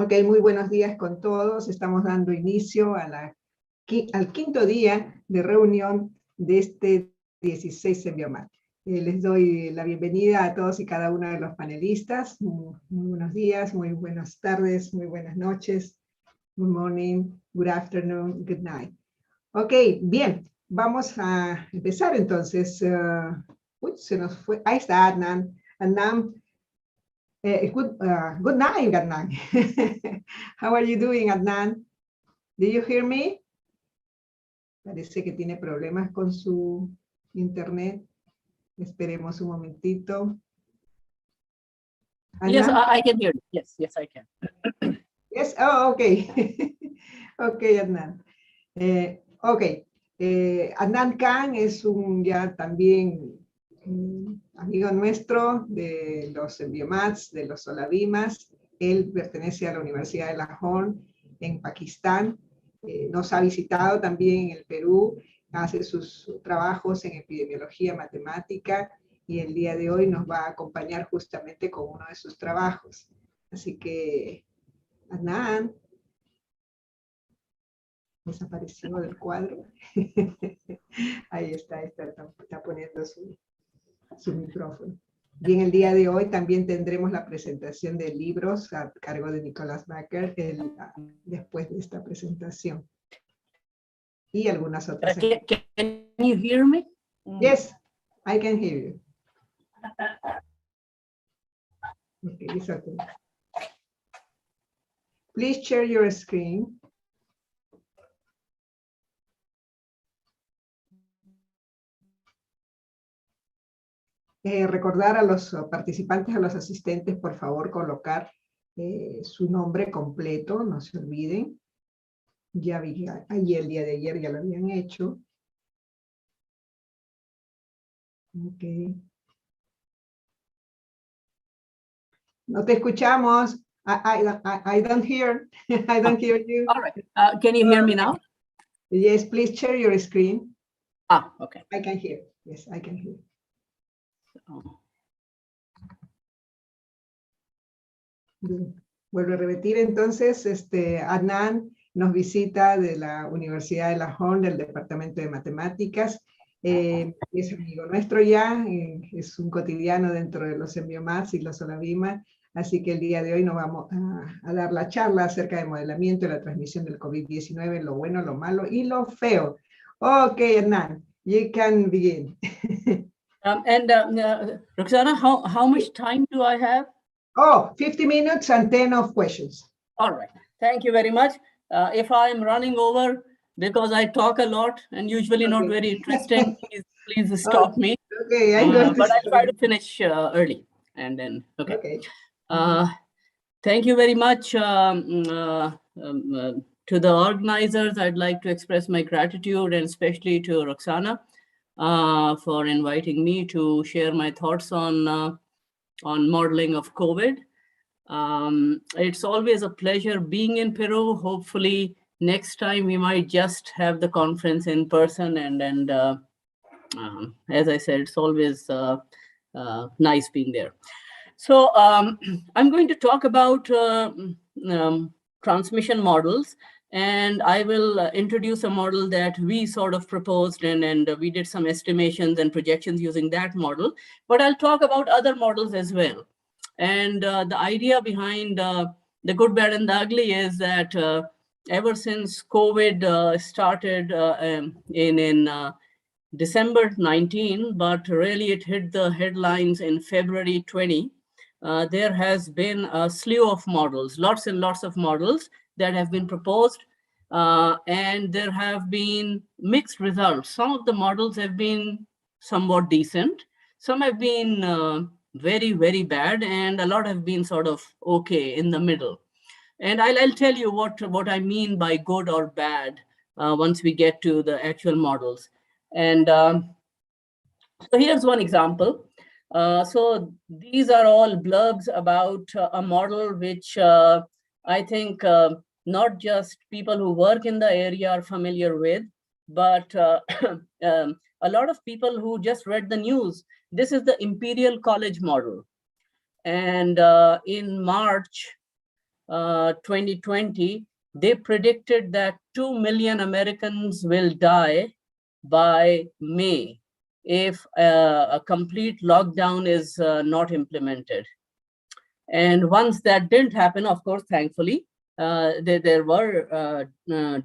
Ok, muy buenos días con todos. Estamos dando inicio a al quinto día de reunión de este 16 SEMBIOMAT. Les doy la bienvenida a todos y cada uno de los panelistas. Muy buenos días, muy buenas tardes, muy buenas noches. Good morning, good afternoon, good night. Ok, bien, vamos a empezar entonces. Uy, se nos fue. Ahí está Adnan. Adnan. Good night, Adnan. How are you doing, Adnan? Do you hear me? Parece que tiene problemas con su internet. Esperemos un momentito. Adnan? Yes, I can hear you. Yes, I can. Yes, oh, okay. Okay, Adnan. Okay. Adnan Khan es ya también amigo nuestro de los SEMBIOMATs, de los Solavimas. Él pertenece a la Universidad de Lahore en Pakistán. Nos ha visitado también en el Perú, hace sus trabajos en epidemiología matemática y el día de hoy nos va a acompañar justamente con uno de sus trabajos. Así que, Adnan, desapareció del cuadro. Ahí está poniendo su micrófono. Bien, el día de hoy también tendremos la presentación de libros a cargo de Nicholas Baker después de esta presentación. Y algunas otras. Can you hear me? Yes, I can hear you. Okay, it's okay. Please share your screen. Recordar a los participantes, a los asistentes, por favor, colocar su nombre completo, no se olviden. Ya vi, el día de ayer ya lo habían hecho. Ok. No te escuchamos. I don't hear. I don't hear you. All right. Can you hear me now? Yes, please share your screen. Okay. I can hear. Yes, I can hear. Bien. Vuelvo a repetir entonces, Adnan nos visita de la Universidad de Lahore, del Departamento de Matemáticas. Es amigo nuestro ya, es un cotidiano dentro de los SEMBIOMATs y los Solavimas, así que el día de hoy nos vamos a dar la charla acerca del modelamiento y la transmisión del COVID-19, lo bueno, lo malo y lo feo. Ok, Adnan, you can begin. Roxana, how much time do I have? Oh, 50 minutes and 10 of questions. All right. Thank you very much. If I'm running over because I talk a lot and usually not very interesting, please stop me. Okay, I'm going but I'll try to finish early. And then, okay. Thank you very much to the organizers. I'd like to express my gratitude, and especially to Roxana for inviting me to share my thoughts on modeling of COVID. It's always a pleasure being in Peru. Hopefully next time we might just have the conference in person, and as I said, it's always nice being there. So I'm going to talk about transmission models, and I will introduce a model that we sort of proposed, and we did some estimations and projections using that model, but I'll talk about other models as well. And the idea behind the good, bad, and the ugly is that ever since COVID started in December 19, but really it hit the headlines in February 20, there has been a slew of models, lots and lots of models that have been proposed, and there have been mixed results. Some of the models have been somewhat decent, some have been very, very bad, and a lot have been sort of okay in the middle. And I'll tell you what I mean by good or bad once we get to the actual models. And so here's one example. So these are all blurbs about a model which I think not just people who work in the area are familiar with, but a lot of people who just read the news. This is the Imperial College model. And in March 2020, they predicted that 2 million Americans will die by May if a complete lockdown is not implemented. And once that didn't happen, of course, thankfully, there were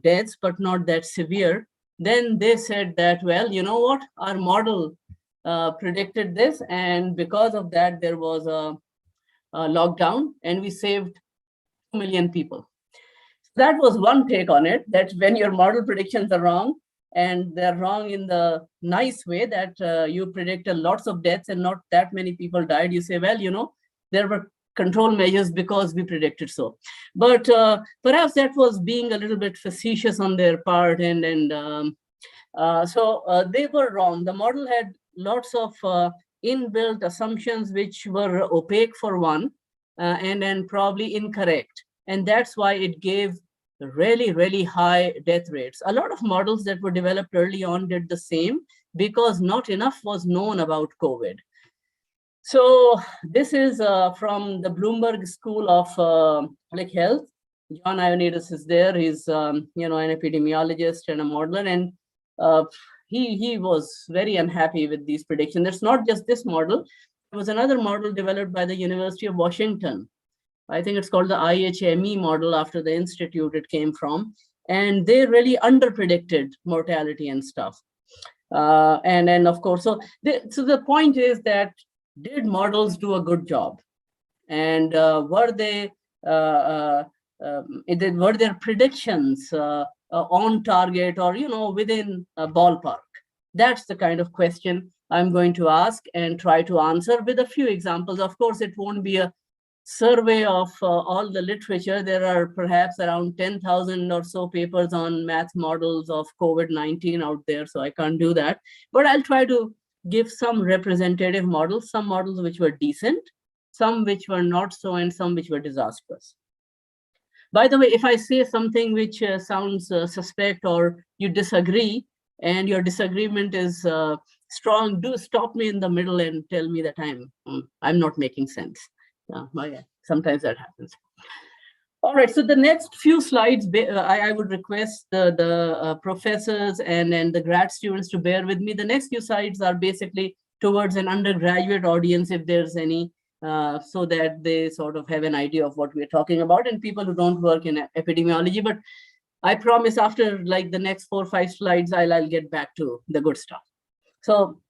deaths, but not that severe. Then they said that, well, you know what, our model predicted this, and because of that, there was a lockdown, and we saved 2 million people. That was one take on it, that when your model predictions are wrong, and they're wrong in the nice way, that you predicted lots of deaths and not that many people died, you say, well, you know, there were control measures because we predicted so. But perhaps that was being a little bit facetious on their part, and so they were wrong. The model had lots of inbuilt assumptions which were opaque for one, and then probably incorrect. And that's why it gave really, really high death rates. A lot of models that were developed early on did the same because not enough was known about COVID. So this is from the Bloomberg School of Public Health. John Ioannidis is there. He's you know, an epidemiologist and a modeler, and he was very unhappy with these predictions. It's not just this model. There was another model developed by the University of Washington. I think it's called the IHME model, after the institute it came from. And they really underpredicted mortality and stuff. And then, of course, so the point is that, did models do a good job? And were their predictions on target, or, you know, within a ballpark? That's the kind of question I'm going to ask and try to answer with a few examples. Of course, it won't be a survey of all the literature. There are perhaps around 10,000 or so papers on math models of COVID-19 out there, so I can't do that. But I'll try to give some representative models, some models which were decent, some which were not so, and some which were disastrous. By the way, if I say something which sounds suspect, or you disagree, and your disagreement is strong, do stop me in the middle and tell me that I'm not making sense. Sometimes that happens. All right, so the next few slides, I would request the professors and the grad students to bear with me. The next few slides are basically towards an undergraduate audience, if there's any, so that they sort of have an idea of what we're talking about, and people who don't work in epidemiology. But I promise after like the next 4 or 5 slides, I'll get back to the good stuff. So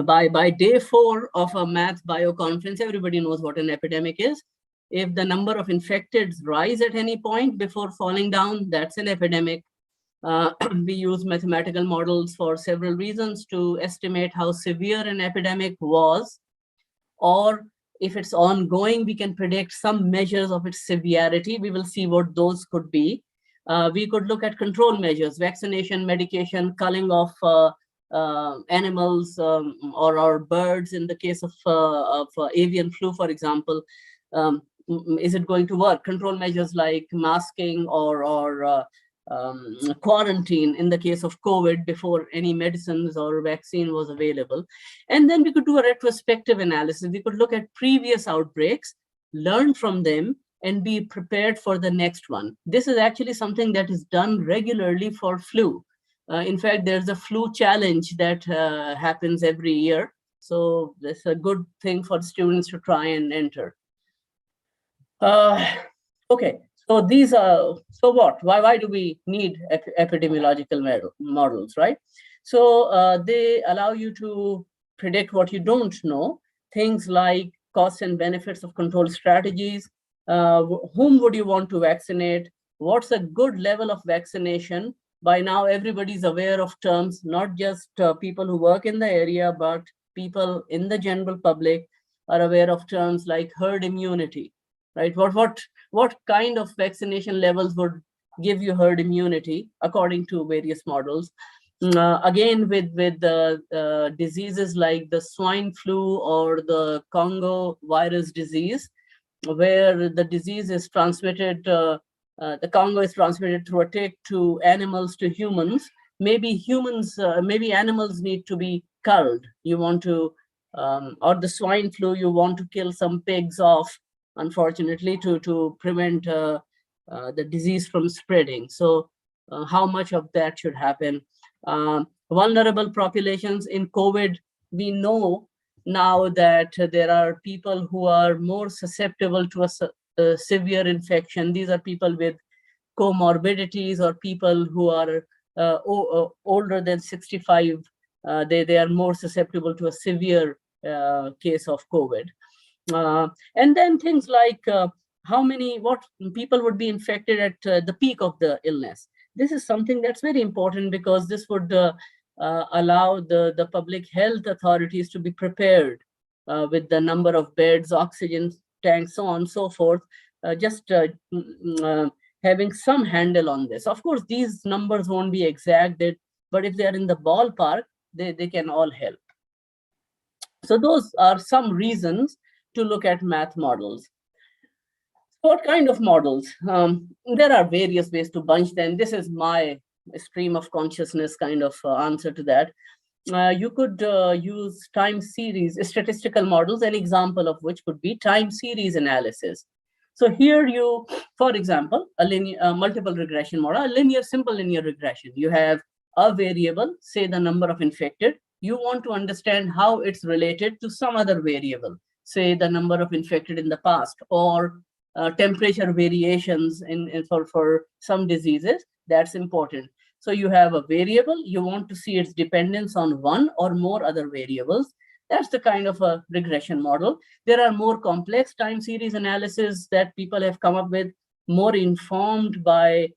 by day 4 of a math bio conference, everybody knows what an epidemic is. If the number of infecteds rise at any point before falling down, that's an epidemic. We use mathematical models for several reasons to estimate how severe an epidemic was, or if it's ongoing, we can predict some measures of its severity. We will see what those could be. We could look at control measures, vaccination, medication, culling of animals or birds. In the case of avian flu, for example, is it going to work? Control measures like masking or quarantine in the case of COVID before any medicines or vaccine was available. And then we could do a retrospective analysis. We could look at previous outbreaks, learn from them, and be prepared for the next one. This is actually something that is done regularly for flu. In fact, there's a flu challenge that happens every year. So that's a good thing for students to try and enter. Okay, so these are, so what? Why do we need epidemiological models, right? So they allow you to predict what you don't know, things like costs and benefits of control strategies, whom would you want to vaccinate, what's a good level of vaccination. By now, everybody's aware of terms, not just people who work in the area, but people in the general public are aware of terms like herd immunity, right? What kind of vaccination levels would give you herd immunity according to various models? Again, with diseases like the swine flu or the Congo virus disease, where the disease is transmitted, the Congo is transmitted through a tick to animals to humans. Maybe animals need to be culled. You want to, or the swine flu, you want to kill some pigs off unfortunately, to prevent the disease from spreading. So how much of that should happen? Vulnerable populations in COVID, we know now that there are people who are more susceptible to a severe infection. These are people with comorbidities or people who are older than 65. They are more susceptible to a severe case of COVID. And then things like what people would be infected at the peak of the illness. This is something that's very important because this would allow the public health authorities to be prepared with the number of beds, oxygen tanks, so on and so forth, having some handle on this. Of course, these numbers won't be exact, but if they are in the ballpark, they can all help. So those are some reasons to look at math models. What kind of models? There are various ways to bunch them. This is my stream of consciousness kind of answer to that. You could use time series statistical models, an example of which could be time series analysis. So here you, for example, a multiple regression model, a simple linear regression. You have a variable, say the number of infected. You want to understand how it's related to some other variable, say the number of infected in the past, or temperature variations for some diseases. That's important. So you have a variable, you want to see its dependence on one or more other variables. That's the kind of a regression model. There are more complex time series analysis that people have come up with, more informed by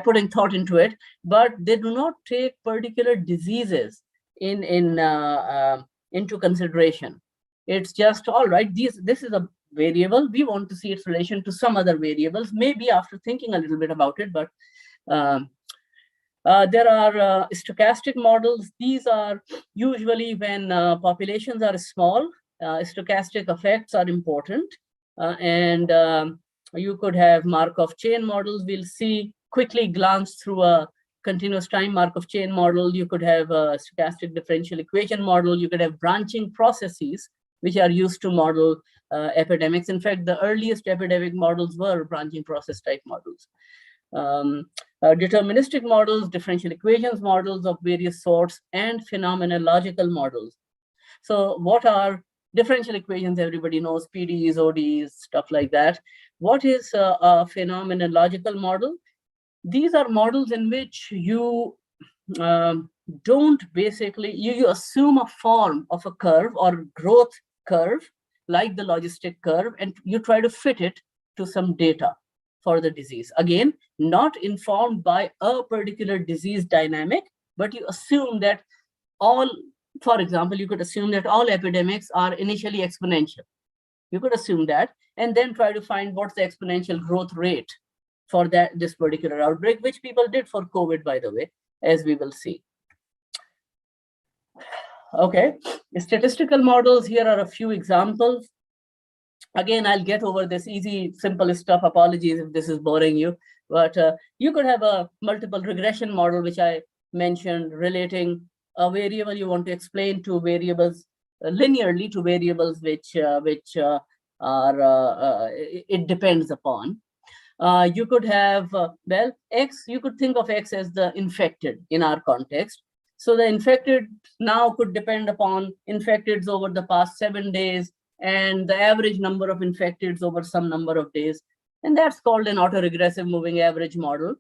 putting thought into it, but they do not take particular diseases into consideration. It's just, all right, this is a variable, we want to see its relation to some other variables, maybe after thinking a little bit about it, but there are stochastic models. These are usually when populations are small, stochastic effects are important. And you could have Markov chain models. We'll see, quickly glance through a continuous time Markov chain model. You could have a stochastic differential equation model. You could have branching processes, which are used to model epidemics. In fact, the earliest epidemic models were branching process type models. Deterministic models, differential equations models of various sorts, and phenomenological models. So what are differential equations? Everybody knows PDEs, ODEs, stuff like that. What is a phenomenological model? These are models in which you don't basically, you assume a form of a curve or growth curve, like the logistic curve, and you try to fit it to some data for the disease. Again, not informed by a particular disease dynamic, but you assume that for example, you could assume that all epidemics are initially exponential. You could assume that, and then try to find what's the exponential growth rate for this particular outbreak, which people did for COVID, by the way, as we will see. Okay, statistical models, here are a few examples. Again, I'll get over this easy, simple stuff. Apologies if this is boring you, but you could have a multiple regression model, which I mentioned, relating a variable you want to explain to variables linearly to variables which it depends upon. You could have, well, X, you could think of X as the infected in our context. So the infected now could depend upon infecteds over the past 7 days and the average number of infecteds over some number of days. And that's called an autoregressive moving average model.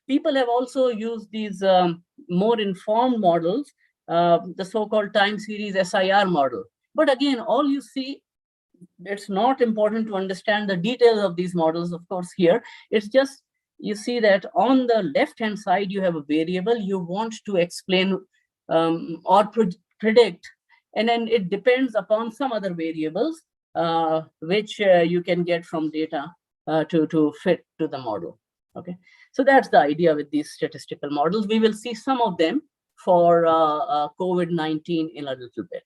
People have also used these more informed models, the so-called time series SIR model. But again, all you see, it's not important to understand the details of these models, of course, here. It's just, you see that on the left-hand side, you have a variable you want to explain or predict, and then it depends upon some other variables, which you can get from data to fit to the model. Okay, so that's the idea with these statistical models. We will see some of them for COVID-19 in a little bit.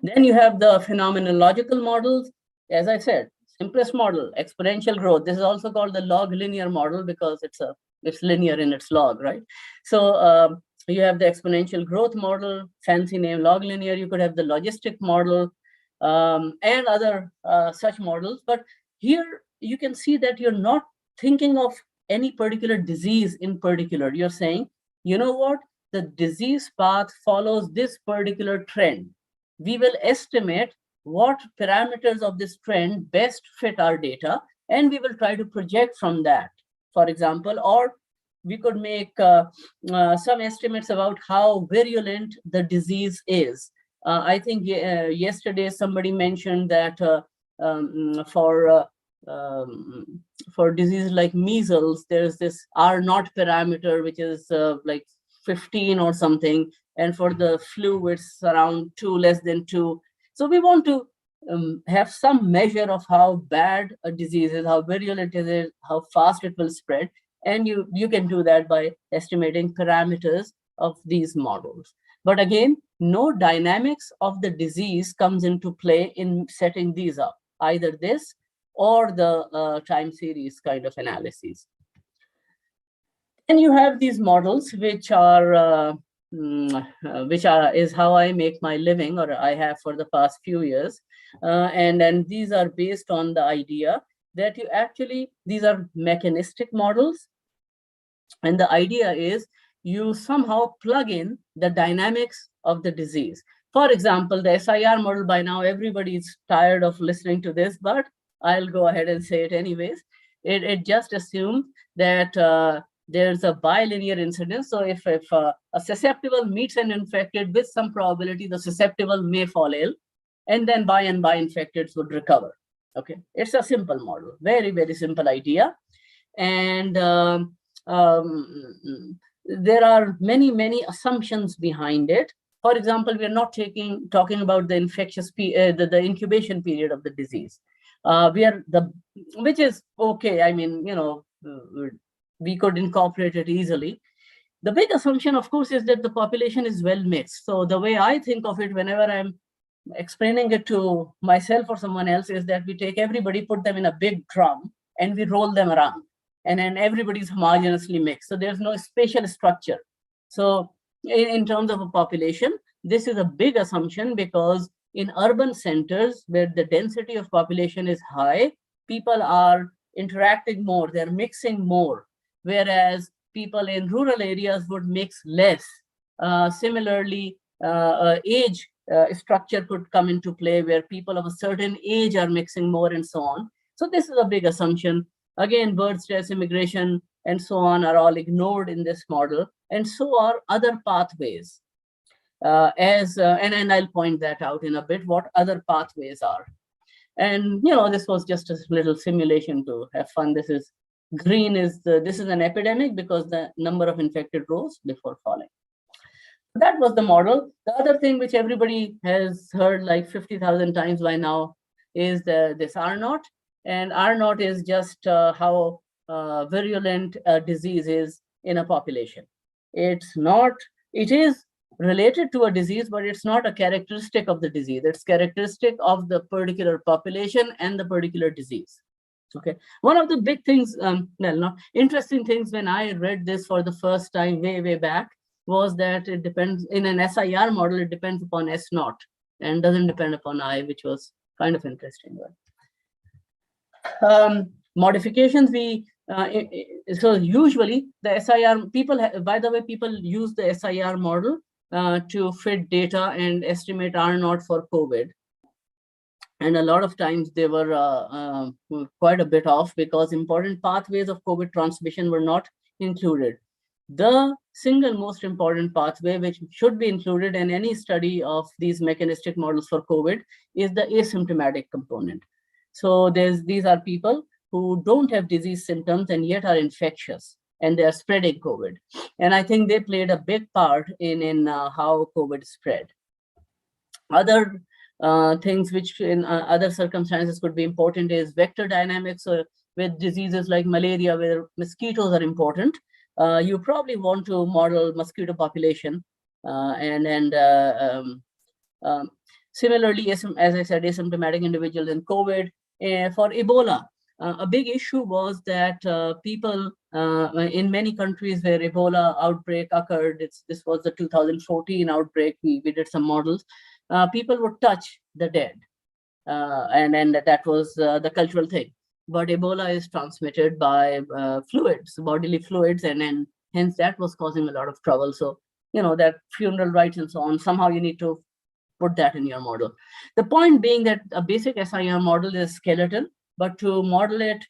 Then you have the phenomenological models. As I said, simplest model, exponential growth. This is also called the log linear model because it's linear in its log, right? So you have the exponential growth model, fancy name log linear. You could have the logistic model and other such models. But here you can see that you're not thinking of any particular disease in particular. You're saying, you know what, the disease path follows this particular trend. We will estimate what parameters of this trend best fit our data, and we will try to project from that, for example, or we could make some estimates about how virulent the disease is. I think yesterday somebody mentioned that for diseases like measles, there's this R0 parameter, which is like 15 or something. And for the flu, it's around 2, less than 2. So we want to have some measure of how bad a disease is, how virulent it is, how fast it will spread. And you can do that by estimating parameters of these models. But again, no dynamics of the disease comes into play in setting these up, either this or the time series kind of analyses. And you have these models, which is how I make my living, or I have for the past few years. And these are based on the idea that you actually, these are mechanistic models. And the idea is you somehow plug in the dynamics of the disease. For example, the SIR model, by now everybody's tired of listening to this, but I'll go ahead and say it anyways. It just assumes that there's a bilinear incidence. So if a susceptible meets an infected, with some probability, the susceptible may fall ill, and then by and by infecteds would recover. Okay, it's a simple model, very, very simple idea. And there are many, many assumptions behind it. For example, we are not talking about the infectious, the incubation period of the disease. Which is okay. I mean, you know, we could incorporate it easily. The big assumption, of course, is that the population is well mixed. So the way I think of it, whenever I'm explaining it to myself or someone else, is that we take everybody, put them in a big drum, and we roll them around. And then everybody's homogeneously mixed. So there's no spatial structure. So in terms of a population, this is a big assumption, because in urban centers where the density of population is high, people are interacting more, they're mixing more, whereas people in rural areas would mix less. Similarly, age structure could come into play, where people of a certain age are mixing more, and so on. So this is a big assumption. Again, birth, stress, immigration, and so on are all ignored in this model, and so are other pathways. And I'll point that out in a bit, what other pathways are. And you know, this was just a little simulation to have fun. This is green is this is an epidemic, because the number of infected rose before falling. That was the model. The other thing which everybody has heard like 50,000 times by now is this R0. And R0 is just how virulent a disease is in a population. It is related to a disease, but it's not a characteristic of the disease. It's characteristic of the particular population and the particular disease. Okay. One of the big things, interesting things when I read this for the first time way back, was that it depends, in an SIR model, it depends upon S0 and doesn't depend upon I, which was kind of interesting. Modifications, so usually the SIR, by the way, people use the SIR model to fit data and estimate R0 for COVID. And a lot of times they were quite a bit off, because important pathways of COVID transmission were not included. The single most important pathway which should be included in any study of these mechanistic models for COVID is the asymptomatic component. So these are people who don't have disease symptoms and yet are infectious, and they are spreading COVID. And I think they played a big part in how COVID spread. Other things which in other circumstances could be important is vector dynamics. With diseases like malaria, where mosquitoes are important, you probably want to model mosquito population. Similarly, as I said, asymptomatic individuals in COVID. For Ebola, A big issue was that people in many countries where Ebola outbreak occurred, this was the 2014 outbreak, we did some models, people would touch the dead. And that was the cultural thing. But Ebola is transmitted by fluids, bodily fluids, and hence that was causing a lot of trouble. So, that funeral rites and so on, somehow you need to put that in your model. The point being that a basic SIR model is skeletal, but to model it,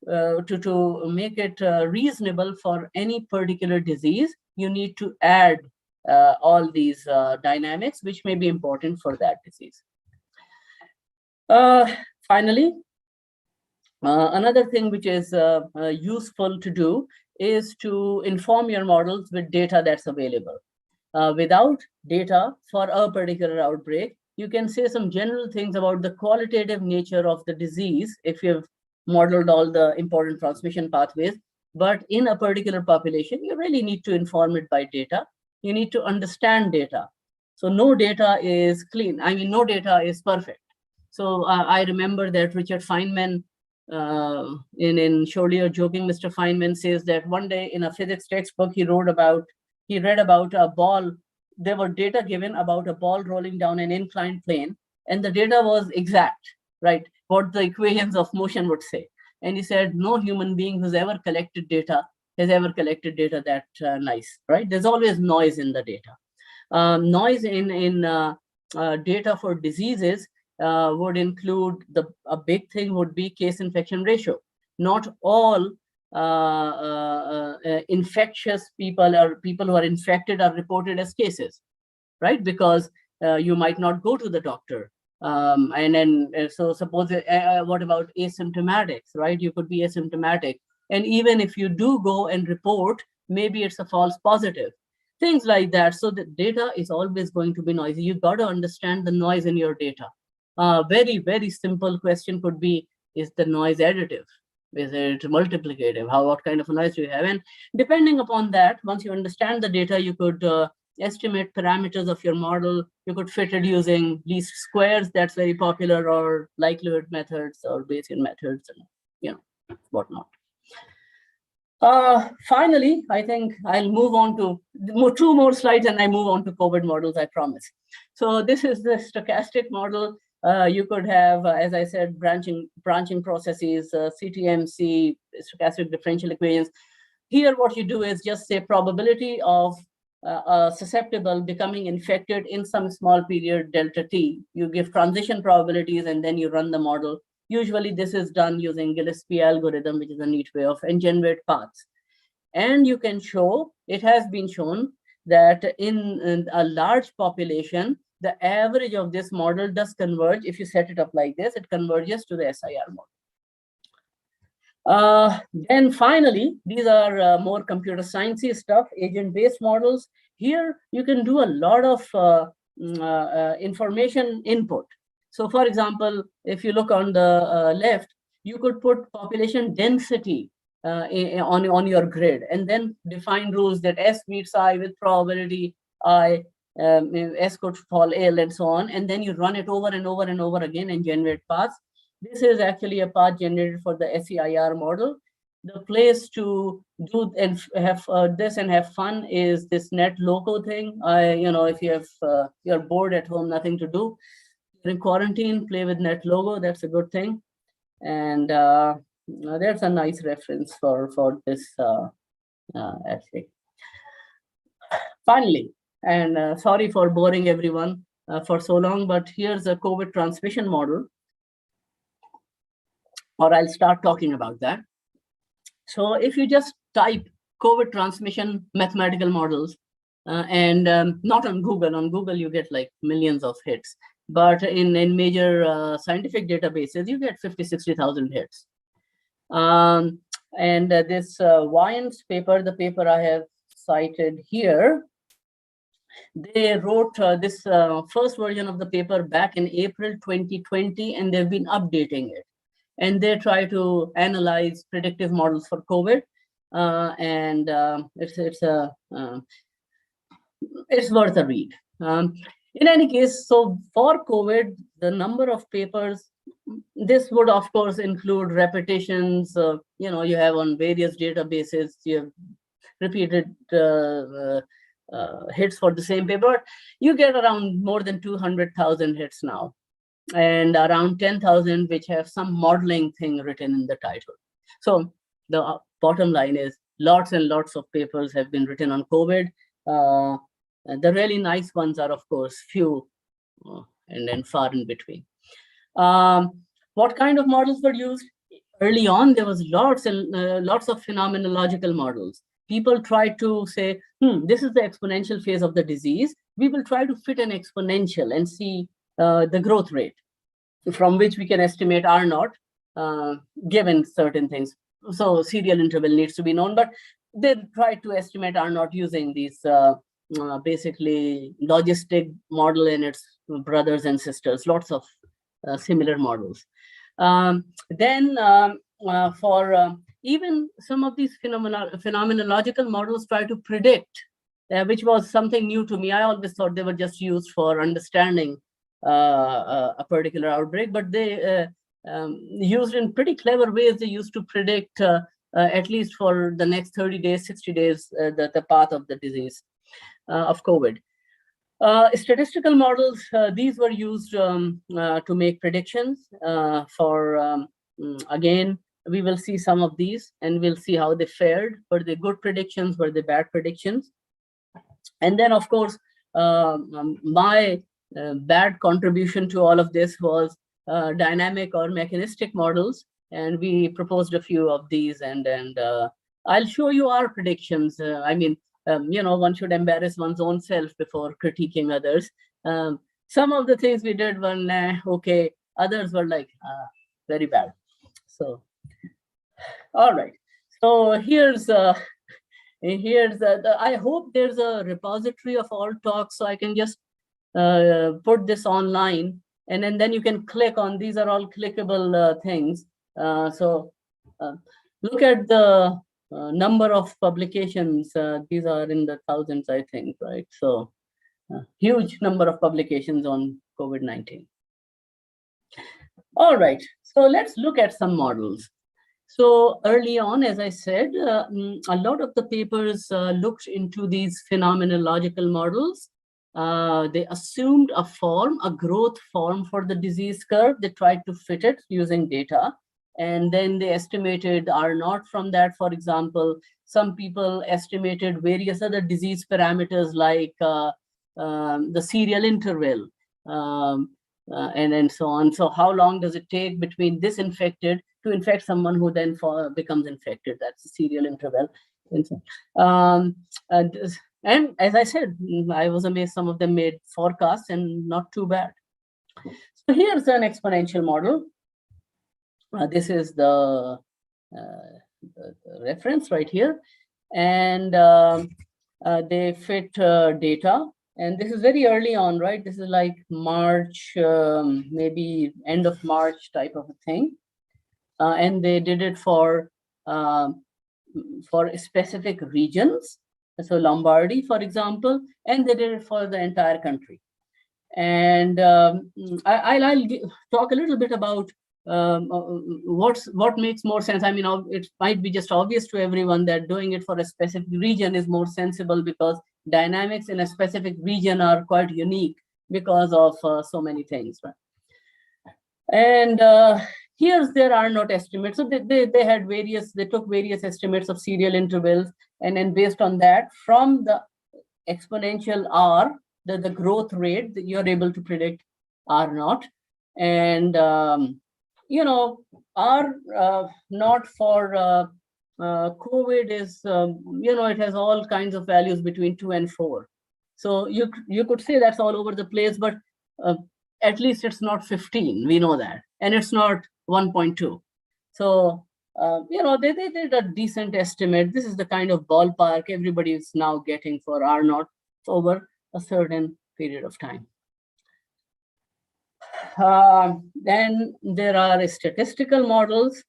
to make it reasonable for any particular disease, you need to add all these dynamics, which may be important for that disease. Finally, another thing which is useful to do is to inform your models with data that's available. Without data for a particular outbreak, you can say some general things about the qualitative nature of the disease if you've modeled all the important transmission pathways. But in a particular population, you really need to inform it by data. You need to understand data. So no data is clean. I mean, no data is perfect. So I remember that Richard Feynman, in surely you're joking, Mr. Feynman says that one day in a physics textbook, he read about a ball. There were data given about a ball rolling down an inclined plane, and the data was exact, right? What the equations of motion would say. And he said, no human being who's ever collected data has ever collected data that nice, right? There's always noise in the data. Noise in data for diseases would include a big thing would be case infection ratio. Not all infectious people or people who are infected are reported as cases, right? Because you might not go to the doctor. And then, so suppose, what about asymptomatics, right? You could be asymptomatic. And even if you do go and report, maybe it's a false positive. Things like that. So the data is always going to be noisy. You've got to understand the noise in your data. Very, very simple question could be, is the noise additive? Is it multiplicative? What kind of a noise do you have? And depending upon that, once you understand the data, you could estimate parameters of your model. You could fit it using least squares, that's very popular, or likelihood methods or Bayesian methods, and whatnot. Finally, I think I'll move on to two more slides and I move on to COVID models, I promise. So this is the stochastic model. You could have, as I said, branching processes, CTMC, stochastic differential equations. Here, what you do is just say probability of susceptible becoming infected in some small period delta t. You give transition probabilities and then you run the model. Usually this is done using Gillespie algorithm, which is a neat way of generate paths. And you can show, it has been shown that in a large population, the average of this model does converge. If you set it up like this, it converges to the SIR model. Then finally, these are more computer sciencey stuff, agent-based models. Here, you can do a lot of information input. So for example, if you look on the left, you could put population density on your grid and then define rules that S meets I with probability I, S could fall L and so on. And then you run it over and over and over again and generate paths. This is actually a path generated for the SEIR model. The place to do and have this and have fun is this net loco thing. If you have you're bored at home, nothing to do, in quarantine, play with net logo. That's a good thing. And there's a nice reference for this essay. Finally, and sorry for boring everyone for so long, but here's a COVID transmission model, or I'll start talking about that. So if you just type COVID transmission mathematical models, and not on Google you get like millions of hits. But in major scientific databases, you get 50,000-60,000 hits. And this Wyant's paper, the paper I have cited here, they wrote this first version of the paper back in April 2020, and they've been updating it. And they try to analyze predictive models for COVID. And it's worth a read. In any case, so for COVID, the number of papers this would, of course, include repetitions. You have on various databases, you have repeated hits for the same paper. You get around more than 200,000 hits now, and around 10,000 which have some modeling thing written in the title. So the bottom line is lots and lots of papers have been written on COVID. The really nice ones are, of course, few and then far in between. What kind of models were used? Early on, there was lots and lots of phenomenological models. People tried to say, this is the exponential phase of the disease. We will try to fit an exponential and see the growth rate from which we can estimate R naught given certain things. So serial interval needs to be known, but they tried to estimate R naught using these basically logistic model and its brothers and sisters, lots of similar models. Then for even some of these phenomenological models try to predict, which was something new to me. I always thought they were just used for understanding a particular outbreak, but they used in pretty clever ways. They used to predict, at least for the next 30 days, 60 days, the path of the disease of COVID. Statistical models, these were used to make predictions for, again, we will see some of these and we'll see how they fared. Were they good predictions? Were they bad predictions? And then, of course, my bad contribution to all of this was dynamic or mechanistic models. And we proposed a few of these, and I'll show you our predictions. I mean, one should embarrass one's own self before critiquing others. Some of the things we did were okay, others were like very bad. So, all right. So here's I hope there's a repository of all talks, so I can just put this online, and then you can click on, these are all clickable things. So look at the number of publications. These are in the thousands, I think, right? So huge number of publications on COVID-19. All right, so let's look at some models. So early on, as I said, a lot of the papers looked into these phenomenological models. They assumed a form, a growth form for the disease curve. They tried to fit it using data. And then they estimated R naught from that. For example, some people estimated various other disease parameters like the serial interval and so on. So how long does it take between this infected to infect someone who then becomes infected? That's the serial interval. And so, and as I said, I was amazed some of them made forecasts and not too bad. So here's an exponential model. This is the reference right here. And they fit data. And this is very early on, right? This is like March, maybe end of March type of a thing. And they did it for specific regions. So Lombardy, for example, and they did it for the entire country. And I'll talk a little bit about what makes more sense. I mean, it might be just obvious to everyone that doing it for a specific region is more sensible, because dynamics in a specific region are quite unique because of so many things, right? And here's their R naught estimate. So they had they took various estimates of serial intervals, and then based on that, from the exponential R, the growth rate, that you're able to predict R naught. And R naught for COVID is, it has all kinds of values between 2 and 4. So you could say that's all over the place, but at least it's not 15, we know that, and it's not 1.2. So they did a decent estimate. This is the kind of ballpark everybody is now getting for R naught over a certain period of time. Then there are statistical models.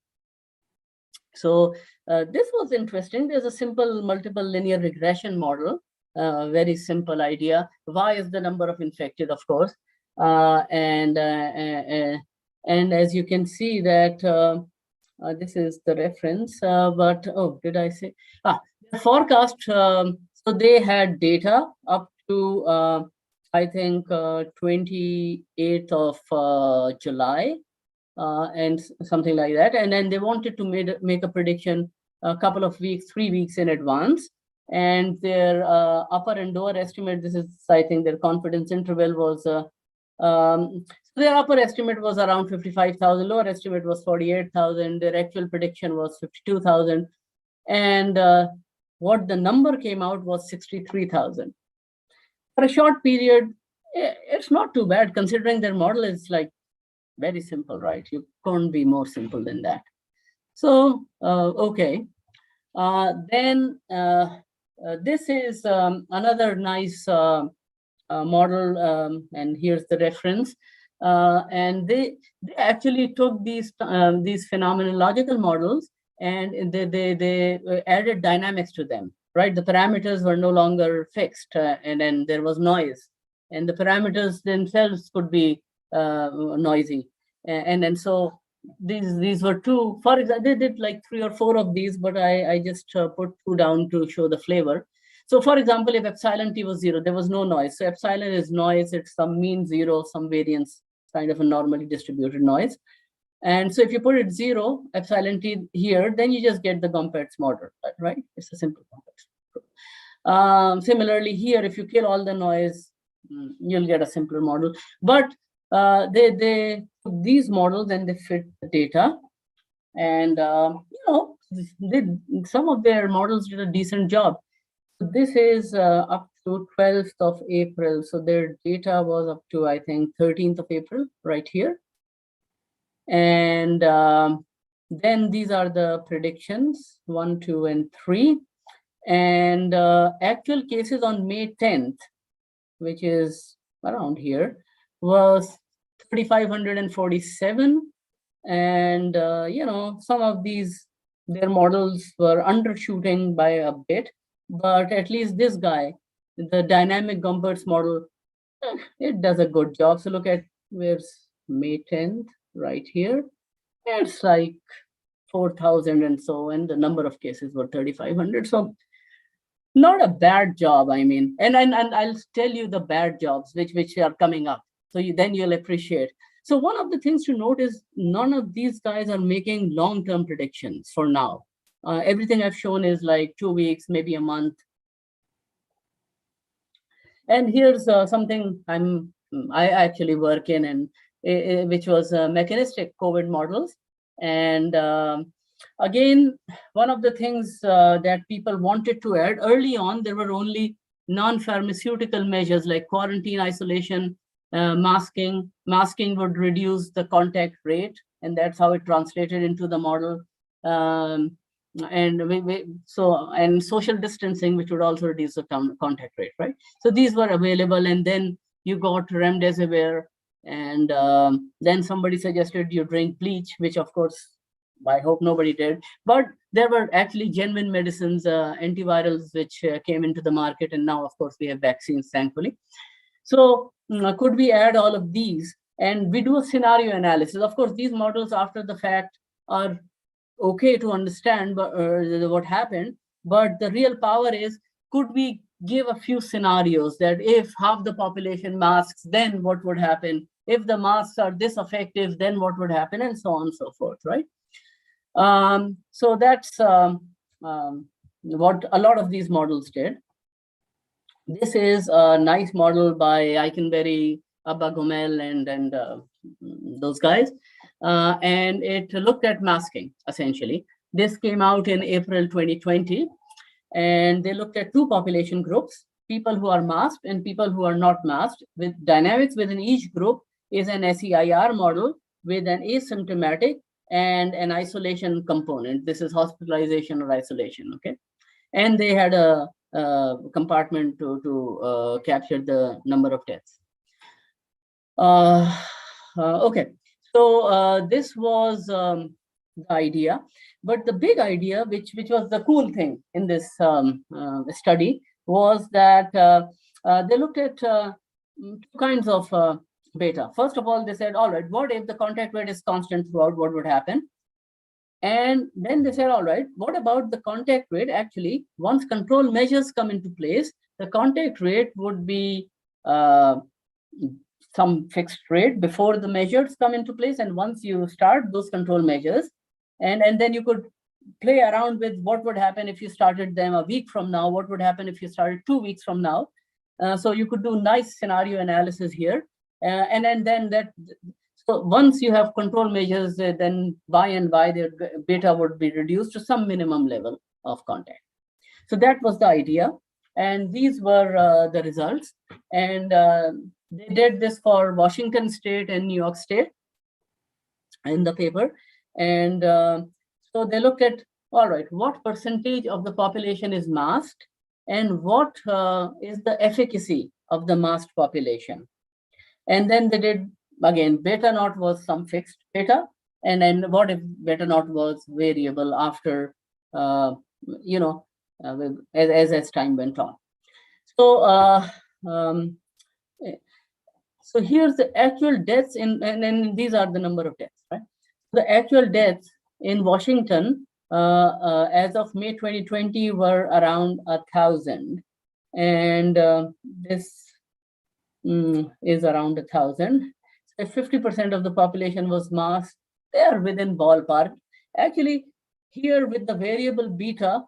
So this was interesting. There's a simple multiple linear regression model, very simple idea. Y is the number of infected, of course, and And as you can see that this is the reference, but oh, did I say? The forecast, so they had data up to, I think, 28th of July, and something like that. And then they wanted to make a prediction a couple of weeks, 3 weeks in advance. And their upper and lower estimate, this is, I think, their confidence interval was, their upper estimate was around 55,000, lower estimate was 48,000, their actual prediction was 52,000. And what the number came out was 63,000. For a short period, it's not too bad considering their model is like very simple, right? You can't be more simple than that. So, okay. Then this is another nice model, and here's the reference. And they actually took these phenomenological models and they added dynamics to them, right? The parameters were no longer fixed, and then there was noise, and the parameters themselves could be noisy, and then so these were two. For example, they did like 3 or 4 of these, but I just put 2 down to show the flavor. So for example, if epsilon t was 0, there was no noise. So epsilon is noise, it's some mean 0, some variance, kind of a normally distributed noise. And so if you put it 0, epsilon t here, then you just get the Gompertz model, right? It's a simple Gompertz. Similarly here, if you kill all the noise, you'll get a simpler model. But they took these models and they fit the data. And, some of their models did a decent job. This is up to 12th of April. So their data was up to, I think, 13th of April, right here. And then these are the predictions, 1, 2, and 3. And actual cases on May 10th, which is around here, was 3,547. And, some of these, their models were undershooting by a bit. But at least this guy, the dynamic Gompertz model, it does a good job. So look at where's May 10th, right here. It's like 4,000 and so, and the number of cases were 3,500. So not a bad job, I mean. And I'll tell you the bad jobs which are coming up. So then you'll appreciate. So one of the things to note is none of these guys are making long-term predictions for now. Everything I've shown is like 2 weeks, maybe a month. And here's something I actually work in, and which was mechanistic COVID models. And again, one of the things that people wanted to add early on, there were only non-pharmaceutical measures like quarantine, isolation, masking. Masking would reduce the contact rate, and that's how it translated into the model. And social distancing, which would also reduce the contact rate, right? So these were available, and then you got remdesivir, and then somebody suggested you drink bleach, which of course I hope nobody did. But there were actually genuine medicines, antivirals, which came into the market, and now of course we have vaccines, thankfully. So could we add all of these? And we do a scenario analysis. Of course, these models after the fact are okay to understand what happened, but the real power is, could we give a few scenarios that if half the population masks, then what would happen? If the masks are this effective, then what would happen? And so on and so forth, right? So that's what a lot of these models did. This is a nice model by Eikenberry, Abba Gomel, and those guys. And it looked at masking, essentially. This came out in April 2020. And they looked at 2 population groups, people who are masked and people who are not masked. With dynamics within each group is an SEIR model with an asymptomatic and an isolation component. This is hospitalization or isolation, okay? And they had a compartment to capture the number of deaths. Okay, so this was the idea. But the big idea, which was the cool thing in this study, was that they looked at 2 kinds of beta. First of all, they said, all right, what if the contact rate is constant throughout, what would happen? And then they said, all right, what about the contact rate? Actually, once control measures come into place, the contact rate would be some fixed rate before the measures come into place. And once you start those control measures, and then you could play around with what would happen if you started them a week from now, what would happen if you started 2 weeks from now. So you could do nice scenario analysis here. So once you have control measures, then by and by their beta would be reduced to some minimum level of contact. So that was the idea. And these were the results. And they did this for Washington State and New York State in the paper. And so they looked at, all right, what percentage of the population is masked and what is the efficacy of the masked population. And then they did, again, beta naught was some fixed beta. And then what if beta naught was variable after, as time went on. So here's the actual deaths and these are the number of deaths, right? The actual deaths in Washington as of May 2020 were around 1,000. And this is around 1,000. So 50% of the population was masked. They are within ballpark. Actually, here with the variable beta,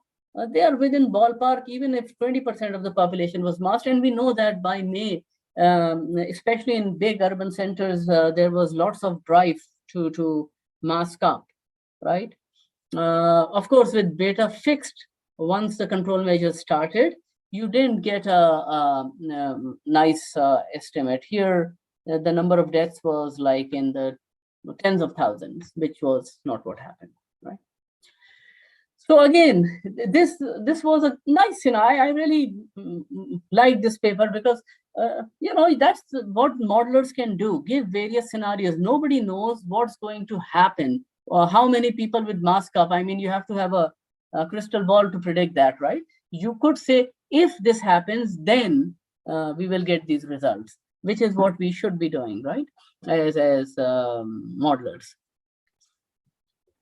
they are within ballpark even if 20% of the population was masked. And we know that by May, especially in big urban centers, there was lots of drive to mask up, right? Of course, with beta fixed, once the control measures started, you didn't get a nice estimate. Here, the number of deaths was like in the tens of thousands, which was not what happened, right? So again, this was a nice scenario. I really like this paper because, that's what modelers can do, give various scenarios. Nobody knows what's going to happen or how many people with mask up. I mean, you have to have a crystal ball to predict that, right? You could say, if this happens, then we will get these results, which is what we should be doing, right, as modelers.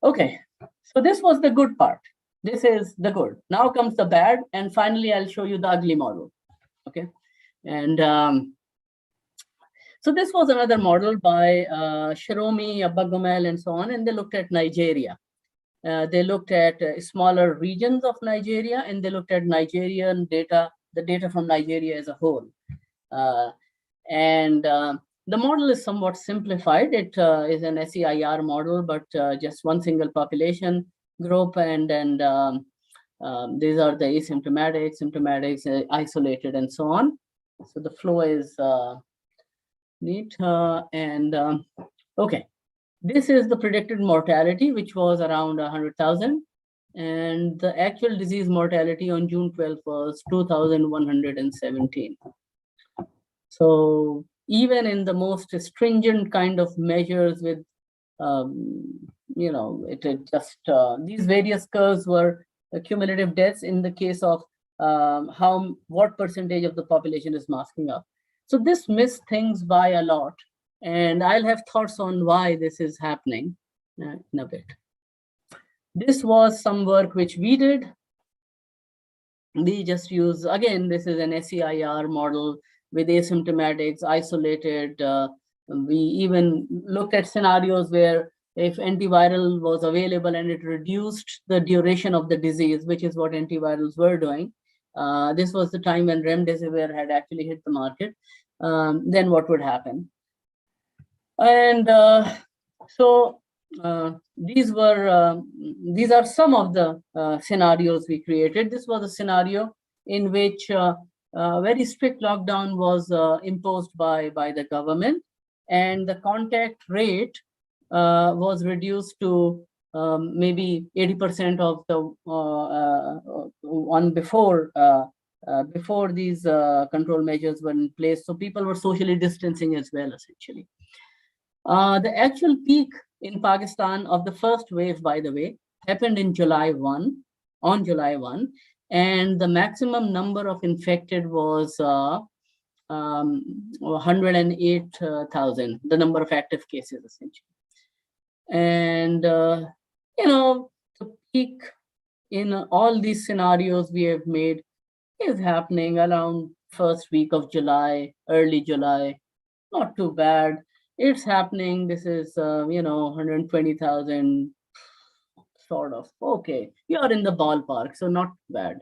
Okay, so this was the good part. This is the good. Now comes the bad, and finally, I'll show you the ugly model, okay? And so this was another model by Shiromi, Abagomel, and so on, and they looked at Nigeria. They looked at smaller regions of Nigeria, and they looked at Nigerian data, the data from Nigeria as a whole. The model is somewhat simplified. It is an SEIR model, but just one single population group, and these are the asymptomatic, symptomatics, isolated, and so on. So the flow is neat. Okay. This is the predicted mortality, which was around 100,000. And the actual disease mortality on June 12th was 2,117. So even in the most stringent kind of measures with, these various curves were cumulative deaths in the case of what percentage of the population is masking up. So this missed things by a lot. And I'll have thoughts on why this is happening in a bit. This was some work which we did. We just use, again, this is an SEIR model with asymptomatics, isolated. We even looked at scenarios where if antiviral was available and it reduced the duration of the disease, which is what antivirals were doing. This was the time when remdesivir had actually hit the market. Then what would happen? And these are some of the scenarios we created. This was a scenario in which very strict lockdown was imposed by the government, and the contact rate was reduced to maybe 80% of the one before these control measures were in place. So people were socially distancing as well, essentially. The actual peak in Pakistan of the first wave, by the way, happened in July 1, and the maximum number of infected was 108,000, the number of active cases essentially. And, the peak in all these scenarios we have made is happening around first week of July, early July, not too bad. It's happening, this is, 120,000, sort of, okay, you're in the ballpark, so not bad.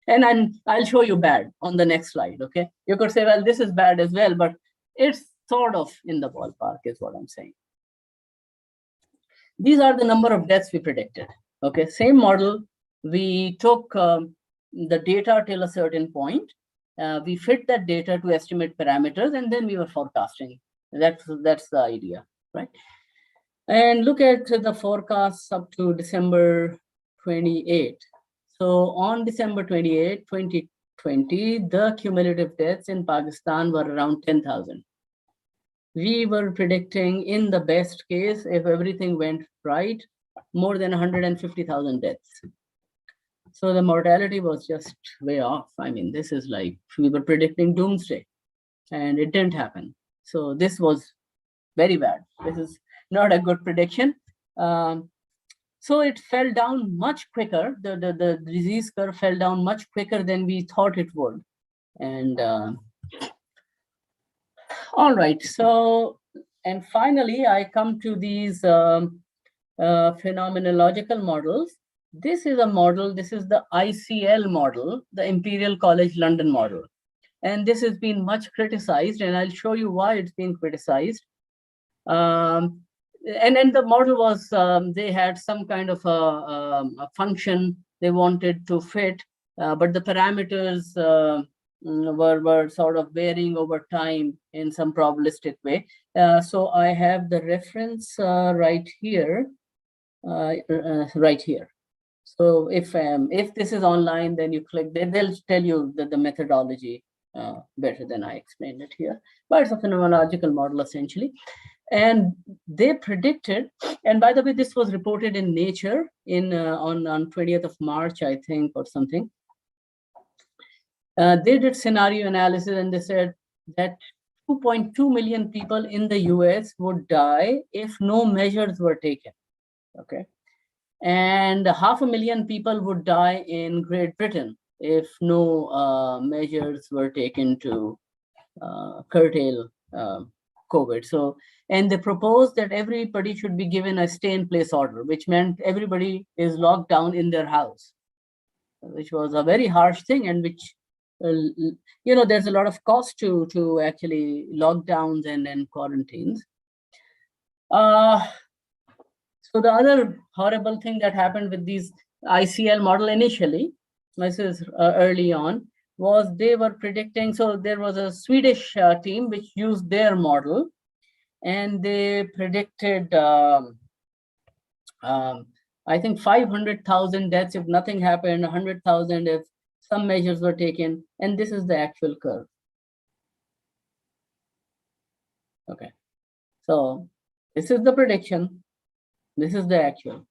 And I'll show you bad on the next slide, okay? You could say, well, this is bad as well, but it's sort of in the ballpark is what I'm saying. These are the number of deaths we predicted, okay? Same model, we took the data till a certain point, we fit that data to estimate parameters, and then we were forecasting. That's the idea, right? And look at the forecasts up to December 28. So on December 28, 2020, the cumulative deaths in Pakistan were around 10,000. We were predicting, in the best case, if everything went right, more than 150,000 deaths. So the mortality was just way off. I mean, this is like, we were predicting doomsday, and it didn't happen. So this was very bad. This is not a good prediction. So it fell down much quicker. The disease curve fell down much quicker than we thought it would. And all right, so, and finally, I come to these phenomenological models. This is a model, this is the ICL model, the Imperial College London model. And this has been much criticized, and I'll show you why it's been criticized. And then the model was, they had some kind of a function they wanted to fit, but the parameters were sort of varying over time in some probabilistic way. So I have the reference right here, right here. So if this is online, then you click, they'll tell you that the methodology better than I explained it here. But it's a phenomenological model essentially. And they predicted, and by the way, this was reported in Nature on 20th of March, I think, or something. They did scenario analysis, and they said that 2.2 million people in the US would die if no measures were taken, okay? And 500,000 people would die in Great Britain if no measures were taken to curtail COVID. So, and they proposed that everybody should be given a stay-in-place order, which meant everybody is locked down in their house, which was a very harsh thing, and which, there's a lot of cost to actually lockdowns and quarantines. So the other horrible thing that happened with these ICL model initially, this is early on, was they were predicting, so there was a Swedish team which used their model, and they predicted, I think 500,000 deaths if nothing happened, 100,000 if some measures were taken, and this is the actual curve. Okay, so this is the prediction, this is the actual.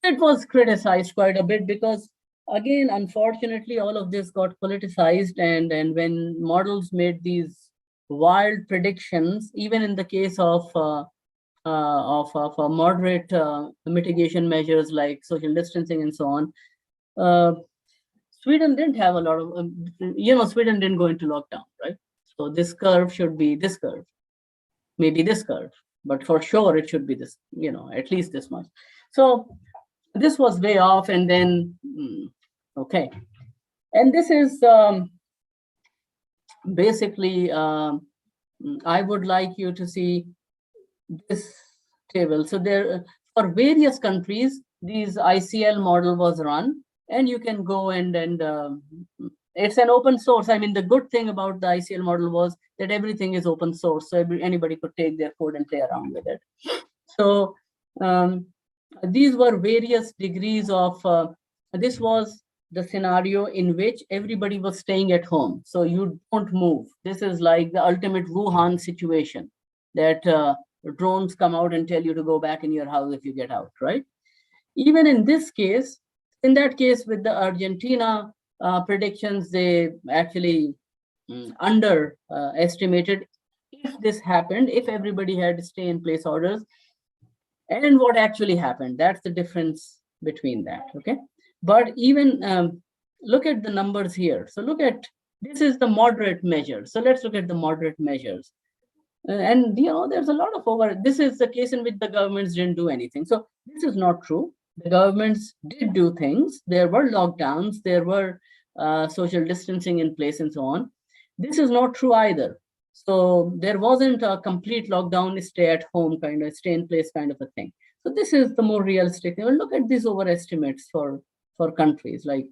It was criticized quite a bit because, again, unfortunately, all of this got politicized, and when models made these wild predictions, even in the case of moderate mitigation measures like social distancing and so on, Sweden didn't have a lot of, Sweden didn't go into lockdown, right? So this curve should be this curve, maybe this curve, but for sure it should be this, at least this much. So this was way off, and then, okay. And this is basically, I would like you to see this table. So there, for various countries, these ICL model was run, and you can go and it's an open source. I mean, the good thing about the ICL model was that everything is open source, so anybody could take their code and play around with it. So these were various degrees of, this was the scenario in which everybody was staying at home, so you don't move. This is like the ultimate Wuhan situation, that drones come out and tell you to go back in your house if you get out, right? Even in this case, in that case with the Argentina predictions, they actually underestimated if this happened, if everybody had stay-in-place orders, and what actually happened. That's the difference between that, okay? But even look at the numbers here. So look at, this is the moderate measure. So let's look at the moderate measures. And there's a lot of this is the case in which the governments didn't do anything. So this is not true. The governments did do things. There were lockdowns, there were social distancing in place and so on. This is not true either. So there wasn't a complete lockdown, stay at home kind of, stay in place kind of a thing. So this is the more realistic. Look at these overestimates for countries. Like,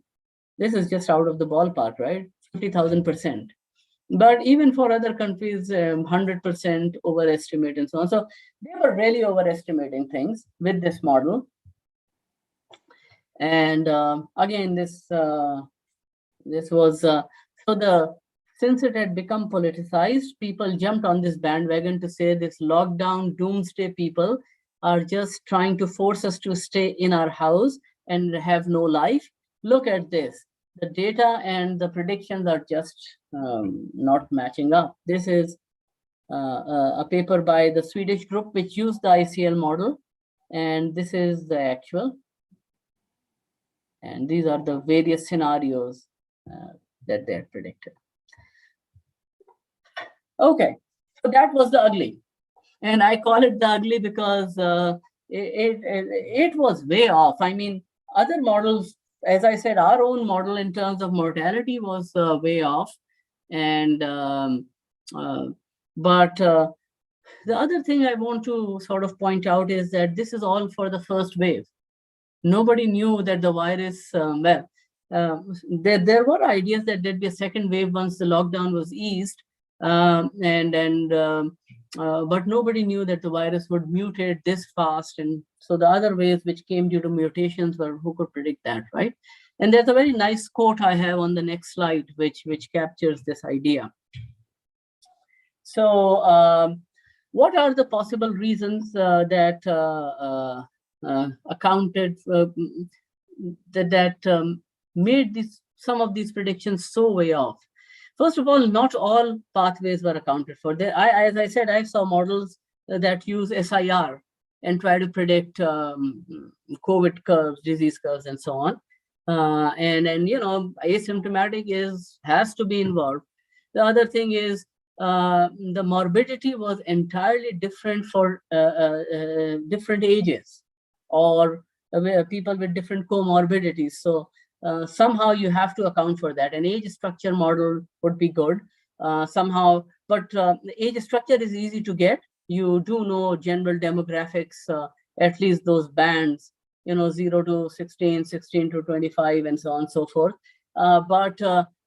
this is just out of the ballpark, right? 50,000%. But even for other countries, 100% overestimate and so on. So they were really overestimating things with this model. And again, this was, since it had become politicized, people jumped on this bandwagon to say this lockdown doomsday people are just trying to force us to stay in our house and have no life. Look at this. The data and the predictions are just not matching up. This is a paper by the Swedish group which used the ICL model, and this is the actual. And these are the various scenarios that they had predicted. Okay, so that was the ugly. And I call it the ugly because it was way off. I mean, other models, as I said, our own model in terms of mortality was way off. And but the other thing I want to sort of point out is that this is all for the first wave. Nobody knew that the virus, there were ideas that there'd be a second wave once the lockdown was eased. But nobody knew that the virus would mutate this fast. And so the other waves which came due to mutations were, who could predict that, right? And there's a very nice quote I have on the next slide, which captures this idea. So what are the possible reasons that accounted that made some of these predictions so way off? First of all, not all pathways were accounted for. As I said, I saw models that use SIR and try to predict COVID curves, disease curves, and so on. And asymptomatic has to be involved. The other thing is the morbidity was entirely different for different ages, or people with different comorbidities. So somehow you have to account for that. An age structure model would be good somehow, but the age structure is easy to get. You do know general demographics, at least those bands, 0 to 16, 16 to 25, and so on and so forth. But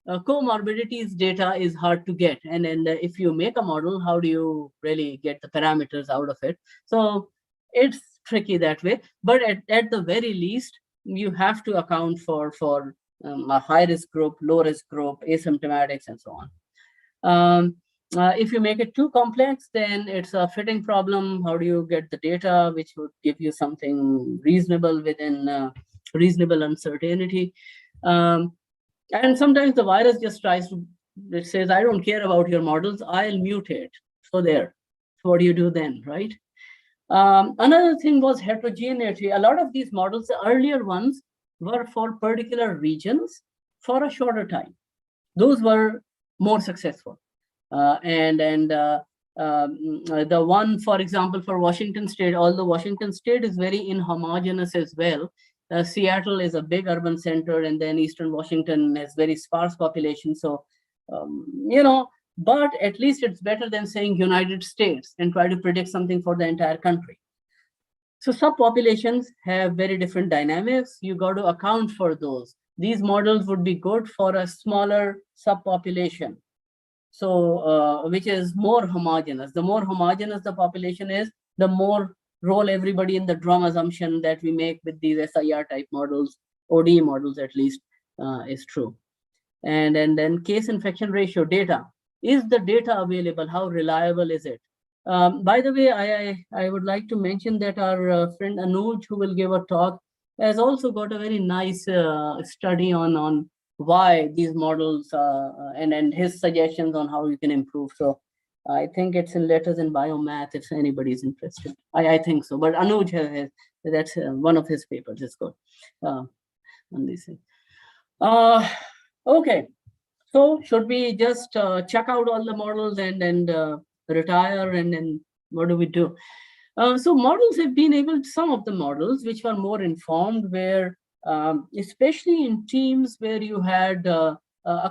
comorbidities data is hard to get. And if you make a model, how do you really get the parameters out of it? So it's tricky that way. But at the very least, you have to account for a high-risk group, low-risk group, asymptomatics, and so on. If you make it too complex, then it's a fitting problem. How do you get the data which would give you something reasonable within reasonable uncertainty? And sometimes the virus just tries to, it says, I don't care about your models, I'll mutate. So there. So what do you do then, right? Another thing was heterogeneity. A lot of these models, the earlier ones, were for particular regions for a shorter time. Those were more successful. The one, for example, for Washington State, although Washington State is very inhomogeneous as well, Seattle is a big urban center, and then Eastern Washington has very sparse population. So, but at least it's better than saying United States and try to predict something for the entire country. So subpopulations have very different dynamics. You got to account for those. These models would be good for a smaller subpopulation. So, which is more homogeneous. The more homogeneous the population is, the more roll everybody in the drum assumption that we make with these SIR type models, ODE models at least, is true. And then case infection ratio data. Is the data available? How reliable is it? By the way, I would like to mention that our friend Anuj, who will give a talk, has also got a very nice study on why these models and his suggestions on how you can improve. So I think it's in Letters in Biomath if anybody's interested. I think so. But Anuj has that's one of his papers. It's good on this thing. Okay. So should we just check out all the models and retire, and then what do we do? So models have been able, some of the models which were more informed, where especially in teams where you had a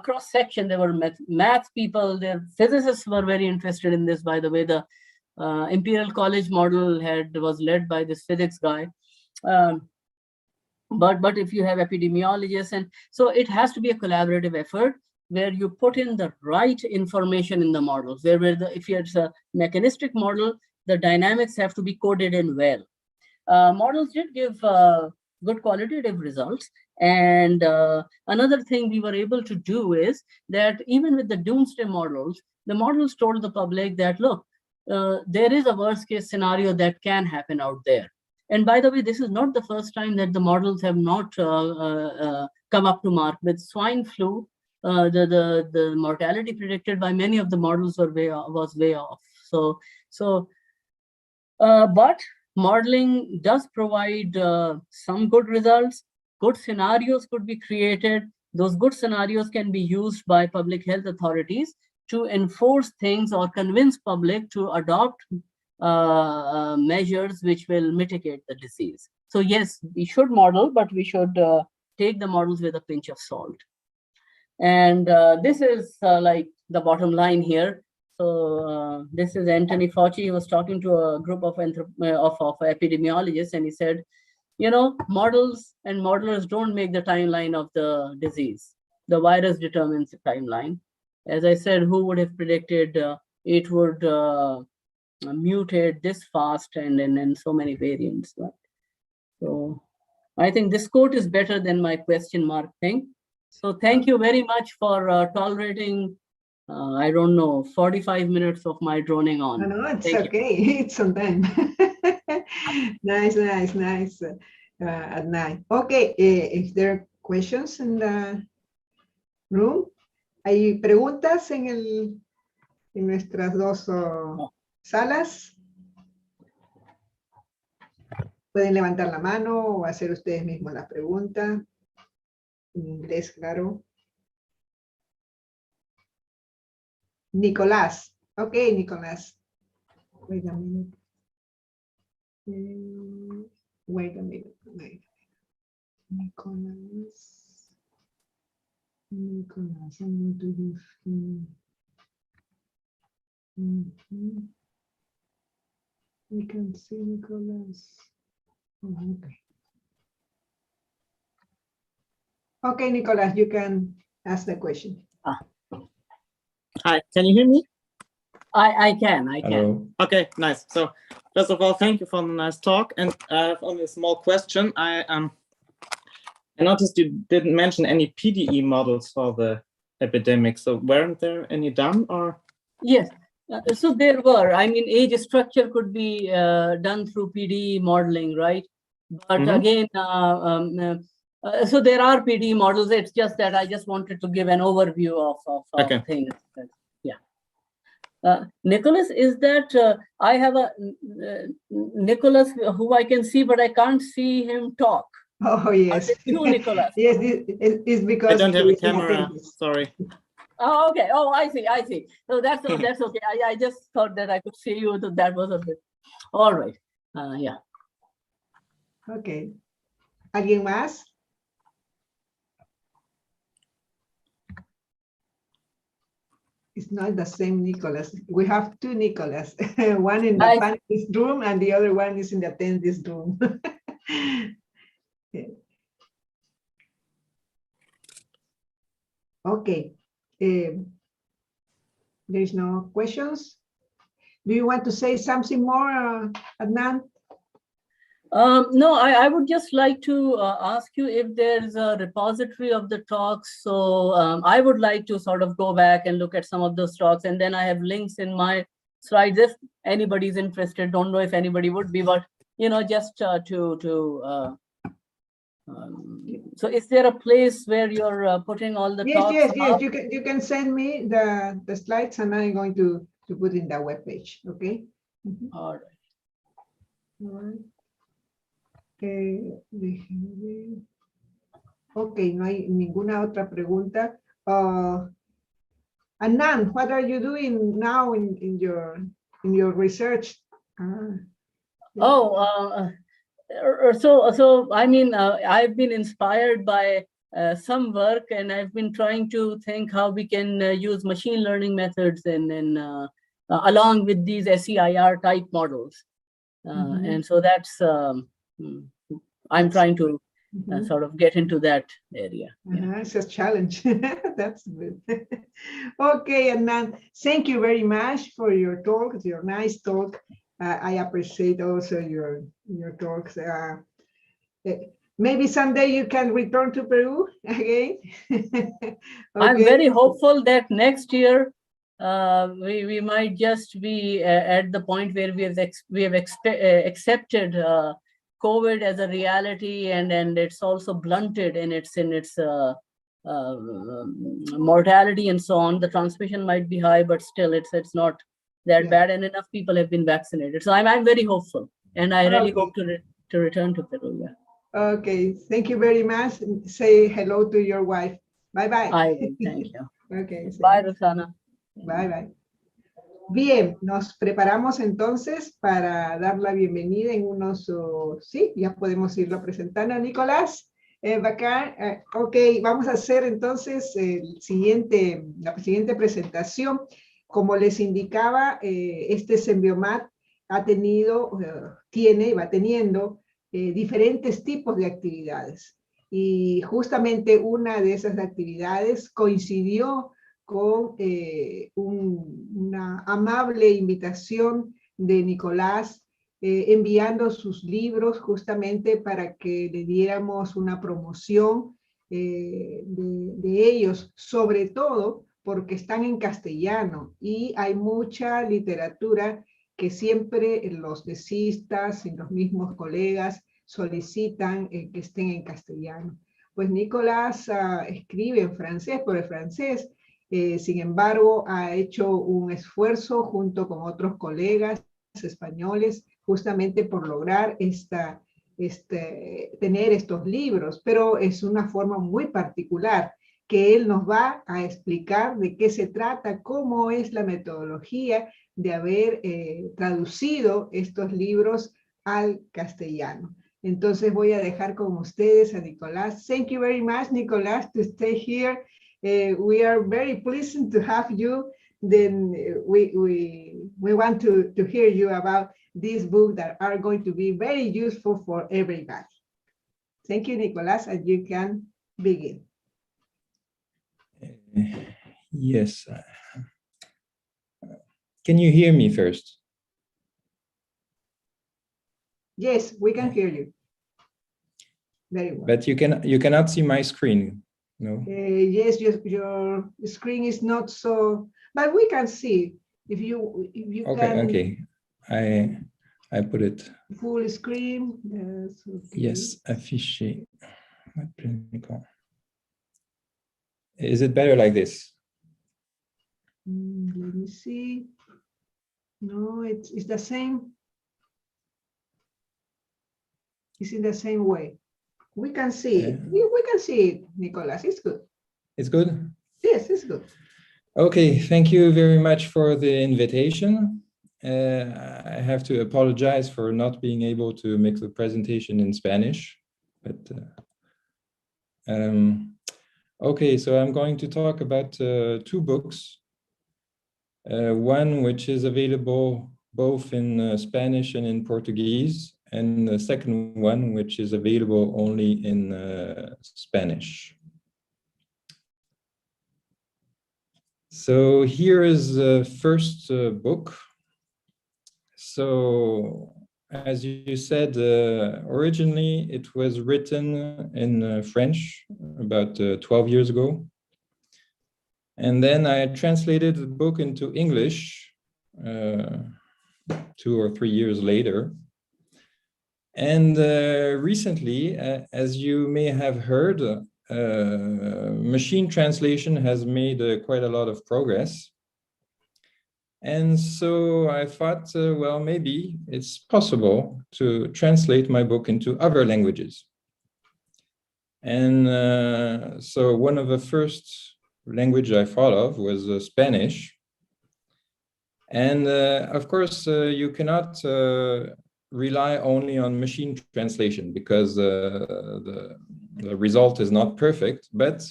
cross section, there were math people, their physicists were very interested in this. By the way, the Imperial College model was led by this physics guy. But if you have epidemiologists, and so it has to be a collaborative effort where you put in the right information in the models, where if it's a mechanistic model, the dynamics have to be coded in well. Models did give good qualitative results. And another thing we were able to do is that even with the doomsday models, the models told the public that, look, there is a worst case scenario that can happen out there. And by the way, this is not the first time that the models have not come up to mark. With swine flu, the mortality predicted by many of the models was way off. But modeling does provide some good results. Good scenarios could be created. Those good scenarios can be used by public health authorities to enforce things or convince public to adopt measures which will mitigate the disease. So yes, we should model, but we should take the models with a pinch of salt. And this is like the bottom line here. So this is Anthony Fauci. He was talking to a group of epidemiologists, and he said, you know, models and modelers don't make the timeline of the disease. The virus determines the timeline. As I said, who would have predicted it would mutate this fast and so many variants, right? So I think this quote is better than my question mark thing. So thank you very much for tolerating, I don't know, 45 minutes of my droning on. No, it's okay. It's on time. Nice, Adnan. Okay, if there are questions in the room, ¿hay preguntas en nuestras dos salas? Pueden levantar la mano o hacer ustedes mismos la pregunta. En inglés, claro. Nicolás. Okay, Nicolás. Wait a minute. Wait a minute. Nicolás. I'm going to give him. We can see Nicolás. Oh, okay. Okay, Nicolás, you can ask the question. Hi, can you hear me? I can. Hello. Okay, nice. So first of all, thank you for the nice talk. And I have only a small question. I noticed you didn't mention any PDE models for the epidemic. So weren't there any done, or? Yes. So there were. I mean, age structure could be done through PDE modeling, right? But again, so there are PDE models. It's just that I just wanted to give an overview of things. Yeah. Nicholas, is that I have a Nicholas who I can see, but I can't see him talk. Oh, yes. You, Nicholas. Yes, it's because I don't have a camera. Sorry. Oh, okay. Oh, I see. So that's okay. I just thought that I could see you. So that was a bit. All right. Yeah. Okay. ¿Alguien más? It's not the same Nicholas. We have two Nicholas. One in the panelist room and the other one is in the attendist room. Yeah. Okay. There's no questions. Do you want to say something more, Adnan? No, I would just like to ask you if there's a repository of the talks. So I would like to sort of go back and look at some of those talks, and then I have links in my slides if anybody's interested. Don't know if anybody would be, but you know, just to So is there a place where you're putting all the talks Yes. up? You can send me the slides and I'm going to put in the webpage, okay? All right. All right. Déjenme ver. Ok, no hay ninguna otra pregunta. Anand, what are you doing now in your research? So I mean, I've been inspired by some work, and I've been trying to think how we can use machine learning methods and along with these SEIR type models. And so that's I'm trying to sort of get into that area. It's a challenge. That's good. Okay, Anand, thank you very much for your talk, your nice talk. I appreciate also your talks. Maybe someday you can return to Peru again. Okay. I'm very hopeful that next year we might just be at the point where we have accepted COVID as a reality, and it's also blunted in its mortality and so on. The transmission might be high, but still it's not that bad, and enough people have been vaccinated. So I'm very hopeful, and I really hope to return to Peru. Yeah. Okay, thank you very much. Say hello to your wife. Bye. I will, thank you. Okay. Bye, Roxana. Bye. Bien, nos preparamos entonces para dar la bienvenida en unos, sí, ya podemos irlo presentando. Nicolás, bacán. Ok, vamos a hacer entonces la siguiente presentación. Como les indicaba, este Sembiomat ha tenido, tiene y va teniendo diferentes tipos de actividades. Y justamente una de esas actividades coincidió con una amable invitación de Nicolás, enviando sus libros justamente para que le diéramos una promoción de ellos, sobre todo porque están en castellano y hay mucha literatura que siempre los tesistas y los mismos colegas solicitan que estén en castellano. Pues Nicolás escribe en francés, por el francés. Sin embargo, ha hecho un esfuerzo junto con otros colegas españoles justamente por lograr tener estos libros, pero es una forma muy particular que él nos va a explicar de qué se trata, cómo es la metodología de haber traducido estos libros al castellano. Entonces voy a dejar con ustedes a Nicolás. Thank you very much, Nicolás, to stay here. We are very pleased to have you. Then we want to hear you about this book that are going to be very useful for everybody. Thank you, Nicolás, and you can begin. Yes. Can you hear me first? Yes, we can hear you. Very well. But you cannot see my screen, no? Yes, your screen is not so, but we can see if you Okay, can. I put it. Full screen. Yes. Okay. Yes, affiché. Is it better like this? Let me see. No, it's the same. It's in the same way. We can see it. We can see it, Nicolás. It's good. It's good? Yes, it's good. Okay, thank you very much for the invitation. I have to apologize for not being able to make the presentation in Spanish. But okay, so I'm going to talk about two books. One which is available both in Spanish and in Portuguese, and the second one which is available only in Spanish. So here is the first book. So as you said, originally it was written in French about 12 years ago. And then I translated the book into English 2 or 3 years later. And recently, as you may have heard, machine translation has made quite a lot of progress. And so I thought, well, maybe it's possible to translate my book into other languages. And so one of the first language I thought of was Spanish. And of course, you cannot rely only on machine translation because the result is not perfect. But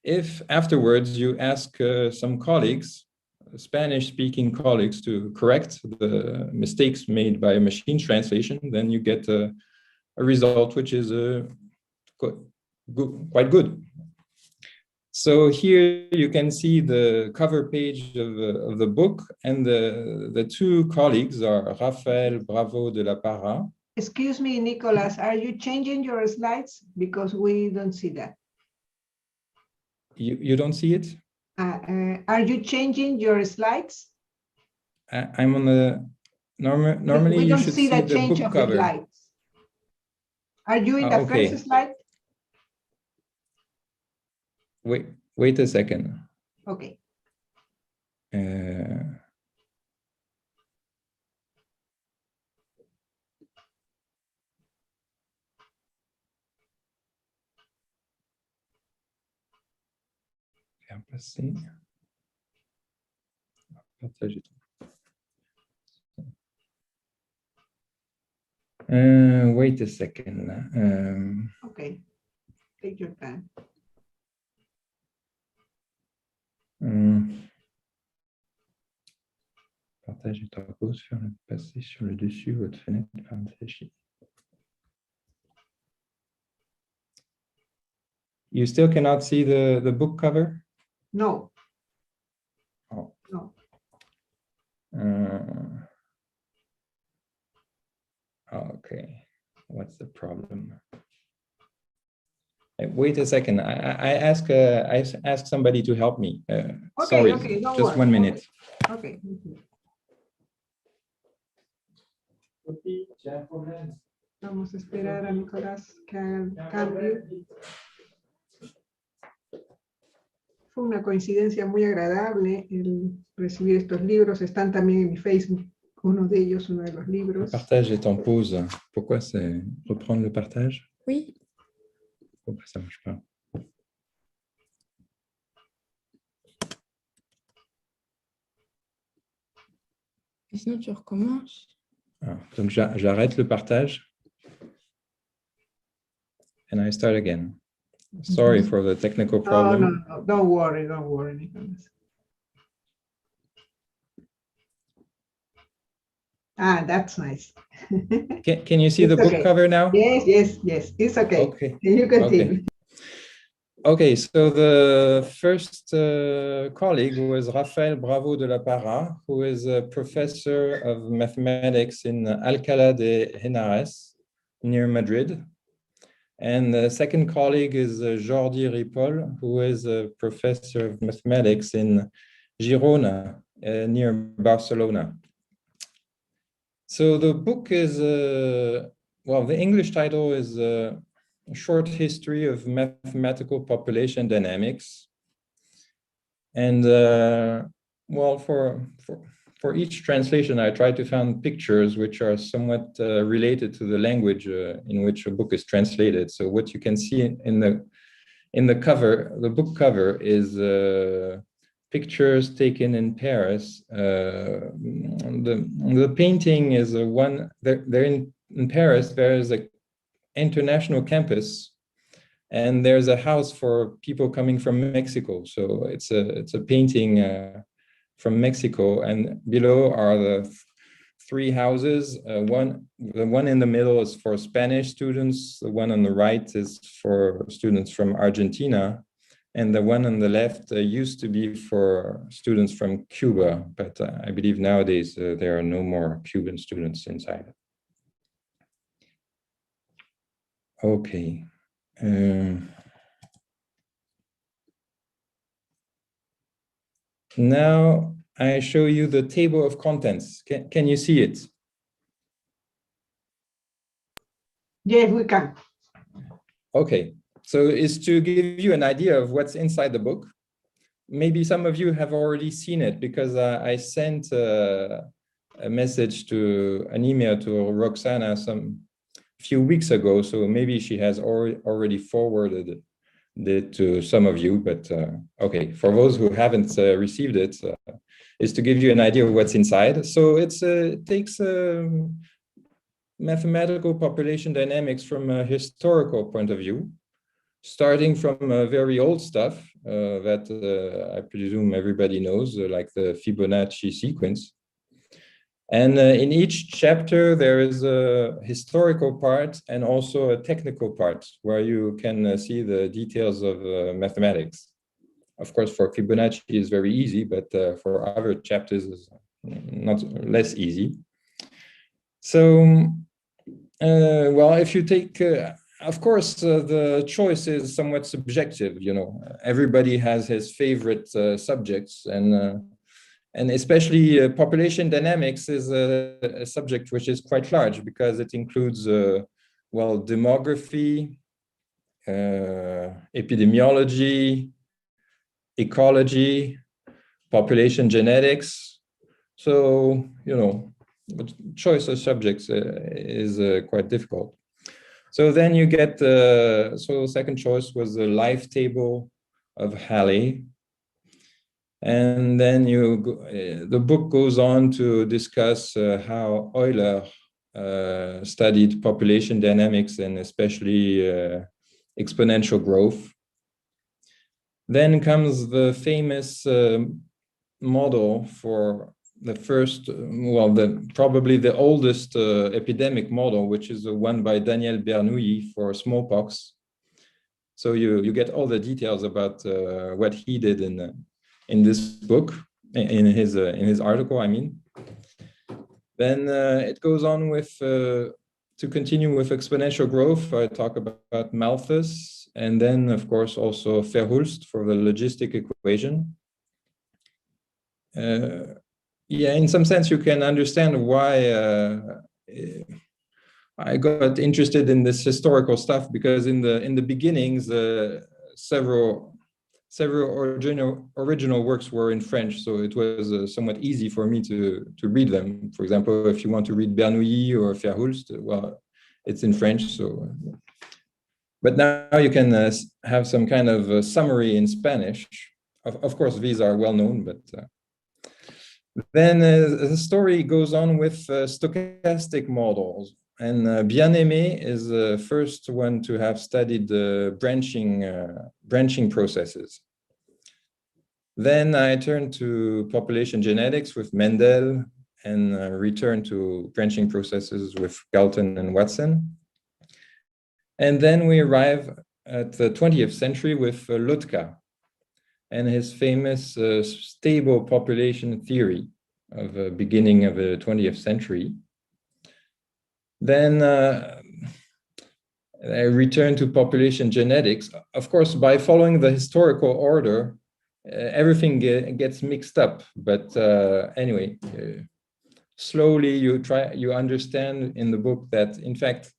if afterwards you ask some colleagues, Spanish-speaking colleagues, to correct the mistakes made by machine translation, then you get a result which is quite good. So here you can see the cover page of the book, and the two colleagues are Raphaël Bravo de la Parra. Excuse me, Nicolas, are you changing your slides? Because we don't see that. You don't see it? Are you changing your slides? I'm on the normally we you don't should see the the change book of cover. the slides. Are you in the Okay. first slide? Wait a second. Okay. Wait a second. Okay, take your time. Partage est en pause, faire le passer sur le dessus votre fenêtre par un sachet. You still cannot see the book cover? No. Oh. No. Okay, what's the problem? Wait a second. I ask somebody to help me. Okay, sorry, okay, don't just worry. 1 minute. Okay. Vamos a esperar a Nicolás que haga el cambio. Fue una coincidencia muy agradable el recibir estos libros. Están también en mi Facebook. Uno de ellos, uno de los libros. Le partage est en pause. Pourquoi c'est reprendre le partage? Oui. Pourquoi ça marche pas? Et sinon, tu recommences. Ah, donc j'arrête le partage. And I start again. Sorry for the technical problem. No, don't worry, Nicolás. Ah, that's nice. Can you see the book cover now? Yes, it's okay. Okay. You continue. Okay, so the first colleague was Raphaël Bravo de la Parra, who is a professor of mathematics in Alcalá de Henares, near Madrid. And the second colleague is Jordi Ripoll, who is a professor of mathematics in Girona, near Barcelona. So the book is, well, the English title is A Short History of Mathematical Population Dynamics. And well, for each translation, I try to find pictures which are somewhat related to the language in which a book is translated. So what you can see in the cover, the book cover, is pictures taken in Paris. The painting is one. They're in Paris. There is an international campus, and there's a house for people coming from Mexico. So it's a painting from Mexico, and below are the three houses. The one in the middle is for Spanish students. The one on the right is for students from Argentina, and the one on the left used to be for students from Cuba. But I believe nowadays there are no more Cuban students inside. Okay. Now I show you the table of contents. Can you see it? Yes, we can. Okay, so it's to give you an idea of what's inside the book. Maybe some of you have already seen it because I sent a message to an email to Roxana some few weeks ago. So maybe she has already forwarded it to some of you, but okay, for those who haven't received it, is to give you an idea of what's inside. So it takes mathematical population dynamics from a historical point of view, starting from very old stuff that I presume everybody knows, like the Fibonacci sequence. And in each chapter, there is a historical part and also a technical part where you can see the details of mathematics. Of course, for Fibonacci is very easy, but for other chapters is not less easy. So, well, if you take of course, the choice is somewhat subjective. You know, everybody has his favorite subjects, and especially population dynamics is a subject which is quite large because it includes, well, demography, epidemiology, ecology, population genetics. So, you know, the choice of subjects is quite difficult. So then you get, so second choice was the life table of Halley. And then the book goes on to discuss how Euler studied population dynamics and especially exponential growth. Then comes the famous model for the first, well, probably the oldest epidemic model, which is the one by Daniel Bernoulli for smallpox. So you get all the details about what he did in this book, in his article, I mean. Then it goes on with, to continue with exponential growth, I talk about Malthus, and then of course also Verhulst for the logistic equation. Yeah, in some sense, you can understand why I got interested in this historical stuff, because in the beginnings, several original works were in French, so it was somewhat easy for me to read them. For example, if you want to read Bernoulli or Verhulst, well, it's in French. So, but now you can have some kind of summary in Spanish. Of course, these are well known, but. Then the story goes on with stochastic models, and Bien-Aimé is the first one to have studied the branching processes. Then I turn to population genetics with Mendel, and return to branching processes with Galton and Watson. And then we arrive at the 20th century with Lotka and his famous stable population theory of the beginning of the 20th century. Then I return to population genetics. Of course, by following the historical order, everything gets mixed up. But anyway, slowly you understand in the book that, in fact,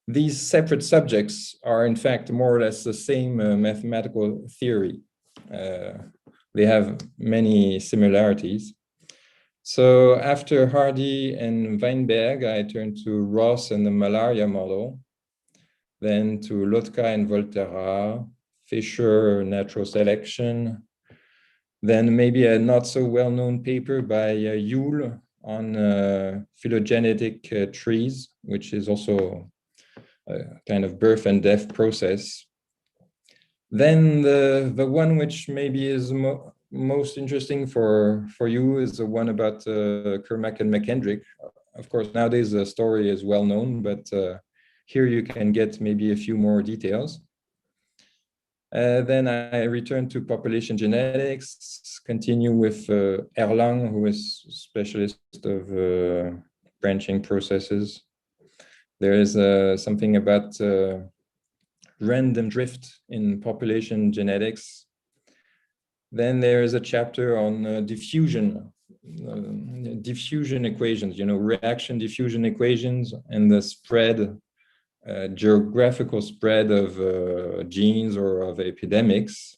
these separate subjects are, in fact, more or less the same mathematical theory. They have many similarities. So after Hardy and Weinberg, I turned to Ross and the malaria model, then to Lotka and Volterra, Fisher, natural selection, then maybe a not so well-known paper by Yule on phylogenetic trees, which is also a kind of birth and death process. Then the one which maybe is most interesting for you is the one about Kermack and McKendrick. Of course, nowadays the story is well known, but here you can get maybe a few more details. Then I return to population genetics, continue with Erlang, who is a specialist of branching processes. There is something about random drift in population genetics. Then there is a chapter on diffusion equations, you know, reaction diffusion equations and the spread geographical spread of genes or of epidemics.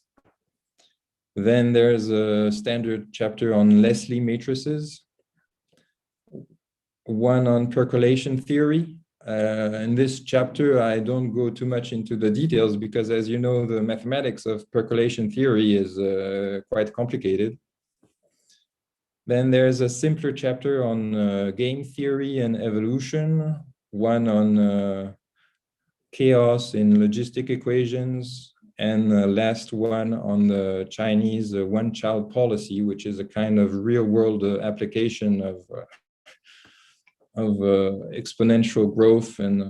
Then there's a standard chapter on Leslie matrices, one on percolation theory. In this chapter, I don't go too much into the details because, as you know, the mathematics of percolation theory is quite complicated. Then there's a simpler chapter on game theory and evolution, one on chaos in logistic equations, and the last one on the Chinese one-child policy, which is a kind of real-world application of exponential growth and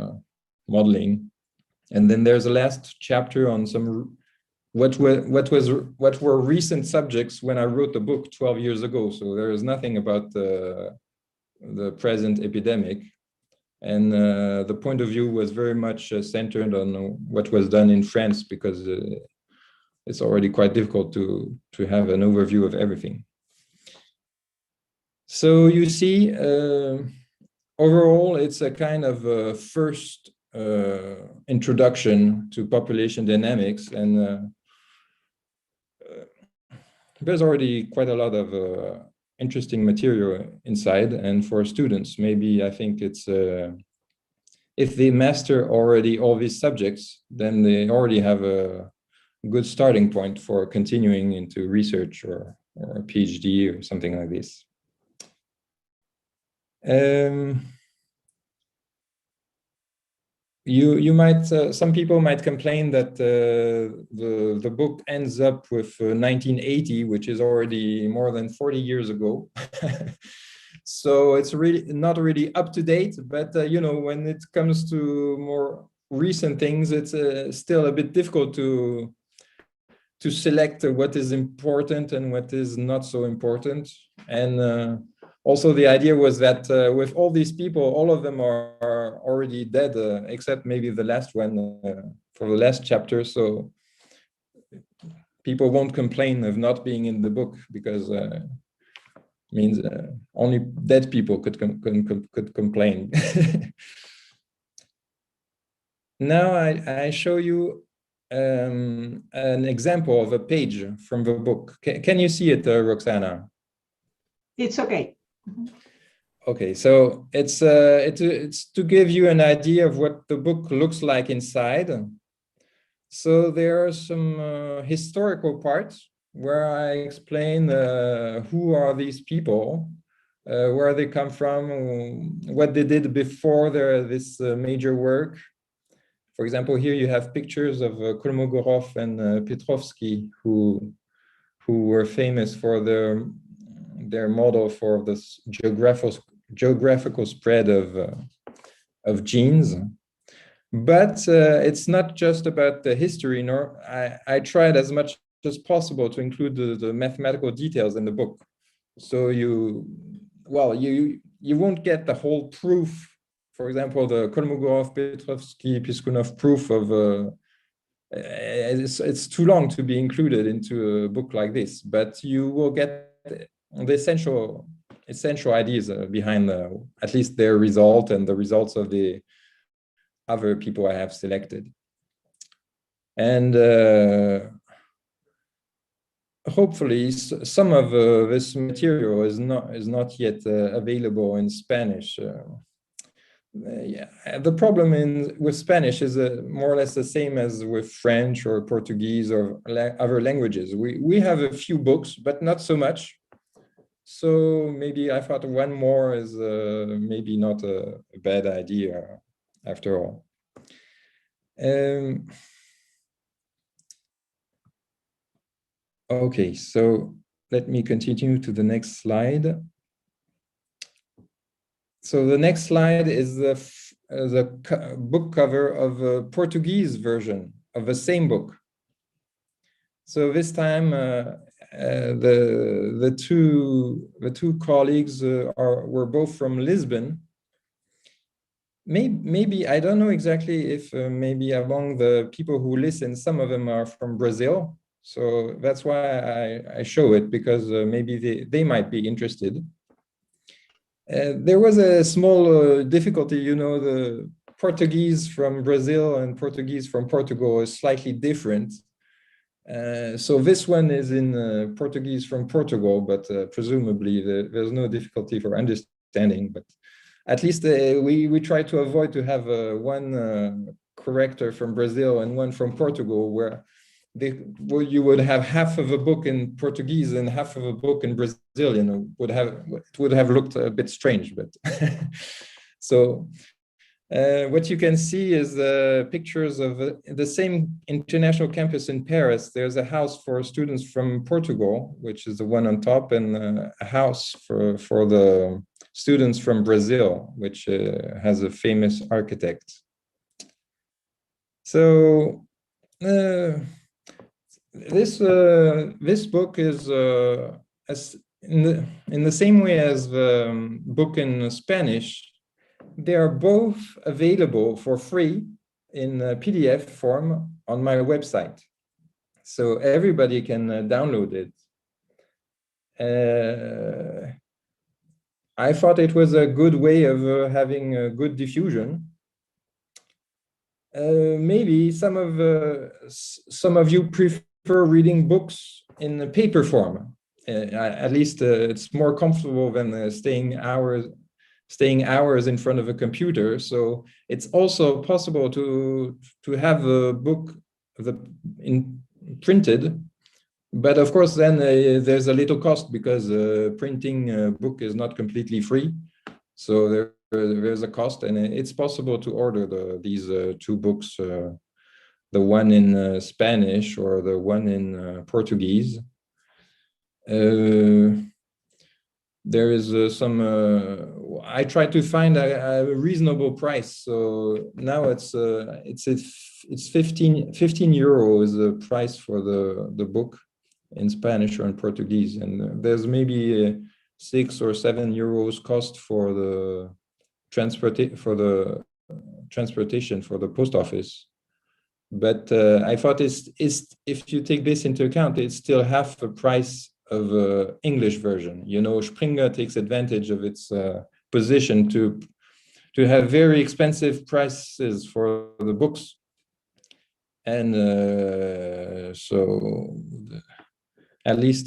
modeling. And then there's a last chapter on some what were recent subjects when I wrote the book 12 years ago. So there is nothing about the present epidemic. And the point of view was very much centered on what was done in France, because it's already quite difficult to have an overview of everything. So you see, overall, it's a kind of first introduction to population dynamics, and there's already quite a lot of interesting material inside. And for students, maybe I think it's if they master already all these subjects, then they already have a good starting point for continuing into research or a PhD or something like this. You might, some people might complain that the book ends up with 1980, which is already more than 40 years ago. So it's really not really up to date, but you know, when it comes to more recent things, it's still a bit difficult to select what is important and what is not so important. And also the idea was that with all these people, all of them are already dead, except maybe the last one for the last chapter. So people won't complain of not being in the book, because means only dead people could complain. Now I show you an example of a page from the book. Can you see it, Roxana? It's okay. Okay, so it's to give you an idea of what the book looks like inside. So there are some historical parts where I explain who are these people, where they come from, what they did before this major work. For example, here you have pictures of Kolmogorov and Petrovsky, who were famous for their model for this geographical spread of genes. But it's not just about the history, nor I tried as much as possible to include the mathematical details in the book. So you won't get the whole proof. For example, the Kolmogorov, Petrovsky, Piskunov proof of it's too long to be included into a book like this, but you will get the essential ideas behind at least their result and the results of the other people I have selected. And hopefully some of this material is not yet available in Spanish. Yeah, the problem with Spanish is more or less the same as with French or Portuguese or other languages. We have a few books, but not so much. So maybe I thought one more is maybe not a bad idea after all. Okay, so let me continue to the next slide. So the next slide is the book cover of a Portuguese version of the same book. So this time the two colleagues were both from Lisbon. Maybe I don't know exactly if maybe among the people who listen, some of them are from Brazil. So that's why I show it, because maybe they might be interested. There was a small difficulty, you know, Portuguese from Brazil and Portuguese from Portugal is slightly different. So this one is in Portuguese from Portugal, but presumably there's no difficulty for understanding. But at least we try to avoid to have one corrector from Brazil and one from Portugal, where you would have half of a book in Portuguese and half of a book in Brazilian. It would have looked a bit strange, but so. What you can see is pictures of the same international campus in Paris. There's a house for students from Portugal, which is the one on top, and a house for the students from Brazil, which has a famous architect. So this book is in the same way as the book in Spanish. They are both available for free in PDF form on my website. So everybody can download it. I thought it was a good way of having a good diffusion. Maybe some of you prefer reading books in paper form. At least it's more comfortable than staying hours in front of a computer. So it's also possible to have a book printed, but of course then there's a little cost, because printing a book is not completely free. So there's a cost, and it's possible to order these two books, the one in Spanish or the one in Portuguese. There is I try to find a reasonable price. So now it's 15 euro is the price for the book in Spanish or in Portuguese, and there's maybe 6 or 7 euros cost for the transportation for the post office. But I thought if you take this into account, it's still half the price of English version. You know, Springer takes advantage of its position to have very expensive prices for the books, and so at least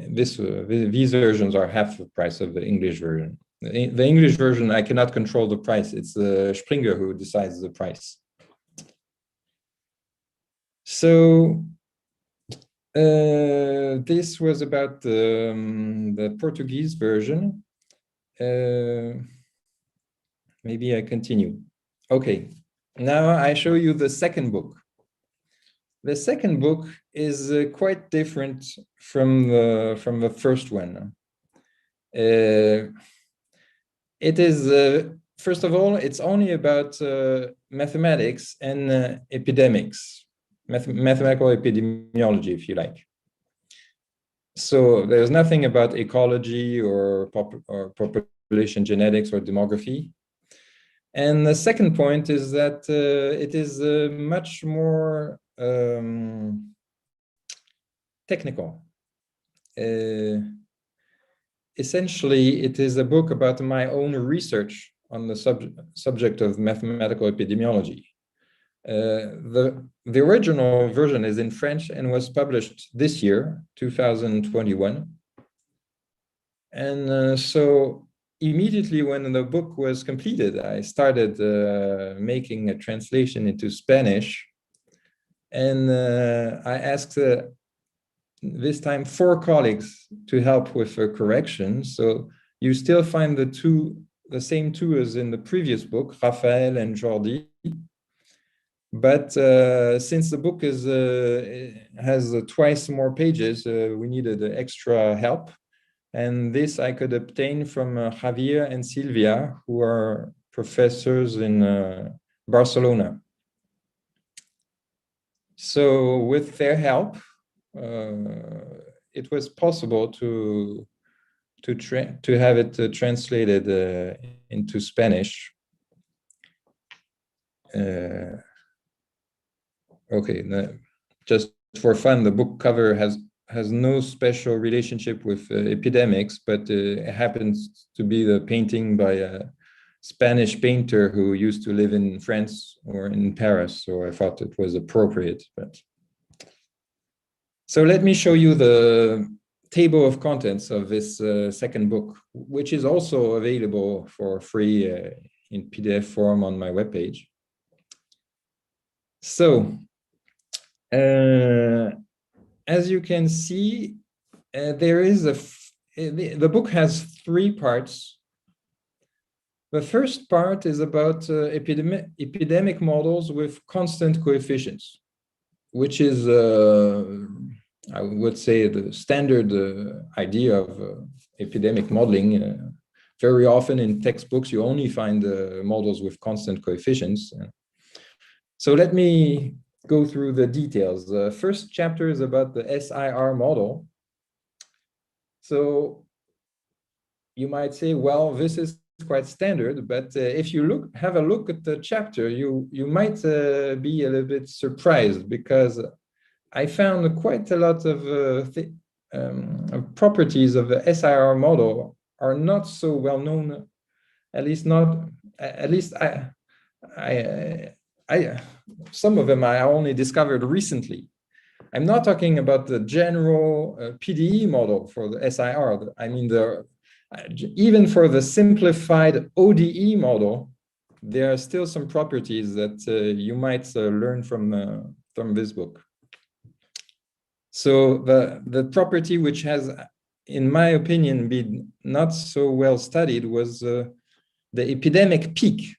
these versions are half the price of the English version. The English version, I cannot control the price. It's Springer who decides the price. So this was about the Portuguese version. Maybe I continue. Okay, now I show you the second book. The second book is quite different from the first one. It is, first of all, it's only about mathematics and epidemics, mathematical epidemiology, if you like. So there's nothing about ecology or population genetics or demography. And the second point is that it is much more technical. Essentially, it is a book about my own research on the subject of mathematical epidemiology. The original version is in French and was published this year, 2021. And so immediately when the book was completed, I started making a translation into Spanish. And I asked this time 4 colleagues to help with a correction. So you still find the same two as in the previous book, Raphael and Jordi. But since the book has twice more pages, we needed extra help. And this I could obtain from Javier and Silvia, who are professors in Barcelona. So with their help, it was possible to have it translated into Spanish. Okay, just for fun, the book cover has no special relationship with epidemics, but it happens to be the painting by Spanish painter who used to live in France or in Paris, so I thought it was appropriate. But so let me show you the table of contents of this second book, which is also available for free in PDF form on my webpage. So, as you can see, there is the book has 3 parts. The first part is about epidemic models with constant coefficients, which is, I would say, the standard idea of epidemic modeling. Very often in textbooks, you only find models with constant coefficients. So let me go through the details. The first chapter is about the SIR model. So you might say, well, this is quite standard, but if you have a look at the chapter, you might be a little bit surprised, because I found quite a lot of properties of the SIR model are not so well known. At least some of them I only discovered recently. I'm not talking about the general PDE model for the SIR. I mean, even for the simplified ODE model, there are still some properties that you might learn from this book. So the property which has, in my opinion, been not so well studied was the epidemic peak.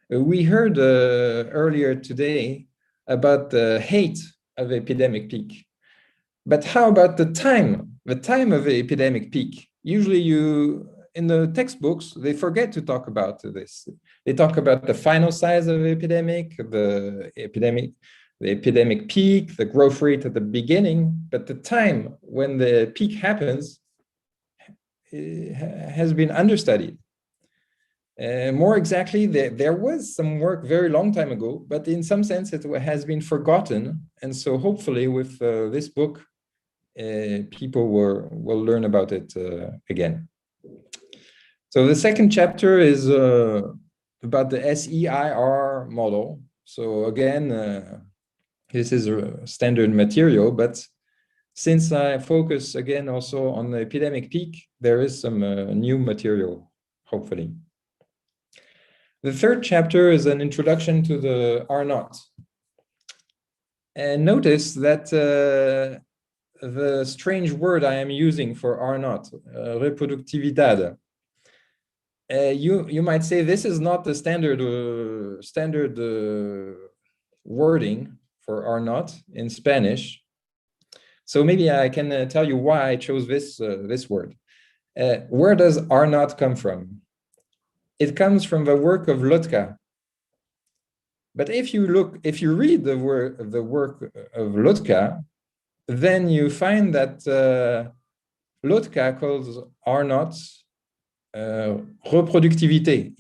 We heard earlier today about the height of the epidemic peak. But how about the time of the epidemic peak? Usually in the textbooks, they forget to talk about this. They talk about the final size of the epidemic, the epidemic peak, the growth rate at the beginning, but the time when the peak happens has been understudied. More exactly, there was some work very long time ago, but in some sense it has been forgotten. And so hopefully with this book, people will learn about it again. So the second chapter is about the SEIR model. So again, this is a standard material, but since I focus again also on the epidemic peak, there is some new material, hopefully. The third chapter is an introduction to the R0. And notice that the strange word I am using for R0, reproductividad. You might say this is not the standard wording for R0 in Spanish. So maybe I can tell you why I chose this word. Where does R0 come from? It comes from the work of Lotka. But if you read the work of Lotka, then you find that Lotka calls R0 reproductivité.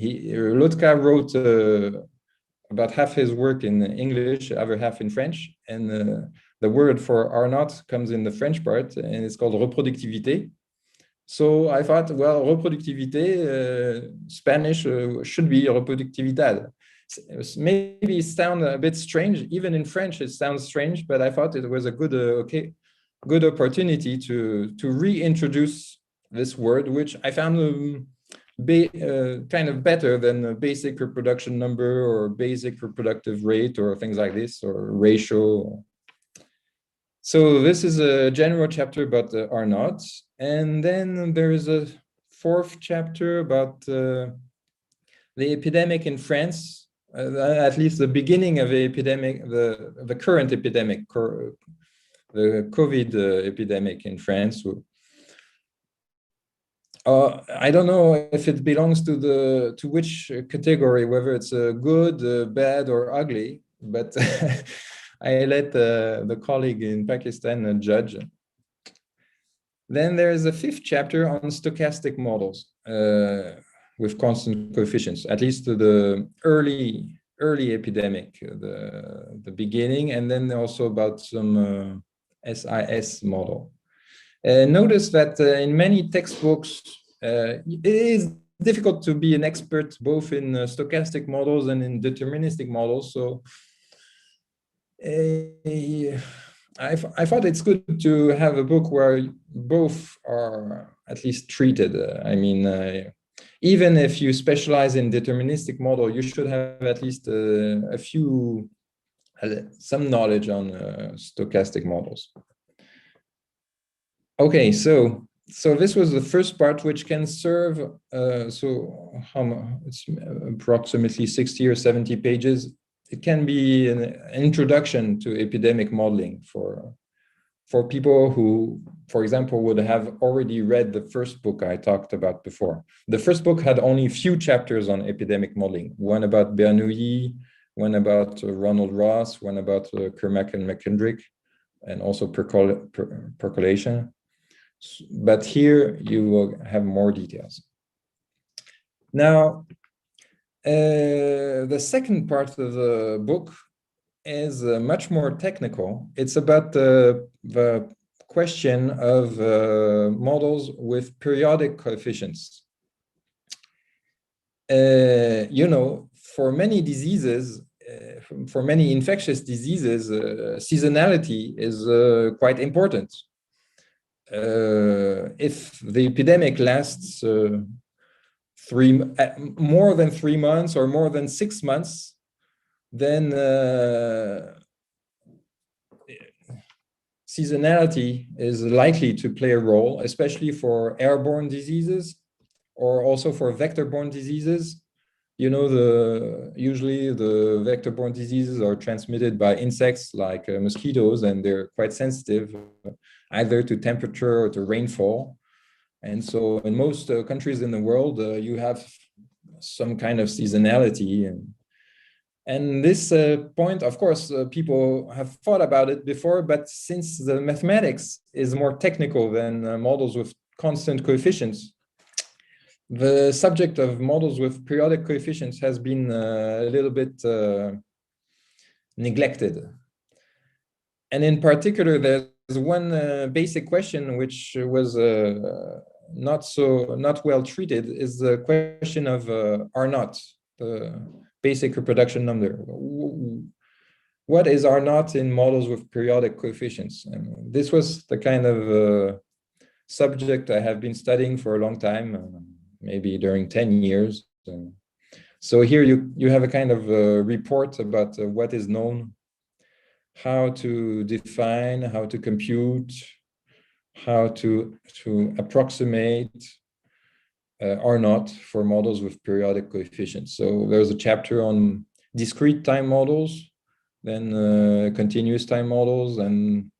Lotka wrote about half his work in English, other half in French, and the word for R0 comes in the French part, and it's called reproductivité. So I thought, well, reproductivité, Spanish should be reproductividad. Maybe it sounds a bit strange. Even in French, it sounds strange, but I thought it was a good opportunity to reintroduce this word, which I found kind of better than a basic reproduction number or basic reproductive rate or things like this, or ratio. So this is a general chapter about the R0. And then there is a fourth chapter about the epidemic in France, at least the beginning of the epidemic, the current epidemic, the COVID epidemic in France. I don't know if it belongs to which category, whether it's good, bad, or ugly, but I let the colleague in Pakistan judge. Then there is a fifth chapter on stochastic models with constant coefficients, at least the early epidemic, the beginning, and then also about some SIS model. Notice that in many textbooks, it is difficult to be an expert both in stochastic models and in deterministic models. So I thought it's good to have a book where both are at least treated. I mean, even if you specialize in deterministic model, you should have at least some knowledge on stochastic models. Okay, so this was the first part, which can serve, it's approximately 60 or 70 pages. It can be an introduction to epidemic modeling for people who, for example, would have already read the first book I talked about before. The first book had only a few chapters on epidemic modeling, one about Bernoulli, one about Ronald Ross, one about Kermack and McKendrick, and also percolation. But here you will have more details. Now, the second part of the book is much more technical. It's about the question of models with periodic coefficients. You know, for many diseases, for many infectious diseases, seasonality is quite important. If the epidemic lasts more than 3 months or more than 6 months, then seasonality is likely to play a role, especially for airborne diseases or also for vector-borne diseases. You know, usually the vector-borne diseases are transmitted by insects like mosquitoes, and they're quite sensitive either to temperature or to rainfall. And so in most countries in the world, you have some kind of seasonality. And this point, of course, people have thought about it before, but since the mathematics is more technical than models with constant coefficients, the subject of models with periodic coefficients has been a little bit neglected. And in particular, there's one basic question which was not well treated, is the question of R0, the basic reproduction number. What is R0 in models with periodic coefficients? And this was the kind of subject I have been studying for a long time, maybe during 10 years. So here you have a kind of report about what is known, how to define, how to compute, how to approximate R0 for models with periodic coefficients. So there's a chapter on discrete time models, then continuous time models, and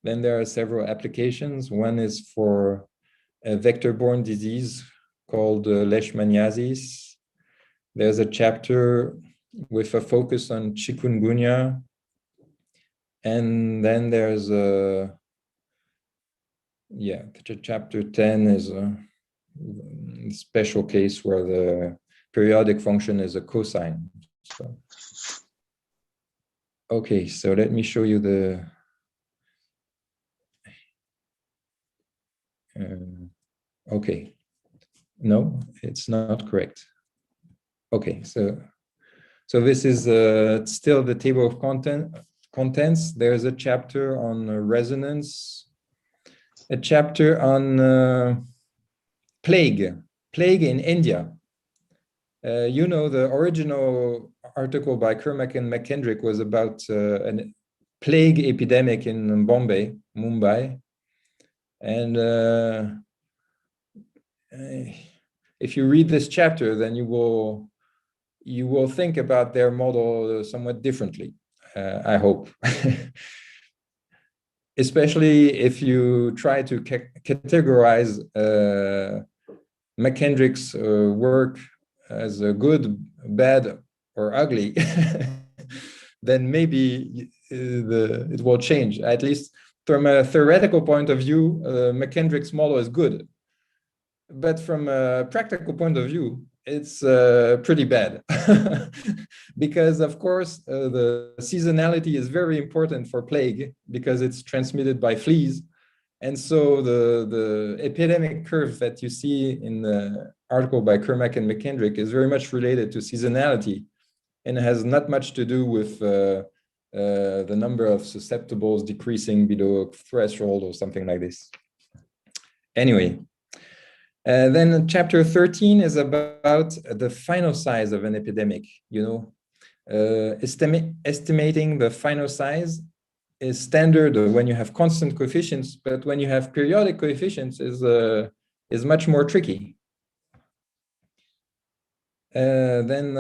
then there are several applications. One is for a vector-borne disease called leishmaniasis. There's a chapter with a focus on chikungunya. And then there's chapter 10 is a special case where the periodic function is a cosine. So, okay, so let me show you the okay. No, it's not correct. Okay, so this is still the table of contents. There's a chapter on resonance, a chapter on plague in India. You know, the original article by Kermack and McKendrick was about a plague epidemic in Mumbai. And if you read this chapter, then you will think about their model somewhat differently, I hope. Especially if you try to categorize McKendrick's work as a good, bad, or ugly, then maybe it will change. At least from a theoretical point of view, McKendrick's model is good. But from a practical point of view, it's pretty bad. Because, of course, the seasonality is very important for plague because it's transmitted by fleas. And so the epidemic curve that you see in article by Kermack and McKendrick is very much related to seasonality, and it has not much to do with the number of susceptibles decreasing below a threshold or something like this. Anyway, then chapter 13 is about the final size of an epidemic. Estimating the final size is standard when you have constant coefficients, but when you have periodic coefficients is much more tricky. Then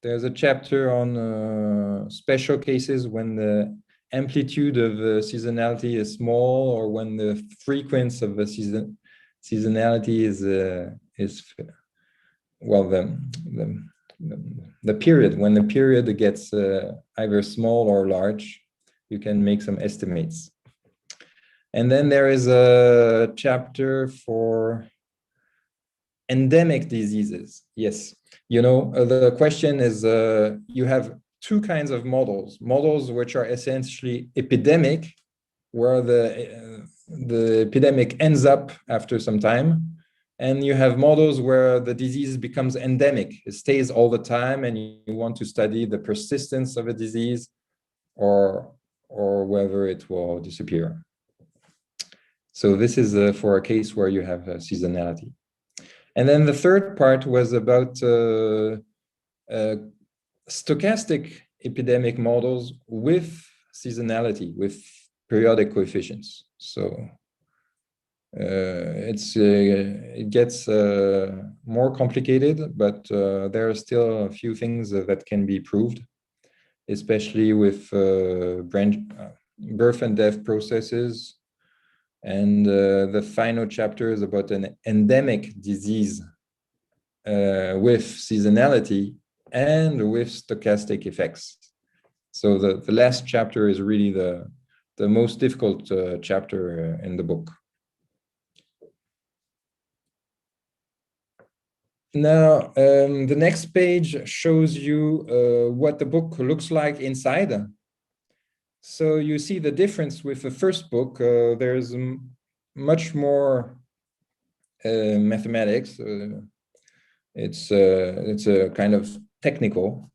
there's a chapter on special cases when the amplitude of seasonality is small, or when the frequency of the seasonality is well, the period, when the period gets either small or large, you can make some estimates. And then there is a chapter for endemic diseases. Yes, the question is, you have two kinds of models which are essentially epidemic, where the epidemic ends up after some time, and you have models where the disease becomes endemic. It stays all the time, and you want to study the persistence of a disease or whether it will disappear. So this is for a case where you have seasonality. And then the third part was about stochastic epidemic models with seasonality, with periodic coefficients. So it gets more complicated, but there are still a few things that can be proved, especially with birth and death processes. And the final chapter is about an endemic disease with seasonality and with stochastic effects. So the last chapter is really the most difficult chapter in the book. Now, the next page shows you what the book looks like inside. So you see the difference with the first book. There's much more mathematics. It's a kind of technical.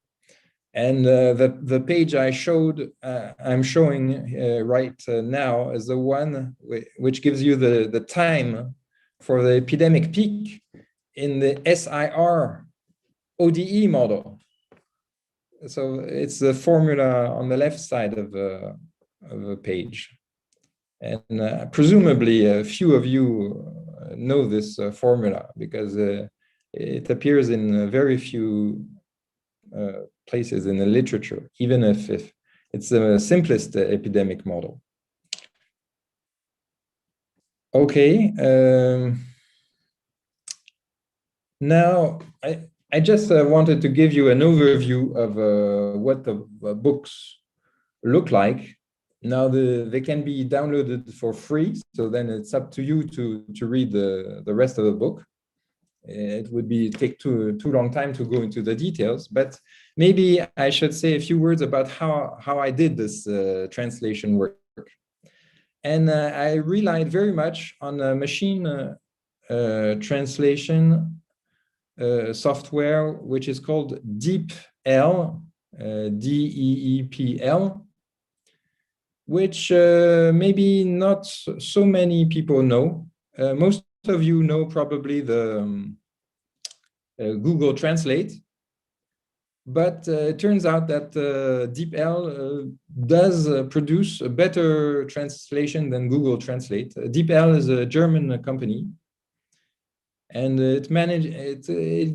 And the page I'm showing right now is the one which gives you the time for the epidemic peak in the SIR ODE model. So it's the formula on the left side of the page. And presumably a few of you know this formula, because it appears in very few places in the literature, even if it's the simplest epidemic model. Okay. Now, I just wanted to give you an overview of what the books look like. Now, they can be downloaded for free, so then it's up to you to read the rest of the book. It would take too long time to go into the details, but maybe I should say a few words about how I did this translation work. And I relied very much on a machine translation software, which is called DeepL, DEEPL, which maybe not so many people know. Most of you know probably the Google Translate, but it turns out that DeepL does produce a better translation than Google Translate. DeepL is a German company, and it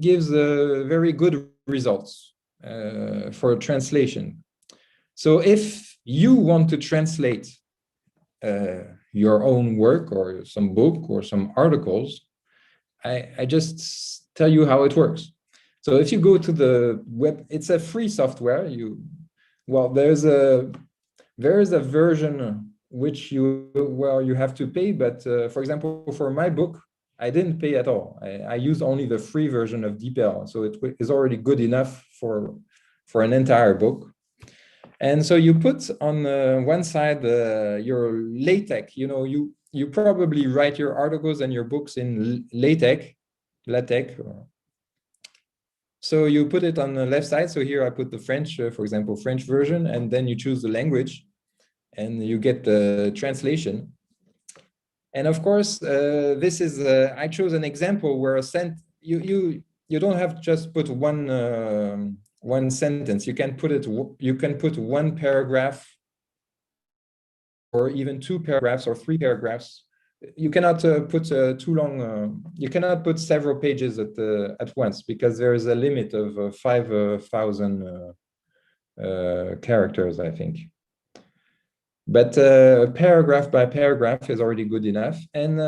gives very good results for translation. So if you want to translate your own work or some book or some articles, I just tell you how it works. So if you go to the web, it's a free software. There's a version which you have to pay, but for example, for my book, I didn't pay at all. I used only the free version of DeepL, so it is already good enough for an entire book. And so you put on one side your LaTeX. You probably write your articles and your books in LaTeX, LaTeX. So you put it on the left side. So here I put the French, for example, French version, and then you choose the language and you get the translation. And of course, this is, I chose an example where you don't have to just put one sentence. You can put one paragraph or even 2 paragraphs or 3 paragraphs. You cannot put too long. You cannot put several pages at once because there is a limit of 5,000 characters, I think. But paragraph by paragraph is already good enough. And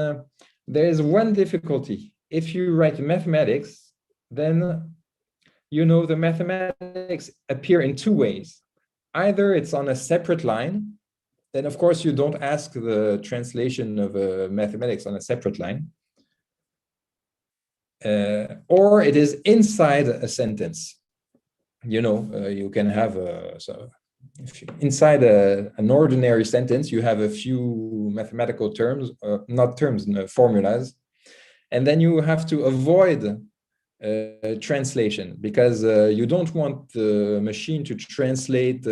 there is one difficulty. If you write mathematics, then the mathematics appear in 2 ways. Either it's on a separate line. Then, of course, you don't ask the translation of mathematics on a separate line. Or it is inside a sentence. You can have inside an ordinary sentence, you have a few mathematical terms, not terms, no, formulas. And then you have to avoid translation because you don't want the machine to translate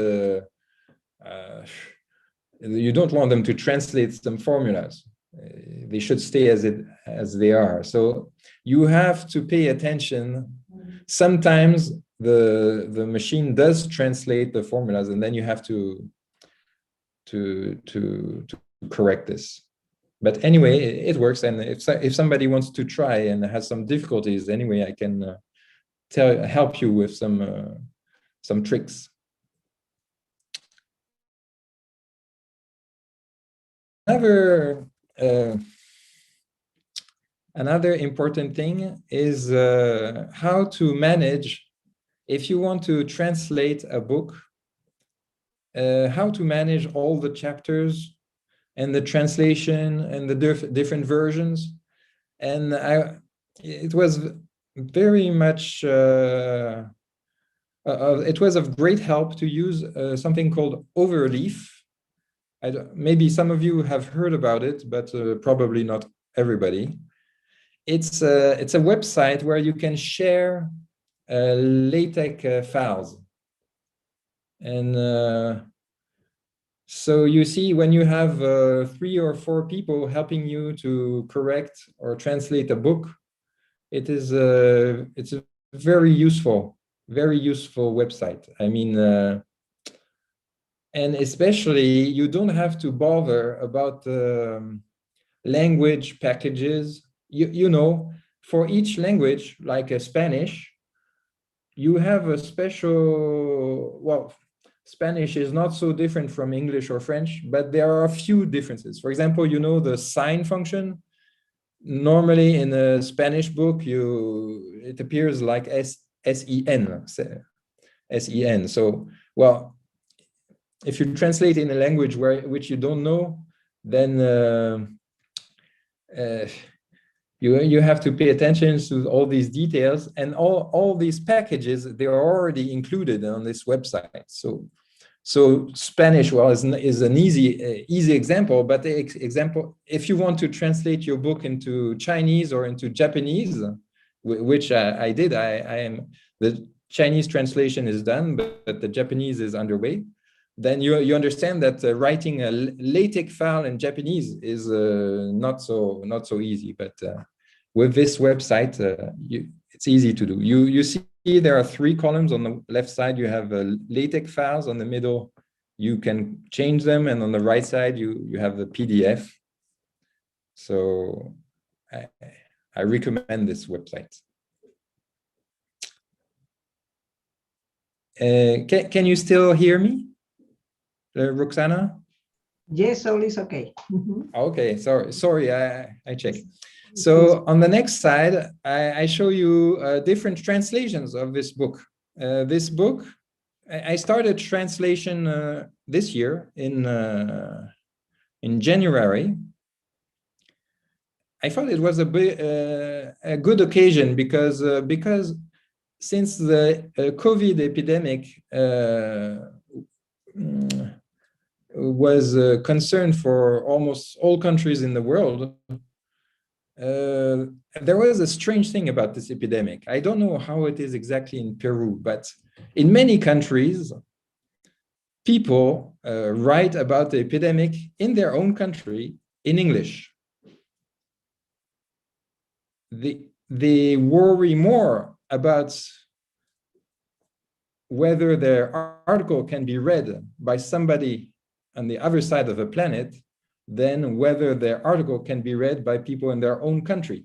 you don't want them to translate some formulas. They should stay as they are. So you have to pay attention. Sometimes the machine does translate the formulas, and then you have to correct this. But anyway, it works. And if somebody wants to try and has some difficulties, anyway, I can help you with some tricks. Another important thing is how to manage, if you want to translate a book, how to manage all the chapters and the translation and the different versions. And it was very much, it was of great help to use something called Overleaf. Maybe some of you have heard about it, but probably not everybody. It's a website where you can share LaTeX files. And so you see, when you have 3 or 4 people helping you to correct or translate a book, it's a very useful website. I mean, and especially, you don't have to bother about language packages. For each language, like Spanish, you have a special, well, Spanish is not so different from English or French, but there are a few differences. For example, the sign function. Normally in a Spanish book, it appears like S-E-N. So, well, if you translate in a language which you don't know, then you have to pay attention to all these details, and all these packages, they are already included on this website. So Spanish, well, is an easy example, but the example, if you want to translate your book into Chinese or into Japanese, which I did, the Chinese translation is done, but the Japanese is underway. Then you understand that writing a LaTeX file in Japanese is not so easy. But with this website, it's easy to do. You see there are 3 columns on the left side. You have LaTeX files. On the middle, you can change them, and on the right side, you have the PDF. So I recommend this website. Can you still hear me? Roxana? Yes, all is okay. Okay, sorry, I checked. So on the next slide, I show you different translations of this book. This book, I started translation this year in January. I thought it was a good occasion because since the COVID epidemic was a concern for almost all countries in the world, there was a strange thing about this epidemic. I don't know how it is exactly in Peru, but in many countries, people write about the epidemic in their own country in English. They worry more about whether their article can be read by somebody on the other side of the planet than whether their article can be read by people in their own country.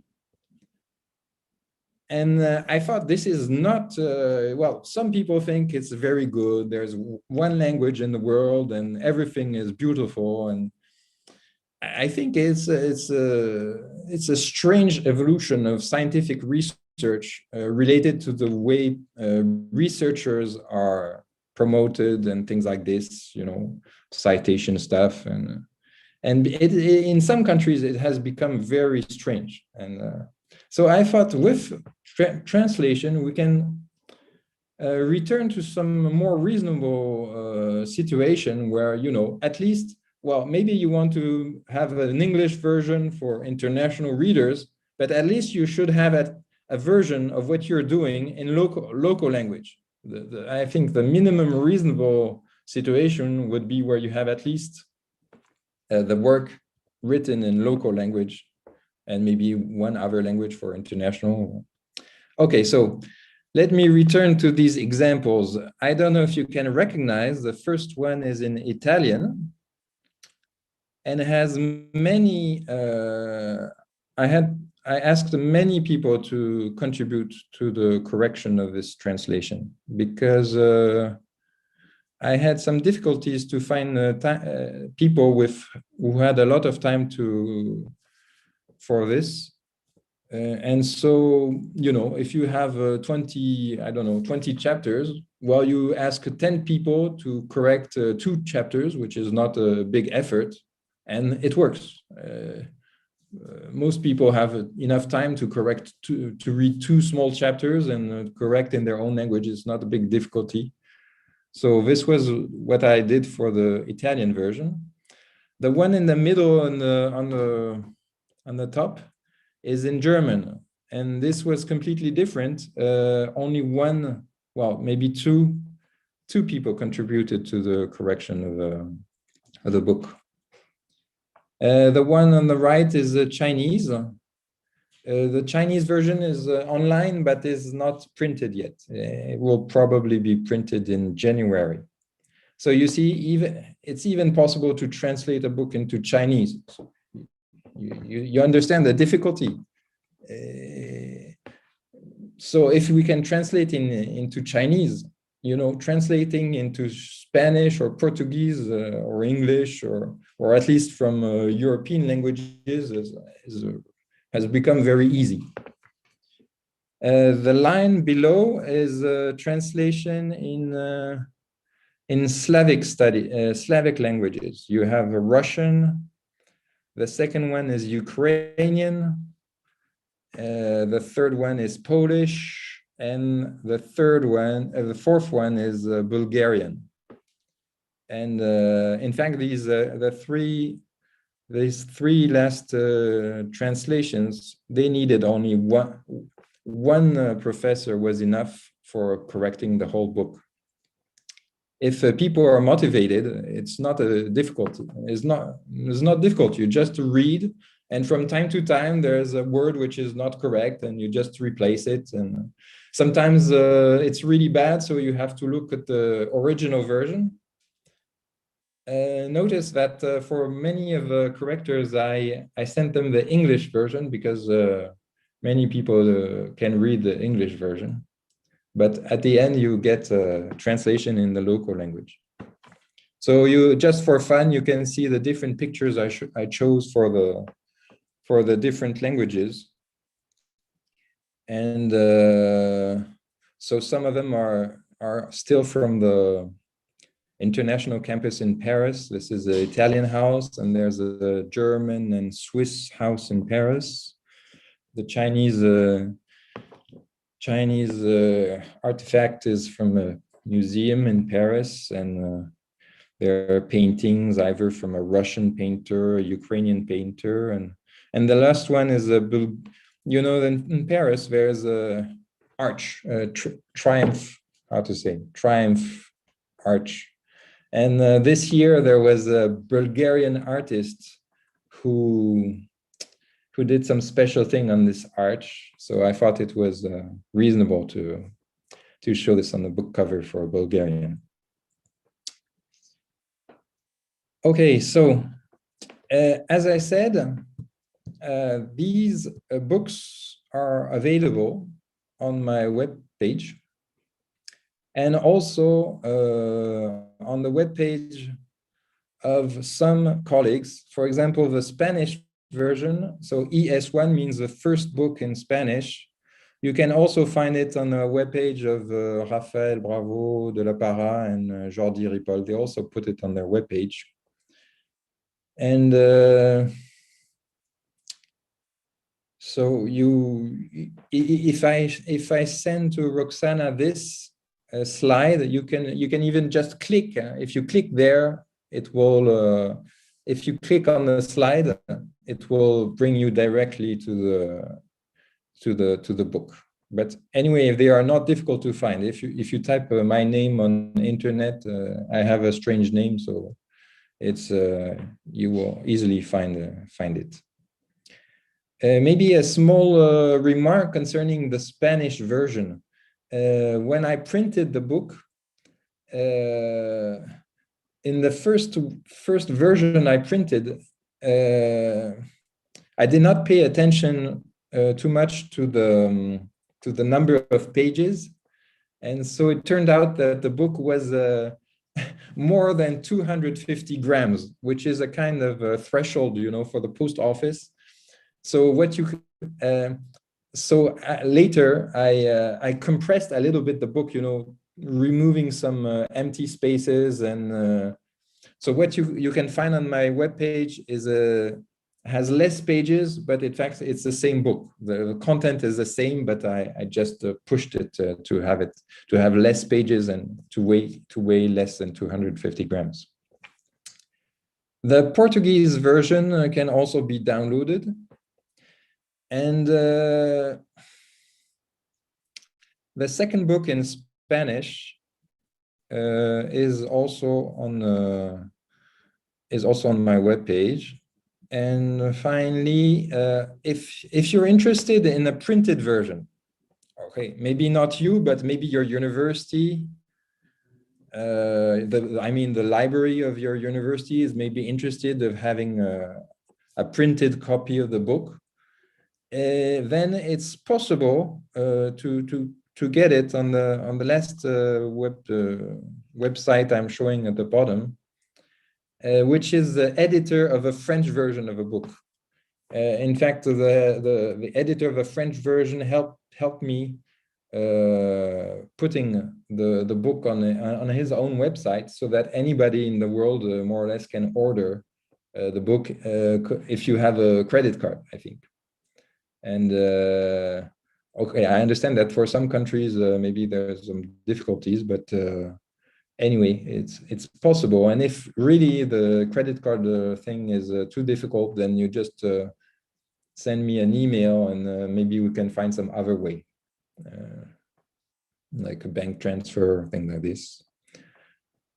And I thought this is not, well, some people think it's very good. There's one language in the world and everything is beautiful. And I think it's a strange evolution of scientific research related to the way researchers are promoted and things like this, you know, citation stuff. And in some countries, it has become very strange. And so I thought with translation, we can return to some more reasonable situation where, you know, at least, well, maybe you want to have an English version for international readers, but at least you should have a version of what you're doing in local language. I think the minimum reasonable situation would be where you have at least the work written in local language and maybe one other language for international. Okay, so let me return to these examples. I don't know if you can recognize, the first one is in Italian and has many, I asked many people to contribute to the correction of this translation because I had some difficulties to find people who had a lot of time for this. And so, you know, if you have 20, I don't know, 20 chapters, well, you ask 10 people to correct 2 chapters, which is not a big effort, and it works. Most people have enough time to correct, to read 2 small chapters and correct in their own language. It's not a big difficulty. So this was what I did for the Italian version. The one in the middle and on the top is in German, and this was completely different. Only one, well, maybe two people contributed to the correction of the book. The one on the right is Chinese. The Chinese version is online, but is not printed yet. It will probably be printed in January. So you see, it's even possible to translate a book into Chinese. You understand the difficulty. So if we can translate into Chinese, you know, translating into Spanish or Portuguese or English or at least from European languages has become very easy. The line below is a translation in Slavic languages. You have Russian. The second one is Ukrainian. The third one is Polish, and the fourth one is Bulgarian. And in fact, these three last translations, they needed only one professor was enough for correcting the whole book. If people are motivated, it's not a difficulty. It's not difficult. You just read, and from time to time, there's a word which is not correct, and you just replace it. And sometimes it's really bad, so you have to look at the original version. Notice that for many of the correctors, I sent them the English version because many people can read the English version. But at the end, you get a translation in the local language. So you, just for fun, you can see the different pictures I chose for the different languages. And so some of them are still from the international campus in Paris. This is the Italian house, and there's a German and Swiss house in Paris. The Chinese artifact is from a museum in Paris, and there are paintings either from a Russian painter, a Ukrainian painter, and And the last one is you know, in Paris there's a arch, triumph, how to say, triumph arch. And this year there was a Bulgarian artist who did some special thing on this arch. So I thought it was reasonable to show this on the book cover for a Bulgarian. Okay, so as I said, these books are available on my web page, and also on the web page of some colleagues. For example, the Spanish version, so ES1 means the first book in Spanish. You can also find it on the webpage of Raphaël Bravo, De La Parra, and Jordi Ripoll. They also put it on their webpage. And so if I send to Roxana this slide, you can even just click. If you click there, it will. If you click on the slide, it will bring you directly to the book. But anyway, if they are not difficult to find, if you type my name on the internet, I have a strange name, so it's you will easily find it. Maybe a small remark concerning the Spanish version. When I printed the book, in the first version I printed, I did not pay attention too much to the number of pages, and so it turned out that the book was more than 250 grams, which is a kind of a threshold, you know, for the post office. So what you later I compressed a little bit the book, you know, removing some empty spaces, and so what you can find on my webpage is has less pages, but in fact it's the same book. The content is the same, but I just pushed it to have less pages and to weigh less than 250 grams. The Portuguese version can also be downloaded, and the second book in Spanish is also on my webpage. And finally, if you're interested in a printed version, okay, maybe not you, but maybe your university, the library of your university is maybe interested of having a printed copy of the book, then it's possible to get it on the last website I'm showing at the bottom, which is the editor of a French version of a book. In fact, the editor of a French version helped me putting the book on his own website, so that anybody in the world more or less can order the book if you have a credit card, I think. And okay, I understand that for some countries maybe there's some difficulties, but anyway, it's possible. And if really the credit card thing is too difficult, then you just send me an email, and maybe we can find some other way, like a bank transfer, thing like this.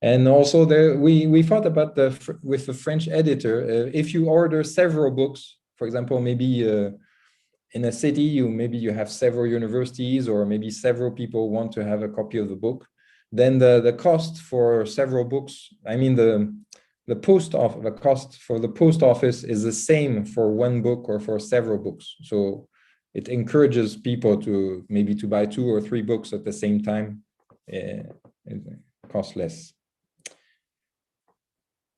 And also we thought about with the French editor, if you order several books, for example, maybe in a city, maybe you have several universities, or maybe several people want to have a copy of the book, then the cost for several books, I mean the cost for the post office is the same for one book or for several books. So it encourages people to maybe to buy 2 or 3 books at the same time. It costs less.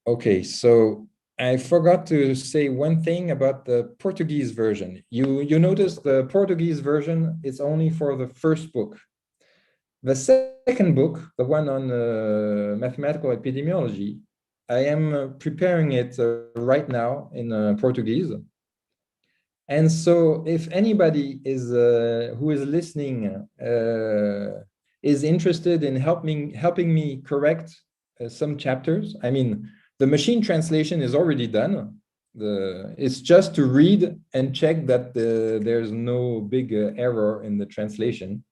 Okay, so I forgot to say one thing about the Portuguese version. You notice the Portuguese version is only for the first book. The second book, the one on mathematical epidemiology, I am preparing it right now in Portuguese. And so if anybody is who is listening is interested in helping me correct some chapters, I mean, the machine translation is already done. It's just to read and check that there's no big error in the translation.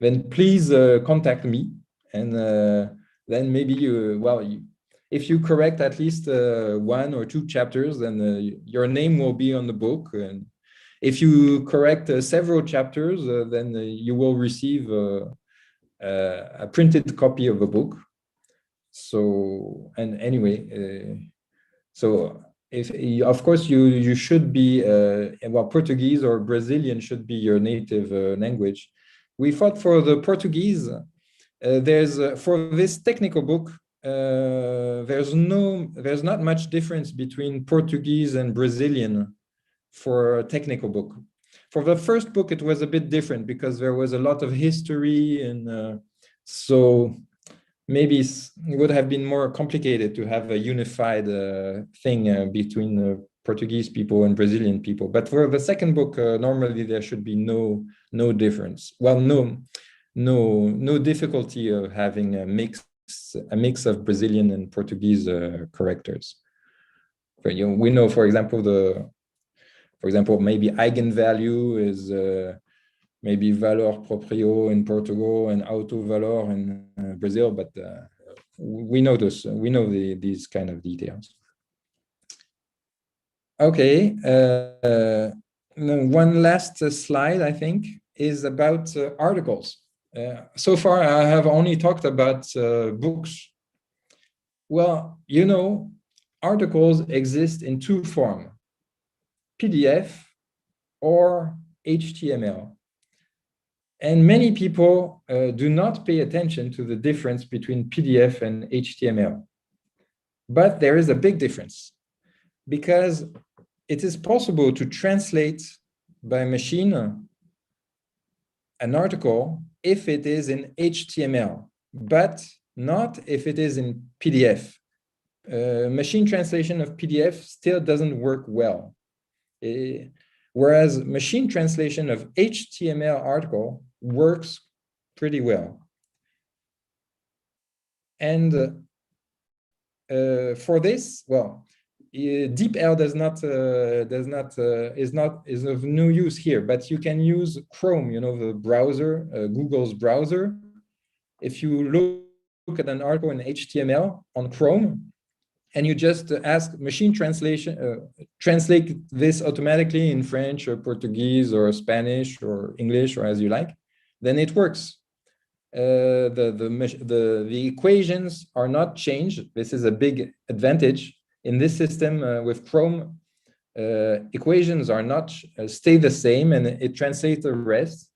Then please contact me, and then maybe if you correct at least 1 or 2 chapters, then your name will be on the book. And if you correct several chapters, then you will receive a printed copy of the book. So, and anyway, so if of course you should be well, Portuguese or Brazilian should be your native language. We thought for the Portuguese, there's for this technical book, there's not much difference between Portuguese and Brazilian for a technical book. For the first book, it was a bit different because there was a lot of history, and so maybe it would have been more complicated to have a unified thing between Portuguese people and Brazilian people. But for the second book, normally there should be no difference. Well, no difficulty of having a mix of Brazilian and Portuguese correctors. But, we know, for example, maybe eigenvalue is maybe valor proprio in Portugal and auto valor in Brazil, but we know this. We know these kind of details. Okay, one last slide, I think, is about articles. So far, I have only talked about books. Well, articles exist in 2 forms, PDF or HTML. And many people do not pay attention to the difference between PDF and HTML. But there is a big difference, because it is possible to translate by machine an article if it is in HTML, but not if it is in PDF. Machine translation of PDF still doesn't work well. Whereas machine translation of HTML article works pretty well. And for this, well, DeepL is of no use here, but you can use Chrome, the browser, Google's browser. If you look at an article in HTML on Chrome, and you just ask machine translation, translate this automatically in French or Portuguese or Spanish or English or as you like, then it works. The equations are not changed. This is a big advantage in this system with Chrome. Equations are not stay the same, and it translates the rest.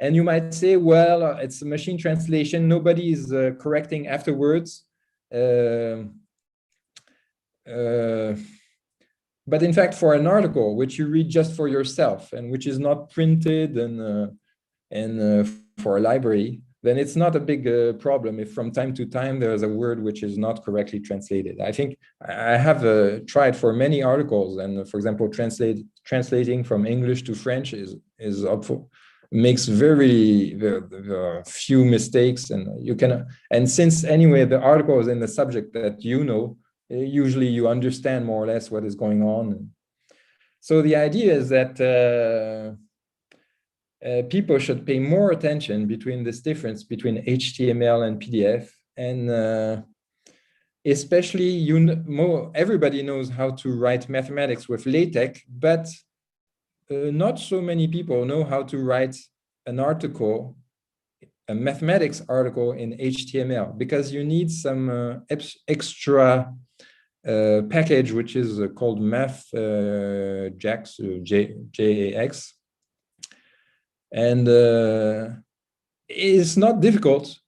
And you might say, well, it's a machine translation. Nobody is correcting afterwards. But in fact, for an article which you read just for yourself and which is not printed and for a library, then it's not a big problem if from time to time there's a word which is not correctly translated. I think I have tried for many articles, and for example, translating from English to French is helpful. Makes very few mistakes, and you can. And since anyway the article is in the subject that usually you understand more or less what is going on. So the idea is that people should pay more attention between this difference between HTML and PDF, and especially everybody knows how to write mathematics with LaTeX, but not so many people know how to write an article, a mathematics article in HTML, because you need some extra package which is called MathJax, JAX, and it's not difficult,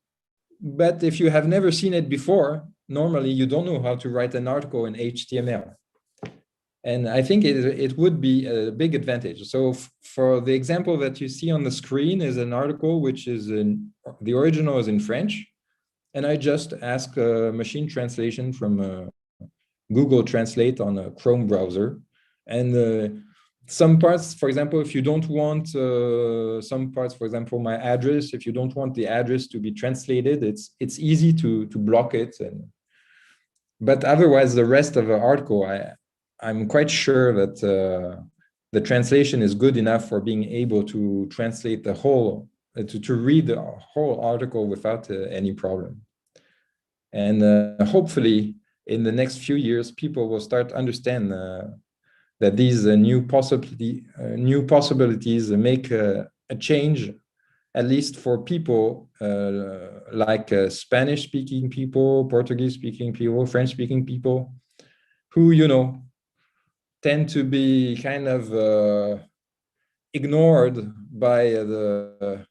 but if you have never seen it before, normally you don't know how to write an article in HTML. And I think it would be a big advantage. So for the example that you see on the screen is an article which is the original is in French, and I just ask a machine translation from Google Translate on a Chrome browser. And some parts, for example, if you don't want some parts, for example, my address, if you don't want the address to be translated, it's easy to block it. But otherwise, the rest of the article, I'm quite sure that the translation is good enough for being able to translate the whole, to read the whole article without any problem. And hopefully, in the next few years, people will start to understand that these new possibilities make a change, at least for people like Spanish-speaking people, Portuguese-speaking people, French-speaking people, who, you know, tend to be kind of ignored by the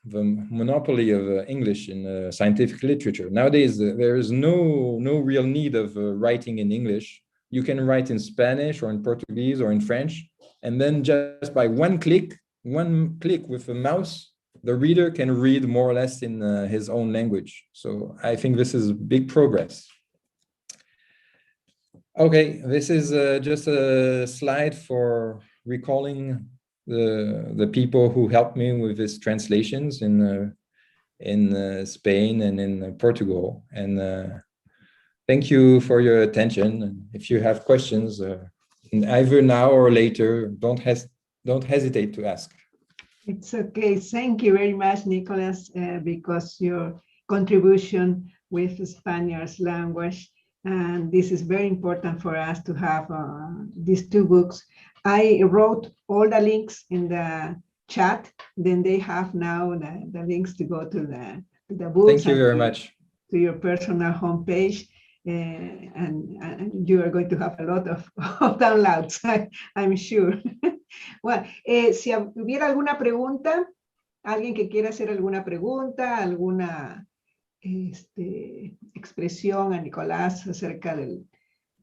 monopoly of English in scientific literature. Nowadays, there is no real need of writing in English. You can write in Spanish or in Portuguese or in French, and then just by one click with the mouse, the reader can read more or less in his own language. So I think this is big progress. Okay, this is just a slide for recalling the people who helped me with these translations in Spain and in Portugal. And thank you for your attention. And if you have questions, either now or later, don't hesitate to ask. It's okay. Thank you very much, Nicholas, because your contribution with the Spanish language, and this is very important for us to have these two books. I wrote all the links in the chat. Then they have now the links to go to the books. Thank you very much. To your personal homepage. And you are going to have a lot of downloads, I'm sure. Well, si hubiera alguna pregunta, alguien que quiera hacer alguna pregunta, alguna expresión a Nicolás acerca de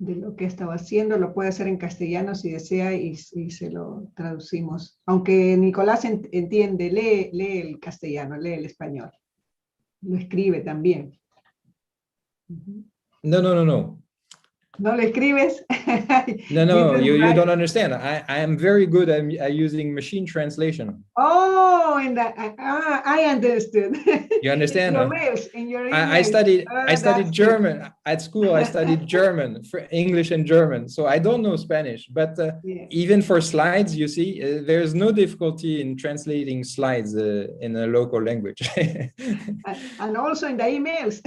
lo que estaba haciendo, lo puede hacer en castellano si desea y se lo traducimos. Aunque Nicolás entiende, lee el castellano, lee el español. Lo escribe también. No. ¿No lo escribes? No, you don't understand. I am very good at using machine translation. Oh, I understood. You understand? In your emails. I studied German at school. I studied German, for English and German. So I don't know Spanish, but even for slides, you see, there's no difficulty in translating slides in a local language. And also in the emails.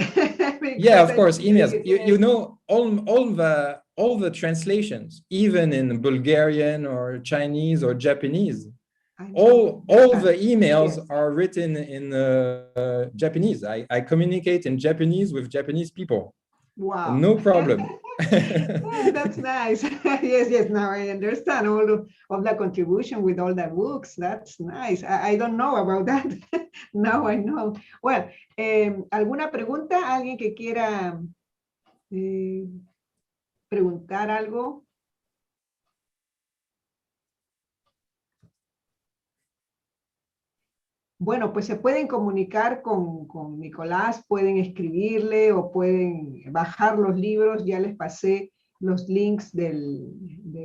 Yeah, of course, emails. You know, all the translations, even in Bulgarian or Chinese or Japanese, all the emails are written in Japanese. I communicate in Japanese with Japanese people. Wow. No problem. Oh, that's nice. Yes, now I understand all of the contribution with all the books. That's nice. I don't know about that. Now I know. Well, ¿alguna pregunta? ¿Alguien que quiera preguntar algo? Bueno, pues se pueden comunicar con Nicolás, pueden escribirle o pueden bajar los libros. Ya les pasé los links de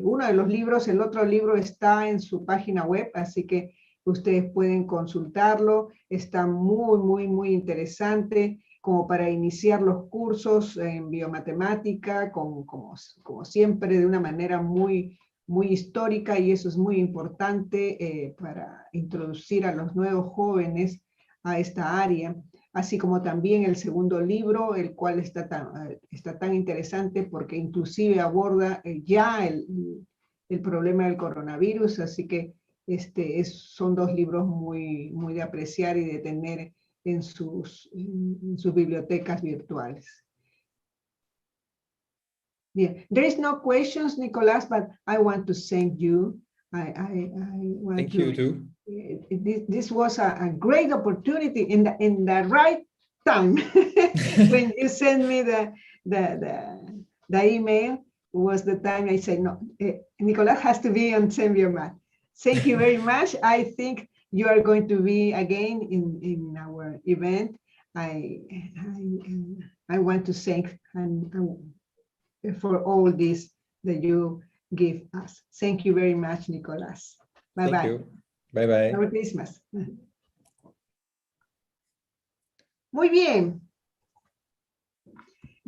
uno de los libros. El otro libro está en su página web, así que ustedes pueden consultarlo. Está muy interesante como para iniciar los cursos en biomatemática, como siempre, de una manera muy histórica, y eso es muy importante para introducir a los nuevos jóvenes a esta área, así como también el segundo libro, el cual está tan interesante porque inclusive aborda ya el problema del coronavirus, así que son dos libros muy de apreciar y de tener en sus bibliotecas virtuales. Yeah, there is no questions, Nicolás, but I want to thank you. I want Thank you too. This was a great opportunity in the right time. When you sent me the email, was the time I said, no, Nicolás has to be on SEMBIOMAT. Thank you very much. I think you are going to be again in our event. I want to thank for all this that you give us. Thank you very much, Nicolás. Bye-bye. Thank you. Bye-bye. Merry Christmas. Muy bien.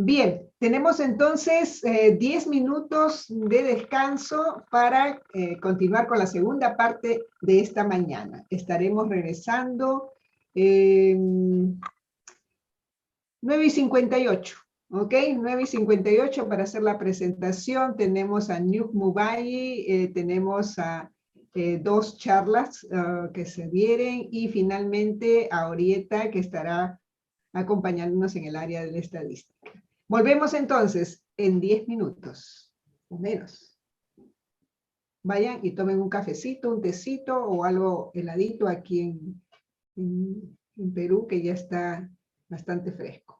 Bien, tenemos entonces 10 minutos de descanso para continuar con la segunda parte de esta mañana. Estaremos regresando 9:58, ¿ok? 9:58 para hacer la presentación. Tenemos a Nuh Mubai, tenemos a dos charlas que se vienen y finalmente a Orieta que estará acompañándonos en el área de la estadística. Volvemos entonces en 10 minutos, o menos. Vayan y tomen un cafecito, un tecito o algo heladito aquí en Perú, que ya está bastante fresco.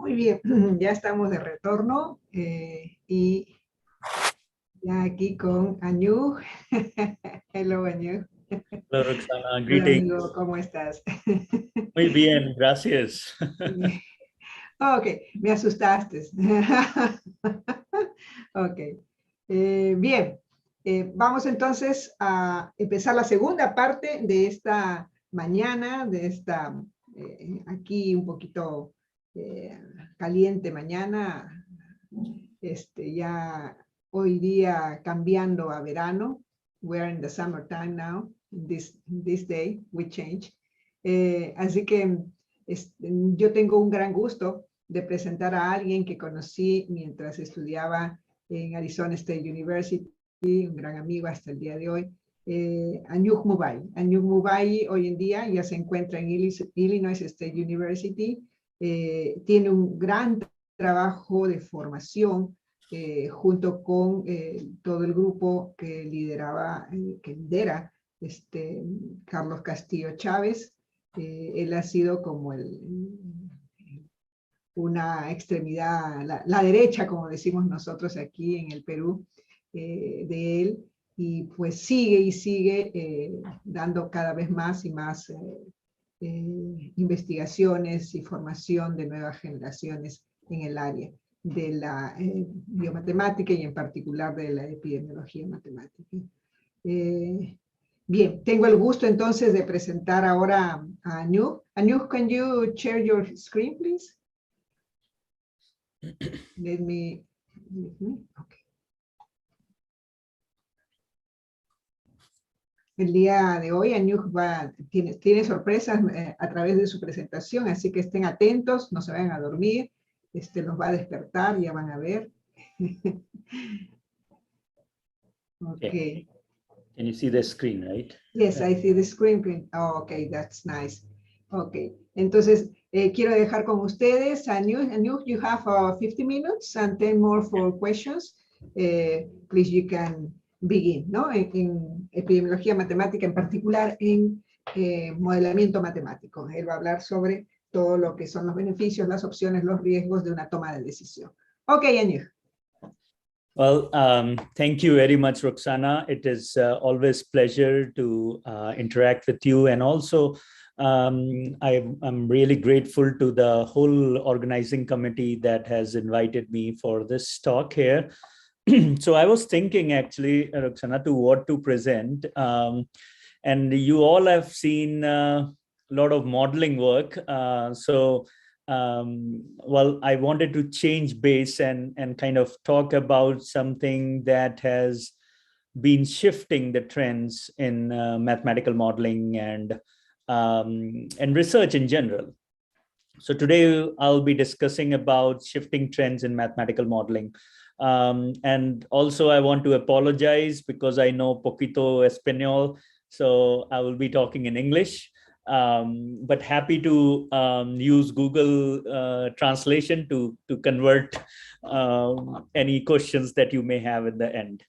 Muy bien, ya estamos de retorno y ya aquí con Añu. Hello, Añu. Hello, Roxana. Hola, Greetings. amigo, ¿cómo estás? Muy bien, gracias. Ok, me asustaste. Ok, bien. Vamos entonces a empezar la segunda parte de esta mañana, de esta, aquí un poquito caliente mañana, ya hoy día cambiando a verano. We're in the summertime now, this day, we change. Así que yo tengo un gran gusto de presentar a alguien que conocí mientras estudiaba en Arizona State University, un gran amigo hasta el día de hoy, Añuj Mubai. Añuj Mubai hoy en día ya se encuentra en Illinois State University, tiene un gran trabajo de formación junto con todo el grupo que lidera Carlos Castillo Chávez. Él ha sido como una extremidad, la derecha, como decimos nosotros aquí en el Perú, de él, y pues sigue y sigue dando cada vez más y más investigaciones y formación de nuevas generaciones en el área de la biomatemática y en particular de la epidemiología matemática. Bien, tengo el gusto entonces de presentar ahora a Añuj. Añuj, can you share your screen, please? Let me, okay. El día de hoy Añuj tiene sorpresas a través de su presentación, así que estén atentos, no se vayan a dormir, los va a despertar, ya van a ver. Okay. Can you see the screen, right? Yes, I see the screen. Oh, okay, that's nice. Okay, entonces quiero dejar con ustedes a Añuj, you have 50 minutes and 10 more for questions. Please, you can begin, ¿no? En epidemiología matemática, en particular en modelamiento matemático. Él va a hablar sobre todo lo que son los beneficios, las opciones, los riesgos de una toma de decisión. Okay, Añuj. Well, thank you very much, Roxana. It is always pleasure to interact with you. And also, I'm really grateful to the whole organizing committee that has invited me for this talk here. So I was thinking actually, Roxana, to what to present. And you all have seen a lot of modeling work. Well, I wanted to change base and kind of talk about something that has been shifting the trends in mathematical modeling and research in general. So today I'll be discussing about shifting trends in mathematical modeling. And also I want to apologize because I know poquito español, so I will be talking in English. But happy to use Google translation to convert any questions that you may have at the end.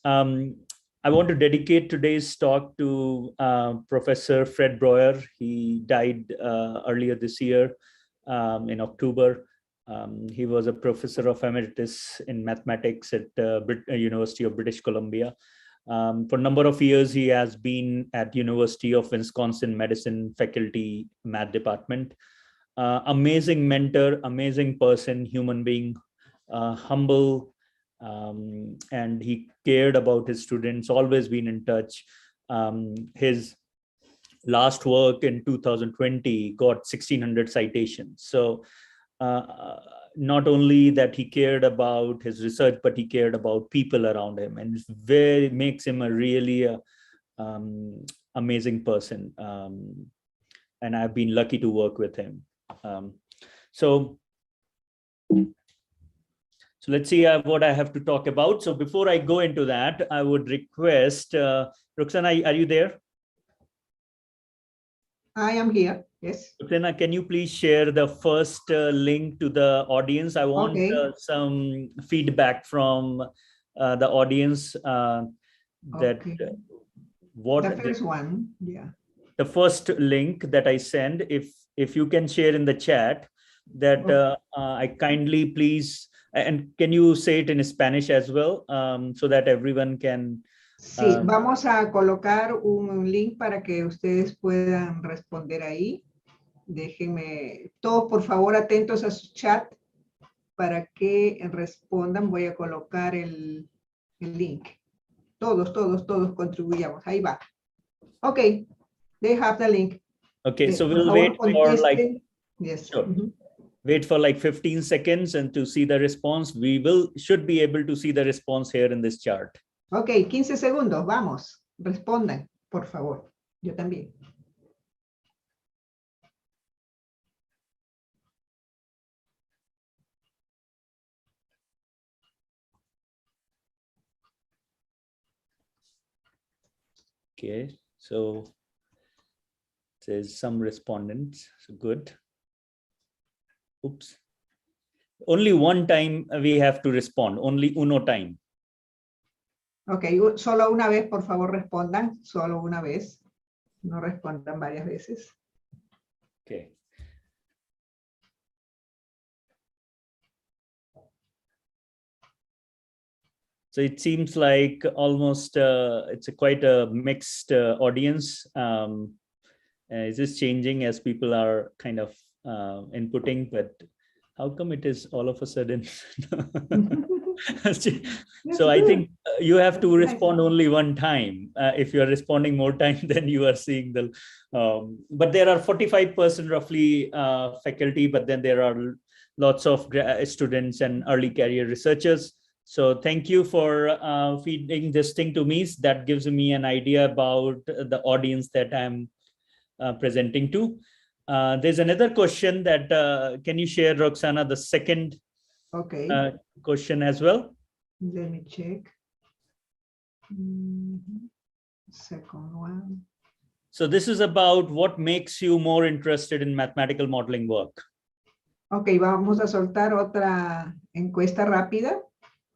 I want to dedicate today's talk to Professor Fred Breuer. He died earlier this year in October. He was a professor of emeritus in mathematics at University of British Columbia. For a number of years, he has been at University of Wisconsin Medicine Faculty Math Department. Amazing mentor, amazing person, human being, humble, and he cared about his students, always been in touch. His last work in 2020 got 1,600 citations. So not only that he cared about his research, but he cared about people around him, and it makes him a really amazing person. And I've been lucky to work with him. So let's see what I have to talk about. So before I go into that, I would request, Roxana, are you there? I am here, yes. Roxana, can you please share the first link to the audience? I want some feedback from the audience. That what the first one, yeah. The first link that I send, if you can share in the chat, that I kindly please, and can you say it in Spanish as well, so that everyone can. Sí, vamos a colocar un link para que ustedes puedan responder ahí. Déjenme, todos por favor atentos a su chat para que respondan. Voy a colocar el link. Todos contribuyamos. Ahí va. Ok, they have the link. Okay, so we'll wait for like, yes. Sure. Wait for like 15 seconds and to see the response. We should be able to see the response here in this chart. Ok, 15 segundos, vamos. Respondan, por favor. Yo también. Okay, so there's some respondents, so good. Oops. Only one time we have to respond, only uno time. Ok, solo una vez, por favor, respondan. Solo una vez. No respondan varias veces. Okay. So it seems like almost it's quite a mixed audience. Is this changing as people are kind of inputting, but how come it is all of a sudden? So I think you have to respond only one time. If you are responding more time, then you are seeing the, but there are 45% roughly faculty, but then there are lots of students and early career researchers. So thank you for feeding this thing to me. That gives me an idea about the audience that I'm presenting to. There's another question that, can you share, Roxana, the second question as well? Let me check. Second one. So this is about what makes you more interested in mathematical modeling work. Ok, vamos a soltar otra encuesta rápida.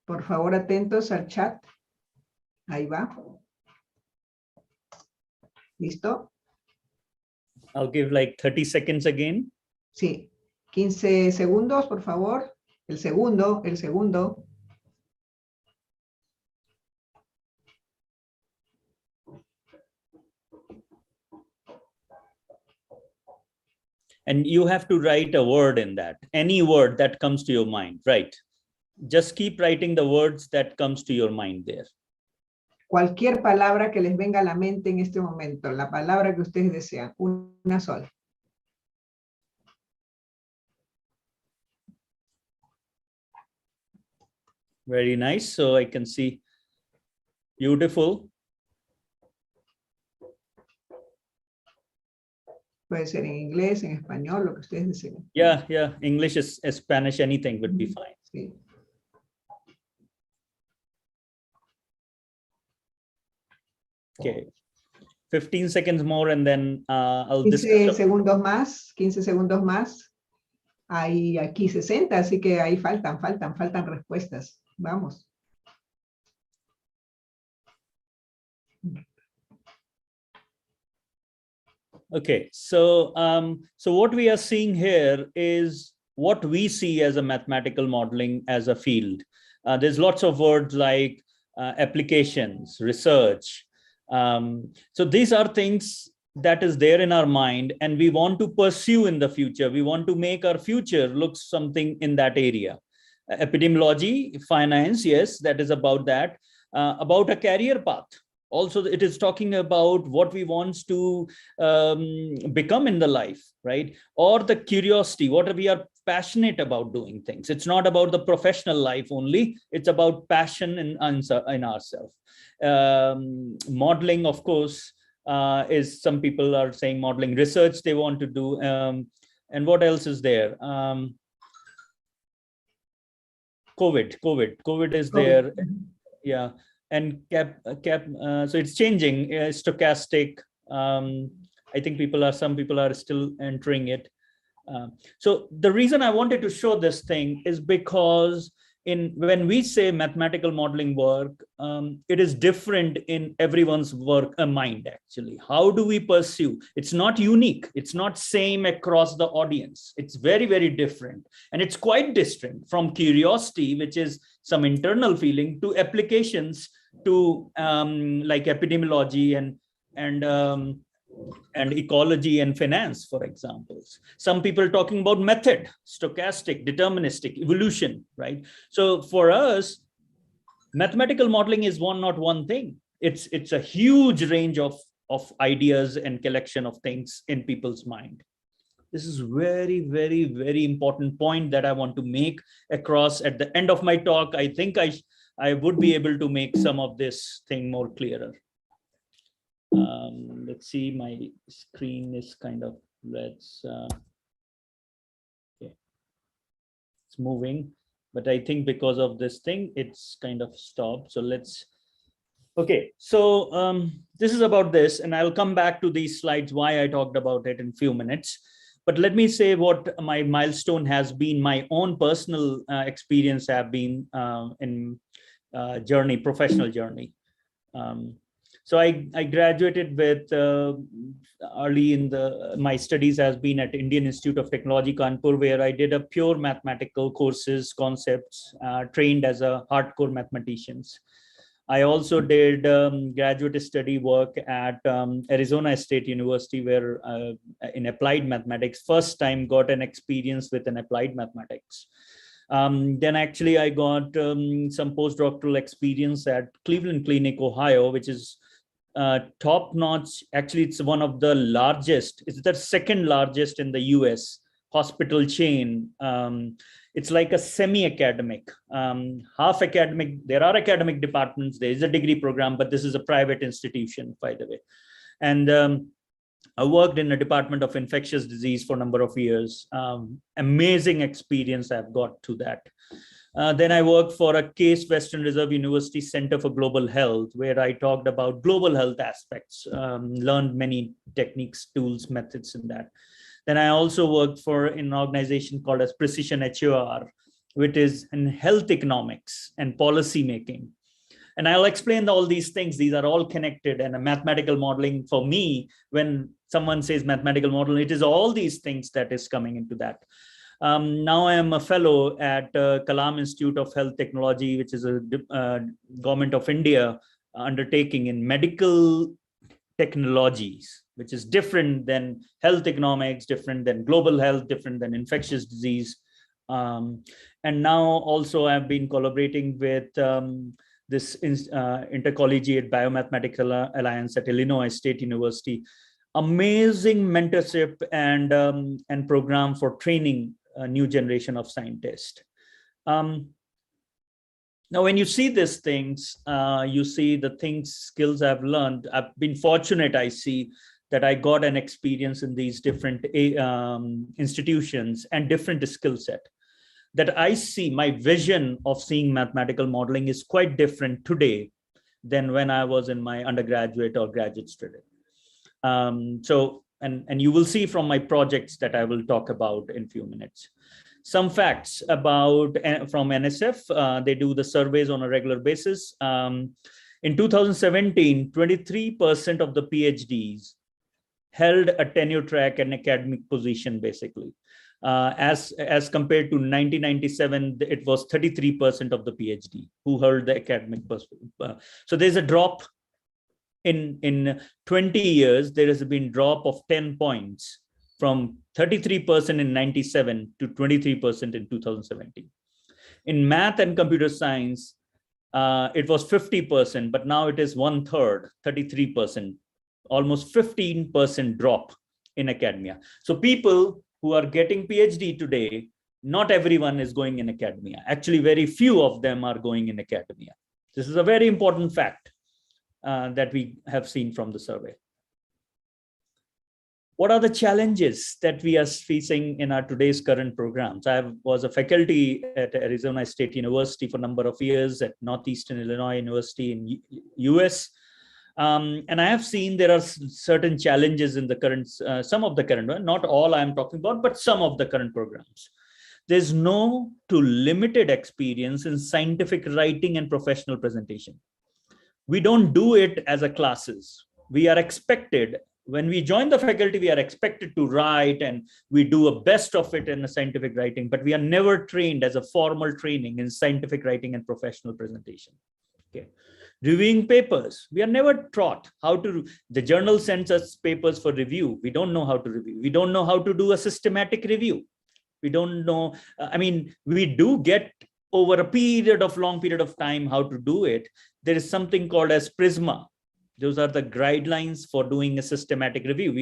Por favor, atentos al chat. Ahí va. ¿Listo? I'll give like 30 seconds again. Sí. 15 segundos, por favor. El segundo. And you have to write a word in that, any word that comes to your mind, right? Just keep writing the words that comes to your mind there. Cualquier palabra que les venga a la mente en este momento, la palabra que ustedes desean, una sola. Very nice. So I can see. Beautiful. Puede ser en inglés, en español, lo que ustedes deseen. Yeah, English, Spanish, anything would be fine. Sí. Okay. 15 seconds more and then I'll 15 segundos más. Hay aquí 60, así que ahí faltan respuestas. Vamos. Okay, so what we are seeing here is what we see as a mathematical modeling as a field. There's lots of words like applications, research. So these are things that is there in our mind and we want to pursue in the future. We want to make our future look something in that area. Epidemiology, finance, yes, that is about that. About a career path. Also, it is talking about what we want to become in the life, right? Or the curiosity, what we are passionate about doing things. It's not about the professional life only. It's about passion in ourselves. Modeling, of course, is some people are saying modeling research they want to do. And what else is there? COVID is there. Yeah. And so it's changing, stochastic. I think some people are still entering it. So the reason I wanted to show this thing is because when we say mathematical modeling work, it is different in everyone's work mind, actually. How do we pursue? It's not unique. It's not same across the audience. It's very, very different. And it's quite distinct from curiosity, which is some internal feeling, to applications to like epidemiology and ecology and finance, for examples. Some people talking about method, stochastic, deterministic, evolution, right? So for us, mathematical modeling is not one thing. It's a huge range of ideas and collection of things in people's mind. This is very, very, very important point that I want to make across at the end of my talk. I think I would be able to make some of this thing more clearer. Let's see, my screen is kind of, okay. It's moving, but I think because of this thing, it's kind of stopped. So okay, so this is about this, and I'll come back to these slides, why I talked about it in a few minutes. But let me say what my milestone has been, my own personal experience have been in professional journey. So I graduated with early in my studies has been at Indian Institute of Technology, Kanpur, where I did a pure mathematical courses, concepts, trained as a hardcore mathematicians. I also did graduate study work at Arizona State University, where in applied mathematics, first time got an experience with an applied mathematics. Then actually I got some postdoctoral experience at Cleveland Clinic, Ohio, which is top notch. Actually, it's one of the largest, it's the second largest in the US hospital chain. It's like a semi-academic, half academic. There are academic departments, there is a degree program, but this is a private institution, by the way. And I worked in a department of infectious disease for a number of years. Amazing experience I've got to that. Then I worked for a Case Western Reserve University Center for Global Health, where I talked about global health aspects, learned many techniques, tools, methods in that. Then I also worked for an organization called as Precision HOR, which is in health economics and policy making. And I'll explain all these things. These are all connected, and a mathematical modeling for me, when someone says mathematical model, it is all these things that is coming into that. Now I am a fellow at Kalam Institute of Health Technology, which is a government of India undertaking in medical technologies, which is different than health economics, different than global health, different than infectious disease. And now also I've been collaborating with this Intercollegiate Biomathematical Alliance at Illinois State University. Amazing mentorship and program for training a new generation of scientists. Now, when you see these things, you see the things, skills I've learned. I've been fortunate, I see, that I got an experience in these different institutions and different skill set. That I see, my vision of seeing mathematical modeling is quite different today than when I was in my undergraduate or graduate student. And you will see from my projects that I will talk about in a few minutes. Some facts about from NSF, they do the surveys on a regular basis. In 2017, 23% of the PhDs held a tenure track and academic position, basically. As compared to 1997, it was 33% of the PhD who held the academic. So there's a drop in 20 years. There has been drop of 10 points from 33% in 97 to 23% in 2017. In math and computer science, it was 50%, but now it is 1/3, 33%, almost 15% drop in academia. So people who are getting PhD today, not everyone is going in academia. Actually, very few of them are going in academia. This is a very important fact that we have seen from the survey. What are the challenges that we are facing in our today's current programs? I was a faculty at Arizona State University for a number of years, at Northeastern Illinois University in US. And I have seen there are certain challenges in the current, some of the current, not all I'm talking about, but some of the current programs. There's no to limited experience in scientific writing and professional presentation. We don't do it as a classes. We are expected, when we join the faculty, we are expected to write, and we do a best of it in a scientific writing, but we are never trained as a formal training in scientific writing and professional presentation. Okay. Reviewing papers, we are never taught how to, the journal sends us papers for review. We don't know how to review. We don't know how to do a systematic review. We don't know, I mean, we do get over a long period of time how to do it. There is something called as PRISMA. Those are the guidelines for doing a systematic review.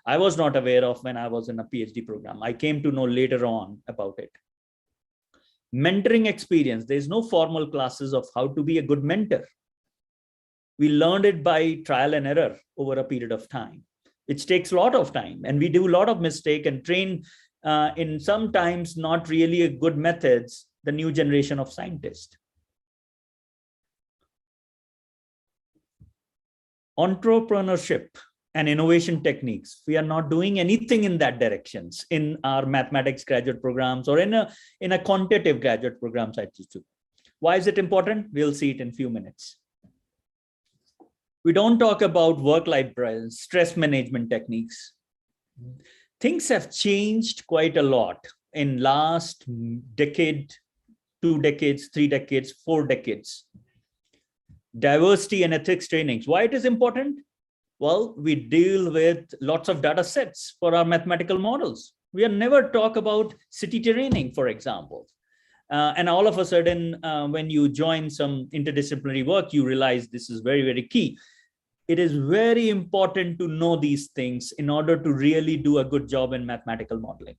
I was not aware of when I was in a PhD program. I came to know later on about it. Mentoring experience. There's no formal classes of how to be a good mentor. We learned it by trial and error over a period of time, which takes a lot of time. And we do a lot of mistake and train in sometimes not really a good methods, the new generation of scientists. Entrepreneurship and innovation techniques. We are not doing anything in that directions in our mathematics graduate programs or in a quantitative graduate programs at GTU. Why is it important? We'll see it in a few minutes. We don't talk about work-life balance, stress management techniques. Things have changed quite a lot in last decade, 2 decades, 3 decades, 4 decades. Diversity and ethics trainings. Why it is important? Well, we deal with lots of data sets for our mathematical models. We are never talk about city terraining, for example. And all of a sudden, when you join some interdisciplinary work, you realize this is very, very key. It is very important to know these things in order to really do a good job in mathematical modeling.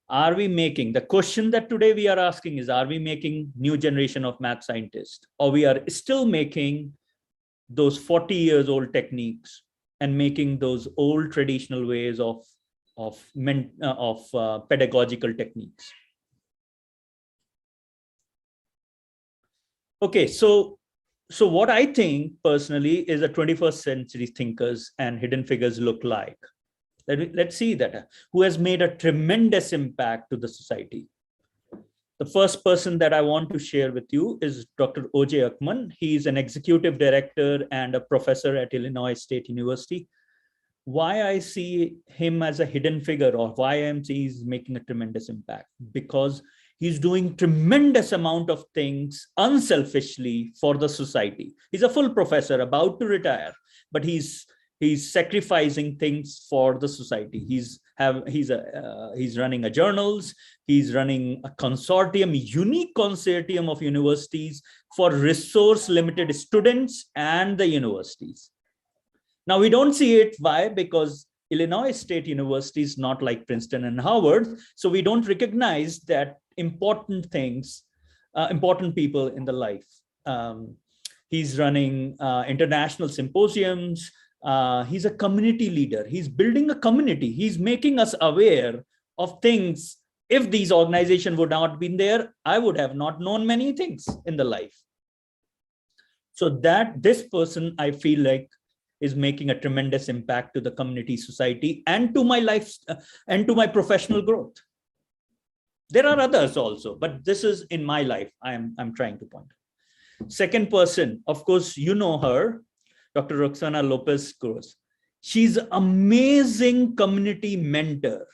Are we making, the question that today we are asking is, are we making new generation of math scientists, or we are still making those 40 years old techniques and making those old traditional ways of pedagogical techniques? Okay, so what I think personally is a 21st century thinkers and hidden figures look like. Let's see that. Who has made a tremendous impact to the society. The first person that I want to share with you is Dr. O.J. Akman. He's an executive director and a professor at Illinois State University. Why I see him as a hidden figure, or why he's making a tremendous impact? Because he's doing tremendous amount of things unselfishly for the society. He's a full professor about to retire, but he's sacrificing things for the society. He's running a journals. He's running a consortium, a unique consortium of universities for resource limited students and the universities. Now we don't see it. Why? Because Illinois State University is not like Princeton and Harvard. So we don't recognize that important things, important people in the life. He's running international symposiums. He's a community leader. He's building a community. He's making us aware of things. If these organizations would not have been there, I would have not known many things in the life. So that this person, I feel like, is making a tremendous impact to the community, society, and to my life and to my professional growth. There are others also, but this is in my life I'm trying to point. Second person, of course, you know her, Dr. Roxana Lopez Cruz. She's an amazing community mentor.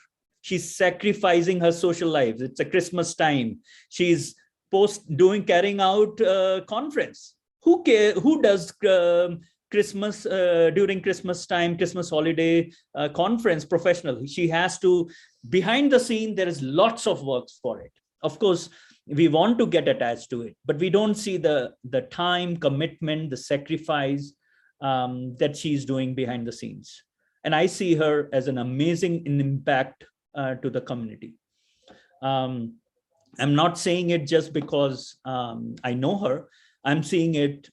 She's sacrificing her social life. It's a Christmas time. She's carrying out conference. Who does Christmas during Christmas time, Christmas holiday conference professional? She has to, behind the scene, there is lots of works for it. Of course, we want to get attached to it, but we don't see the time, commitment, the sacrifice that she's doing behind the scenes. And I see her as an amazing impact to the community. I'm not saying it just because I know her. I'm seeing it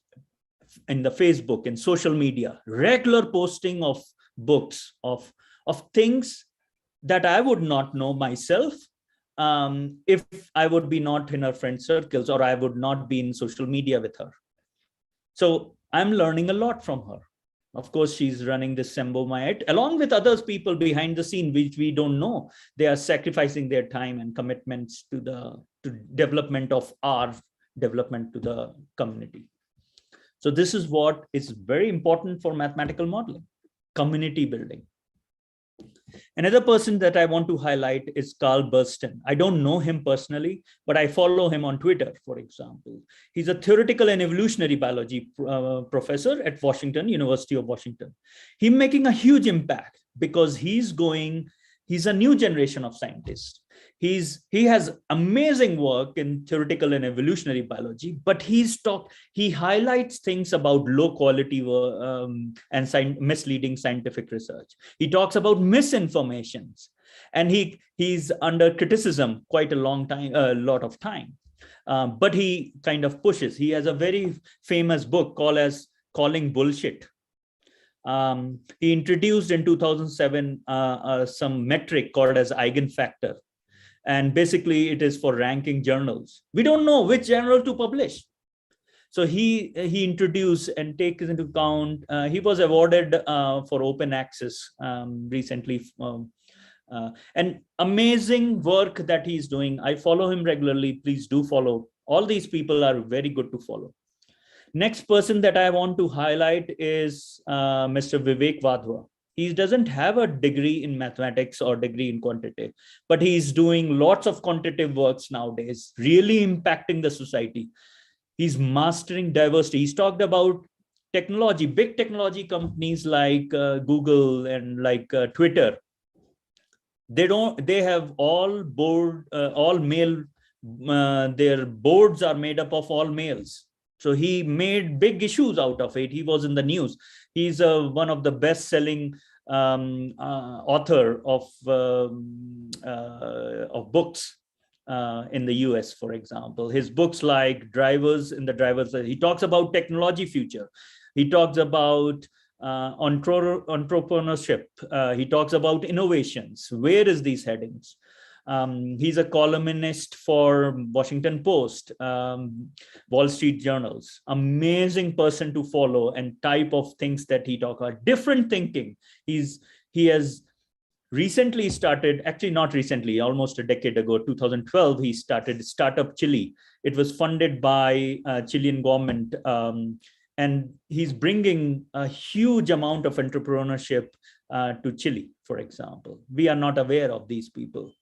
in the Facebook and social media, regular posting of books, of things that I would not know myself if I would be not in her friend circles, or I would not be in social media with her. So I'm learning a lot from her. Of course, she's running the SEMBOMAT along with others people behind the scene, which we don't know. They are sacrificing their time and commitments to the development of our development to the community. So this is what is very important for mathematical modeling, community building. Another person that I want to highlight is Carl Burston. I don't know him personally, but I follow him on Twitter, for example. He's a theoretical and evolutionary biology professor at University of Washington. He's making a huge impact because he's a new generation of scientists. He has amazing work in theoretical and evolutionary biology, but he highlights things about low quality and misleading scientific research. He talks about misinformations, and he's under criticism quite a lot of time. But he kind of pushes. He has a very famous book called as Calling Bullshit. He introduced in 2007 some metric called as eigenfactor. And basically it is for ranking journals. We don't know which journal to publish. So he introduced and takes into account, he was awarded for open access recently. And amazing work that he's doing. I follow him regularly. Please do follow. All these people are very good to follow. Next person that I want to highlight is Mr. Vivek Vadhwa. He doesn't have a degree in mathematics or degree in quantitative, but he's doing lots of quantitative works nowadays, really impacting the society. He's mastering diversity. He's talked about technology, big technology companies like Google and like Twitter. They have all male, their boards are made up of all males. So he made big issues out of it. He was in the news. He's one of the best-selling author of books in the US, for example. His books like Drivers in the Driver's, he talks about technology future. He talks about entrepreneurship. He talks about innovations. Where is these headings? He's a columnist for Washington Post, Wall Street journals. Amazing person to follow, and type of things that he talks about. Different thinking. He has recently started, actually not recently, almost a decade ago, 2012, he started Startup Chile. It was funded by Chilean government. And he's bringing a huge amount of entrepreneurship to Chile, for example. We are not aware of these people.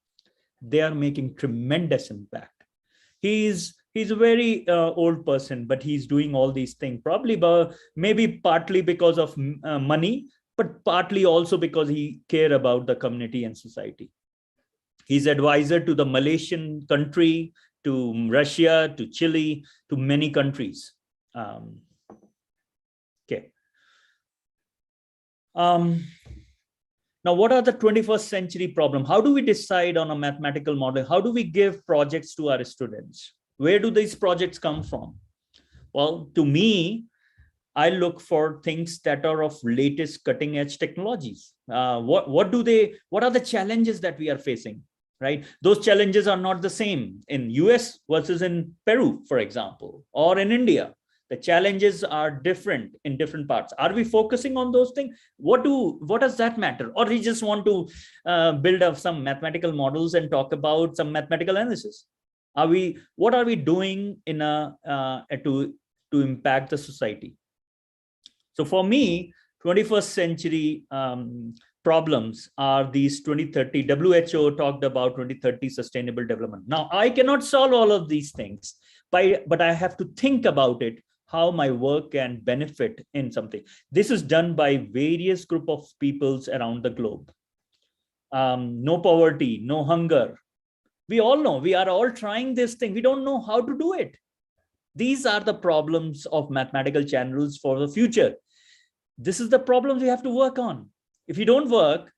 They are making tremendous impact. He's a very old person, but he's doing all these things, probably maybe partly because of money, but partly also because he cares about the community and society. He's advisor to the Malaysian country, to Russia, to Chile, to many countries. Okay. Now, what are the 21st century problems? How do we decide on a mathematical model? How do we give projects to our students? Where do these projects come from? Well, to me, I look for things that are of latest cutting edge technologies. What are the challenges that we are facing, right? Those challenges are not the same in US versus in Peru, for example, or in India. The challenges are different in different parts. Are we focusing on those things? What does that matter? Or we just want to build up some mathematical models and talk about some mathematical analysis? What are we doing in to impact the society? So for me, 21st century problems are these 2030. WHO talked about 2030 sustainable development. Now, I cannot solve all of these things, but I have to think about it, how my work can benefit in something. This is done by various group of peoples around the globe. No poverty, no hunger. We all know, we are all trying this thing. We don't know how to do it. These are the problems of mathematical channels for the future. This is the problem we have to work on. If you don't work,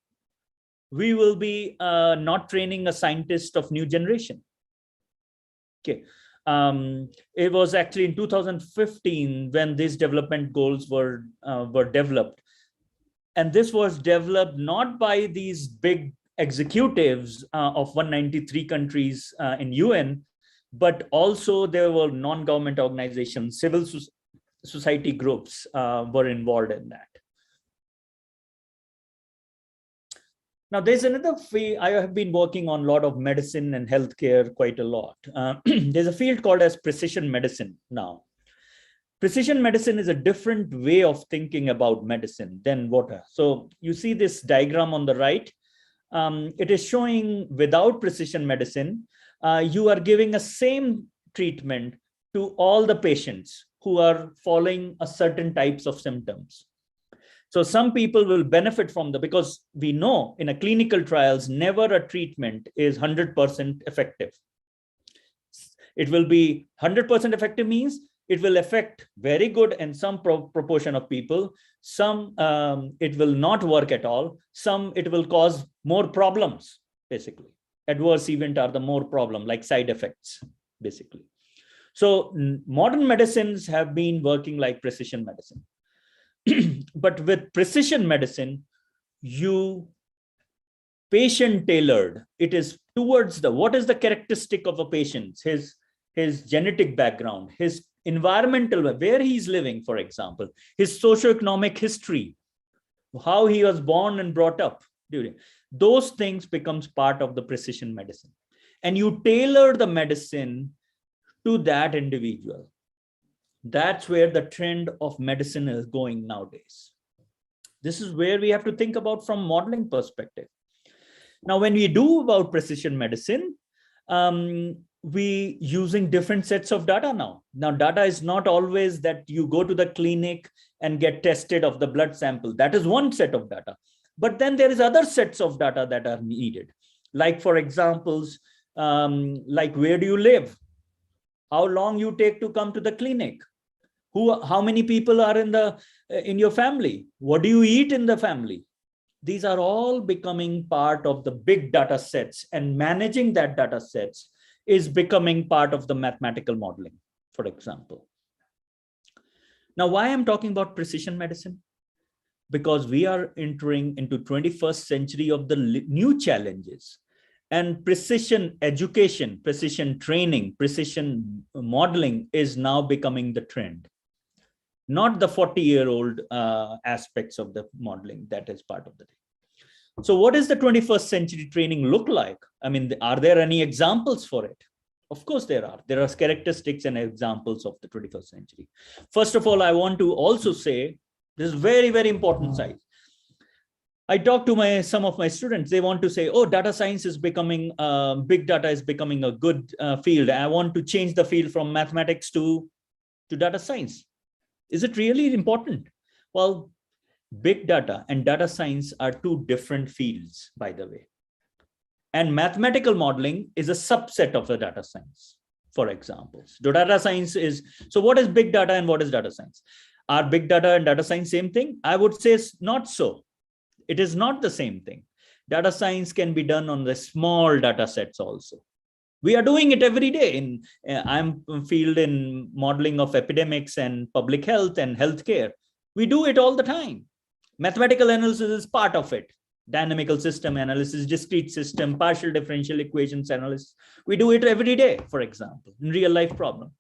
we will be not training a scientist of new generation. Okay. It was actually in 2015 when these development goals were developed. And this was developed not by these big executives of 193 countries in UN, but also there were non-government organizations, civil society groups were involved in that. Now, there's another field. I have been working on a lot of medicine and healthcare quite a lot. There's a field called as precision medicine now. Precision medicine is a different way of thinking about medicine than water. So you see this diagram on the right. It is showing without precision medicine, you are giving a same treatment to all the patients who are following a certain types of symptoms. So some people will benefit from because we know in a clinical trials, never a treatment is 100% effective. It will be 100% effective means it will affect very good in some proportion of people. Some it will not work at all. Some it will cause more problems, basically. Adverse event are the more problem, like side effects, basically. So modern medicines have been working like precision medicine. But with precision medicine, you patient tailored. It is towards what is the characteristic of a patient, his genetic background, his environmental, where he's living, for example, his socioeconomic history, how he was born and brought up. Those things becomes part of the precision medicine. And you tailor the medicine to that individual. That's where the trend of medicine is going nowadays. This is where we have to think about from modeling perspective. Now, when we do about precision medicine, we using different sets of data now. Now, data is not always that you go to the clinic and get tested of the blood sample. That is one set of data. But then there is other sets of data that are needed. Like, for examples, like where do you live? How long you take to come to the clinic? How many people are in your family? What do you eat in the family? These are all becoming part of the big data sets, and managing that data sets is becoming part of the mathematical modeling, for example. Now, why I'm talking about precision medicine? Because we are entering into 21st century of the new challenges, and precision education, precision training, precision modeling is now becoming the trend. Not the 40-year-old aspects of the modeling that is part of the thing. So what does the 21st century training look like? I mean, are there any examples for it? Of course there are. There are characteristics and examples of the 21st century. First of all, I want to also say, this is very, very important side. I talk to some of my students, they want to say, oh, data science is becoming, big data is becoming a good field. I want to change the field from mathematics to data science. Is it really important? Well, big data and data science are two different fields, by the way. And mathematical modeling is a subset of the data science, for example. So data science is, so what is big data and what is data science? Are big data and data science same thing? I would say it's not so. It is not the same thing. Data science can be done on the small data sets also. We are doing it every day. I'm field in modeling of epidemics and public health and healthcare. We do it all the time. Mathematical analysis is part of it. Dynamical system analysis, discrete system, partial differential equations analysis. We do it every day, for example, in real life problem.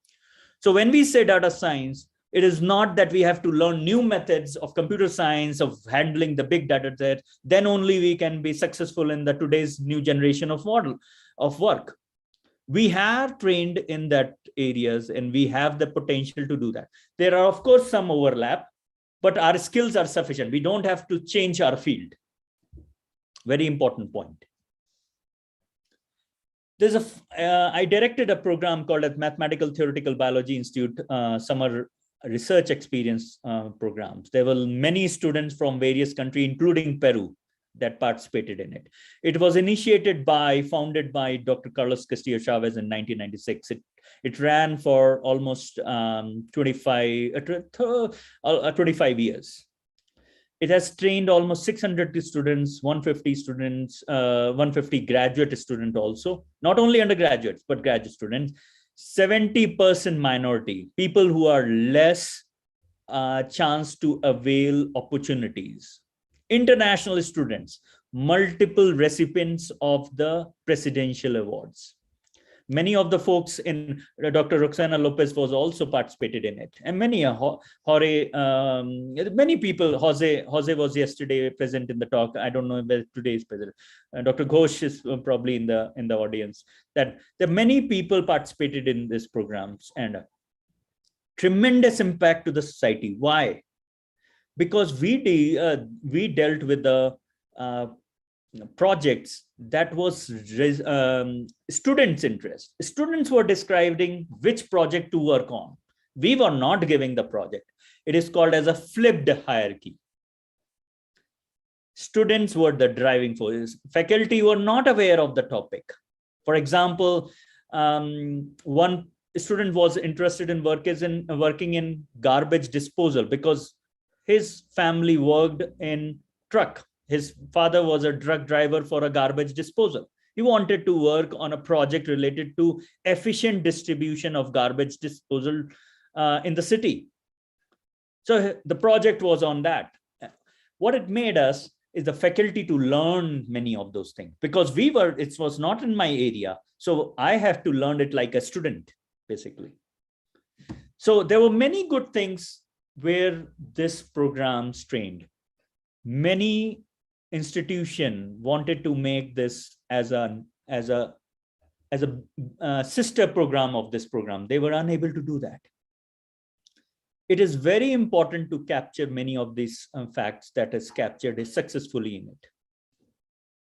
So when we say data science, it is not that we have to learn new methods of computer science, of handling the big data set, then only we can be successful in the today's new generation of model of work. We have trained in that areas and we have the potential to do that. There are, of course, some overlap, but our skills are sufficient. We don't have to change our field. Very important point. There's I directed a program called at Mathematical Theoretical Biology Institute summer research experience programs. There were many students from various countries, including Peru, that participated in it. It was founded by Dr. Carlos Castillo Chavez in 1996. It ran for almost 25 years. It has trained almost 600 students, 150 students, 150 graduate students also, not only undergraduates, but graduate students, 70% minority, people who are less chance to avail opportunities. International students, multiple recipients of the presidential awards. Many of the folks in Dr. Roxana Lopez was also participated in it, and many many people. Jose was yesterday present in the talk. I don't know whether today is present. Dr. Ghosh is probably in the audience. That there many people participated in these programs, and tremendous impact to the society. Why? Because we dealt with the projects that was students' interest. Students were describing which project to work on. We were not giving the project. It is called as a flipped hierarchy. Students were the driving force. Faculty were not aware of the topic. For example, one student was interested in working in garbage disposal because his family worked in truck. His father was a truck driver for a garbage disposal. He wanted to work on a project related to efficient distribution of garbage disposal in the city. So the project was on that. What it made us is the faculty to learn many of those things, because it was not in my area. So I have to learn it like a student, basically. So there were many good things where this program trained. Many institution wanted to make this as a sister program of this program. They were unable to do that. It is very important to capture many of these facts that is captured successfully in it.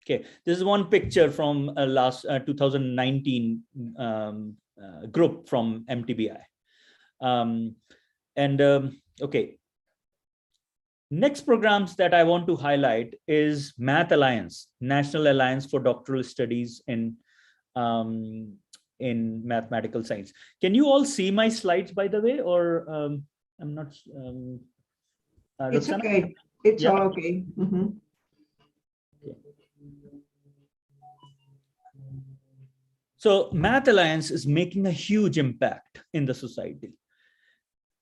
Okay, this is one picture from last 2019 group from MTBI. Okay. Next programs that I want to highlight is Math Alliance, National Alliance for Doctoral Studies in Mathematical Science. Can you all see my slides, by the way, or I'm not? It's Roxana? okay. It's all okay. Mm-hmm. So Math Alliance is making a huge impact in the society.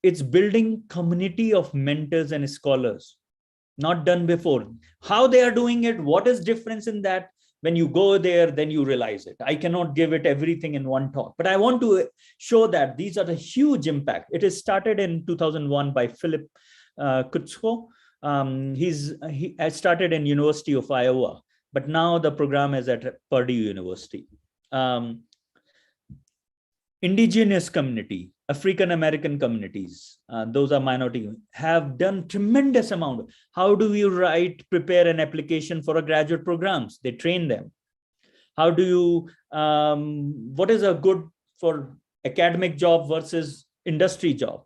It's building community of mentors and scholars, not done before. How they are doing it, what is difference in that? When you go there, then you realize it. I cannot give it everything in one talk, but I want to show that these are the huge impact. It is started in 2001 by Philip Kutzko. He started in University of Iowa, but now the program is at Purdue University. Indigenous community, African-American communities, those are minority, have done tremendous amount. How do you prepare an application for a graduate programs? They train them. How do you, what is a good for academic job versus industry job?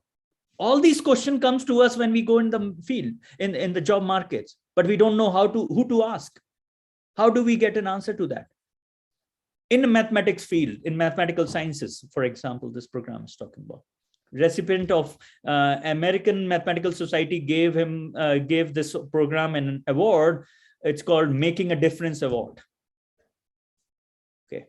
All these questions comes to us when we go in the field, in the job markets, but we don't know who to ask. How do we get an answer to that? In the mathematics field, in mathematical sciences, for example, this program is talking about. Recipient of American Mathematical Society gave this program an award. It's called Making a Difference Award. Okay,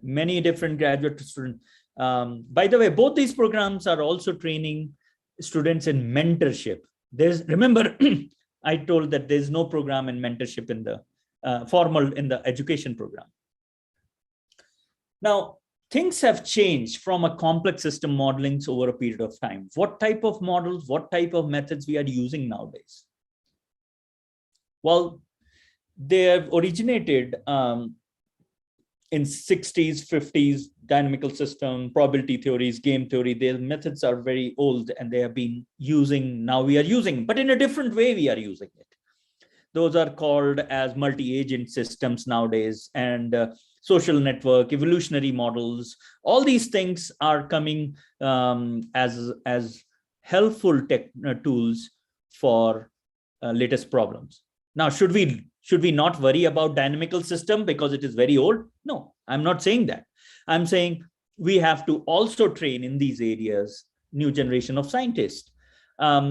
many different graduate students. By the way, both these programs are also training students in mentorship. Remember, I told that there's no program in mentorship in the formal in the education program. Now, things have changed from a complex system modeling over a period of time. What type of models, what type of methods we are using nowadays? Well, they have originated in 60s, 50s, dynamical system, probability theories, game theory. Their methods are very old and they have been using, now we are using, but in a different way we are using it. Those are called as multi-agent systems nowadays, and social network, evolutionary models. All these things are coming as helpful tools for latest problems. Now, should we not worry about dynamical system because it is very old? No, I'm not saying that. I'm saying we have to also train in these areas new generation of scientists,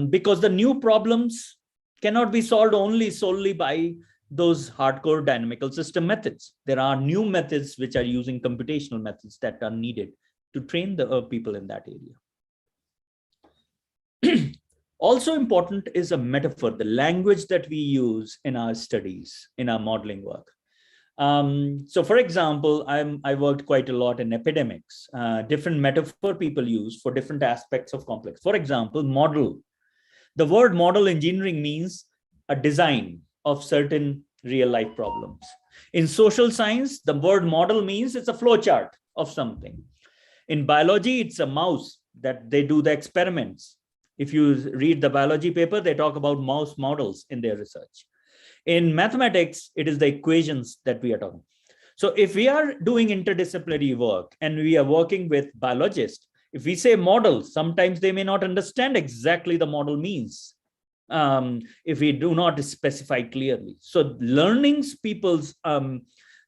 because the new problems cannot be solved solely by those hardcore dynamical system methods. There are new methods which are using computational methods that are needed to train the people in that area. Also important is a metaphor, the language that we use in our studies, in our modeling work. So for example, I worked quite a lot in epidemics, different metaphor people use for different aspects of complex. For example, model. The word model engineering means a design of certain real life problems. In social science, the word model means it's a flow chart of something. In biology, it's a mouse that they do the experiments. If you read the biology paper, they talk about mouse models in their research. In mathematics, it is the equations that we are talking. So if we are doing interdisciplinary work and we are working with biologists, if we say model, sometimes they may not understand exactly the model means if we do not specify clearly. So learning people's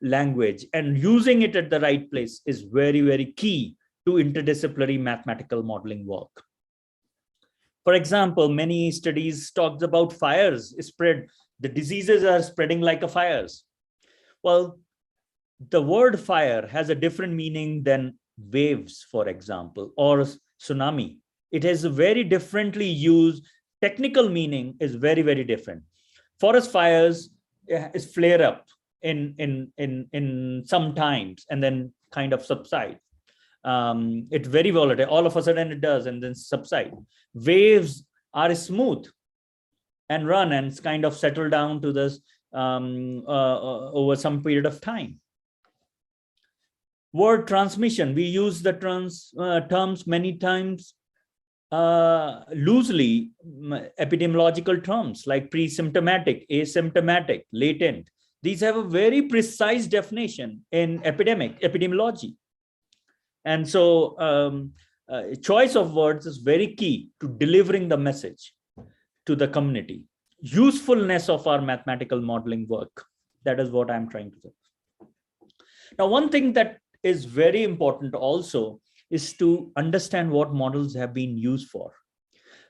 language and using it at the right place is very, very key to interdisciplinary mathematical modeling work. For example, many studies talks about fires spread. The diseases are spreading like a fires. Well, the word fire has a different meaning than waves, for example, or tsunami. It has a very differently used, technical meaning is very, very different. Forest fires is flare up in some times and then kind of subside. It's very volatile. All of a sudden it does and then subside. Waves are smooth and run and kind of settle down to this over some period of time. Word transmission, we use the terms many times loosely, epidemiological terms like pre-symptomatic, asymptomatic, latent. These have a very precise definition in epidemiology. And so choice of words is very key to delivering the message to the community. Usefulness of our mathematical modeling work. That is what I'm trying to say. Now, one thing that is very important also is to understand what models have been used for.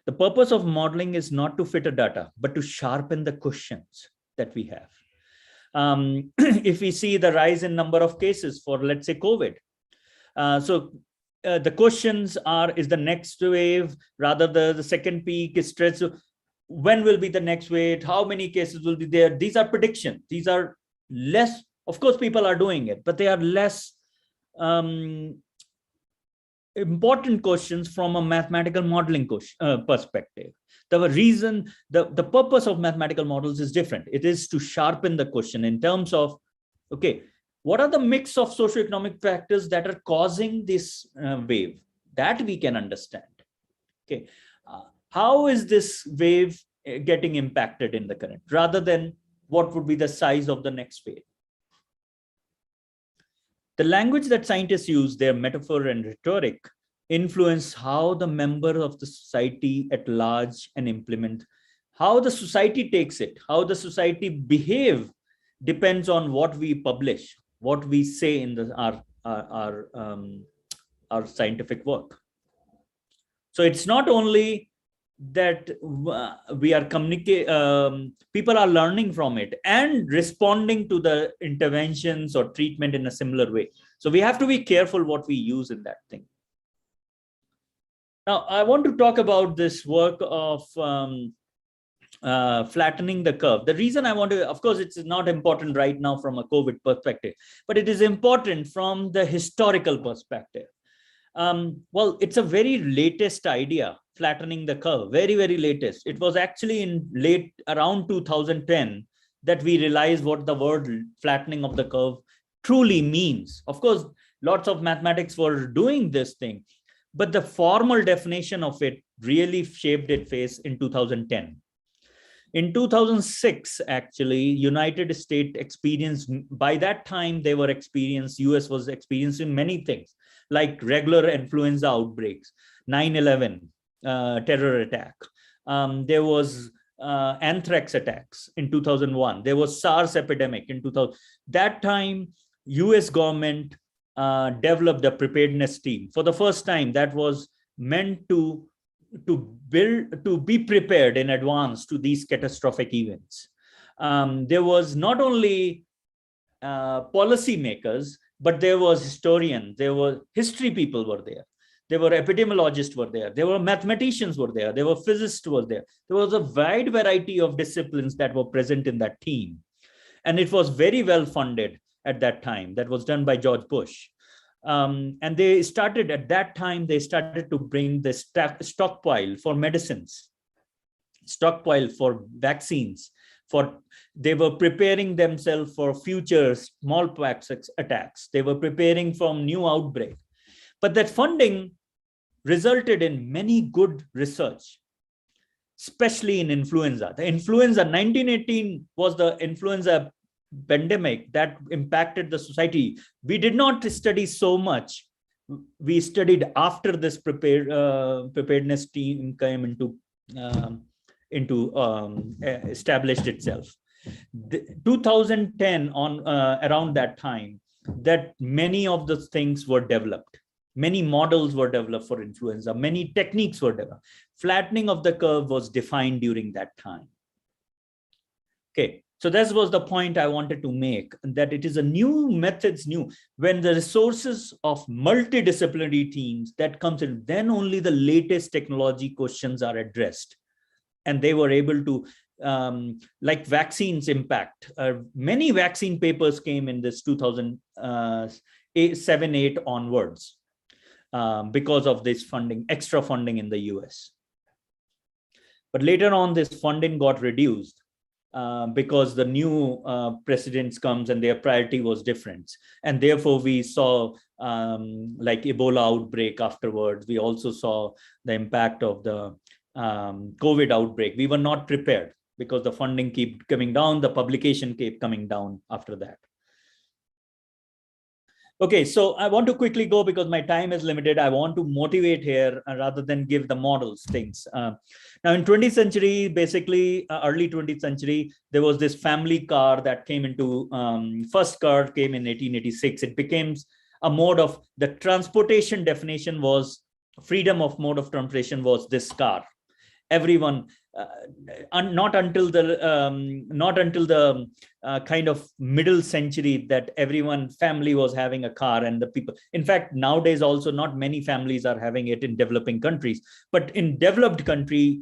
The purpose of modeling is not to fit a data, but to sharpen the questions that we have. If we see the rise in number of cases for, let's say, COVID, the questions are, is the next wave, rather the second peak is stretched? When will be the next wave? How many cases will be there? These are predictions. These are less, of course, people are doing it, but they are less important questions from a mathematical modeling perspective. The purpose of mathematical models is different. It is to sharpen the question in terms of, okay, what are the mix of socioeconomic factors that are causing this wave? That we can understand. Okay, how is this wave getting impacted in the current, rather than what would be the size of the next wave? The language that scientists use, their metaphor and rhetoric, influence how the member of the society at large and implement, how the society takes it, how the society behave depends on what we publish, what we say in our scientific work. So it's not only that we are people are learning from it and responding to the interventions or treatment in a similar way. So we have to be careful what we use in that thing. Now, I want to talk about this work of flattening the curve. The reason I want to, of course, it's not important right now from a COVID perspective, but it is important from the historical perspective. Well, it's a very latest idea, flattening the curve, very, very latest. It was actually in around 2010 that we realized what the word flattening of the curve truly means. Of course, lots of mathematics were doing this thing, but the formal definition of it really shaped its face in 2010. In 2006, actually, United States experienced, by that time they were US was experiencing many things, like regular influenza outbreaks, 9/11 terror attack. There was anthrax attacks in 2001. There was SARS epidemic in 2000. That time, US government developed a preparedness team. For the first time, that was meant to be prepared in advance to these catastrophic events. There was not only policymakers, but there was historians, there were history people were there. There were epidemiologists were there. There were mathematicians were there. There were physicists were there. There was a wide variety of disciplines that were present in that team. And it was very well funded. at that time. That was done by George Bush. And they started at that time, they started to bring the stockpile for medicines, stockpile for vaccines, they were preparing themselves for future smallpox attacks. They were preparing for new outbreak. But that funding resulted in many good research, especially in influenza. The influenza, 1918 was the influenza pandemic that impacted the society. We did not study so much. We studied after this preparedness team came established itself. 2010 on around that time, that many of the things were developed. Many models were developed for influenza. Many techniques were developed. Flattening of the curve was defined during that time. Okay, so that was the point I wanted to make, that it is a new methods, when the resources of multidisciplinary teams that comes in, then only the latest technology questions are addressed. And they were able to, like vaccines impact. Many vaccine papers came in this 2007-8 onwards because of this funding, extra funding in the US. But later on, this funding got reduced because the new presidents comes and their priority was different. And therefore we saw like Ebola outbreak afterwards. We also saw the impact of the COVID outbreak. We were not prepared because the funding kept coming down, the publication kept coming down after that. Okay, so I want to quickly go because my time is limited. I want to motivate here rather than give the models things. Now in 20th century, basically early 20th century, there was this family car that came into, first car came in 1886. It became a mode of, the transportation definition was, freedom of mode of transportation was this car. Everyone, not until the kind of middle century that everyone family was having a car, and the people, in fact, nowadays also not many families are having it in developing countries, but in developed country,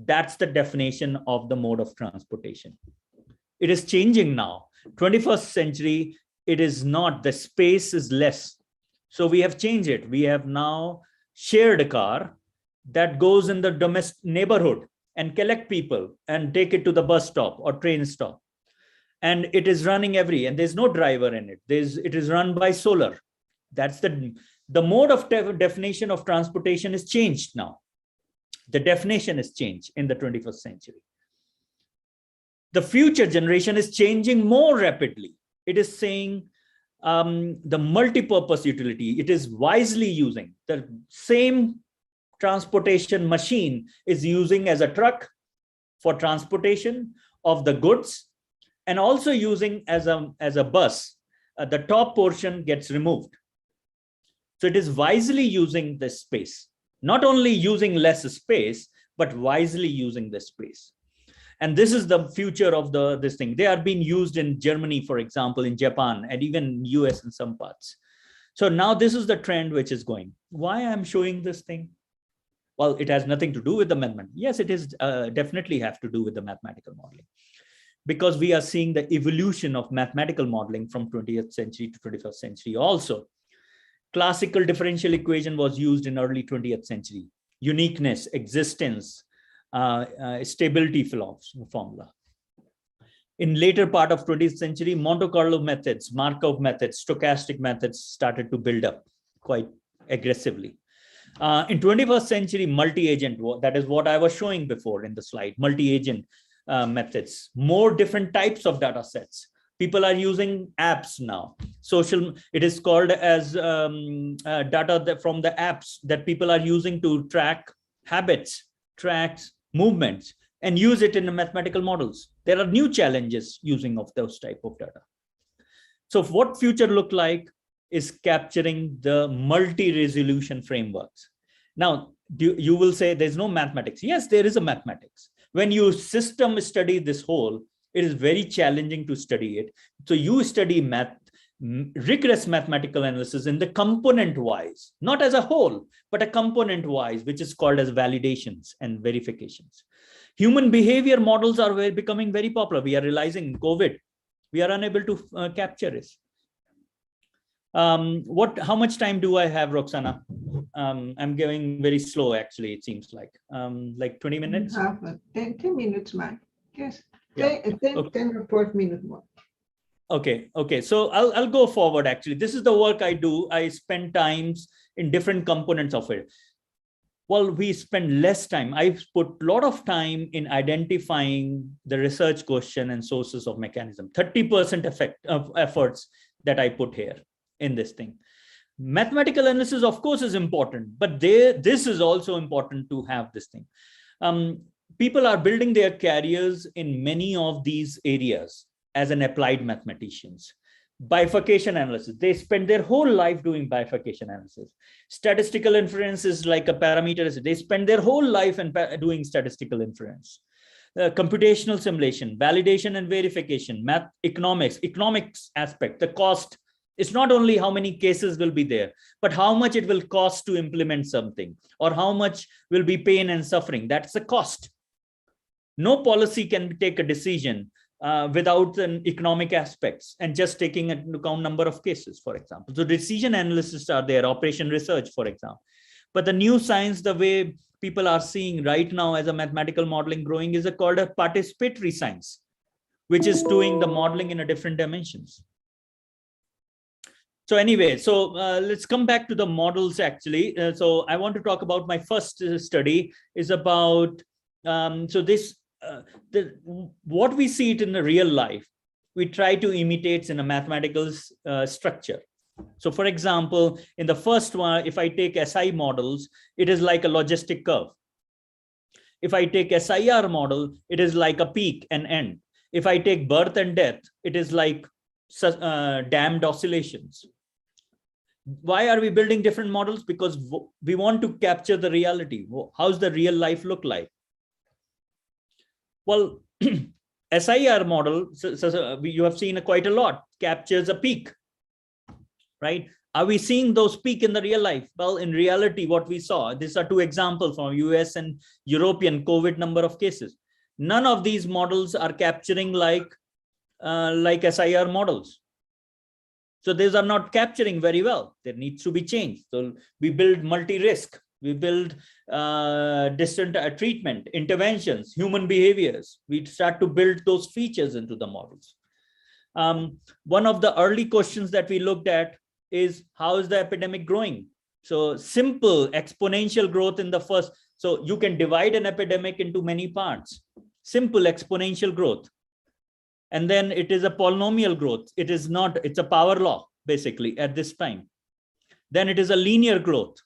that's the definition of the mode of transportation. It is changing now. 21st century, it is not, the space is less. So we have changed it. We have now shared a car that goes in the domestic neighborhood and collect people and take it to the bus stop or train stop. And it is running and there's no driver in it. It is run by solar. That's the mode of definition of transportation is changed now. The definition is changed in the 21st century. The future generation is changing more rapidly. It is saying the multi-purpose utility. It is wisely using the same transportation machine is using as a truck for transportation of the goods, and also using as a bus. The top portion gets removed. So it is wisely using this space, not only using less space, but wisely using this space. And this is the future of this thing. They are being used in Germany, for example, in Japan, and even US in some parts. So now this is the trend which is going. Why I'm showing this thing? Well, it has nothing to do with the mathematics. Yes, it is definitely have to do with the mathematical modeling, because we are seeing the evolution of mathematical modeling from 20th century to 21st century also. Classical differential equation was used in early 20th century. Uniqueness, existence, stability formula. In later part of 20th century, Monte Carlo methods, Markov methods, stochastic methods started to build up quite aggressively. In 21st century, multi-agent, that is what I was showing before in the slide, multi-agent methods, more different types of data sets. People are using apps now. It is called as data from the apps that people are using to track habits, track movements, and use it in the mathematical models. There are new challenges using of those type of data. So what future look like is capturing the multi-resolution frameworks. Now, you will say there's no mathematics. Yes, there is a mathematics. When you system study this whole, it is very challenging to study it. So you study rigorous mathematical analysis in the component wise, not as a whole, but a component wise, which is called as validations and verifications. Human behavior models are becoming very popular. We are realizing in COVID, We are unable to capture it. How much time do I have, Roxana? I'm going very slow, actually, it seems like 20 minutes. You have 10 minutes, Mark. Yes, Yeah. 10 or 12 minutes more. Okay. So I'll go forward. Actually, this is the work I do. I spend times in different components of it. Well, we spend less time. I've put a lot of time in identifying the research question and sources of mechanism. 30% of efforts that I put here in this thing. Mathematical analysis, of course, is important, but this is also important to have this thing. People are building their careers in many of these areas as an applied mathematicians. Bifurcation analysis, they spend their whole life doing bifurcation analysis. Statistical inference is like a parameter, they spend their whole life doing statistical inference. Computational simulation, validation and verification, math, economics aspect, the cost. It's not only how many cases will be there, but how much it will cost to implement something, or how much will be pain and suffering. That's the cost. No policy can take a decision without an economic aspects and just taking into account number of cases, for example. So decision analysts are there, operation research, for example. But the new science, the way people are seeing right now as a mathematical modeling growing, is called a participatory science, which is doing the modeling in a different dimensions. So anyway, so let's come back to the models actually. So I want to talk about my first study is about, what we see it in the real life, we try to imitate in a mathematical structure. So for example, in the first one, if I take SI models, it is like a logistic curve. If I take SIR model, it is like a peak and end. If I take birth and death, it is like damped oscillations. Why are we building different models? Because we want to capture the reality. How's the real life look like? Well, SIR model, you have seen quite a lot, captures a peak, right? Are we seeing those peak in the real life? Well, in reality, what we saw, these are two examples from US and European COVID number of cases. None of these models are capturing like SIR models. So these are not capturing very well. There needs to be changed. So we build multi-risk, we build distant treatment, interventions, human behaviors. We start to build those features into the models. One of the early questions that we looked at is, how is the epidemic growing? So simple exponential growth in the first, so you can divide an epidemic into many parts. Simple exponential growth. And then it is a polynomial growth. It is not, it's a power law, basically, at this time. Then it is a linear growth.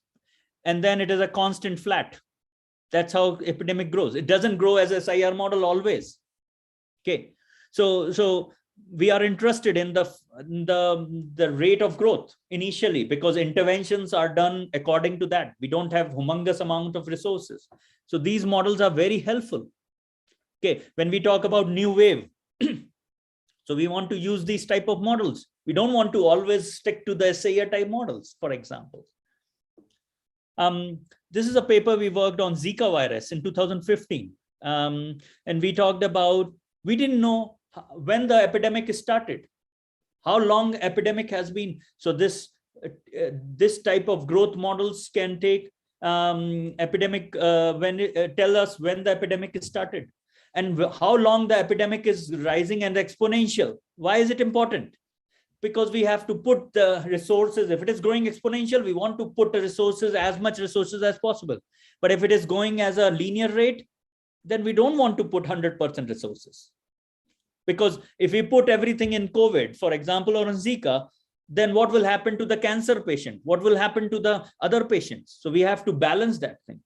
And then it is a constant flat. That's how epidemic grows. It doesn't grow as a SIR model always. Okay. So we are interested in the rate of growth initially, because interventions are done according to that. We don't have humongous amount of resources. So these models are very helpful. Okay. When we talk about new wave, so we want to use these type of models. We don't want to always stick to the SIR type models, for example. This is a paper we worked on Zika virus in 2015. And we talked about, we didn't know when the epidemic started, how long epidemic has been. So this type of growth models can take epidemic, tell us when the epidemic started. And how long the epidemic is rising and exponential. Why is it important? Because we have to put the resources. If it is growing exponential, we want to put the resources, as much resources as possible. But if it is going as a linear rate, then we don't want to put 100% resources. Because if we put everything in COVID, for example, or in Zika, then what will happen to the cancer patient? What will happen to the other patients? So we have to balance that thing.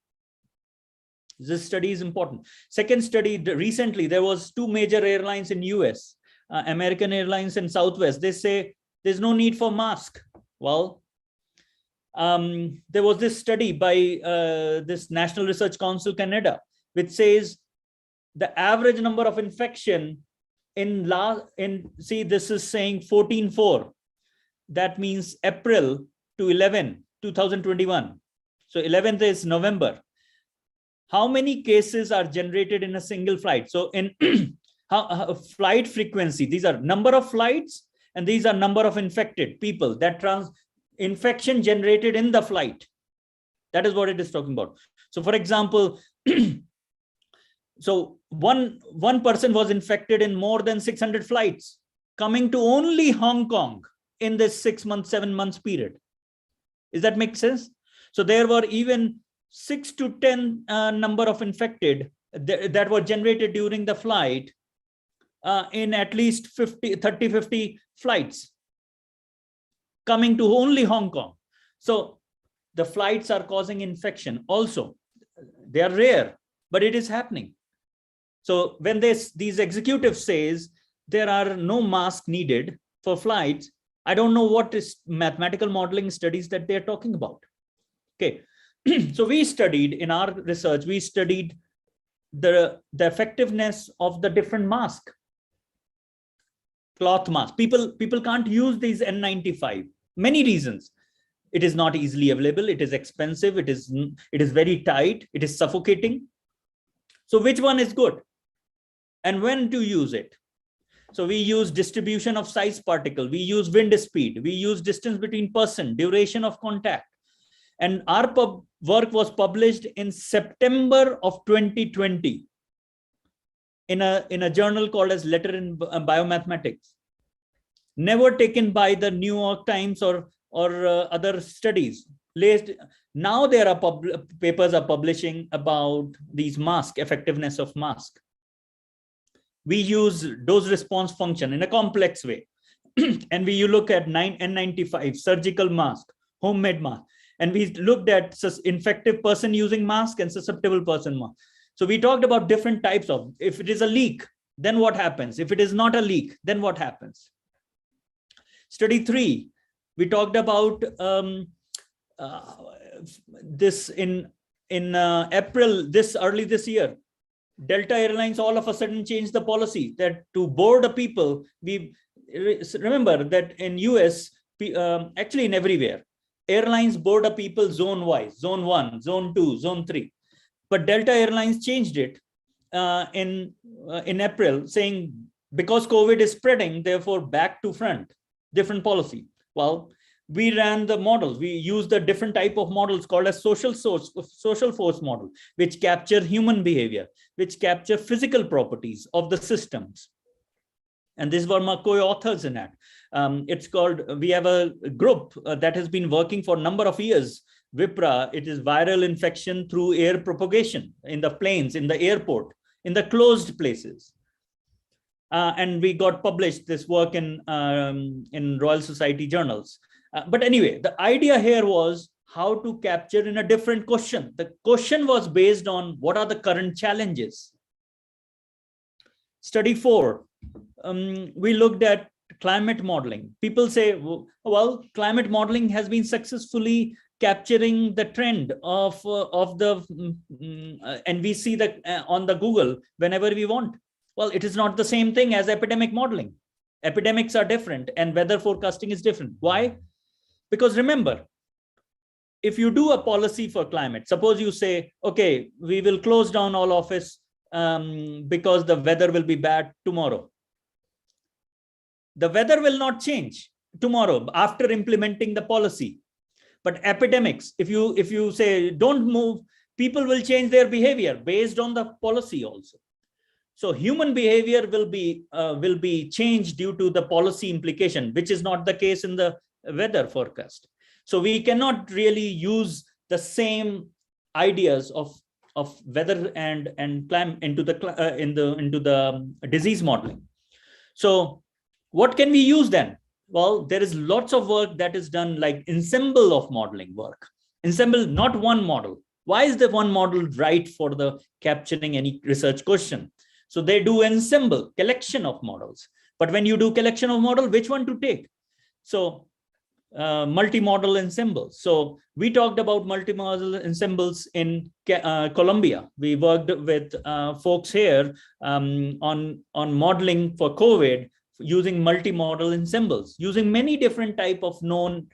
This study is important. Second study, recently, there was two major airlines in US, American Airlines and Southwest. They say there's no need for mask. Well, there was this study by this National Research Council Canada, which says the average number of infection see, this is saying 14/4. That means April to 11, 2021. So 11th is November. How many cases are generated in a single flight? So in flight frequency. These are number of flights, and these are number of infected people, that infection generated in the flight. That is what it is talking about. So for example, so one person was infected in more than 600 flights coming to only Hong Kong in this 6 months, 7 months period. Does that make sense? So there were even 6 to 10 number of infected that were generated during the flight in at least 30-50 flights coming to only Hong Kong. So the flights are causing infection also. They are rare, but it is happening. So when these executives says there are no masks needed for flights, I don't know what is mathematical modeling studies that they're talking about. Okay, so we studied in our research, we studied the effectiveness of the different masks, cloth mask. People can't use these N95. Many reasons. It is not easily available. It is expensive. It is very tight. It is suffocating. So which one is good? And when to use it? So we use distribution of size particle. We use wind speed. We use distance between person, duration of contact. And our work was published in September of 2020 in a journal called as Letter in Biomathematics. Never taken by the New York Times or other studies. Now there are papers are publishing about these mask, effectiveness of mask. We use dose response function in a complex way. And you look at N95, surgical mask, homemade mask. And we looked at infective person using mask and susceptible person mask. So we talked about different types of, if it is a leak, then what happens? If it is not a leak, then what happens? Study 3, we talked about this in April, early this year. Delta Airlines all of a sudden changed the policy that to board the people, we remember that in US, actually in everywhere, airlines board the people zone wise, zone 1, zone 2, zone 3. But Delta Airlines changed it in April, saying because COVID is spreading, therefore back to front, different policy. Well, we ran the models. We used the different type of models called as social force model, which capture human behavior, which capture physical properties of the systems. And these were my co-authors in that. It's called, we have a group that has been working for a number of years. VIPRA, it is viral infection through air propagation in the planes, in the airport, in the closed places. And we got published this work in Royal Society journals. But anyway, the idea here was how to capture in a different question. The question was based on what are the current challenges. Study 4, we looked at climate modeling. People say, well, climate modeling has been successfully capturing the trend of and we see that on the Google whenever we want. Well, it is not the same thing as epidemic modeling. Epidemics are different and weather forecasting is different. Why? Because remember, if you do a policy for climate, suppose you say, okay, we will close down all office because the weather will be bad tomorrow. The weather will not change tomorrow after implementing the policy. But epidemics, if you say don't move, people will change their behavior based on the policy also. So human behavior will be changed due to the policy implication, which is not the case in the weather forecast. So we cannot really use the same ideas of weather and climate into the disease modeling. So what can we use then? Well, there is lots of work that is done, like ensemble of modeling work. Ensemble, not one model. Why is the one model right for the capturing any research question? So they do ensemble, collection of models. But when you do collection of model, which one to take? So multi-model ensembles. So we talked about multi-model ensembles in Colombia. We worked with folks here on modeling for COVID using multi-model ensembles, using many different type of known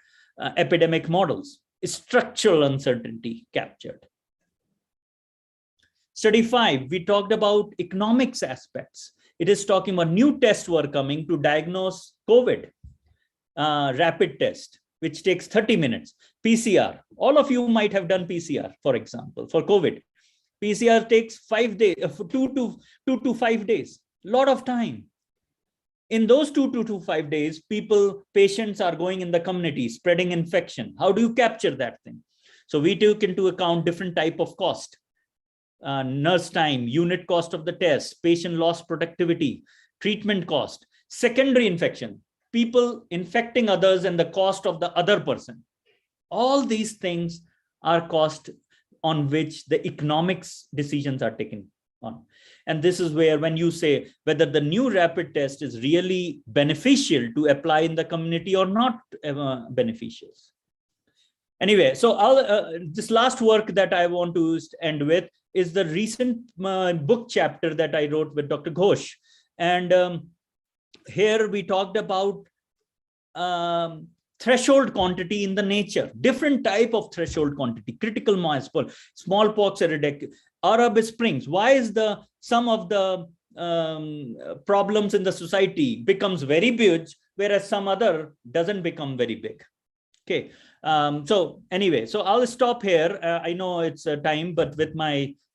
epidemic models. Structural uncertainty captured. Study 5, we talked about economics aspects. It is talking about new tests were coming to diagnose COVID, rapid test, which takes 30 minutes. PCR, all of you might have done PCR, for example, for COVID. PCR takes 5 days, 2 to 5 days, a lot of time. In those 2 to 5 days, patients are going in the community, spreading infection. How do you capture that thing? So we took into account different type of cost, nurse time, unit cost of the test, patient loss productivity, treatment cost, secondary infection, people infecting others and the cost of the other person. All these things are cost on which the economics decisions are taken on. And this is where, when you say whether the new rapid test is really beneficial to apply in the community or not beneficial. Anyway, so this last work that I want to end with is the recent book chapter that I wrote with Dr. Ghosh. And here we talked about threshold quantity in the nature, different type of threshold quantity, critical mass, smallpox, Arab Springs. Why is some of the problems in the society becomes very big, whereas some other doesn't become very big? Okay. So anyway, so I'll stop here. I know it's time, but with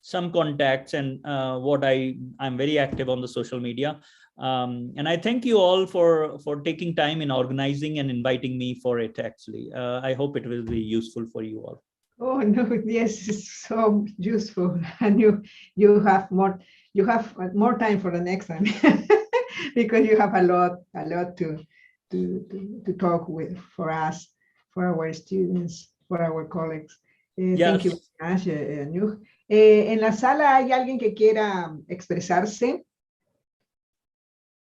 some contacts and I'm very active on the social media. And I thank you all for taking time in organizing and inviting me for it, actually. I hope it will be useful for you all. Oh no, yes, it's so useful. And you have more time for the next time because you have a lot to talk with for us, for our students, for our colleagues. Yes. Thank you very much, Anyuj. En la sala hay alguien que quiera expresarse.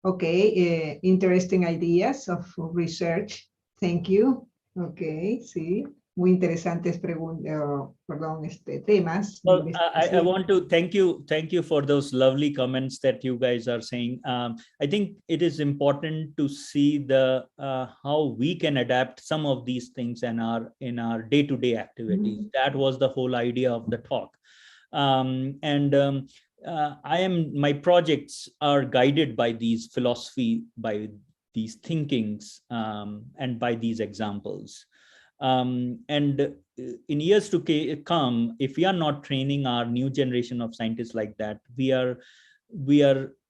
Okay, interesting ideas of research. Thank you. Okay, sí. Muy interesantes temas. Well, I want to thank you for those lovely comments that you guys are saying. I think it is important to see how we can adapt some of these things in our day-to-day activities. That was the whole idea of the talk. My projects are guided by these philosophy, by these thinkings, and by these examples. And in years to come, if we are not training our new generation of scientists like that, we are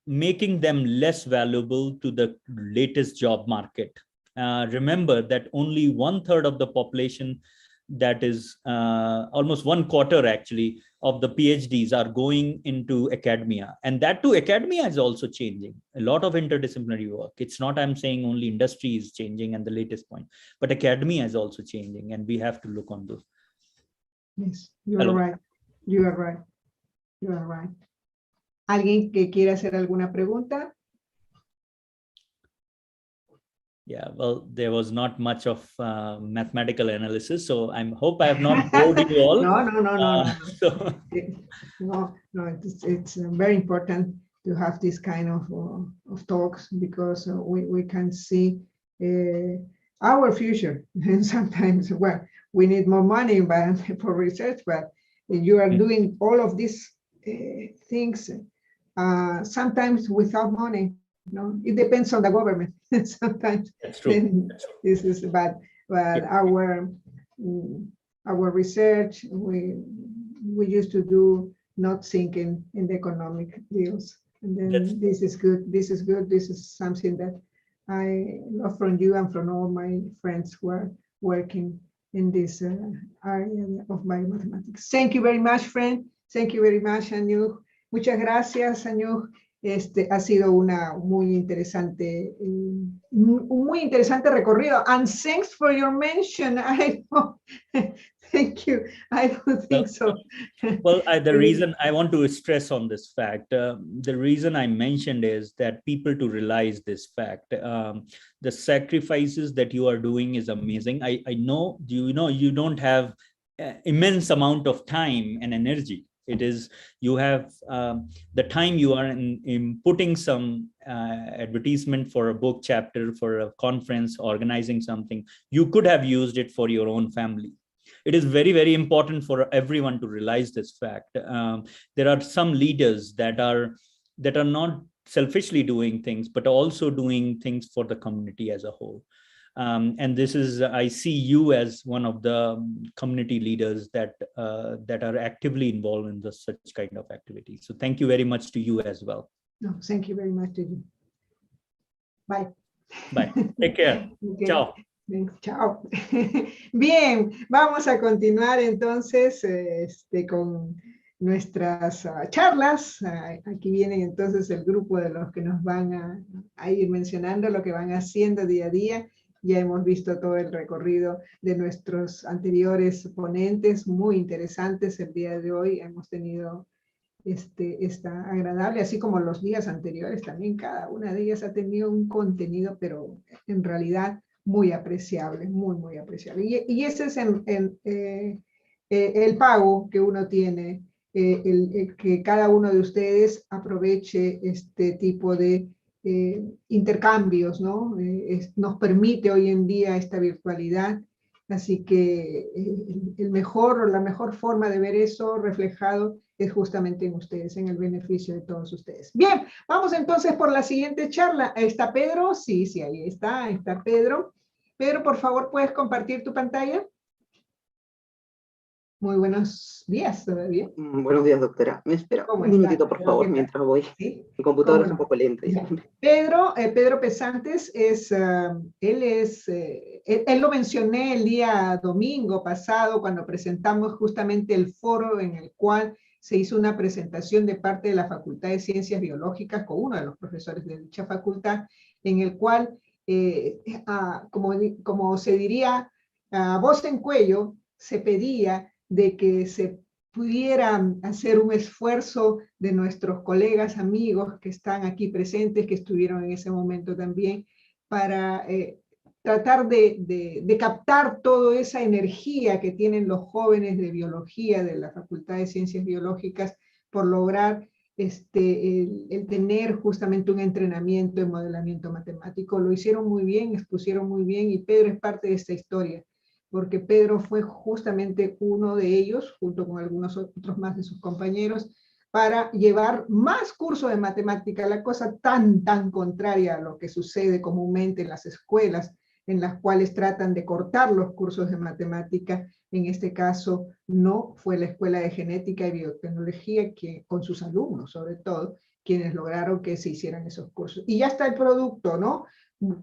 making them less valuable to the latest job market. Remember that only 1/3 of the population, that is almost 1/4 actually of the PhDs, are going into academia, and that too academia is also changing. A lot of interdisciplinary work. It's not I'm saying only industry is changing and the latest point, but academia is also changing, and we have to look on those. Yes, you are right. You are right. You are right. ¿Alguien que quiera hacer alguna pregunta? Yeah, well, there was not much of mathematical analysis, so I hope I have not bored you all. No. So. No, it's very important to have this kind of talks, because we can see our future. And sometimes, well, we need more money for research, but you are doing all of these things sometimes without money. No, it depends on the government. Sometimes that's true. This is bad, but our research, we used to do not thinking in the economic deals, and then this is good. This is something that I love from you and from all my friends who are working in this area of biomathematics. Thank you very much, friend. Thank you very much, Anyuj. Muchas gracias, Anyuj. Ha sido un muy interesante recorrido. And thanks for your mention. Thank you. I don't think so. Well, the reason I want to stress on this fact, the reason I mentioned is that people to realize this fact. The sacrifices that you are doing is amazing. I know, you don't have immense amount of time and energy. It is, you have the time you are in putting some advertisement for a book chapter, for a conference, organizing something. You could have used it for your own family. It is very, very important for everyone to realize this fact. There are some leaders that are not selfishly doing things, but also doing things for the community as a whole. And this is, I see you as one of the community leaders that are actively involved in such kind of activities. So thank you very much to you as well. No, thank you very much to you. Bye. Bye. Take care. Okay. Chao. Chao. Bien, vamos a continuar entonces con nuestras charlas. Aquí vienen entonces el grupo de los que nos van a ir mencionando lo que van haciendo día a día. Ya hemos visto todo el recorrido de nuestros anteriores ponentes, muy interesantes el día de hoy. Hemos tenido está agradable, así como los días anteriores también. Cada una de ellas ha tenido un contenido, pero en realidad muy apreciable, muy, muy apreciable. Y ese es el pago que uno tiene, que cada uno de ustedes aproveche este tipo de intercambios, ¿no? Nos permite hoy en día esta virtualidad, así que la mejor forma de ver eso reflejado es justamente en ustedes, en el beneficio de todos ustedes. Bien, vamos entonces por la siguiente charla. ¿Está Pedro? Sí, ahí está Pedro. Pedro, por favor, ¿puedes compartir tu pantalla? Muy buenos días todavía. Buenos días, doctora. Me espera un minutito, por favor, mientras voy. ¿Sí? Mi computadora es un poco lenta. Pedro Pesantes él lo mencioné el día domingo pasado cuando presentamos justamente el foro en el cual se hizo una presentación de parte de la Facultad de Ciencias Biológicas con uno de los profesores de dicha facultad, en el cual, como se diría, a voz en cuello, se pedía de que se pudiera hacer un esfuerzo de nuestros colegas, amigos que están aquí presentes, que estuvieron en ese momento también, para tratar de captar toda esa energía que tienen los jóvenes de biología de la Facultad de Ciencias Biológicas por lograr el tener justamente un entrenamiento en modelamiento matemático. Lo hicieron muy bien, expusieron muy bien, y Pedro es parte de esta historia, porque Pedro fue justamente uno de ellos, junto con algunos otros más de sus compañeros, para llevar más cursos de matemática, la cosa tan contraria a lo que sucede comúnmente en las escuelas, en las cuales tratan de cortar los cursos de matemática. En este caso, no fue la Escuela de Genética y Biotecnología, que, con sus alumnos sobre todo, quienes lograron que se hicieran esos cursos. Y ya está el producto, ¿no?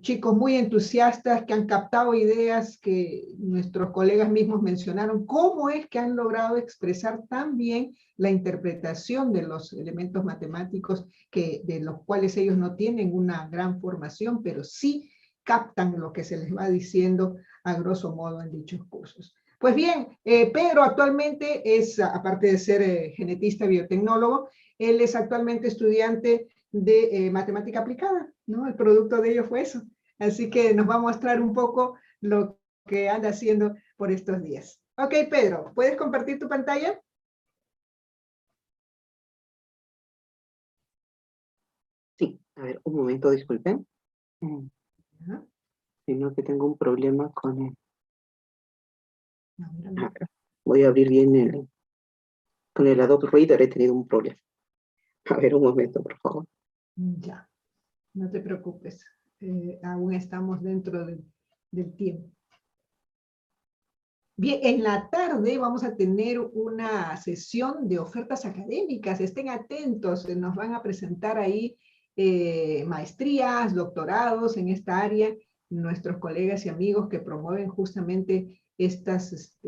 Chicos muy entusiastas que han captado ideas que nuestros colegas mismos mencionaron. ¿Cómo es que han logrado expresar tan bien la interpretación de los elementos matemáticos de los cuales ellos no tienen una gran formación, pero sí captan lo que se les va diciendo a grosso modo en dichos cursos? Pues bien, Pedro actualmente es, aparte de ser genetista biotecnólogo, él es actualmente estudiante de matemática aplicada, ¿no? El producto de ello fue eso. Así que nos va a mostrar un poco lo que anda haciendo por estos días. Ok, Pedro, ¿puedes compartir tu pantalla? Sí, a ver, un momento, disculpen. Sino que tengo un problema con el... A ver, voy a abrir bien con el Adobe Reader, he tenido un problema. A ver, un momento, por favor. Ya, no te preocupes. Aún estamos dentro del tiempo. Bien, en la tarde vamos a tener una sesión de ofertas académicas. Estén atentos, nos van a presentar ahí maestrías, doctorados en esta área, nuestros colegas y amigos que promueven justamente estos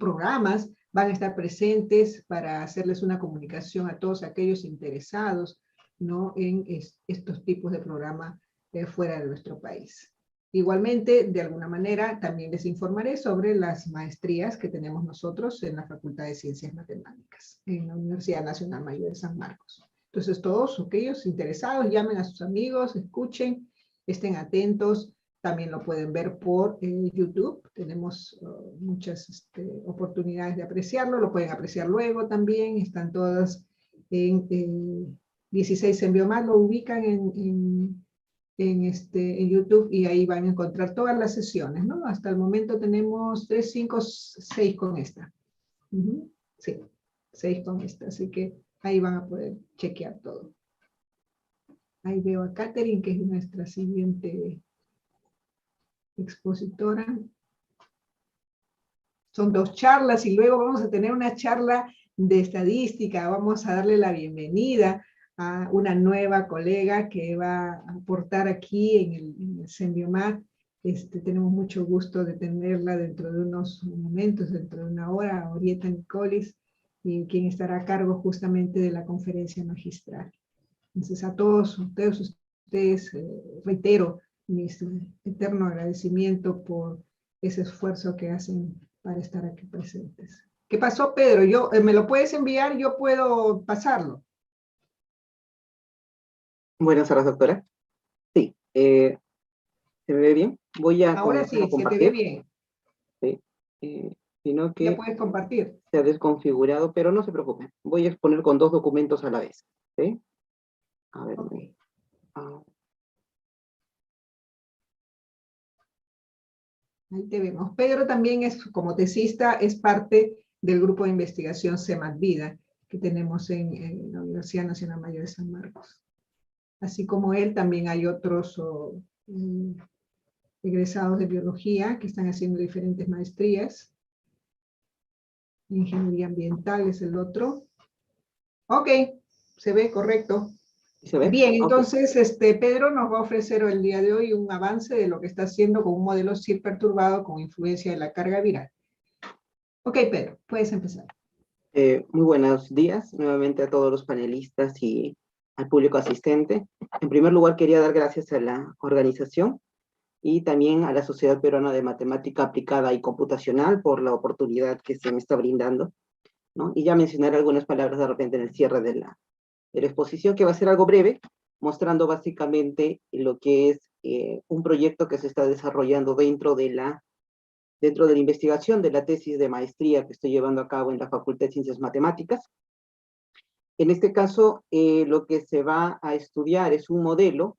programas van a estar presentes para hacerles una comunicación a todos aquellos interesados, ¿no?, en estos tipos de programas fuera de nuestro país. Igualmente, de alguna manera, también les informaré sobre las maestrías que tenemos nosotros en la Facultad de Ciencias Matemáticas, en la Universidad Nacional Mayor de San Marcos. Entonces, todos aquellos interesados, llamen a sus amigos, escuchen, estén atentos. También lo pueden ver por YouTube. Tenemos muchas oportunidades de apreciarlo. Lo pueden apreciar luego también. Están todas en 16 SEMBIOMAT. Lo ubican en YouTube y ahí van a encontrar todas las sesiones, ¿no? Hasta el momento tenemos 3, 5, 6 con esta. Sí, 6 con esta. Así que ahí van a poder chequear todo. Ahí veo a Catherine, que es nuestra siguiente expositora. Son 2 charlas y luego vamos a tener una charla de estadística. Vamos a darle la bienvenida a una nueva colega que va a aportar aquí en el SEMBIOMAT. Tenemos mucho gusto de tenerla dentro de unos momentos, dentro de una hora, Orieta Nicolis, quien estará a cargo justamente de la conferencia magistral. Entonces a todos ustedes reitero mi eterno agradecimiento por ese esfuerzo que hacen para estar aquí presentes. ¿Qué pasó, Pedro? ¿Me lo puedes enviar? Yo puedo pasarlo. Buenas tardes, doctora. Sí, ¿se me ve bien? Voy a Ahora comenzar a sí, se te ve compartir. bien. Sí, sino Ya que puedes compartir. se ha desconfigurado, pero no se preocupen. Voy a exponer con 2 documentos a la vez. ¿Sí? A ver. Ok. Ahí te vemos. Pedro también es, como tesista, es parte del grupo de investigación SEMAT Vida que tenemos en la Universidad Nacional Mayor de San Marcos. Así como él, también hay otros egresados de biología que están haciendo diferentes maestrías. Ingeniería ambiental es el otro. Ok, se ve correcto. ¿Se ve? Bien, Ok. entonces Pedro nos va a ofrecer el día de hoy un avance de lo que está haciendo con un modelo CIR perturbado con influencia de la carga viral. Ok, Pedro, puedes empezar. Muy buenos días nuevamente a todos los panelistas y al público asistente. En primer lugar, quería dar gracias a la organización y también a la Sociedad Peruana de Matemática Aplicada y Computacional por la oportunidad que se me está brindando, ¿no? Y ya mencionaré algunas palabras de repente en el cierre de la exposición, que va a ser algo breve, mostrando básicamente lo que es un proyecto que se está desarrollando dentro de la investigación de la tesis de maestría que estoy llevando a cabo en la Facultad de Ciencias Matemáticas. En este caso, lo que se va a estudiar es un modelo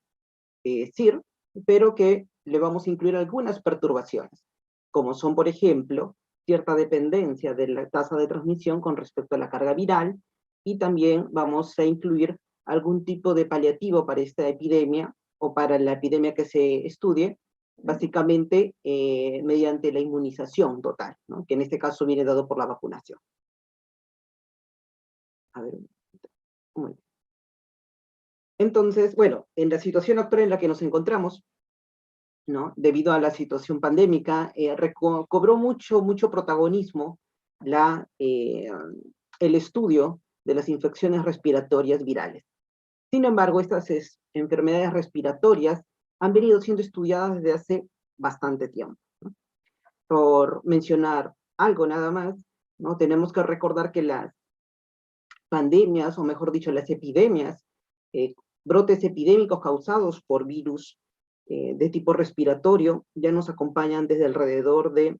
CIR, pero que le vamos a incluir algunas perturbaciones, como son, por ejemplo, cierta dependencia de la tasa de transmisión con respecto a la carga viral, y también vamos a incluir algún tipo de paliativo para esta epidemia o para la epidemia que se estudie, básicamente mediante la inmunización total, ¿no? Que en este caso viene dado por la vacunación. A ver, muy bien. Entonces, bueno, en la situación actual en la que nos encontramos, ¿no? Debido a la situación pandémica, cobró mucho protagonismo el estudio de las infecciones respiratorias virales. Sin embargo, estas enfermedades respiratorias han venido siendo estudiadas desde hace bastante tiempo, ¿no? Por mencionar algo nada más, ¿no? Tenemos que recordar que las pandemias, o mejor dicho, las epidemias, brotes epidémicos causados por virus de tipo respiratorio, ya nos acompañan desde alrededor de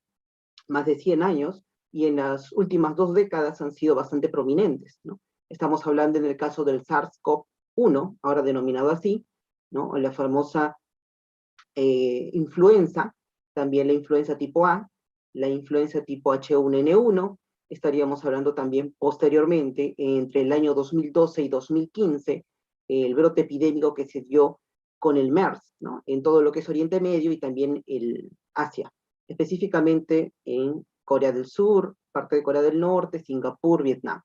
más de 100 años, y en las últimas 2 décadas han sido bastante prominentes, ¿no? Estamos hablando en el caso del SARS-CoV-1, ahora denominado así, ¿no? La famosa influenza, también la influenza tipo A, la influenza tipo H1N1, estaríamos hablando también posteriormente, entre el año 2012 y 2015, el brote epidémico que se dio con el MERS, ¿no? En todo lo que es Oriente Medio y también el Asia, específicamente en Corea del Sur, parte de Corea del Norte, Singapur, Vietnam.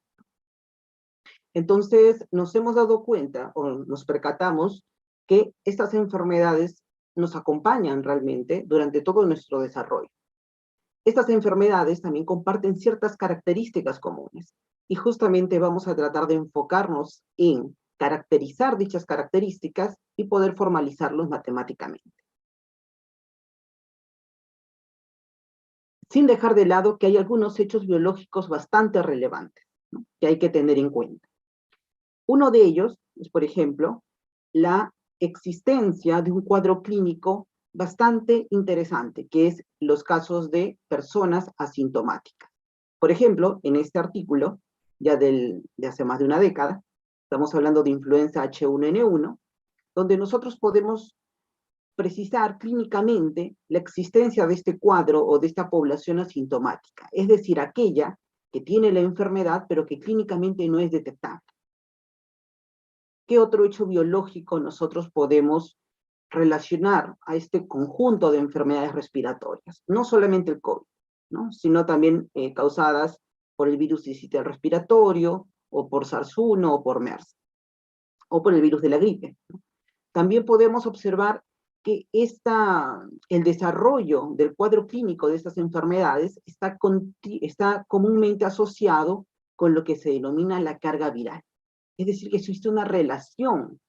Entonces nos hemos dado cuenta, o nos percatamos, que estas enfermedades nos acompañan realmente durante todo nuestro desarrollo. Estas enfermedades también comparten ciertas características comunes, y justamente vamos a tratar de enfocarnos en caracterizar dichas características y poder formalizarlos matemáticamente. Sin dejar de lado que hay algunos hechos biológicos bastante relevantes, ¿no?, que hay que tener en cuenta. Uno de ellos es, por ejemplo, la existencia de un cuadro clínico bastante interesante, que es los casos de personas asintomáticas. Por ejemplo, en este artículo, ya de hace más de una década, estamos hablando de influenza H1N1, donde nosotros podemos precisar clínicamente la existencia de este cuadro o de esta población asintomática, es decir, aquella que tiene la enfermedad pero que clínicamente no es detectable. ¿qué otro hecho biológico nosotros podemos relacionar a este conjunto de enfermedades respiratorias? No solamente el COVID, ¿no? Sino también causadas por el virus sincitial respiratorio, o por SARS-1, o por MERS, o por el virus de la gripe, ¿no? También podemos observar que el desarrollo del cuadro clínico de estas enfermedades está comúnmente asociado con lo que se denomina la carga viral. Es decir, que existe una relación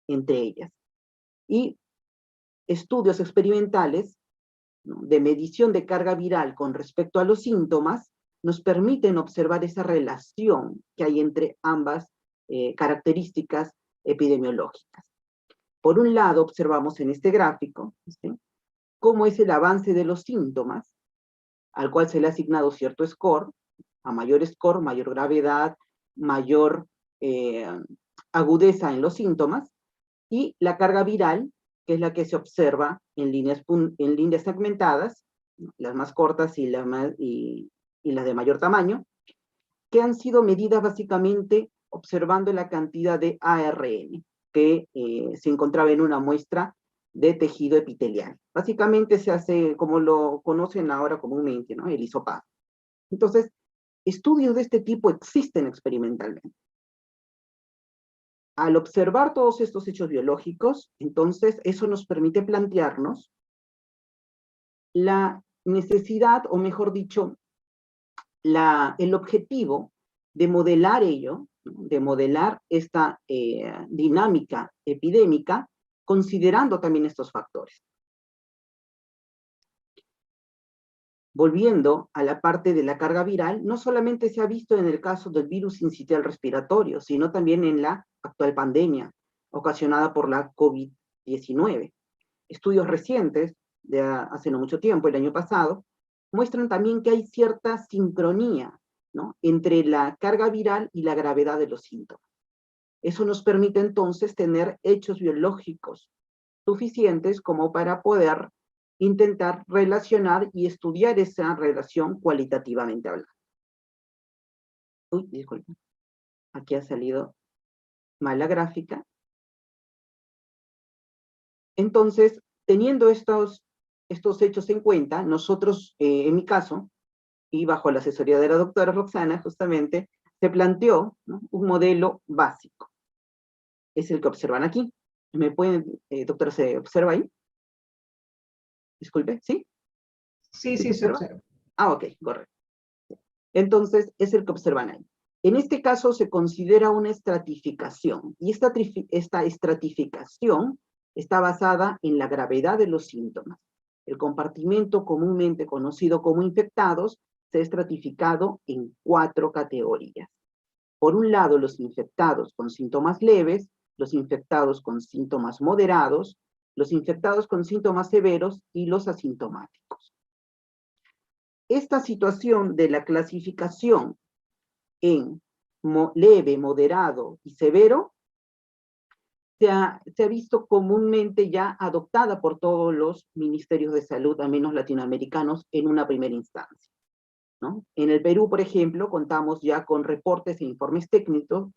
entre ellas. Y estudios experimentales, ¿no?, de medición de carga viral con respecto a los síntomas nos permiten observar esa relación que hay entre ambas características epidemiológicas. Por un lado, observamos en este gráfico, ¿sí?, cómo es el avance de los síntomas, al cual se le ha asignado cierto score. A mayor score, mayor gravedad, mayor agudeza en los síntomas, y la carga viral, que es la que se observa en líneas segmentadas, las más cortas y las de mayor tamaño, que han sido medidas básicamente observando la cantidad de ARN que se encontraba en una muestra de tejido epitelial. Básicamente se hace como lo conocen ahora comúnmente, ¿no?, el hisopado. Entonces, estudios de este tipo existen experimentalmente. Al observar todos estos hechos biológicos, entonces eso nos permite plantearnos la necesidad, o mejor dicho, el objetivo de modelar ello, ¿no?, de modelar esta dinámica epidémica, considerando también estos factores. Volviendo a la parte de la carga viral, no solamente se ha visto en el caso del virus sincitial respiratorio, sino también en la actual pandemia ocasionada por la COVID-19. Estudios recientes, de hace no mucho tiempo, el año pasado, muestran también que hay cierta sincronía, ¿no?, entre la carga viral y la gravedad de los síntomas. Eso nos permite entonces tener hechos biológicos suficientes como para poder intentar relacionar y estudiar esa relación cualitativamente hablando. Uy, disculpen. Aquí ha salido mal la gráfica. Entonces, teniendo estos hechos en cuenta, nosotros, en mi caso, y bajo la asesoría de la doctora Roxana, justamente, se planteó, ¿no?, un modelo básico. Es el que observan aquí. ¿Me pueden, doctora, se observa ahí? Disculpe, ¿sí? Sí, sí, se observa. Ah, ok, correcto. Entonces, es el que observan ahí. En este caso se considera una estratificación, y esta estratificación está basada en la gravedad de los síntomas. El compartimento comúnmente conocido como infectados se ha estratificado en 4 categorías. Por un lado, los infectados con síntomas leves, los infectados con síntomas moderados, los infectados con síntomas severos y los asintomáticos. Esta situación de la clasificación en leve, moderado y severo se ha visto comúnmente ya adoptada por todos los ministerios de salud, al menos latinoamericanos, en una primera instancia, ¿no? En el Perú, por ejemplo, contamos ya con reportes e informes técnicos,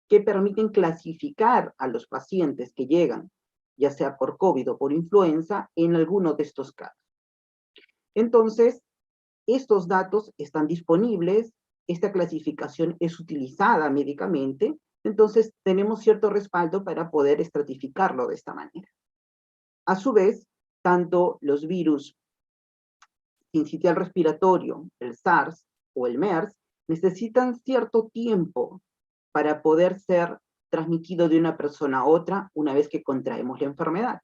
que permiten clasificar a los pacientes que llegan, ya sea por COVID o por influenza, en alguno de estos casos. Entonces, estos datos están disponibles, esta clasificación es utilizada médicamente, entonces tenemos cierto respaldo para poder estratificarlo de esta manera. A su vez, tanto los virus sincitial respiratorio, el SARS o el MERS, necesitan cierto tiempo para poder ser transmitido de una persona a otra una vez que contraemos la enfermedad.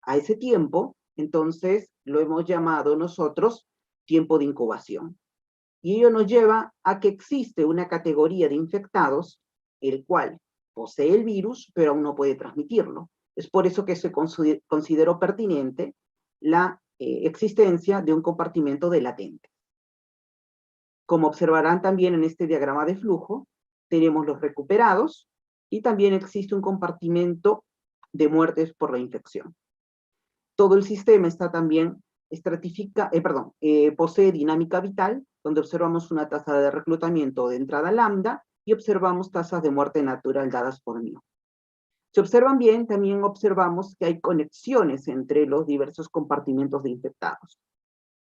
A ese tiempo, entonces, lo hemos llamado nosotros tiempo de incubación. Y ello nos lleva a que existe una categoría de infectados, el cual posee el virus, pero aún no puede transmitirlo. Es por eso que se consideró pertinente la existencia de un compartimento de latente. Como observarán también en este diagrama de flujo, tenemos los recuperados y también existe un compartimento de muertes por la infección. Todo el sistema está también posee dinámica vital, donde observamos una tasa de reclutamiento de entrada lambda y observamos tasas de muerte natural dadas por μ. Si observan bien, también observamos que hay conexiones entre los diversos compartimentos de infectados.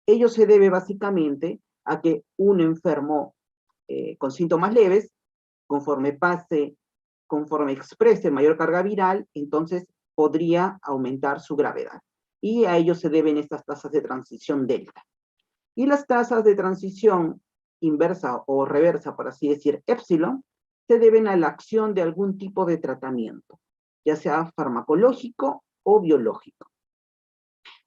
Ello se debe básicamente a que un enfermo con síntomas leves, conforme exprese mayor carga viral, entonces podría aumentar su gravedad. Y a ello se deben estas tasas de transición delta. Y las tasas de transición inversa o reversa, por así decir, epsilon, se deben a la acción de algún tipo de tratamiento, ya sea farmacológico o biológico.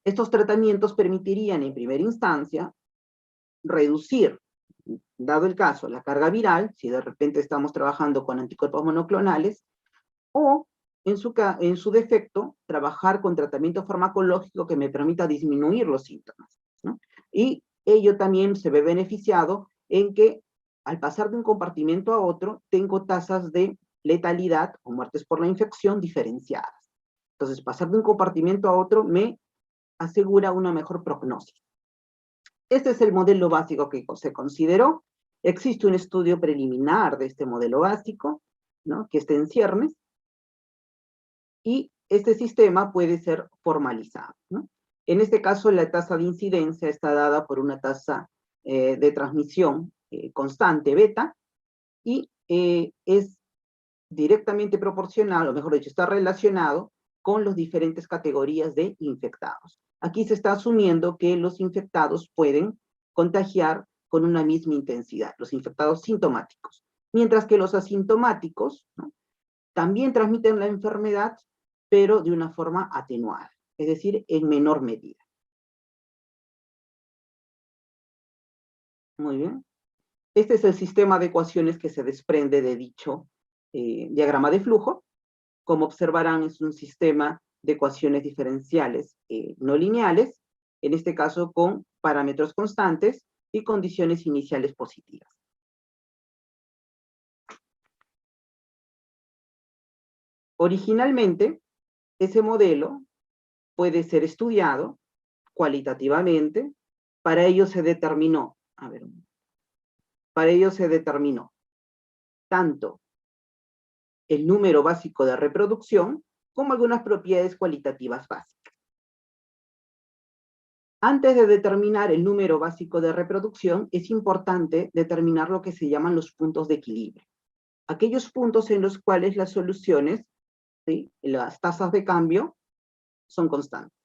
Estos tratamientos permitirían en primera instancia reducir, dado el caso, la carga viral, si de repente estamos trabajando con anticuerpos monoclonales, o en su defecto, trabajar con tratamiento farmacológico que me permita disminuir los síntomas, ¿no? Y ello también se ve beneficiado en que al pasar de un compartimento a otro, tengo tasas de letalidad o muertes por la infección diferenciadas. Entonces, pasar de un compartimento a otro me asegura una mejor prognosis. Este es el modelo básico que se consideró. Existe un estudio preliminar de este modelo básico, ¿no?, que está en ciernes, y este sistema puede ser formalizado, ¿no? En este caso, la tasa de incidencia está dada por una tasa de transmisión constante, beta, y es directamente proporcional, o mejor dicho, está relacionado con las diferentes categorías de infectados. Aquí se está asumiendo que los infectados pueden contagiar con una misma intensidad, los infectados sintomáticos, mientras que los asintomáticos, ¿no?, también transmiten la enfermedad, pero de una forma atenuada, es decir, en menor medida. Muy bien. Este es el sistema de ecuaciones que se desprende de dicho diagrama de flujo. Como observarán, es un sistema de ecuaciones diferenciales no lineales, en este caso con parámetros constantes y condiciones iniciales positivas. Originalmente, ese modelo puede ser estudiado cualitativamente. Para ello se determinó, tanto el número básico de reproducción como algunas propiedades cualitativas básicas. Antes de determinar el número básico de reproducción, es importante determinar lo que se llaman los puntos de equilibrio. Aquellos puntos en los cuales las soluciones, ¿sí?, las tasas de cambio, son constantes.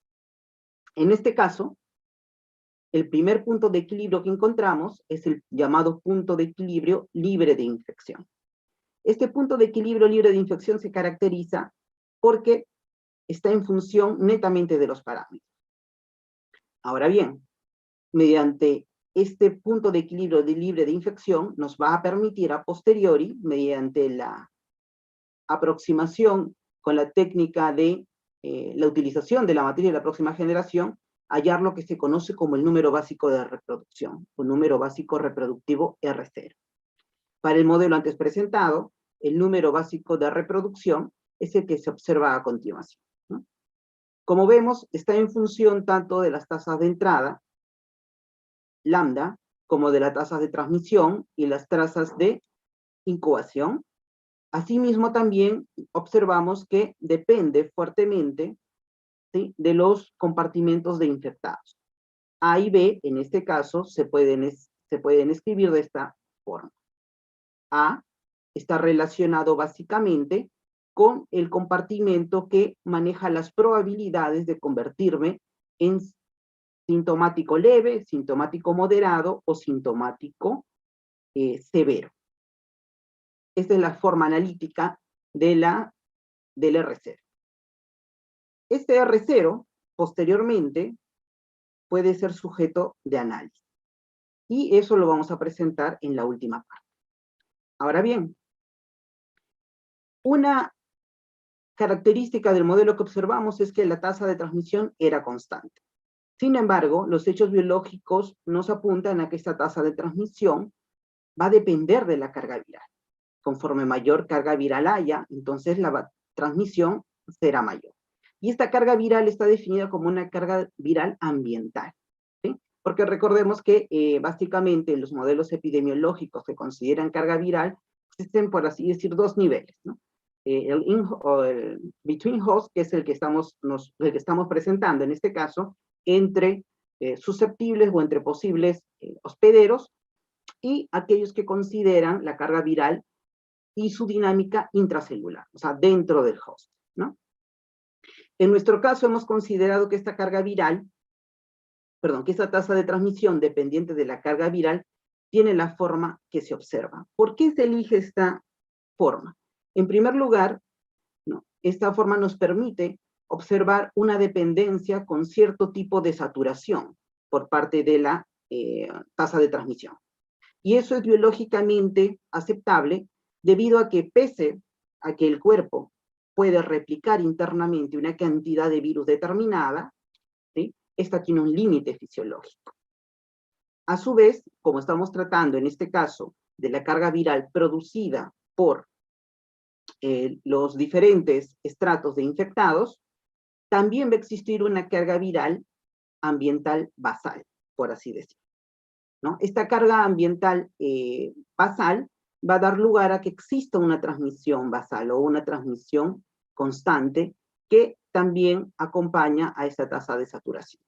En este caso, el primer punto de equilibrio que encontramos es el llamado punto de equilibrio libre de infección. Este punto de equilibrio libre de infección se caracteriza porque está en función netamente de los parámetros. Ahora bien, mediante este punto de equilibrio libre de infección nos va a permitir a posteriori, mediante la aproximación con la técnica de la utilización de la materia de la próxima generación, hallar lo que se conoce como el número básico de reproducción, o número básico reproductivo R0. Para el modelo antes presentado, el número básico de reproducción es el que se observa a continuación, ¿no? Como vemos, está en función tanto de las tasas de entrada, lambda, como de las tasas de transmisión y las tasas de incubación. Asimismo, también observamos que depende fuertemente, ¿sí?, de los compartimentos de infectados. A y B, en este caso, se pueden escribir de esta forma. A está relacionado básicamente con el compartimento que maneja las probabilidades de convertirme en sintomático leve, sintomático moderado o sintomático severo. Esta es la forma analítica del R0. Este R0, posteriormente, puede ser sujeto de análisis. Y eso lo vamos a presentar en la última parte. Ahora bien, una característica del modelo que observamos es que la tasa de transmisión era constante. Sin embargo, los hechos biológicos nos apuntan a que esta tasa de transmisión va a depender de la carga viral. Conforme mayor carga viral haya, entonces la transmisión será mayor. Y esta carga viral está definida como una carga viral ambiental, ¿sí? Porque recordemos que básicamente los modelos epidemiológicos que consideran carga viral existen, por así decir, dos niveles, ¿no? El between host, que es el que estamos presentando, en este caso, entre susceptibles o entre posibles hospederos, y aquellos que consideran la carga viral y su dinámica intracelular, o sea, dentro del host, ¿no? En nuestro caso hemos considerado que esta carga viral, perdón, que esta tasa de transmisión dependiente de la carga viral tiene la forma que se observa. ¿Por qué se elige esta forma? En primer lugar, ¿no?, esta forma nos permite observar una dependencia con cierto tipo de saturación por parte de la tasa de transmisión. Y eso es biológicamente aceptable debido a que pese a que el cuerpo puede replicar internamente una cantidad de virus determinada, ¿sí?, esta tiene un límite fisiológico. A su vez, como estamos tratando en este caso de la carga viral producida por los diferentes estratos de infectados, también va a existir una carga viral ambiental basal, por así decirlo, ¿no? Esta carga ambiental basal va a dar lugar a que exista una transmisión basal o una transmisión constante que también acompaña a esta tasa de saturación.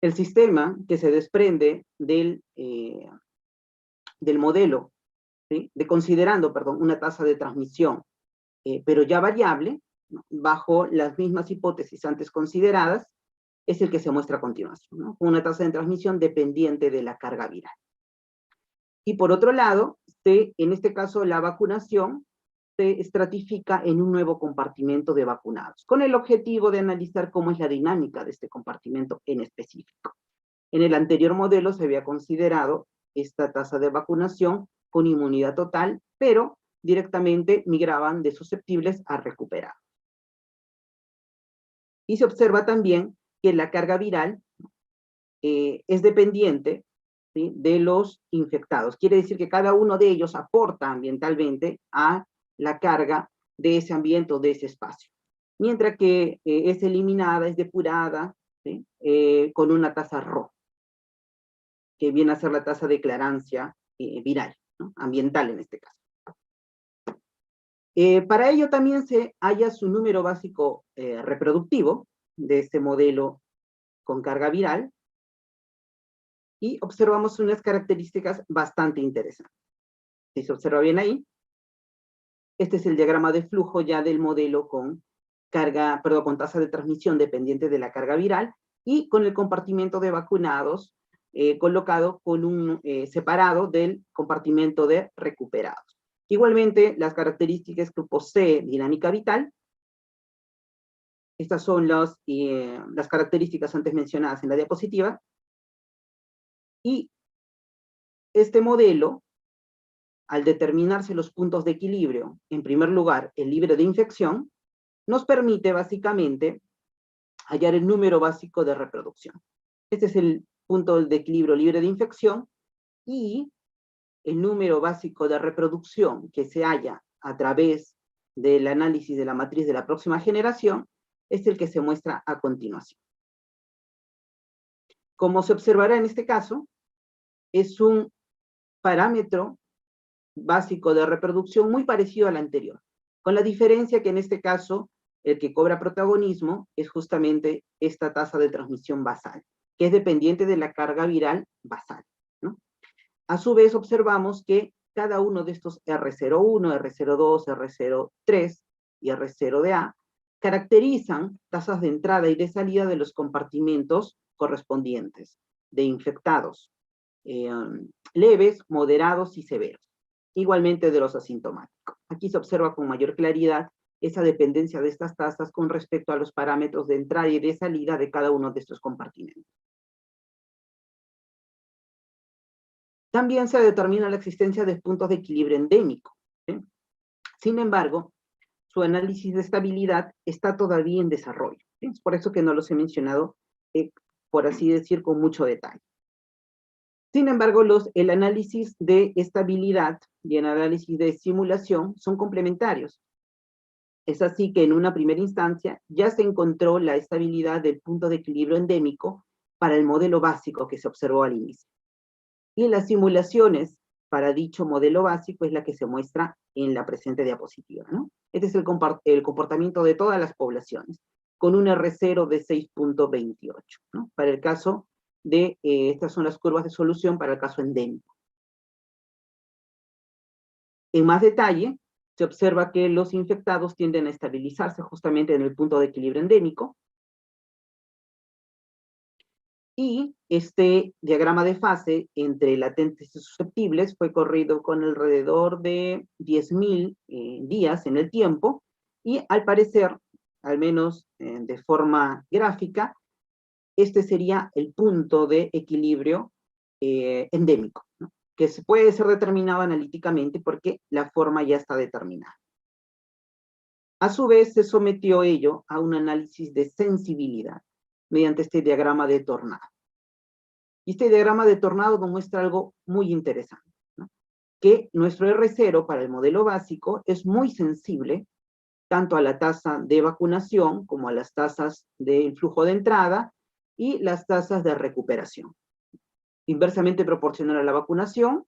El sistema que se desprende del modelo, ¿sí?, considerando, perdón, una tasa de transmisión, pero ya variable, ¿no?, bajo las mismas hipótesis antes consideradas, es el que se muestra a continuación, ¿no?, con una tasa de transmisión dependiente de la carga viral. Y por otro lado, en este caso la vacunación se estratifica en un nuevo compartimento de vacunados, con el objetivo de analizar cómo es la dinámica de este compartimento en específico. En el anterior modelo se había considerado esta tasa de vacunación con inmunidad total, pero directamente migraban de susceptibles a recuperados. Y se observa también que la carga viral es dependiente, ¿sí?, de los infectados. Quiere decir que cada uno de ellos aporta ambientalmente a la carga de ese ambiente o de ese espacio. Mientras que es eliminada, es depurada, ¿sí?, con una tasa Rho, que viene a ser la tasa de declarancia viral, ¿no?, ambiental en este caso. Para ello también se halla su número básico reproductivo de este modelo con carga viral, y observamos unas características bastante interesantes. Si se observa bien ahí, este es el diagrama de flujo ya del modelo con tasa de transmisión dependiente de la carga viral y con el compartimento de vacunados colocado con un separado del compartimento de recuperados. Igualmente, las características que posee dinámica vital, estas son las características antes mencionadas en la diapositiva, y este modelo, al determinarse los puntos de equilibrio, en primer lugar, el libre de infección, nos permite básicamente hallar el número básico de reproducción. Este es el punto de equilibrio libre de infección, y el número básico de reproducción que se halla a través del análisis de la matriz de la próxima generación es el que se muestra a continuación. Como se observará en este caso, es un parámetro básico de reproducción muy parecido al anterior, con la diferencia que en este caso el que cobra protagonismo es justamente esta tasa de transmisión basal, que es dependiente de la carga viral basal, ¿no? A su vez observamos que cada uno de estos R01, R02, R03 y R0A caracterizan tasas de entrada y de salida de los compartimentos correspondientes, de infectados leves, moderados y severos, igualmente de los asintomáticos. Aquí se observa con mayor claridad esa dependencia de estas tasas con respecto a los parámetros de entrada y de salida de cada uno de estos compartimentos. También se determina la existencia de puntos de equilibrio endémico, ¿sí? Sin embargo, su análisis de estabilidad está todavía en desarrollo, ¿sí? Es por eso que no los he mencionado, por así decir, con mucho detalle. Sin embargo, el análisis de estabilidad y el análisis de simulación son complementarios. Es así que en una primera instancia ya se encontró la estabilidad del punto de equilibrio endémico para el modelo básico que se observó al inicio. Y las simulaciones para dicho modelo básico es la que se muestra en la presente diapositiva, ¿no? Este es el comportamiento de todas las poblaciones, con un R0 de 6.28, ¿no? Para el caso de, estas son las curvas de solución para el caso endémico. En más detalle, se observa que los infectados tienden a estabilizarse justamente en el punto de equilibrio endémico, y este diagrama de fase entre latentes y susceptibles fue corrido con alrededor de 10.000 días en el tiempo, y al parecer, al menos de forma gráfica, este sería el punto de equilibrio endémico, ¿no? Que se puede ser determinado analíticamente porque la forma ya está determinada. A su vez, se sometió ello a un análisis de sensibilidad mediante este diagrama de tornado. Y este diagrama de tornado nos muestra algo muy interesante, ¿no? Que nuestro R0 para el modelo básico es muy sensible tanto a la tasa de vacunación como a las tasas de flujo de entrada y las tasas de recuperación. Inversamente proporcional a la vacunación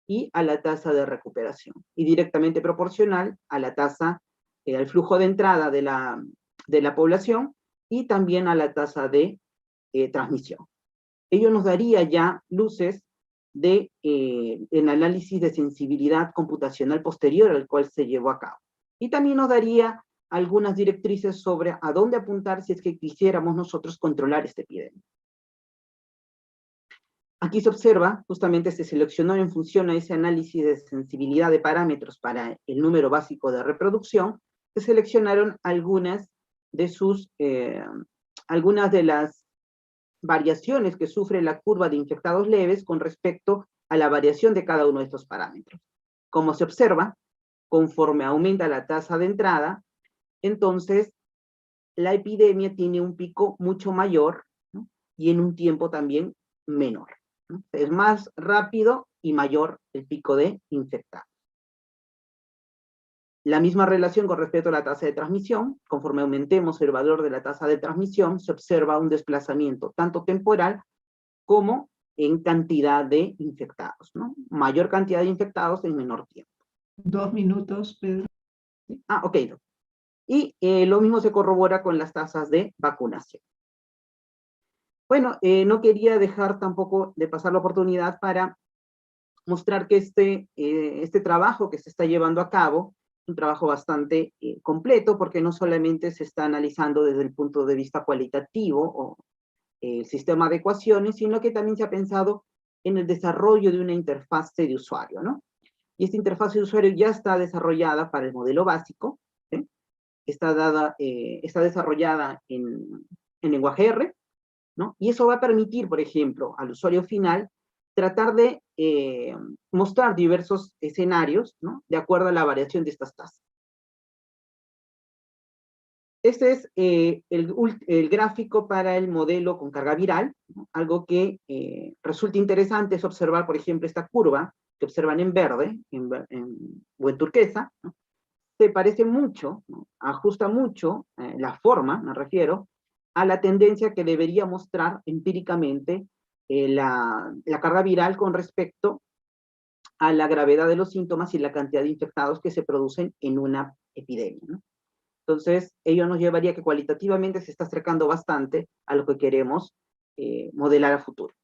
y a la tasa de recuperación. Y directamente proporcional a la tasa, al flujo de entrada de la población y también a la tasa de transmisión. Ello nos daría ya luces de el análisis de sensibilidad computacional posterior al cual se llevó a cabo. Y también nos daría algunas directrices sobre a dónde apuntar si es que quisiéramos nosotros controlar esta epidemia. Aquí se observa, justamente se seleccionó en función a ese análisis de sensibilidad de parámetros para el número básico de reproducción, se seleccionaron algunas de las variaciones que sufre la curva de infectados leves con respecto a la variación de cada uno de estos parámetros. Como se observa, conforme aumenta la tasa de entrada, entonces la epidemia tiene un pico mucho mayor, ¿no? Y en un tiempo también menor, ¿no? Es más rápido y mayor el pico de infectados. La misma relación con respecto a la tasa de transmisión, conforme aumentemos el valor de la tasa de transmisión, se observa un desplazamiento tanto temporal como en cantidad de infectados, ¿no? Mayor cantidad de infectados en menor tiempo. 2 minutos, Pedro. Ah, ok. Y lo mismo se corrobora con las tasas de vacunación. Bueno, no quería dejar tampoco de pasar la oportunidad para mostrar que este trabajo que se está llevando a cabo es un trabajo bastante completo, porque no solamente se está analizando desde el punto de vista cualitativo o el sistema de ecuaciones, sino que también se ha pensado en el desarrollo de una interfase de usuario, ¿no? Y esta interfase de usuario ya está desarrollada para el modelo básico, ¿sí? Está desarrollada en lenguaje R, ¿no? Y eso va a permitir, por ejemplo, al usuario final, tratar de mostrar diversos escenarios, ¿no? De acuerdo a la variación de estas tasas. Este es el gráfico para el modelo con carga viral, ¿no? Algo que resulta interesante es observar, por ejemplo, esta curva que observan en verde o en turquesa, ¿no? Se parece mucho, ¿no? Ajusta mucho la forma, me refiero, a la tendencia que debería mostrar empíricamente la carga viral con respecto a la gravedad de los síntomas y la cantidad de infectados que se producen en una epidemia, ¿no? Entonces, ello nos llevaría que cualitativamente se está acercando bastante a lo que queremos modelar a futuro.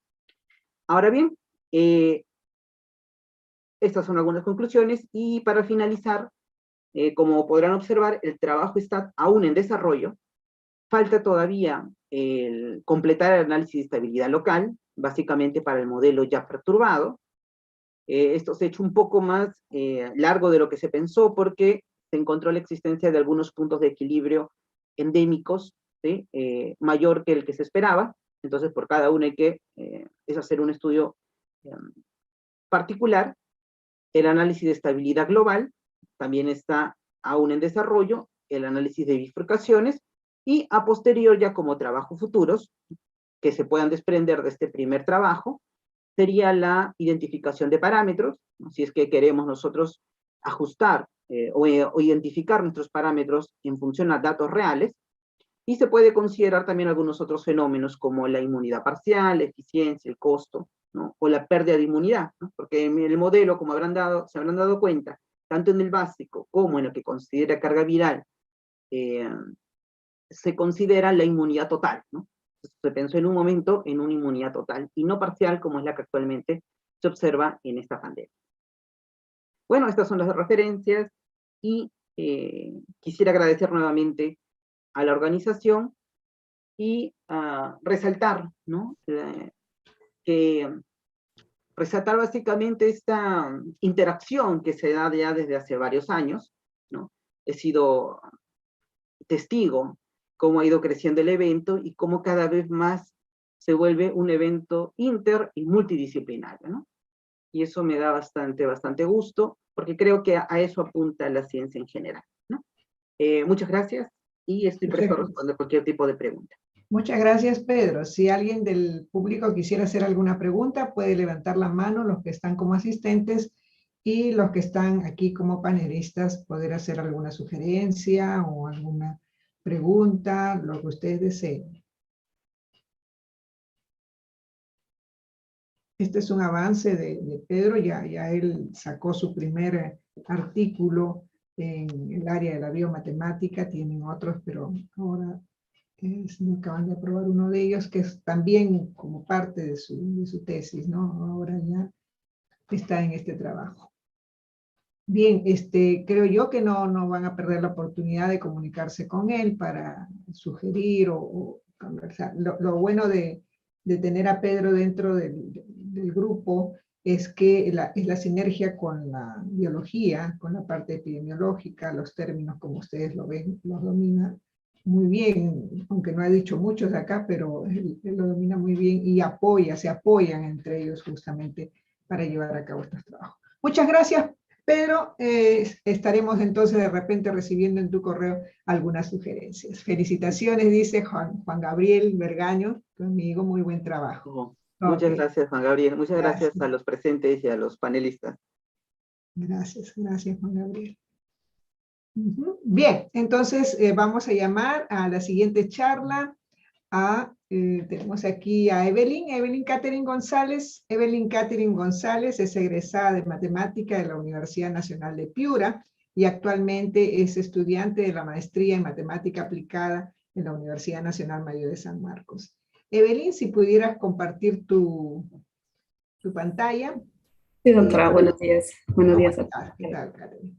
Ahora bien, estas son algunas conclusiones, y para finalizar, como podrán observar, el trabajo está aún en desarrollo. Falta todavía completar el análisis de estabilidad local, básicamente para el modelo ya perturbado. Esto se ha hecho un poco más largo de lo que se pensó, porque se encontró la existencia de algunos puntos de equilibrio endémicos, ¿sí? Mayor que el que se esperaba. Entonces, por cada uno hay que hacer un estudio particular. El análisis de estabilidad global también está aún en desarrollo, el análisis de bifurcaciones, y a posterior, ya como trabajos futuros, que se puedan desprender de este primer trabajo, sería la identificación de parámetros, ¿no? Si es que queremos nosotros ajustar o identificar nuestros parámetros en función a datos reales, y se puede considerar también algunos otros fenómenos como la inmunidad parcial, la eficiencia, el costo, ¿no? O la pérdida de inmunidad, ¿no? Porque en el modelo, como se habrán dado cuenta, tanto en el básico como en lo que considera carga viral, se considera la inmunidad total, ¿no? Se pensó en un momento en una inmunidad total y no parcial, como es la que actualmente se observa en esta pandemia. Bueno, estas son las referencias y quisiera agradecer nuevamente a la organización y resaltar, ¿no? Resaltar básicamente esta interacción que se da ya desde hace varios años, ¿no? He sido testigo cómo ha ido creciendo el evento y cómo cada vez más se vuelve un evento inter y multidisciplinario, ¿no? Y eso me da bastante gusto, porque creo que a eso apunta la ciencia en general, ¿no? Muchas gracias y estoy presto a responder cualquier tipo de pregunta. Muchas gracias, Pedro. Si alguien del público quisiera hacer alguna pregunta, puede levantar la mano, los que están como asistentes y los que están aquí como panelistas, poder hacer alguna sugerencia o alguna pregunta, lo que ustedes deseen. Este es un avance de Pedro, ya él sacó su primer artículo en el área de la biomatemática, tienen otros, pero ahora acaban de aprobar uno de ellos, que es también como parte de su tesis, ¿no? Ahora ya está en este trabajo. Bien, creo yo que no van a perder la oportunidad de comunicarse con él para sugerir o conversar. Lo bueno de tener a Pedro dentro del grupo es que es la sinergia con la biología, con la parte epidemiológica, los términos como ustedes lo ven, los domina muy bien, aunque no ha dicho muchos de acá, pero él lo domina muy bien y se apoyan entre ellos justamente para llevar a cabo estos trabajos. Muchas gracias, Pedro. Estaremos entonces de repente recibiendo en tu correo algunas sugerencias. Felicitaciones, dice Juan Gabriel Vergaño, tu amigo, muy buen trabajo. Muchas gracias, Juan Gabriel. Muchas gracias a los presentes y a los panelistas. Gracias, Juan Gabriel. Bien, entonces vamos a llamar a la siguiente charla tenemos aquí a Evelyn Catherine González. Evelyn Catherine González es egresada de Matemática de la Universidad Nacional de Piura y actualmente es estudiante de la maestría en Matemática Aplicada en la Universidad Nacional Mayor de San Marcos. Evelyn, si pudieras compartir tu pantalla. Sí, doctora, buenos días. Buenos días a todos. ¿Qué tal, Catherine?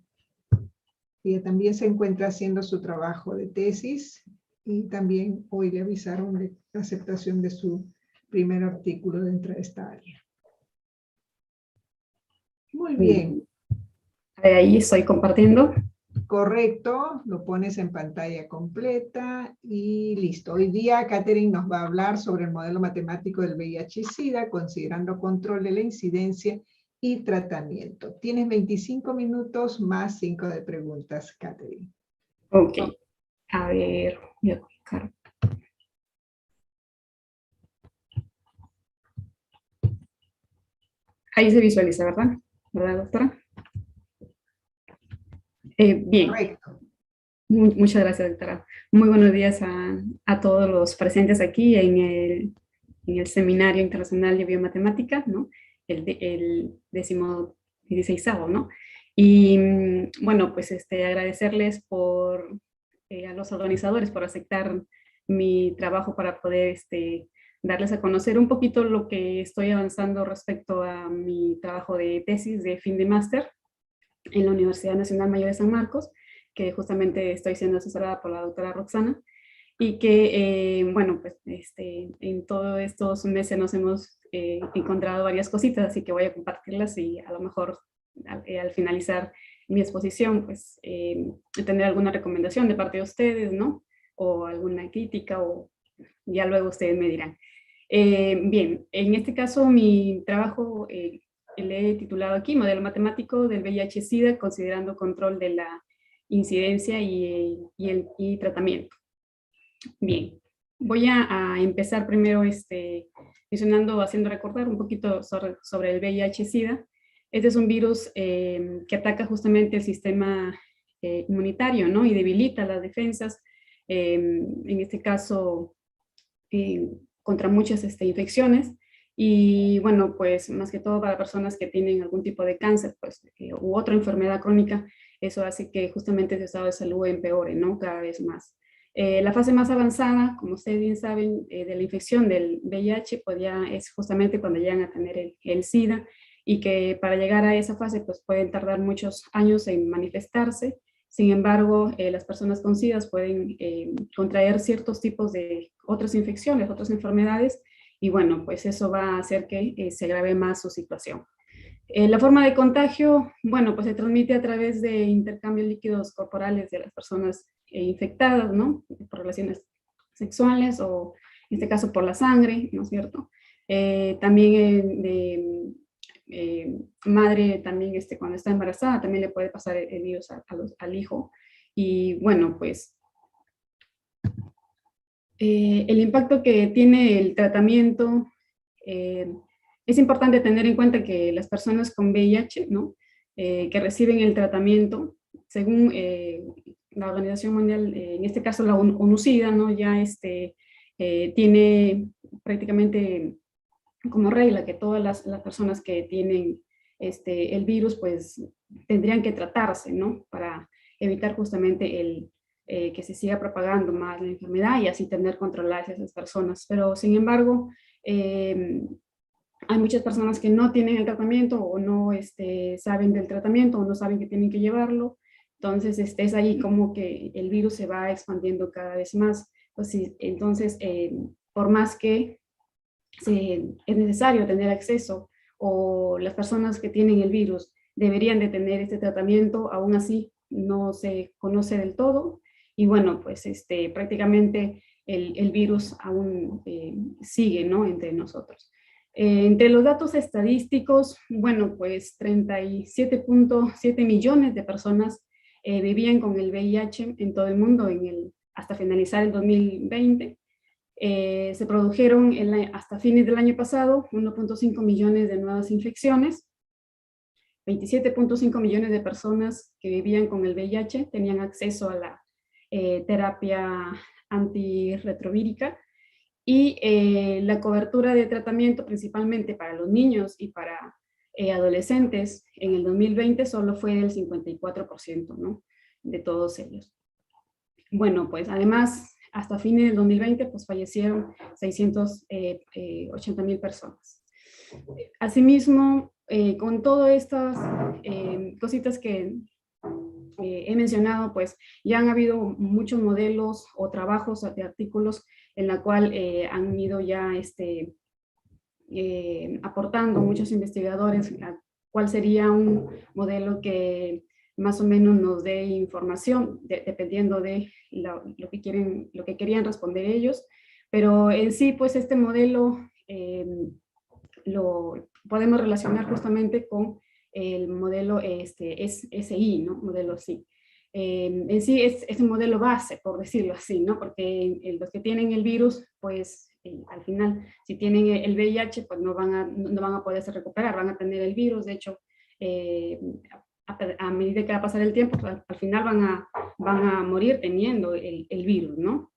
Ella también se encuentra haciendo su trabajo de tesis y también hoy le avisaron de la aceptación de su primer artículo dentro de esta área. Muy bien. Ahí estoy compartiendo. Correcto, lo pones en pantalla completa y listo. Hoy día Catherine nos va a hablar sobre el modelo matemático del VIH-Sida, considerando control de la incidencia y tratamiento. Tienes 25 minutos más 5 de preguntas, Catherine. Ok. A ver, voy a colocar. Ahí se visualiza, ¿verdad? ¿Verdad, doctora? Bien. Correcto. Muchas gracias, doctora. Muy buenos días a todos los presentes aquí en el Seminario Internacional de Biomatemática, ¿no? El 16º, ¿no? Y bueno, pues agradecerles a los organizadores por aceptar mi trabajo para poder darles a conocer un poquito lo que estoy avanzando respecto a mi trabajo de tesis de fin de máster en la Universidad Nacional Mayor de San Marcos, que justamente estoy siendo asesorada por la doctora Roxana, y que, bueno, pues en todos estos meses nos hemos encontrado varias cositas, así que voy a compartirlas y a lo mejor al finalizar mi exposición, pues tener alguna recomendación de parte de ustedes, ¿no? O alguna crítica, o ya luego ustedes me dirán. Bien, en este caso mi trabajo le he titulado aquí, Modelo Matemático del VIH-Sida, considerando control de la incidencia y tratamiento. Bien, voy a empezar primero haciendo recordar un poquito sobre el VIH-Sida. Este es un virus que ataca justamente el sistema inmunitario, ¿no? Y debilita las defensas, en este caso, contra muchas infecciones, Y bueno, pues más que todo para personas que tienen algún tipo de cáncer, pues, u otra enfermedad crónica, eso hace que justamente su estado de salud empeore, ¿no? Cada vez más. La fase más avanzada, como ustedes bien saben, de la infección del VIH, pues ya es justamente cuando llegan a tener el SIDA, y que para llegar a esa fase, pues pueden tardar muchos años en manifestarse. Sin embargo, las personas con SIDA pueden contraer ciertos tipos de otras infecciones, otras enfermedades, y bueno, pues eso va a hacer que se agrave más su situación. La forma de contagio, bueno, pues se transmite a través de intercambios líquidos corporales de las personas infectadas, ¿no? Por relaciones sexuales o en este caso por la sangre, ¿no es cierto? También de madre, también cuando está embarazada, también le puede pasar el virus al hijo. Y bueno, pues el impacto que tiene el tratamiento, es importante tener en cuenta que las personas con VIH, ¿no? Que reciben el tratamiento, según la Organización Mundial, en este caso la ONU-SIDA, ¿no? Ya tiene prácticamente como regla que todas las personas que tienen el virus, pues tendrían que tratarse, ¿no? Para evitar justamente que se siga propagando más la enfermedad y así tener controladas a esas personas. Pero sin embargo, hay muchas personas que no tienen el tratamiento o no saben del tratamiento o no saben que tienen que llevarlo. Entonces, es ahí como que el virus se va expandiendo cada vez más. Entonces, por más que es necesario tener acceso o las personas que tienen el virus deberían de tener este tratamiento, aún así no se conoce del todo. Y bueno, pues prácticamente el virus aún sigue, ¿no? Entre nosotros. Entre los datos estadísticos, bueno, pues 37.7 millones de personas vivían con el VIH en todo el mundo hasta finalizar el 2020. Se produjeron hasta fines del año pasado 1.5 millones de nuevas infecciones. 27.5 millones de personas que vivían con el VIH tenían acceso a la terapia antirretrovírica, y la cobertura de tratamiento principalmente para los niños y para adolescentes en el 2020 solo fue del 54%, ¿no? De todos ellos. Bueno, pues además, hasta fines del 2020, pues fallecieron 680,000 personas. Asimismo, con todas estas cositas que he mencionado, pues ya han habido muchos modelos o trabajos de artículos en la cual han ido ya aportando muchos investigadores a cuál sería un modelo que más o menos nos dé información, dependiendo de lo que querían responder ellos. Pero en sí, pues este modelo lo podemos relacionar justamente con el modelo SI, ¿no? Modelo SI. En sí es un modelo base, por decirlo así, ¿no? Porque los que tienen el virus, pues al final, si tienen el VIH, pues no van a poderse recuperar, van a tener el virus. De hecho, a medida que va a pasar el tiempo, pues, al final van a morir teniendo el virus, ¿no?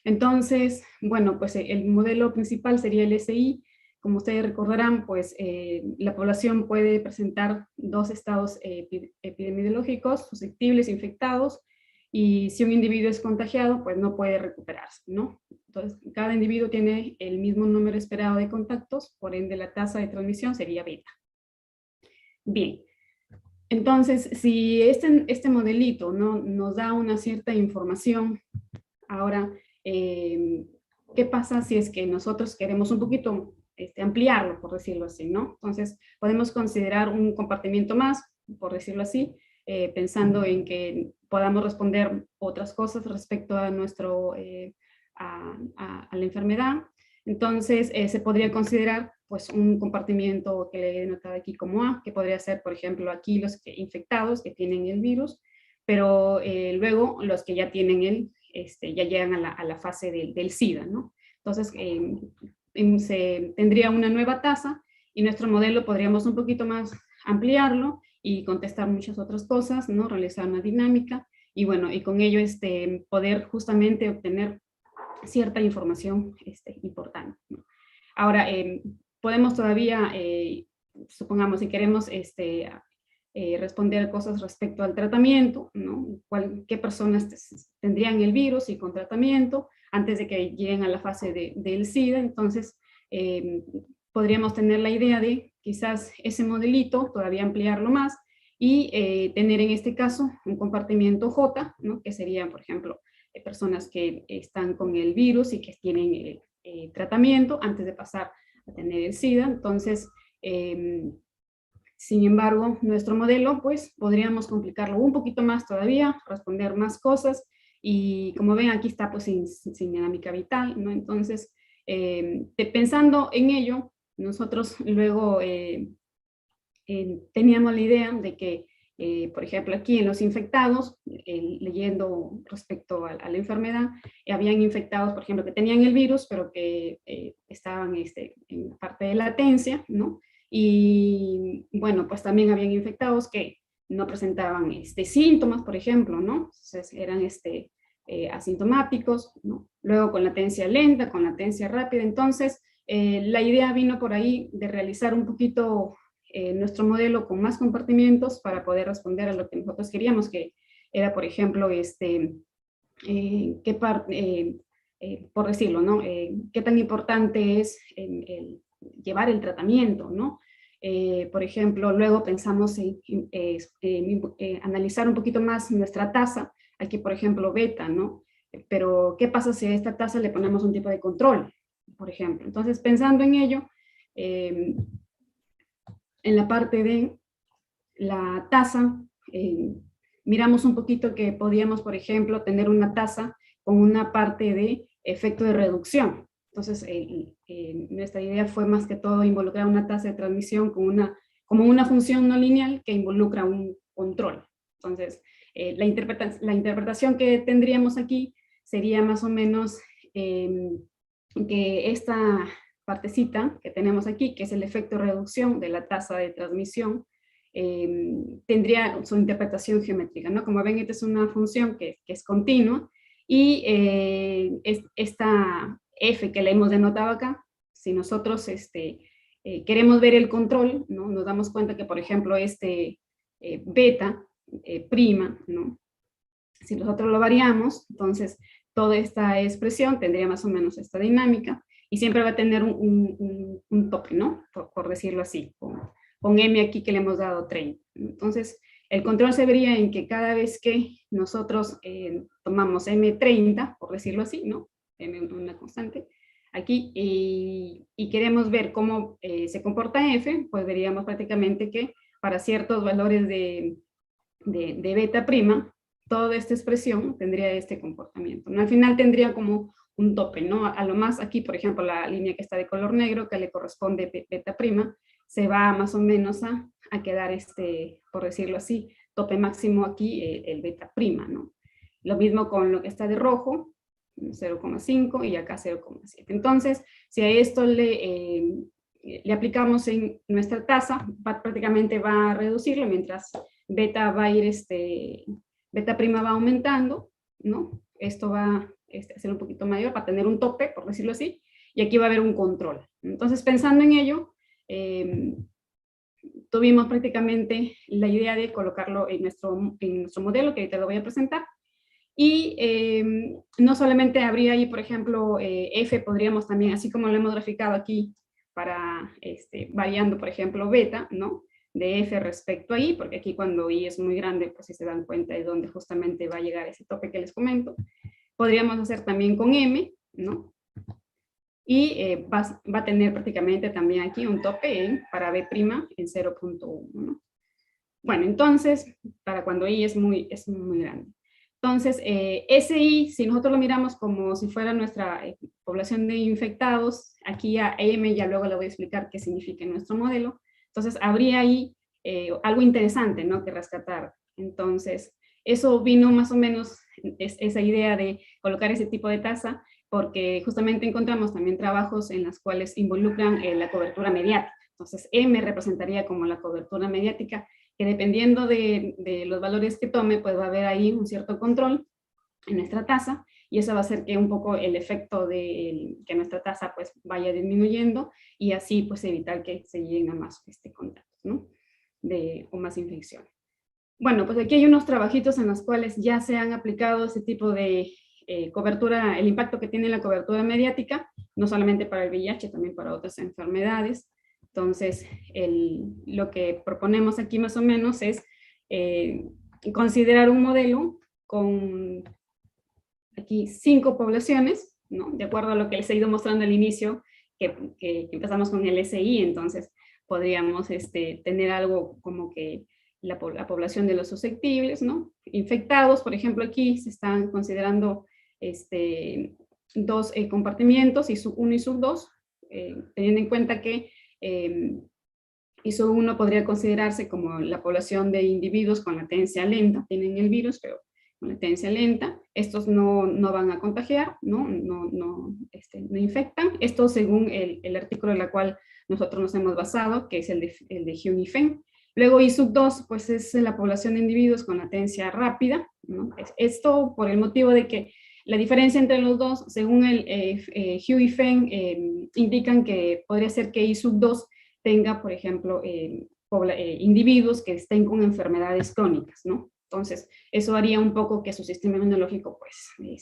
Entonces, bueno, pues el modelo principal sería el SI. Como ustedes recordarán, pues la población puede presentar dos estados epidemiológicos, susceptibles, infectados, y si un individuo es contagiado, pues no puede recuperarse, ¿no? Entonces, cada individuo tiene el mismo número esperado de contactos, por ende la tasa de transmisión sería beta. Bien, entonces, si este modelito, ¿no? Nos da una cierta información, ahora, ¿qué pasa si es que nosotros queremos un poquito ampliarlo, por decirlo así, ¿no? Entonces, podemos considerar un compartimiento más, por decirlo así, pensando en que podamos responder otras cosas respecto a a la enfermedad. Entonces, se podría considerar pues un compartimiento que le he denotado aquí como A, que podría ser, por ejemplo, aquí los infectados que tienen el virus, pero luego los que ya tienen ya llegan a la fase del SIDA, ¿no? Entonces, se tendría una nueva tasa y nuestro modelo podríamos un poquito más ampliarlo y contestar muchas otras cosas, ¿no? Realizar una dinámica y bueno, y con ello poder justamente obtener cierta información importante, ¿no? Ahora, podemos todavía, supongamos, si queremos responder cosas respecto al tratamiento, ¿no? ¿Qué personas tendrían el virus y con tratamiento antes de que lleguen a la fase del SIDA? Entonces, podríamos tener la idea de quizás ese modelito, todavía ampliarlo más, y tener en este caso un compartimiento J, ¿no? Que serían, por ejemplo, personas que están con el virus y que tienen tratamiento antes de pasar a tener el SIDA. Entonces, sin embargo, nuestro modelo, pues, podríamos complicarlo un poquito más todavía, responder más cosas, y como ven, aquí está, pues, sin dinámica vital, ¿no? Entonces, pensando en ello, nosotros luego teníamos la idea de que, por ejemplo, aquí en los infectados, leyendo respecto a la enfermedad, habían infectados, por ejemplo, que tenían el virus, pero que estaban en parte de latencia, ¿no? Y bueno, pues también habían infectados que no presentaban síntomas, por ejemplo, ¿no? Entonces eran asintomáticos, ¿no? Luego con latencia lenta, con latencia rápida. Entonces, la idea vino por ahí de realizar un poquito nuestro modelo con más compartimientos para poder responder a lo que nosotros queríamos, que era, por ejemplo, por decirlo, ¿no? ¿Qué tan importante es llevar el tratamiento, ¿no? Por ejemplo, luego pensamos en analizar un poquito más nuestra tasa, aquí por ejemplo beta, ¿no? Pero ¿qué pasa si a esta tasa le ponemos un tipo de control, por ejemplo? Entonces, pensando en ello, en la parte de la tasa, miramos un poquito que podíamos, por ejemplo, tener una tasa con una parte de efecto de reducción. Entonces, nuestra idea fue más que todo involucrar una tasa de transmisión como una función no lineal que involucra un control. Entonces, la interpretación que tendríamos aquí sería más o menos que esta partecita que tenemos aquí, que es el efecto de reducción de la tasa de transmisión, tendría su interpretación geométrica, ¿no? Como ven, esta es una función que es continua, y esta f que le hemos denotado acá, si nosotros queremos ver el control, ¿no? Nos damos cuenta que, por ejemplo, beta prima, ¿no? Si nosotros lo variamos, entonces toda esta expresión tendría más o menos esta dinámica, y siempre va a tener un tope, ¿no? Por decirlo así, con m aquí que le hemos dado 30. Entonces, el control se vería en que cada vez que nosotros tomamos m30, por decirlo así, ¿no? M una constante, aquí, y queremos ver cómo se comporta f, pues veríamos prácticamente que para ciertos valores de beta prima, toda esta expresión tendría este comportamiento, ¿no? Al final tendría como un tope, ¿no? A lo más aquí, por ejemplo, la línea que está de color negro, que le corresponde beta prima, se va más o menos a quedar, por decirlo así, tope máximo aquí, el beta prima, ¿no? Lo mismo con lo que está de rojo, 0,5 y acá 0,7. Entonces, si a esto le aplicamos en nuestra tasa, prácticamente va a reducirlo, mientras beta va a ir, beta prima va aumentando, ¿no? Esto va a ser un poquito mayor para tener un tope, por decirlo así, y aquí va a haber un control. Entonces, pensando en ello, tuvimos prácticamente la idea de colocarlo en nuestro modelo, que ahorita lo voy a presentar, y no solamente habría ahí, por ejemplo, F, podríamos también, así como lo hemos graficado aquí, para variando, por ejemplo, beta, ¿no? De F respecto a I, porque aquí cuando I es muy grande, pues si se dan cuenta de dónde justamente va a llegar ese tope que les comento. Podríamos hacer también con M, ¿no? Y va a tener prácticamente también aquí un tope para B' en 0.1, ¿no? Bueno, entonces, para cuando I es muy grande. Entonces, SI, si nosotros lo miramos como si fuera nuestra población de infectados, aquí a M ya luego le voy a explicar qué significa en nuestro modelo. Entonces, habría ahí algo interesante, ¿no? Que rescatar. Entonces, eso vino más o menos, esa idea de colocar ese tipo de tasa, porque justamente encontramos también trabajos en los cuales involucran la cobertura mediática. Entonces, M representaría como la cobertura mediática, que dependiendo de los valores que tome, pues va a haber ahí un cierto control en nuestra tasa, y eso va a hacer que un poco el efecto de que nuestra tasa pues vaya disminuyendo, y así pues evitar que se lleguen a más contactos, ¿no? O más infecciones. Bueno, pues aquí hay unos trabajitos en los cuales ya se han aplicado ese tipo de cobertura, el impacto que tiene la cobertura mediática, no solamente para el VIH, también para otras enfermedades. Entonces, lo que proponemos aquí más o menos es considerar un modelo con aquí 5 poblaciones, ¿no? De acuerdo a lo que les he ido mostrando al inicio, que empezamos con el SI, entonces podríamos tener algo como que la población de los susceptibles, ¿no? Infectados, por ejemplo, aquí se están considerando 2 compartimientos, sub 1 y sub 2, teniendo en cuenta que ISO1 podría considerarse como la población de individuos con latencia lenta, tienen el virus, pero con latencia lenta. Estos no van a contagiar, no infectan. Esto según el artículo en el cual nosotros nos hemos basado, que es el de Unifen. Luego ISUB2, pues es la población de individuos con latencia rápida, ¿no? Esto por el motivo de que la diferencia entre los dos, según el Unifen, indican que podría ser que ISUB2 tenga, por ejemplo, individuos que estén con enfermedades crónicas, ¿no? Entonces, eso haría un poco que su sistema inmunológico, pues, no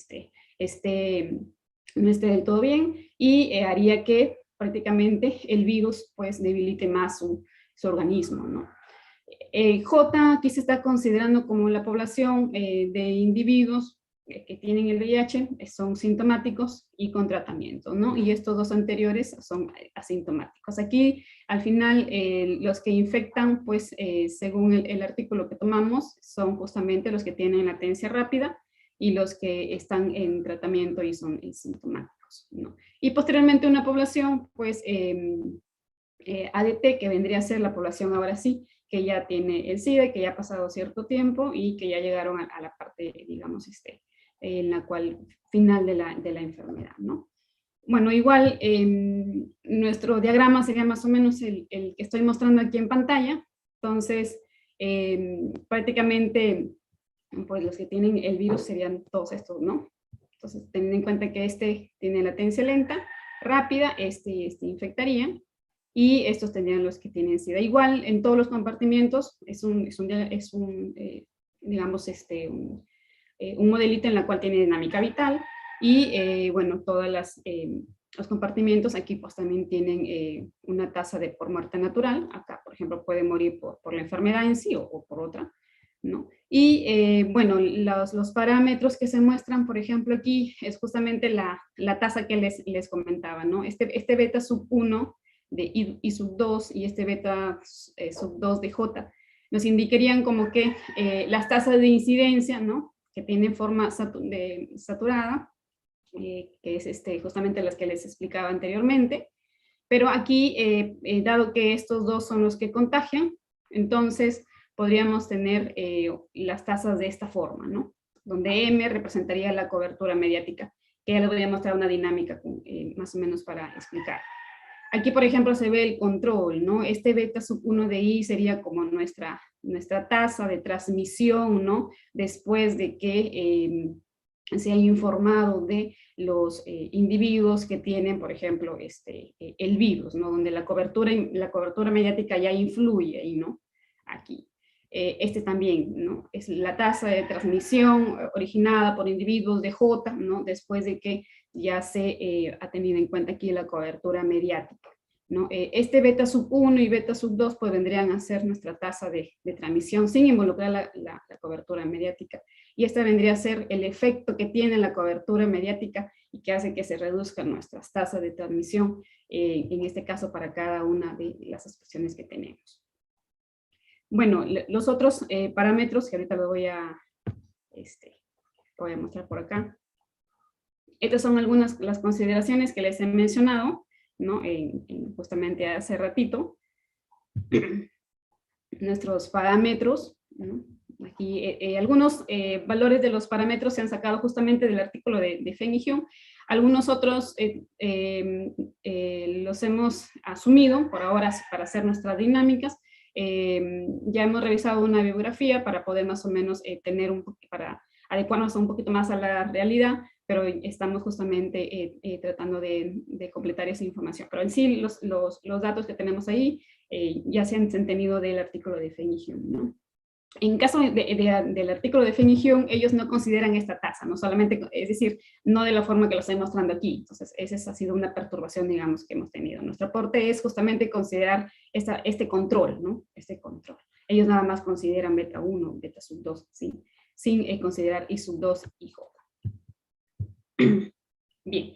esté del todo bien, y haría que prácticamente el virus, pues, debilite más su organismo, ¿no? J, aquí se está considerando como la población de individuos que tienen el VIH, son sintomáticos y con tratamiento, ¿no? Y estos 2 anteriores son asintomáticos. Aquí, al final, los que infectan, pues, según el artículo que tomamos, son justamente los que tienen latencia rápida y los que están en tratamiento y son sintomáticos, ¿no? Y posteriormente una población, pues, ADT, que vendría a ser la población ahora sí, que ya tiene el SIDA, que ya ha pasado cierto tiempo y que ya llegaron a la parte, digamos, en la cual final de la enfermedad, ¿no? Bueno, igual nuestro diagrama sería más o menos el que estoy mostrando aquí en pantalla. Entonces, prácticamente, pues los que tienen el virus serían todos estos, ¿no? Entonces, teniendo en cuenta que tiene latencia lenta, rápida, infectaría, y estos tendrían los que tienen SIDA. Igual, en todos los compartimientos, digamos, un modelito en la cual tiene dinámica vital, y bueno, todos los compartimientos aquí pues también tienen una tasa por muerte natural. Acá, por ejemplo, puede morir por la enfermedad en sí o por otra, ¿no? Y bueno, los parámetros que se muestran, por ejemplo, aquí es justamente la tasa que les comentaba, ¿no? Este beta sub 1 y sub 2 y este beta sub 2 de J nos indicarían como que las tasas de incidencia, ¿no? Que tienen forma saturada, que es justamente las que les explicaba anteriormente. Pero aquí, dado que estos 2 son los que contagian, entonces podríamos tener las tasas de esta forma, ¿no? Donde M representaría la cobertura mediática, que ya les voy a mostrar una dinámica más o menos para explicar. Aquí, por ejemplo, se ve el control, ¿no? Este beta sub 1 de I sería como nuestra tasa de transmisión, ¿no? Después de que se haya informado de los individuos que tienen, por ejemplo, el virus, ¿no? Donde la cobertura mediática ya influye ahí, ¿no? Aquí. También, ¿no? Es la tasa de transmisión originada por individuos de J, ¿no? Después de que ya se ha tenido en cuenta aquí la cobertura mediática, ¿no? Beta sub 1 y beta sub 2 pues vendrían a ser nuestra tasa de transmisión sin involucrar la cobertura mediática. Y esta vendría a ser el efecto que tiene la cobertura mediática y que hace que se reduzcan nuestras tasas de transmisión, en este caso para cada una de las expresiones que tenemos. Bueno, los otros parámetros que ahorita lo voy a mostrar por acá. Estas son algunas las consideraciones que les he mencionado, ¿no? Justamente hace ratito. Nuestros parámetros, ¿no? Aquí algunos valores de los parámetros se han sacado justamente del artículo de Feng y Hyun. Algunos otros los hemos asumido por ahora para hacer nuestras dinámicas. Ya hemos revisado una bibliografía para poder más o menos para adecuarnos un poquito más a la realidad, pero estamos justamente tratando de completar esa información. Pero en sí, los datos que tenemos ahí ya se han tenido del artículo de Fenigium, ¿no? En caso del artículo de Fenigium, ellos no consideran esta tasa, no solamente, es decir, no de la forma que lo estoy mostrando aquí. Entonces, esa ha sido una perturbación, digamos, que hemos tenido. Nuestro aporte es justamente considerar este control, ¿no? Este control. Ellos nada más consideran beta 1, beta sub 2, ¿sí? Sin considerar I sub 2 y J. Bien.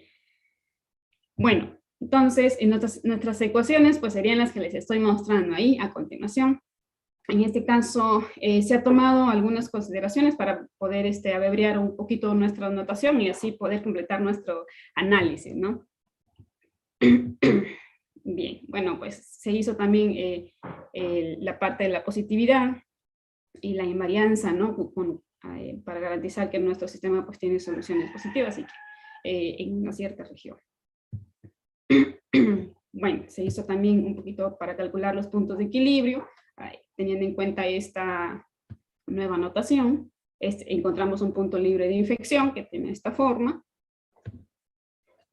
Bueno, entonces, en nuestras ecuaciones, pues serían las que les estoy mostrando ahí a continuación. En este caso, se ha tomado algunas consideraciones para poder abreviar un poquito nuestra notación y así poder completar nuestro análisis, ¿no? Bien, bueno, pues se hizo también la parte de la positividad y la invarianza, ¿no? Para garantizar que nuestro sistema pues tiene soluciones positivas y que, en una cierta región. Bueno, se hizo también un poquito para calcular los puntos de equilibrio, teniendo en cuenta esta nueva notación. Encontramos un punto libre de infección que tiene esta forma.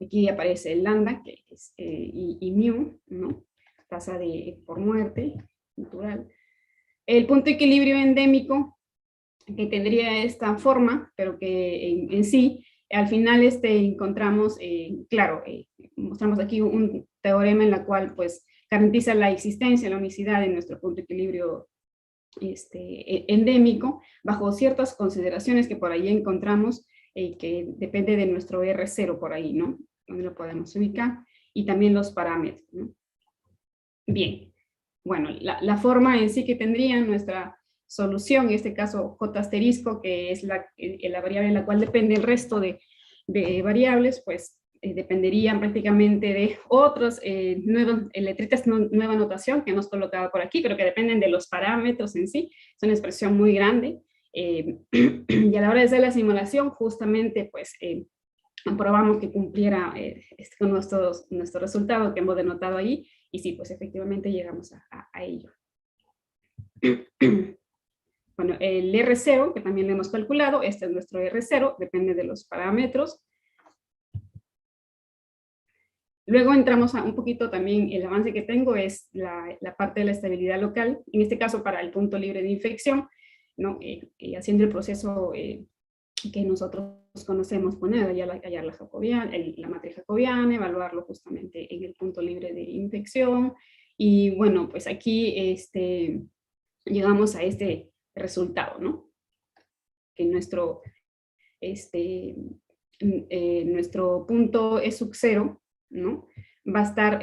Aquí aparece el lambda, que es y mu, ¿no? Tasa por muerte natural. El punto de equilibrio endémico, que tendría esta forma, pero que en sí, al final encontramos, claro, mostramos aquí un teorema en la cual pues garantiza la existencia, la unicidad de nuestro punto de equilibrio endémico, bajo ciertas consideraciones que por ahí encontramos, que depende de nuestro R0 por ahí, ¿no? Donde lo podemos ubicar, y también los parámetros, ¿no? Bien, bueno, la forma en sí que tendría nuestra solución, en este caso J asterisco, que es la variable en la cual depende el resto de variables, pues dependerían prácticamente de otras letritas, nueva notación que hemos colocado por aquí, pero que dependen de los parámetros en sí. Es una expresión muy grande. Y a la hora de hacer la simulación, justamente, pues, comprobamos que cumpliera con nuestro resultado que hemos denotado ahí, y sí, pues efectivamente llegamos a ello. Bueno, el R0, que también lo hemos calculado, este es nuestro R0, depende de los parámetros. Luego entramos a un poquito también, el avance que tengo es la parte de la estabilidad local, en este caso para el punto libre de infección, ¿no? Haciendo el proceso que nosotros conocemos, poner hallar la matriz jacobiana, evaluarlo justamente en el punto libre de infección, y bueno, pues aquí llegamos a este resultado, ¿no? Que nuestro punto E sub 0, ¿no? Va a estar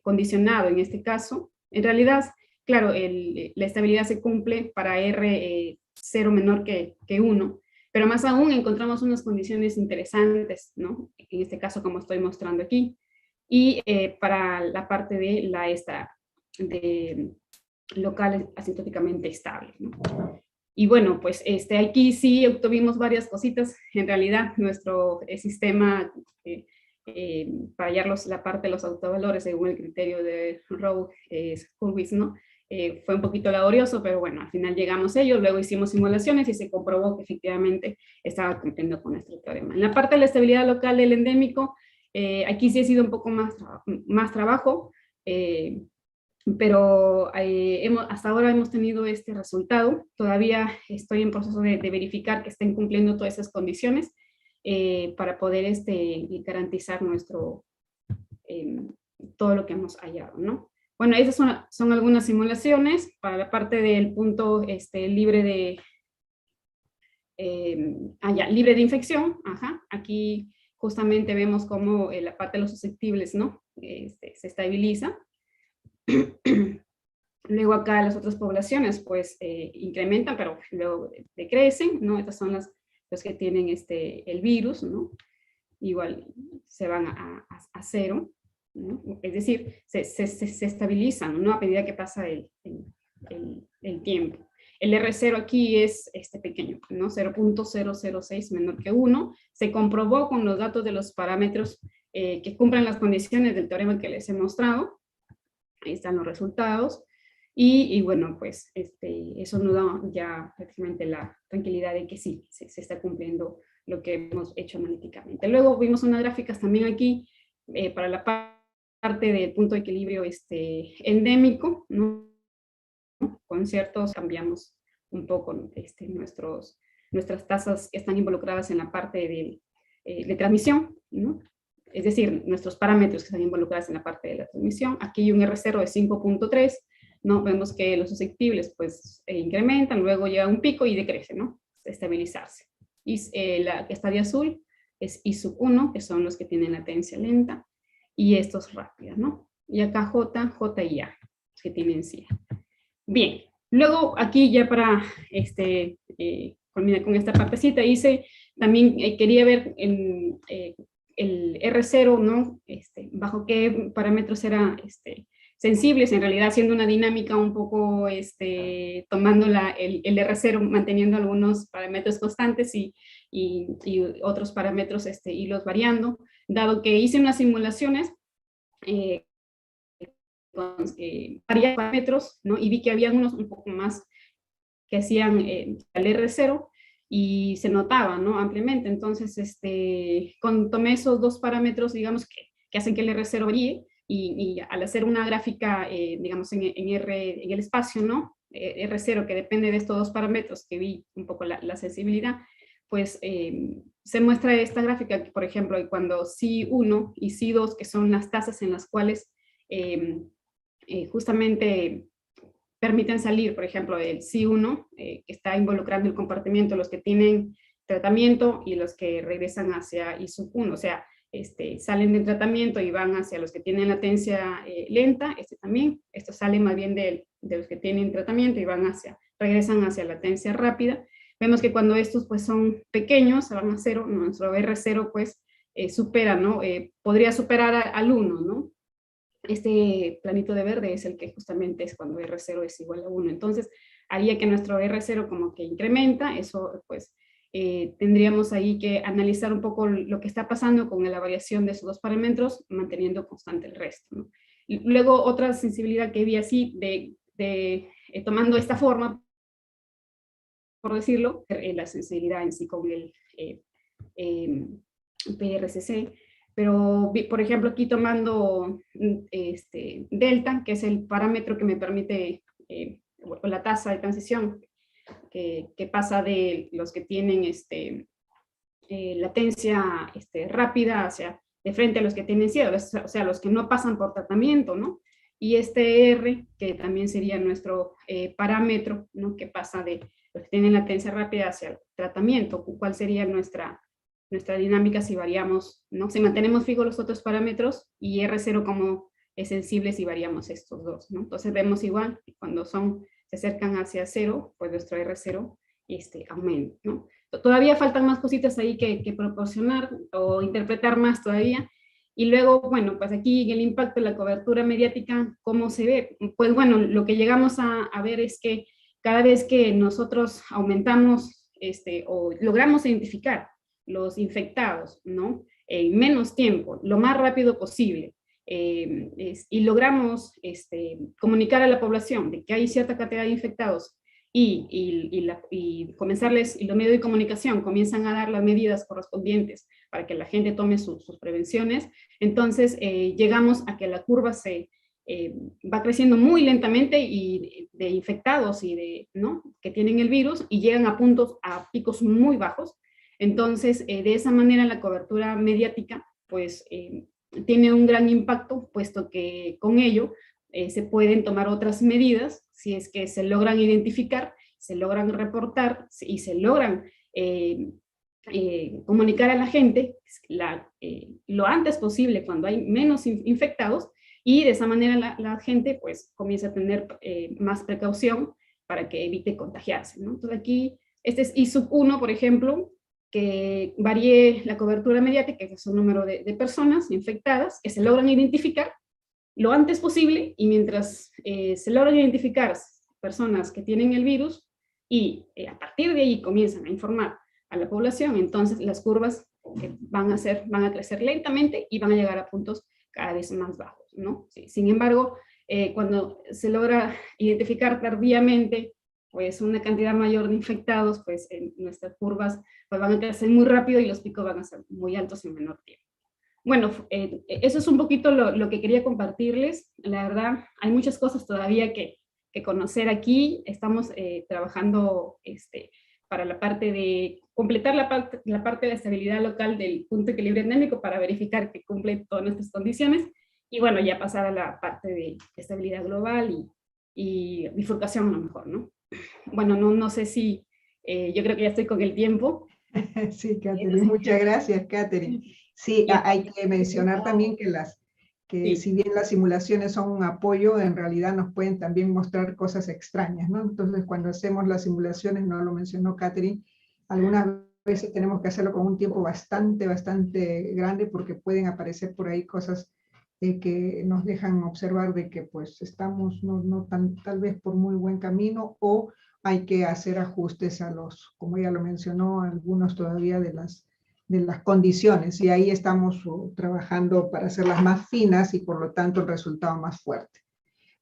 condicionado en este caso. En realidad, claro, la estabilidad se cumple para R0 menor que 1, pero más aún encontramos unas condiciones interesantes, ¿no? En este caso, como estoy mostrando aquí. Y para la parte de de local asintóticamente estable, ¿no? Y bueno, pues aquí sí obtuvimos varias cositas. En realidad, nuestro sistema para hallar la parte de los autovalores según el criterio de Rowe-Hurwitz, ¿no? Fue un poquito laborioso, pero bueno, al final llegamos a ello. Luego hicimos simulaciones y se comprobó que efectivamente estaba cumpliendo con nuestro teorema. En la parte de la estabilidad local del endémico, aquí sí ha sido un poco más trabajo, pero hasta ahora hemos tenido este resultado. Todavía estoy en proceso de verificar que estén cumpliendo todas esas condiciones para poder garantizar todo lo que hemos hallado, ¿no? Bueno, esas son algunas simulaciones para la parte del punto libre de infección. Ajá. Aquí justamente vemos cómo la parte de los susceptibles, ¿no? Se estabiliza. Luego acá las otras poblaciones pues incrementan, pero luego decrecen, ¿no? Estas son los que tienen el virus, ¿no? Igual se van a cero, ¿no? Es decir, se estabilizan, ¿no? A medida que pasa el tiempo. El R0 aquí es pequeño, ¿no? 0.006 menor que 1. Se comprobó con los datos de los parámetros que cumplan las condiciones del teorema que les he mostrado. Ahí están los resultados. Y bueno, pues eso nos da ya prácticamente la tranquilidad de que sí, se está cumpliendo lo que hemos hecho analíticamente. Luego vimos unas gráficas también aquí para la parte del punto de equilibrio endémico, ¿no? Con ciertos cambiamos un poco nuestras tasas que están involucradas en la parte de transmisión, ¿no? Es decir, nuestros parámetros que están involucrados en la parte de la transmisión. Aquí hay un R0 de 5.3, ¿no? Vemos que los susceptibles pues incrementan, luego llega un pico y decrece, ¿no? Estabilizarse. Y la que está de azul es I1, que son los que tienen latencia lenta, y estos rápidos, ¿no? Y acá J, J y A, que tienen SIA. Bien, luego aquí ya para culminar con esta partecita, también quería ver el R0, ¿no? Bajo qué parámetros era sensibles, en realidad haciendo una dinámica un poco, tomando el R0, manteniendo algunos parámetros constantes y otros parámetros, irlos variando, dado que hice unas simulaciones con varios parámetros, ¿no? Y vi que había unos un poco más que hacían el R0 y se notaba, ¿no? Ampliamente. Entonces, tomé esos dos parámetros, digamos, que hacen que el R0 varíe, y al hacer una gráfica, digamos, en el espacio, ¿no? R0, que depende de estos dos parámetros, que vi un poco la sensibilidad, pues se muestra esta gráfica, que, por ejemplo, cuando C1 y C2, que son las tasas en las cuales justamente permiten salir, por ejemplo, el C1, que está involucrando el comportamiento de los que tienen tratamiento y los que regresan hacia I1, o sea, salen del tratamiento y van hacia los que tienen latencia lenta, también, esto sale más bien de los que tienen tratamiento y regresan hacia latencia rápida. Vemos que cuando estos pues son pequeños, van a 0, nuestro R0 pues supera, ¿no? Podría superar al 1, ¿no? Este planito de verde es el que justamente es cuando R0 es igual a 1. Entonces, haría que nuestro R0 como que incrementa, eso pues tendríamos ahí que analizar un poco lo que está pasando con la variación de esos dos parámetros, manteniendo constante el resto, ¿no? Y luego otra sensibilidad que vi así, tomando esta forma, por decirlo, la sensibilidad en sí con el PRCC, pero por ejemplo aquí tomando delta, que es el parámetro que me permite, o la tasa de transición, que pasa de los que tienen latencia rápida de frente a los que tienen SIA, o sea, los que no pasan por tratamiento, ¿no? Y R, que también sería nuestro parámetro, ¿no? Que pasa de los que tienen latencia rápida hacia el tratamiento. ¿Cuál sería nuestra dinámica si variamos, ¿no? Si mantenemos fijos los otros parámetros y R0 como es sensible si variamos estos dos, ¿no? Entonces vemos igual, cuando se acercan hacia 0, pues nuestro R0 aumenta, ¿no? Todavía faltan más cositas ahí que proporcionar o interpretar más todavía. Y luego, bueno, pues aquí el impacto de la cobertura mediática, ¿cómo se ve? Pues bueno, lo que llegamos a ver es que cada vez que nosotros aumentamos o logramos identificar los infectados, ¿no? En menos tiempo, lo más rápido posible, y logramos comunicar a la población de que hay cierta cantidad de infectados y comenzarles, y los medios de comunicación comienzan a dar las medidas correspondientes para que la gente tome sus prevenciones, entonces llegamos a que la curva va creciendo muy lentamente y de infectados y ¿no? que tienen el virus, y llegan a picos muy bajos. Entonces, de esa manera la cobertura mediática pues tiene un gran impacto, puesto que con ello se pueden tomar otras medidas si es que se logran identificar, se logran reportar y se logran comunicar a la gente lo antes posible cuando hay menos infectados, y de esa manera la gente pues comienza a tener más precaución para que evite contagiarse, ¿no? Entonces aquí, este es I1, por ejemplo, que varíe la cobertura mediática, que es un número de personas infectadas que se logran identificar lo antes posible, y mientras se logran identificar personas que tienen el virus, y a partir de ahí comienzan a informar a la población, entonces las curvas van a crecer lentamente y van a llegar a puntos cada vez más bajos, ¿no? Sí. Sin embargo, cuando se logra identificar tardíamente pues una cantidad mayor de infectados, pues nuestras curvas pues, van a crecer muy rápido y los picos van a ser muy altos en menor tiempo. Bueno, eso es un poquito lo que quería compartirles. La verdad, hay muchas cosas todavía que conocer aquí. Estamos trabajando para la parte de completar la parte de estabilidad local del punto de equilibrio endémico para verificar que cumple todas nuestras condiciones. Y bueno, ya pasar a la parte de estabilidad global y bifurcación a lo mejor, ¿no? Bueno, no sé si, yo creo que ya estoy con el tiempo. Sí, Catherine, muchas gracias, Catherine. Sí, hay que mencionar también que si bien las simulaciones son un apoyo, en realidad nos pueden también mostrar cosas extrañas, ¿no? Entonces, cuando hacemos las simulaciones, no lo mencionó Catherine, algunas veces tenemos que hacerlo con un tiempo bastante grande porque pueden aparecer por ahí cosas que nos dejan observar de que pues estamos tal vez por muy buen camino, o hay que hacer ajustes a como ella lo mencionó, algunos todavía de las condiciones, y ahí estamos trabajando para hacerlas más finas y por lo tanto el resultado más fuerte.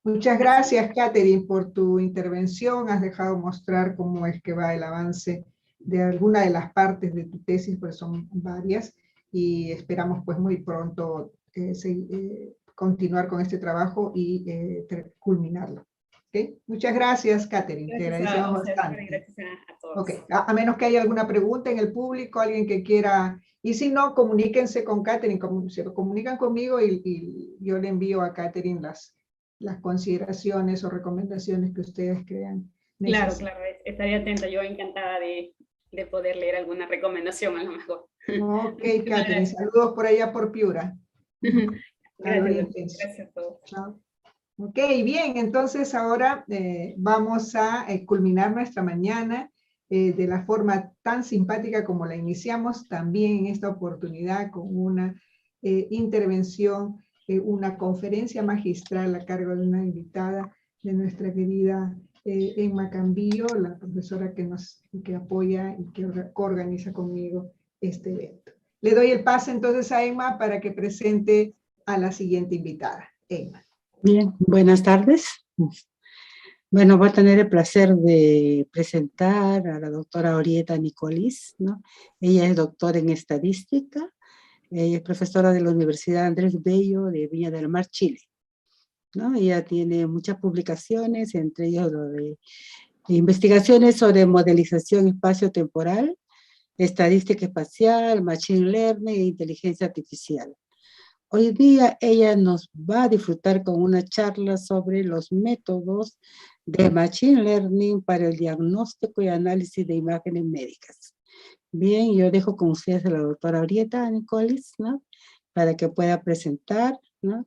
Muchas gracias, Catherine, por tu intervención. Has dejado mostrar cómo es que va el avance de alguna de las partes de tu tesis, pues son varias, y esperamos pues muy pronto continuar con este trabajo y culminarlo. ¿Okay? Muchas gracias, Catherine. Te agradecemos bastante. Gracias a todos. Okay. A menos que haya alguna pregunta en el público, alguien que quiera, y si no, comuníquense con Catherine, se lo comunican conmigo y yo le envío a Catherine las consideraciones o recomendaciones que ustedes crean necesarias. Claro, estaría atenta, yo encantada de poder leer alguna recomendación a lo mejor. Ok, Catherine, saludos por allá por Piura. Gracias a todos. Chao. Ok, bien, entonces ahora vamos a culminar nuestra mañana de la forma tan simpática como la iniciamos, también en esta oportunidad con una intervención, una conferencia magistral a cargo de una invitada de nuestra querida Emma Cambillo, la profesora que apoya y que organiza conmigo este evento. Le doy el pase entonces a Emma para que presente a la siguiente invitada. Emma. Bien, buenas tardes. Bueno, voy a tener el placer de presentar a la doctora Orieta Nicolis, ¿no? Ella es doctora en estadística, ella es profesora de la Universidad Andrés Bello de Viña del Mar, Chile, ¿no? Ella tiene muchas publicaciones, entre ellos lo de investigaciones sobre modelización espacio-temporal, estadística espacial, machine learning e inteligencia artificial. Hoy día ella nos va a disfrutar con una charla sobre los métodos de Machine Learning para el diagnóstico y análisis de imágenes médicas. Bien, yo dejo con ustedes a la doctora Orieta Nicolis, ¿no? Para que pueda presentar, ¿no?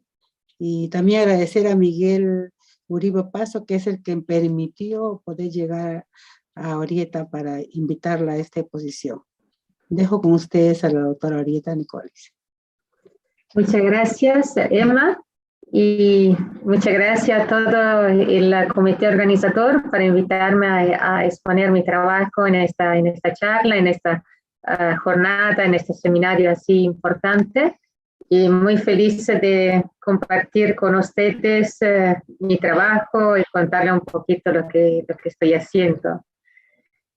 Y también agradecer a Miguel Uribe Paso, que es el que permitió poder llegar a Orieta para invitarla a esta exposición. Dejo con ustedes a la doctora Orieta Nicolis. Muchas gracias, Emma, y muchas gracias a todo el comité organizador para invitarme a exponer mi trabajo en esta charla, en esta jornada, en este seminario así importante. Y muy feliz de compartir con ustedes mi trabajo y contarles un poquito lo que estoy haciendo.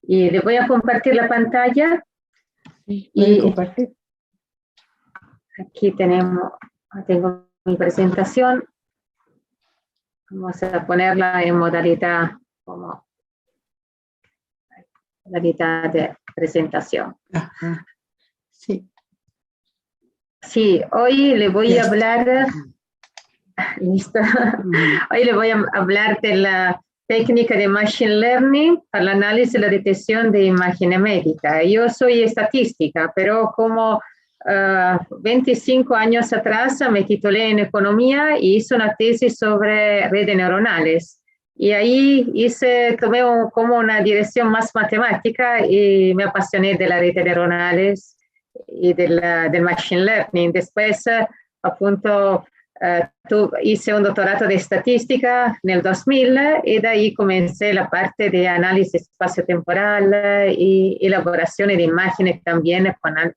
Y les voy a compartir la pantalla. Sí, ¿pueden compartir? Aquí tengo mi presentación. Vamos a ponerla en modalidad de presentación. Ajá. Sí. Sí, hoy le voy a hablar, listo. Hoy le voy a hablar de la técnica de Machine Learning para el análisis y la detección de imágenes médicas. Yo soy estadística, pero como 25 años atrás me titulé en economía y hice una tesis sobre redes neuronales. Y ahí tomé como una dirección más matemática y me apasioné de las redes neuronales y del Machine Learning. Después, hice un doctorado de estadística en el 2000 y de ahí comencé la parte de análisis espacio-temporal y elaboración de imágenes también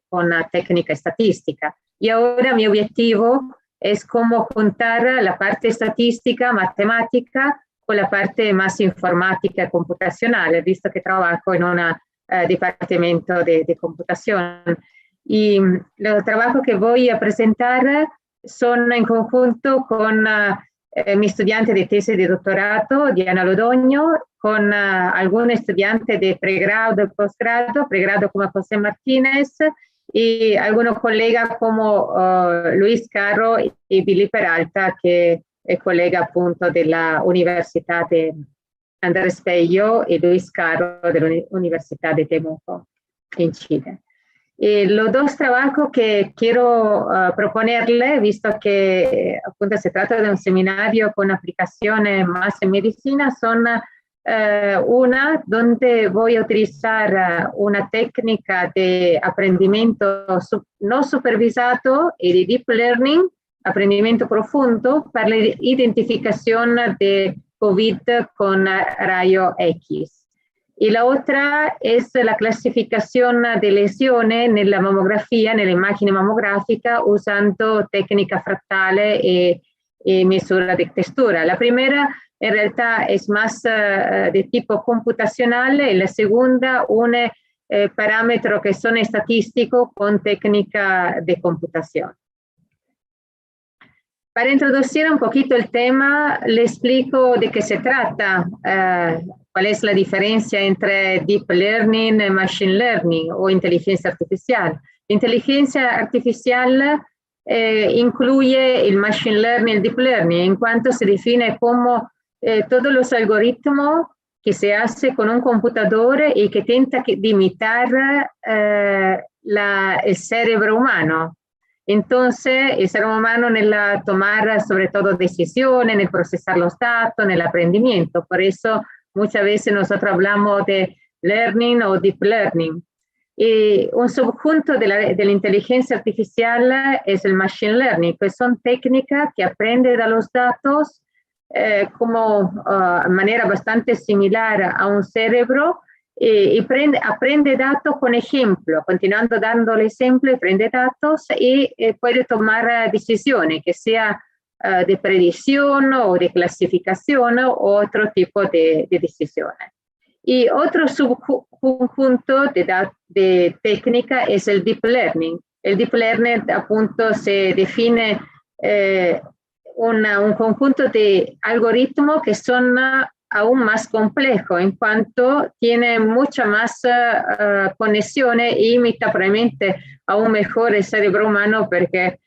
con la técnica estadística. Y ahora mi objetivo es cómo juntar la parte estadística, matemática, con la parte más informática computacional, visto que trabajo en un departamento de computación. Y los trabajos que voy a presentar son en conjunto con mi estudiante de tesis de doctorado, Diana Lodoño, con algunos estudiantes de pregrado y posgrado, pregrado como José Martínez, y algunos colegas como Luis Carro y Billy Peralta, que es colega appunto de la Universidad de Andrés Bello y Luis Carro de la Universidad de Temuco en Chile. Los dos trabajos que quiero proponerle, visto que appunto se trata de un seminario con aplicaciones más en medicina, son una donde voy a utilizar una técnica de aprendimiento no supervisado y de deep learning, aprendimiento profundo, para la identificación de COVID con rayo X. Y la otra es la clasificación de lesiones en la mamografía, en la imagen mamográfica, usando técnicas fractales y misura de textura. La primera, en realidad, es más de tipo computacional, y la segunda, un parámetro que son estadísticos con técnica de computación. Para introducir un poquito el tema, le explico de qué se trata, cuál es la diferencia entre Deep Learning y Machine Learning o inteligencia artificial. Inteligencia artificial incluye el Machine Learning y el Deep Learning, en cuanto se define como todos los algoritmos que se hace con un computador y que intenta de imitar el cerebro humano. Entonces, el ser humano en la tomar sobre todo decisiones, en el procesar los datos, en el aprendimiento. Por eso muchas veces nosotros hablamos de learning o deep learning. Y un subjunto de la inteligencia artificial es el machine learning, que son técnicas que aprenden de los datos como de manera bastante similar a un cerebro, y aprende datos con ejemplo, continuando dándole ejemplo, aprende datos y puede tomar decisiones, que sea de predicción o de clasificación o otro tipo de decisiones. Y otro subconjunto de técnica es el deep learning. El deep learning, appunto, se define un conjunto de algoritmos que son aún más complejo, en cuanto tiene mucha más conexiones e imita probablemente aún mejor el cerebro humano, porque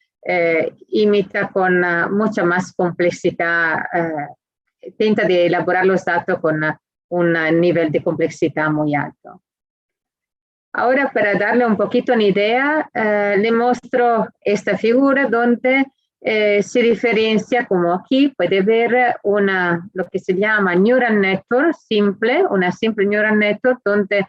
imita con mucha más complejidad, intenta de elaborar los datos con un nivel de complejidad muy alto. Ahora, para darle un poquito una idea, le muestro esta figura donde se diferencia, como aquí puede ver, lo que se llama neural network simple, una simple neural network, donde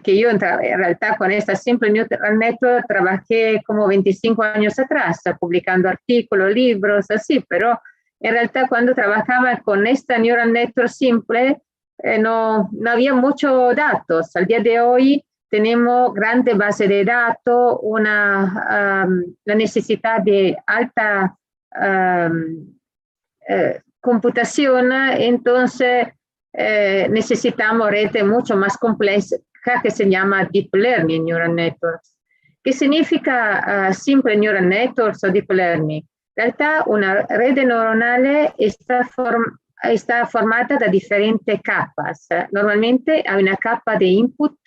que yo en realidad con esta simple neural network trabajé como 25 años atrás, publicando artículos, libros, así, pero en realidad cuando trabajaba con esta neural network simple no había muchos datos. Al día de hoy tenemos grandes bases de datos, la necesidad de alta computación, entonces necesitamos redes mucho más complejas que se llama Deep Learning Neural Networks. ¿Qué significa simple Neural Networks o Deep Learning? En realidad, una red neuronal está formada de diferentes capas. Normalmente hay una capa de input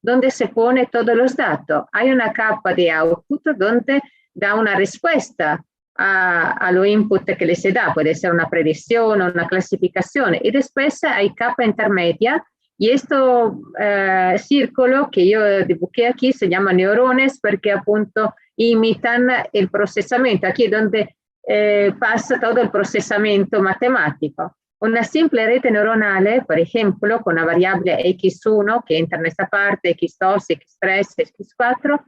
donde se pone todos los datos. Hay una capa de output donde da una respuesta a los inputs que le se da. Puede ser una predicción o una clasificación. Y después hay capa intermedia. Y esto círculo que yo dibujé aquí se llama neurones, porque appunto imitan el procesamiento. Aquí donde pasa todo el procesamiento matemático. Una simple red neuronal, por ejemplo, con una variable x1 que entra en esta parte, x2, x3, x4,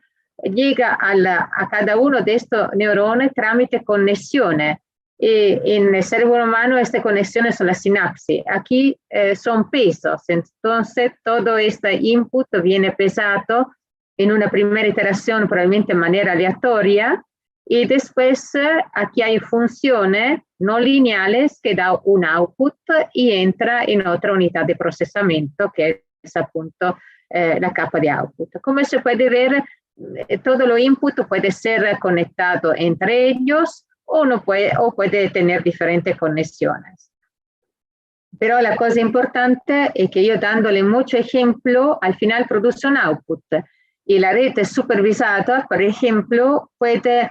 llega a cada uno de estos neurones tramite conexiones. En el cerebro humano estas conexiones son las sinapsis. Aquí son pesos, entonces todo este input viene pesado en una primera iteración probablemente de manera aleatoria, Y después aquí hay funciones no lineales que da un output y entra en otra unidad de procesamiento que es appunto la capa de output. Como se puede ver, todo lo input puede ser conectado entre ellos o puede tener diferentes conexiones. Pero la cosa importante es que yo dándole mucho ejemplo, al final produce un output. Y la red supervisada, por ejemplo, puede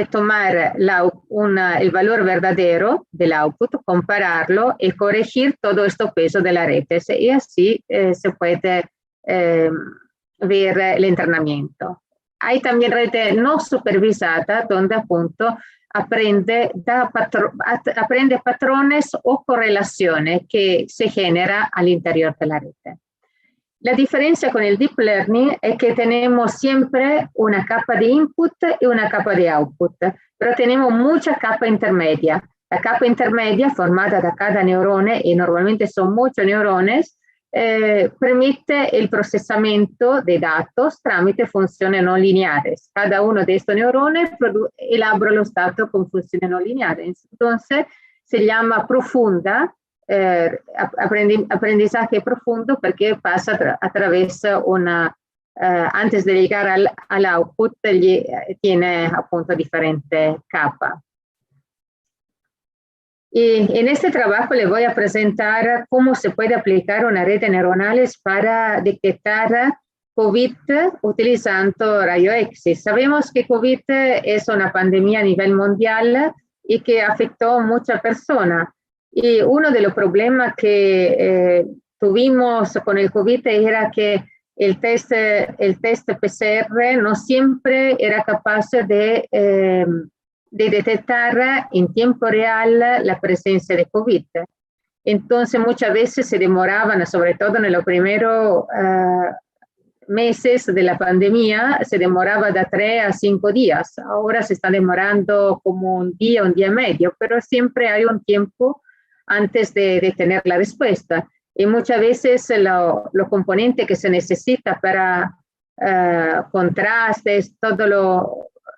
tomar el valor verdadero del output, compararlo y corregir todo este peso de la red. Y así se puede ver el entrenamiento. Hay también red no supervisada, donde appunto aprende patrones o correlaciones que se genera al interior de la red. La diferencia con el deep learning es que tenemos siempre una capa de input y una capa de output, pero tenemos mucha capa intermedia. La capa intermedia formada da cada neurone, y normalmente son muchos neurones, permite el procesamiento de datos tramite funciones no lineares. Cada uno de estos neurones elabora los datos con funciones no lineares. Entonces, se llama profunda, aprendizaje profundo, porque pasa a través una, antes de llegar al output, tiene appunto diferentes capas. Y en este trabajo le voy a presentar cómo se puede aplicar una red de neuronales para detectar COVID utilizando rayos X. Sabemos que COVID es una pandemia a nivel mundial y que afectó a muchas personas. Y uno de los problemas que tuvimos con el COVID era que el test PCR no siempre era capaz de detectar en tiempo real la presencia de COVID. Entonces muchas veces se demoraban, sobre todo en los primeros meses de la pandemia, se demoraba de 3 a 5 días. Ahora se está demorando como un día y medio, pero siempre hay un tiempo antes de tener la respuesta. Y muchas veces los componentes que se necesita para contrastes, todo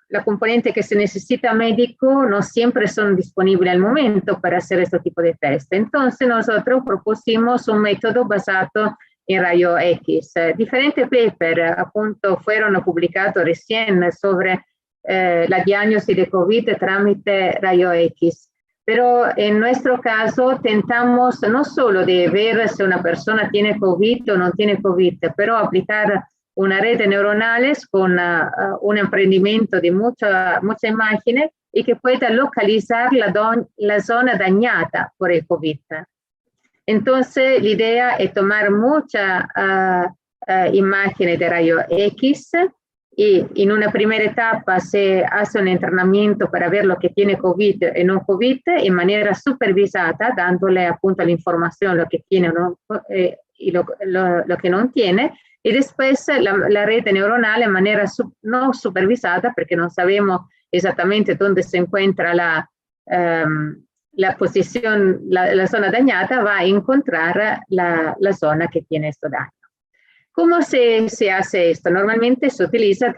los componentes que se necesita médico no siempre son disponibles al momento para hacer este tipo de test. Entonces nosotros propusimos un método basado en rayos X. Diferentes papers appunto fueron publicados recién sobre la diagnosis de COVID tramite rayos X. Pero en nuestro caso tentamos no solo de ver si una persona tiene COVID o no tiene COVID, pero aplicar una red de neuronales con un emprendimiento de muchas imágenes y que pueda localizar la zona dañada por el COVID. Entonces, la idea es tomar muchas imágenes de rayos X y en una primera etapa se hace un entrenamiento para ver lo que tiene COVID y no COVID en manera supervisada, dándole appunto la información, lo que tiene y lo que no tiene. Y después la red neuronal en manera no supervisada, porque no sabemos exactamente dónde se encuentra la posición, la zona dañada, va a encontrar la zona que tiene este daño. ¿Cómo se hace esto? Normalmente se utiliza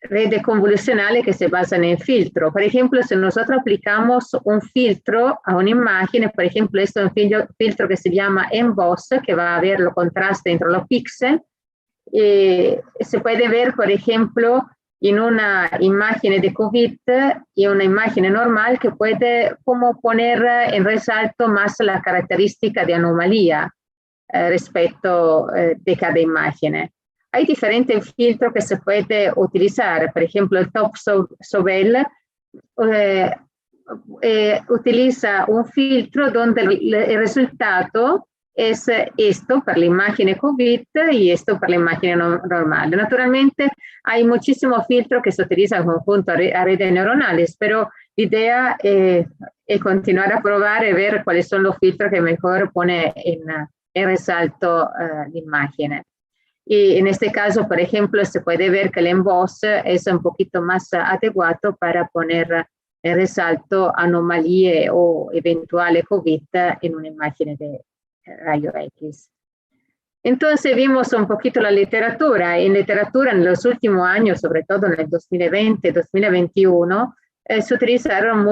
redes convolucionales que se basan en filtro. Por ejemplo, si nosotros aplicamos un filtro a una imagen, por ejemplo, esto es un filtro que se llama emboss, que va a ver los contrastes entre los píxeles, se puede ver, por ejemplo, en una imagen de COVID y una imagen normal que puede como poner en resalto más la característica de anomalía respecto de cada imagen. Hay diferentes filtros que se puede utilizar. Por ejemplo, el Top Sobel utiliza un filtro donde el resultado es esto para la imagen COVID y esto para la imagen normal. Naturalmente, hay muchísimos filtros que se utilizan junto a redes neuronales, pero la idea es continuar a probar y ver cuáles son los filtros que mejor pone en resalto la imagen. Y en este caso, por ejemplo, se puede ver que el emboss es un poquito más adecuado para poner en resalto anomalías o eventuales COVID en una imagen de rayo X. Entonces vimos un poquito la literatura. En literatura en los últimos años, sobre todo en el 2020, 2021, se utilizaron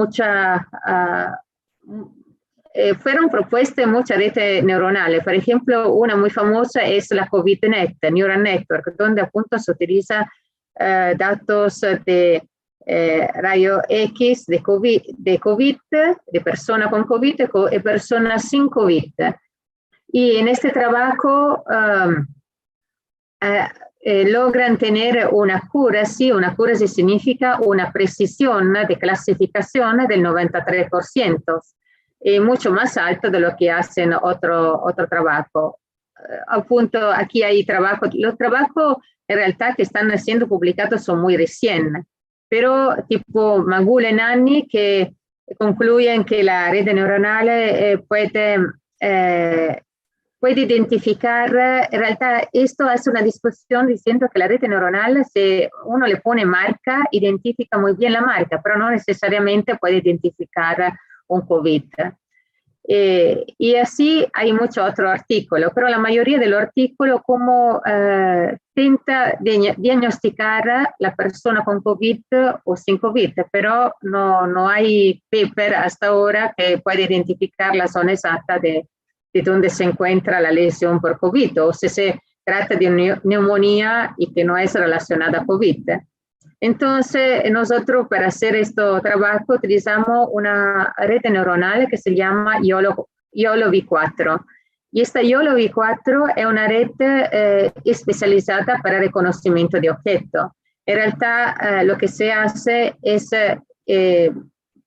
fueron propuestas muchas redes neuronales. Por ejemplo, una muy famosa es la COVIDNet, Neural Network, donde appunto se utiliza datos de rayo X de COVID, de personas con COVID y personas sin COVID. Y en este trabajo logran tener una accuracy significa una precisión de clasificación del 93%, y mucho más alto de lo que hacen otro trabajo. Appunto, aquí hay trabajo, los trabajos en realidad que están siendo publicados son muy recién, pero tipo Magul y Nanni que concluyen que la red neuronal puede identificar, en realidad esto hace una discusión diciendo que la red neuronal, si uno le pone marca, identifica muy bien la marca, pero no necesariamente puede identificar un COVID. Y así hay muchos otros artículos, pero la mayoría de los artículos como intenta diagnosticar la persona con COVID o sin COVID, pero no hay paper hasta ahora que pueda identificar la zona exacta de donde se encuentra la lesión por COVID, o si se trata de una neumonía y que no es relacionada a COVID. Entonces, nosotros para hacer este trabajo utilizamos una red neuronal que se llama YOLO-V4. Y esta YOLO-V4 es una red especializada para reconocimiento de objetos. En realidad, lo que se hace es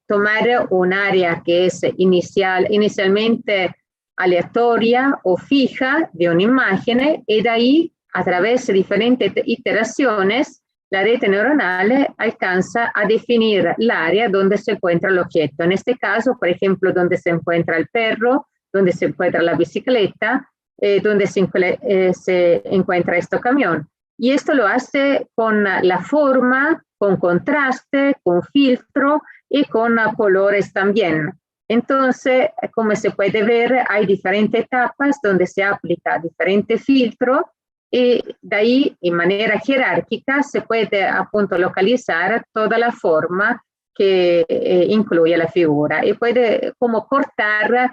tomar un área que es inicialmente aleatoria o fija de una imagen, y de ahí, a través de diferentes iteraciones, la red neuronal alcanza a definir el área donde se encuentra el objeto. En este caso, por ejemplo, donde se encuentra el perro, donde se encuentra la bicicleta, donde se encuentra este camión. Y esto lo hace con la forma, con contraste, con filtro y con colores también. Entonces, como se puede ver, hay diferentes etapas donde se aplica diferentes filtros, y de ahí, en manera jerárquica, se puede appunto localizar toda la forma que incluye la figura, y puede como cortar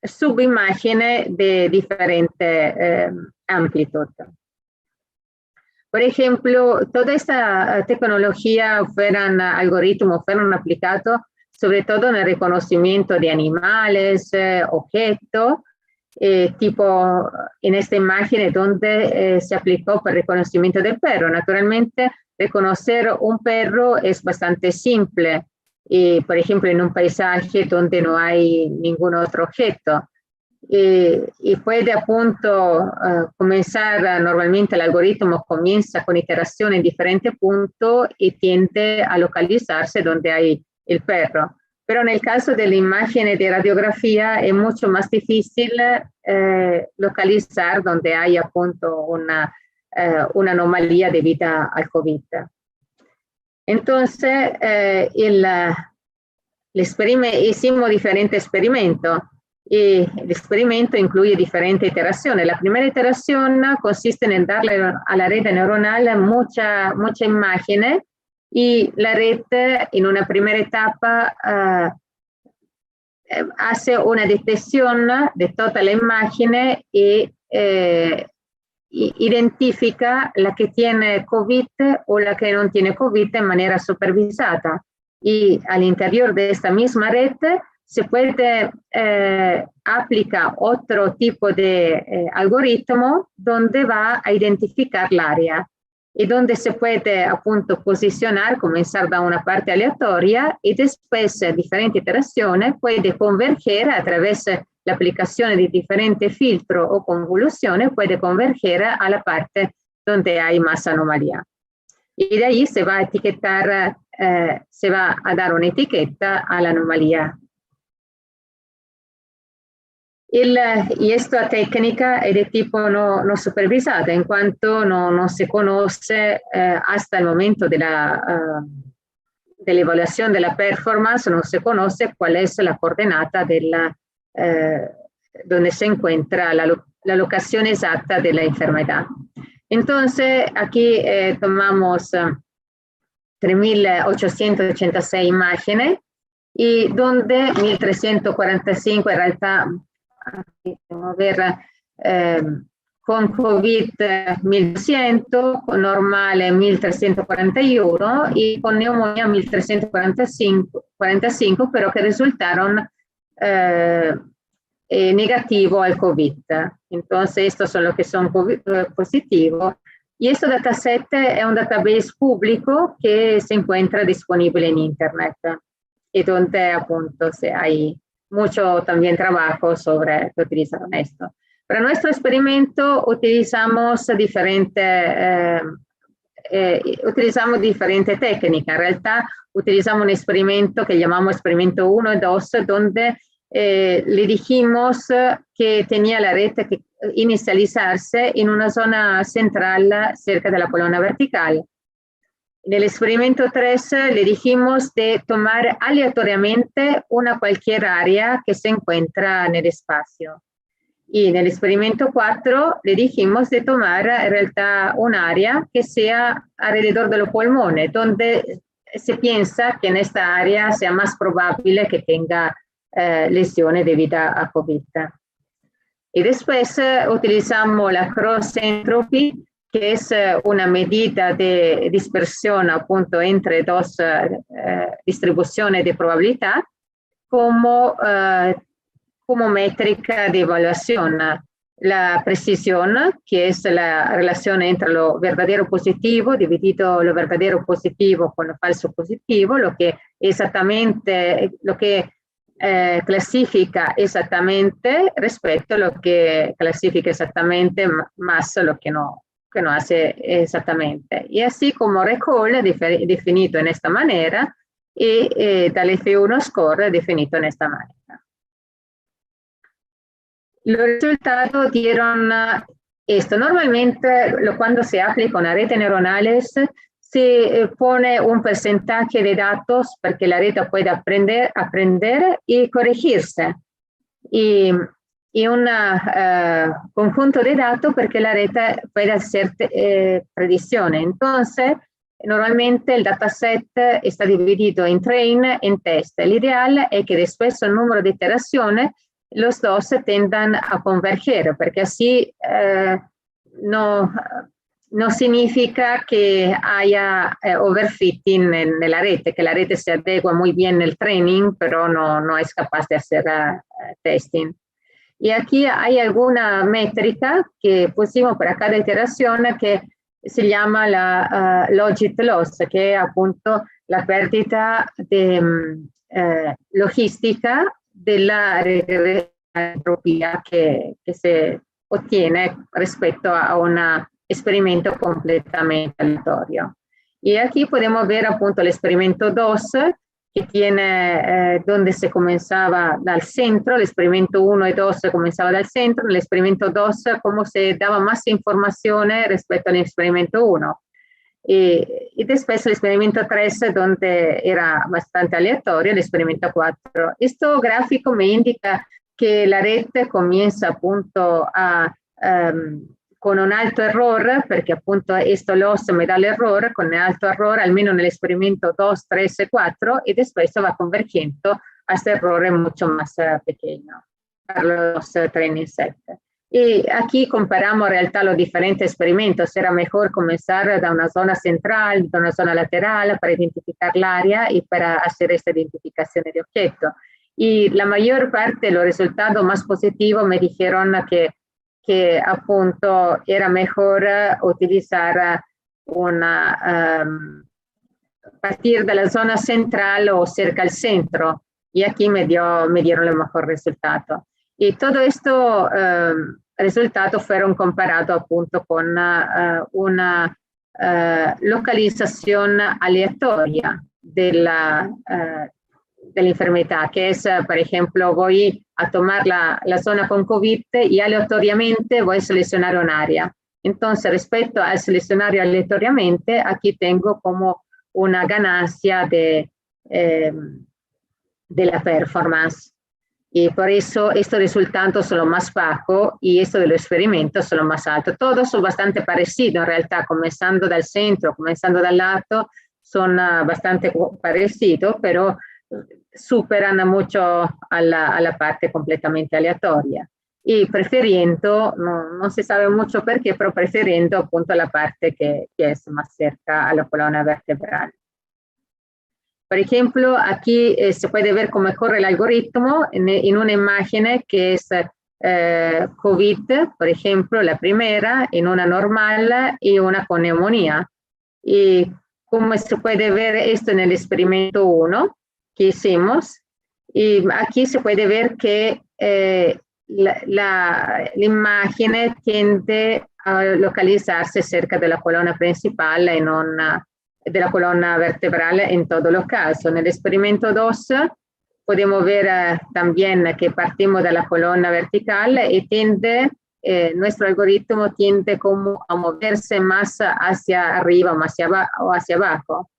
subimágenes de diferente amplitud. Por ejemplo, toda esta tecnología algoritmos fueron aplicados sobre todo en el reconocimiento de animales, objetos, tipo en esta imagen donde se aplicó para el reconocimiento del perro. Naturalmente, reconocer un perro es bastante simple, por ejemplo, en un paisaje donde no hay ningún otro objeto. Y puede appunto comenzar, normalmente el algoritmo comienza con iteración en diferentes puntos y tiende a localizarse donde hay el perro. Pero en el caso de la imagen de radiografía es mucho más difícil localizar donde hay appunto una anomalía debida al COVID. Entonces, hicimos diferentes experimentos, y el experimento incluye diferentes iteraciones. La primera iteración consiste en darle a la red neuronal mucha imágenes, y la red en una primera etapa hace una detección de toda la imagen y identifica la que tiene COVID o la que no tiene COVID en manera supervisada. Y al interior de esta misma red se puede aplicar otro tipo de algoritmo donde va a identificar el área, y donde se puede appunto posicionar, comenzar da una parte aleatoria, y después diferentes iteraciones puede converger a través de la aplicación de diferentes filtros o convoluciones, puede converger a la parte donde hay más anomalía. Y de ahí se va a etiquetar, se va a dar una etiqueta a la anomalía. Y esta técnica es de tipo no supervisada, en cuanto no se conoce hasta el momento de la evaluación de la performance, no se conoce cuál es la coordenada de donde se encuentra la locación exacta de la enfermedad. Entonces, aquí tomamos 3.886 imágenes y donde 1.345 en realtà, con Covid 1.200, con normale 1.341 y con neumonía 1.345, pero que resultaron negativo al COVID. Entonces, estos son los que son positivos. Y este dataset es un database público que se encuentra disponible en Internet y donde, apunto, hay mucho también trabajo sobre que utilizaron esto. Para nuestro experimento utilizamos diferentes técnicas. En realidad, utilizamos un experimento que llamamos experimento 1 y 2, donde le dijimos que tenía la red que inicializarse en una zona central cerca de la columna vertical. En el experimento 3 le dijimos de tomar aleatoriamente una cualquier área que se encuentra en el espacio. Y en el experimento 4 le dijimos de tomar en realidad un área que sea alrededor de los pulmones, donde se piensa que en esta área sea más probable que tenga lesiones debidas a COVID. Y después utilizamos la cross entropy, que es una medida de dispersión apunto entre dos distribuciones de probabilidad como métrica de evaluación. La precisión, que es la relación entre lo verdadero positivo dividido lo verdadero positivo con lo falso positivo, lo que clasifica exactamente respecto a lo que clasifica exactamente más lo que no hace exactamente. Y así como recall definido en esta manera y dal F1 score definido en esta manera. Los resultados dieron esto. Normalmente cuando se aplica una red neuronales se pone un porcentaje de datos para que la red pueda aprender y corregirse. Y un conjunto de datos para que la red pueda hacer predicciones. Entonces, normalmente el dataset está dividido en train y en test. El ideal es que después el número de iteraciones los dos tendan a converger, porque así no significa que haya overfitting en la red, que la red se adegua muy bien en el training, pero no es capaz de hacer testing. Y aquí hay alguna métrica que pusimos para cada iteración que se llama la logit loss, que es appunto la pérdida de logística de la entropía que se obtiene respecto a un experimento completamente aleatorio. Y aquí podemos ver appunto el experimento 2, que tiene donde se comenzaba dal centro, el experimento 1 y 2 comenzaba dal centro, el experimento 2 como se daba más informaciones respecto al experimento 1. Y después el experimento 3 donde era bastante aleatorio, el experimento 4. Esto gráfico me indica que la red comienza appunto con un alto error, perché appunto esto loss me da l'errore, con un alto error almeno nell'esperimento 2, 3 y 4, y después va convergiendo a este error mucho más pequeño para los training set. Y aquí comparamos en realidad los diferentes experimentos. Era mejor comenzar de una zona central, de una zona lateral para identificar el área y para hacer esta identificación de objeto. Y la mayor parte de los resultados más positivos me dijeron que appunto era mejor utilizar partir de la zona central o cerca al centro. Y aquí me dieron el mejor resultado. Y todo esto resultados fueron comparados appunto con una localización aleatoria de la enfermedad, que es, por ejemplo, voy a tomar la zona con COVID y aleatoriamente voy a seleccionar un área. Entonces, respecto a seleccionar aleatoriamente, aquí tengo como una ganancia de la performance. Y por eso estos resultados son los más bajos y estos de los experimentos son los más altos. Todos son bastante parecidos en realidad, comenzando dal centro, comenzando dal lato, son bastante parecidos, pero superan mucho a la parte completamente aleatoria. Y prefiriendo, no se sabe mucho por qué, pero prefiriendo appunto la parte que es más cerca a la columna vertebral. Por ejemplo, aquí se puede ver cómo corre el algoritmo en una imagen que es COVID, por ejemplo, la primera, en una normal y una con neumonía. Y como se puede ver esto en el experimento 1 que hicimos, y aquí se puede ver que la imagen tiende a localizarse cerca de la columna principal y no de la columna vertebral en todos los casos. En el experimento 2 podemos ver también que partimos de la columna vertical y nuestro algoritmo tiende como a moverse más hacia arriba o hacia abajo.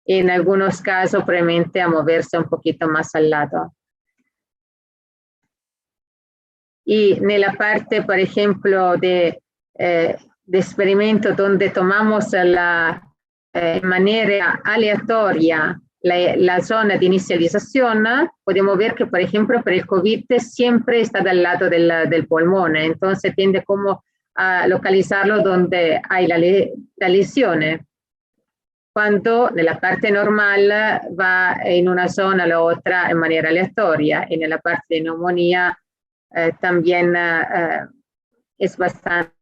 Y en algunos casos probablemente a moverse un poquito más al lado. Y en la parte, por ejemplo, de experimento donde tomamos de manera aleatoria la zona de inicialización, podemos ver que, por ejemplo, para el COVID siempre está del lado del pulmón, entonces tiende como a localizarlo donde hay la lesión. Cuando nella parte normal va in una zona o la otra en manera aleatoria, y en la parte de neumonía también es bastante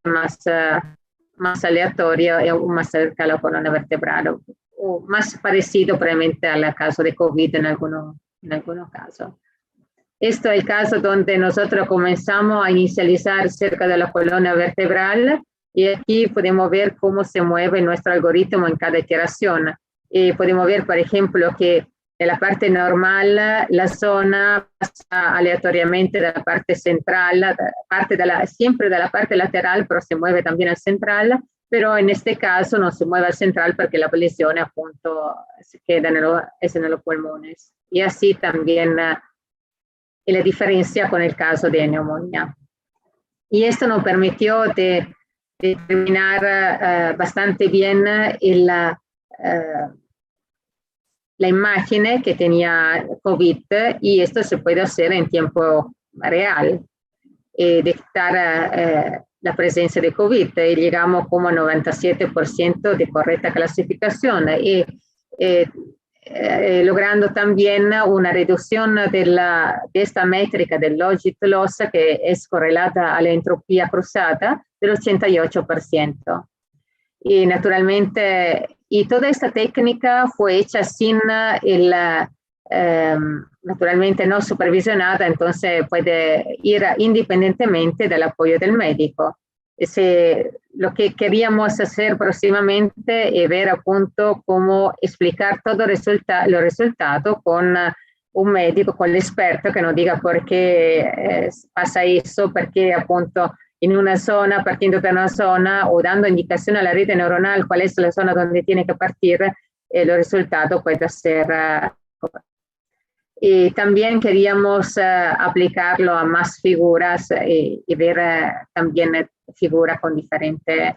más aleatoria y aún más cerca a la columna vertebral, o más parecido probablemente al caso de COVID en algunos casos. Esto es el caso donde nosotros comenzamos a inicializar cerca de la columna vertebral y aquí podemos ver cómo se mueve nuestro algoritmo en cada iteración. Y podemos ver, por ejemplo, que en la parte normal la zona pasa aleatoriamente de la parte central, siempre de la parte lateral, pero se mueve también al central, pero en este caso no se mueve al central porque la lesión appunto se queda en los pulmones. Y así también la diferencia con el caso de neumonía. Y esto nos permitió determinar bastante bien la imagen que tenía COVID, y esto se puede hacer en tiempo real, detectar la presencia de COVID, y llegamos como a 97% de correcta clasificación, y logrando también una reducción de esta métrica del logit loss, que es correlata a la entropía cruzada, del 88%. Y naturalmente, y toda esta técnica fue hecha sin naturalmente no supervisionada, entonces puede ir independientemente del apoyo del médico. Lo que queríamos hacer próximamente es ver appunto cómo explicar todos los resultados con un médico, con el experto que nos diga por qué pasa eso, porque appunto en una zona, partiendo de una zona o dando indicación a la red neuronal cuál es la zona donde tiene que partir, los resultados pueden ser. Y también queríamos aplicarlo a más figuras y ver también figuras con diferentes.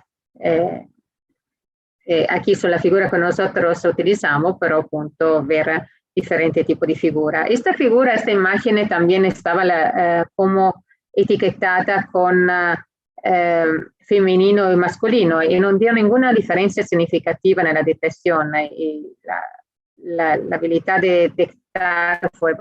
Aquí son las figuras que nosotros utilizamos, pero appunto ver diferentes tipos de figuras. Esta imagen también estaba como etiquetada con femenino y masculino y no dio ninguna diferencia significativa en la detección. Y la habilidad de detectar fue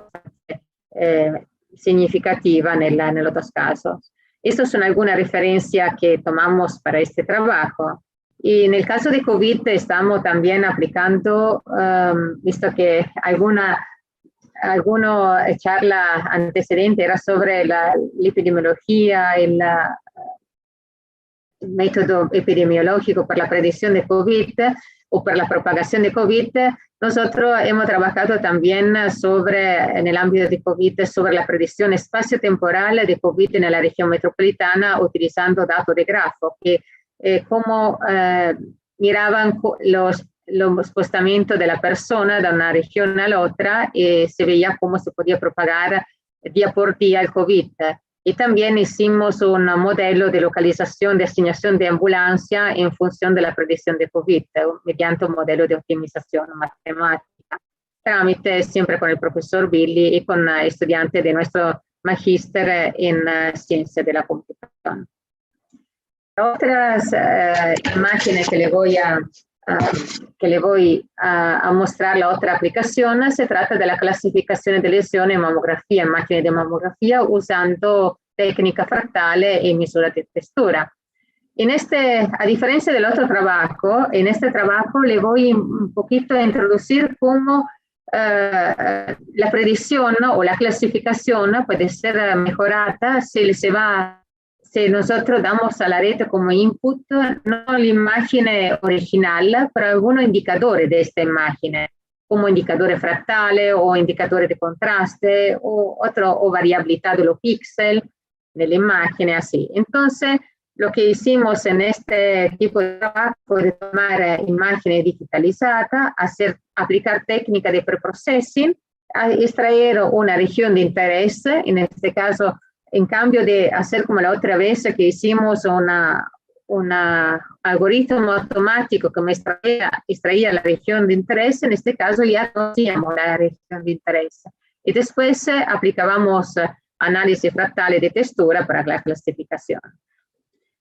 significativa en los dos casos. Estas son algunas referencias que tomamos para este trabajo. Y en el caso de COVID estamos también aplicando, visto que alguna charla antecedente era sobre la epidemiología, el método epidemiológico para la predicción de COVID o para la propagación de COVID. Nosotros hemos trabajado también en el ámbito de COVID, sobre la predicción espacio-temporal de COVID en la región metropolitana, utilizando datos de grafo, que cómo miraban los postamientos de la persona de una región a la otra, y se veía cómo se podía propagar día por día el COVID. Y también hicimos un modelo de localización de asignación de ambulancia en función de la predicción de COVID, mediante un modelo de optimización matemática. Trámite siempre con el profesor Billy y con estudiantes de nuestro magíster en ciencia de la computación. Otras imágenes que le voy a mostrar, la otra aplicación, se trata de la clasificación de lesiones en mamografía, en máquinas de mamografía, usando técnicas fractales y misura de textura. A diferencia del otro trabajo, en este trabajo le voy un poquito a introducir cómo la predicción o la clasificación puede ser mejorada si nosotros damos a la red como input no la imagen original, pero algunos indicadores de esta imagen, como indicadores fractales o indicadores de contraste o variabilidad de los píxeles de la imagen, así. Entonces, lo que hicimos en este tipo de trabajo es tomar imágenes digitalizadas, aplicar técnicas de preprocessing, extraer una región de interés, en este caso, en cambio de hacer como la otra vez que hicimos un algoritmo automático que me extraía la región de interés, en este caso ya conocíamos la región de interés. Y después aplicábamos análisis fractales de textura para la clasificación.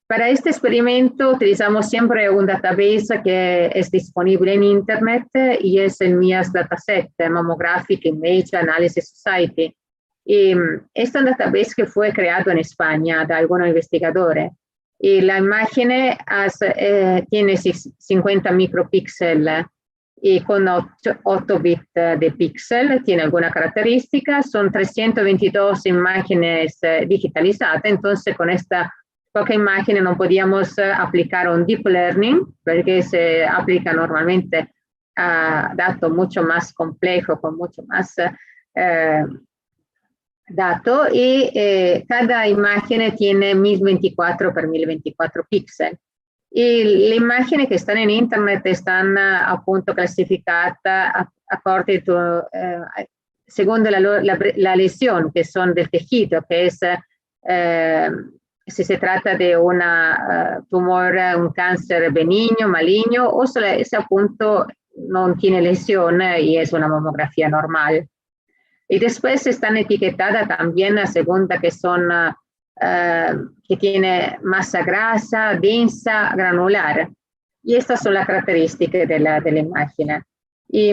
Para este experimento utilizamos siempre un database que es disponible en Internet y es el MIAS Dataset, Mammographic Image Analysis Society. Y este es un database que fue creado en España de algunos investigadores. Y la imagen tiene 50 micropíxeles y con 8 bits de píxel, tiene alguna característica, son 322 imágenes digitalizadas, entonces con esta poca imagen no podíamos aplicar un deep learning, porque se aplica normalmente a datos mucho más complejos, con mucho más datos, y cada imagen tiene 1024 por 1024 píxeles. Y las imágenes que están en Internet están appunto clasificate secondo la lesión, que son del tejido, que es si se trata de un tumor, un cáncer benigno, maligno, o se appunto no tiene lesión y es una mamografía normal. Y después están etiquetadas también a segunda que son que tiene masa grasa, densa, granular. Y estas son las características de la imagen. Y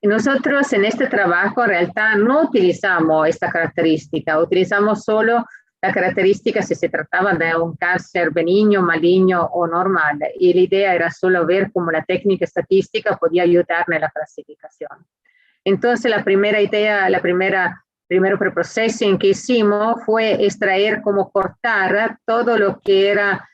nosotros en este trabajo en realidad no utilizamos esta característica, utilizamos solo la característica si se trataba de un cáncer benigno, maligno o normal. Y la idea era solo ver cómo la técnica estadística podía ayudar en la clasificación. Entonces la primera idea, primero preprocessing que hicimos fue extraer como cortar todo lo que era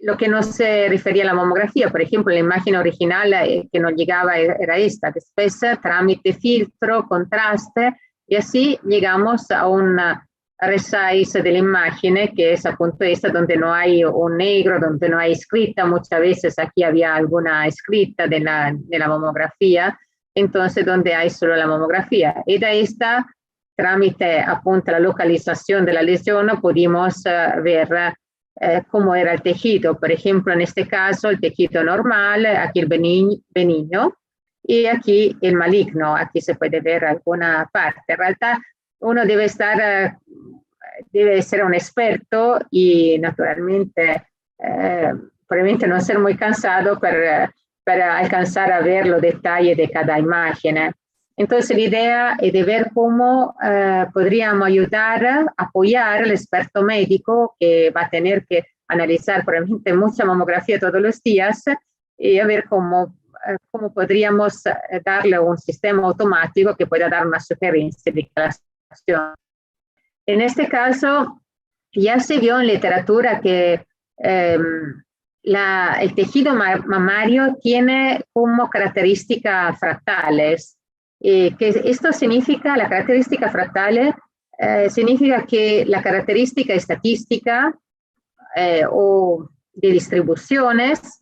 lo que no se refería a la mamografía. Por ejemplo, la imagen original que nos llegaba era esta. Después, trámite, filtro, contraste, y así llegamos a un resize de la imagen, que es appunto esta, donde no hay un negro, donde no hay escrita. Muchas veces aquí había alguna escrita de la mamografía, entonces donde hay solo la mamografía. Y de esta, trámite appunto la localización de la lesión, pudimos ver cómo era el tejido. Por ejemplo, en este caso, el tejido normal, aquí el benigno, y aquí el maligno. Aquí se puede ver alguna parte. En realidad, uno debe ser un experto y naturalmente, probablemente no ser muy cansado para alcanzar a ver los detalles de cada imagen. Entonces, la idea es de ver cómo podríamos ayudar a apoyar al experto médico que va a tener que analizar probablemente mucha mamografía todos los días, y a ver cómo podríamos darle un sistema automático que pueda dar una sugerencia de clasificación. En este caso, ya se vio en literatura que el tejido mamario tiene como características fractales. Que esto significa, la característica fractal significa que la característica estadística o de distribuciones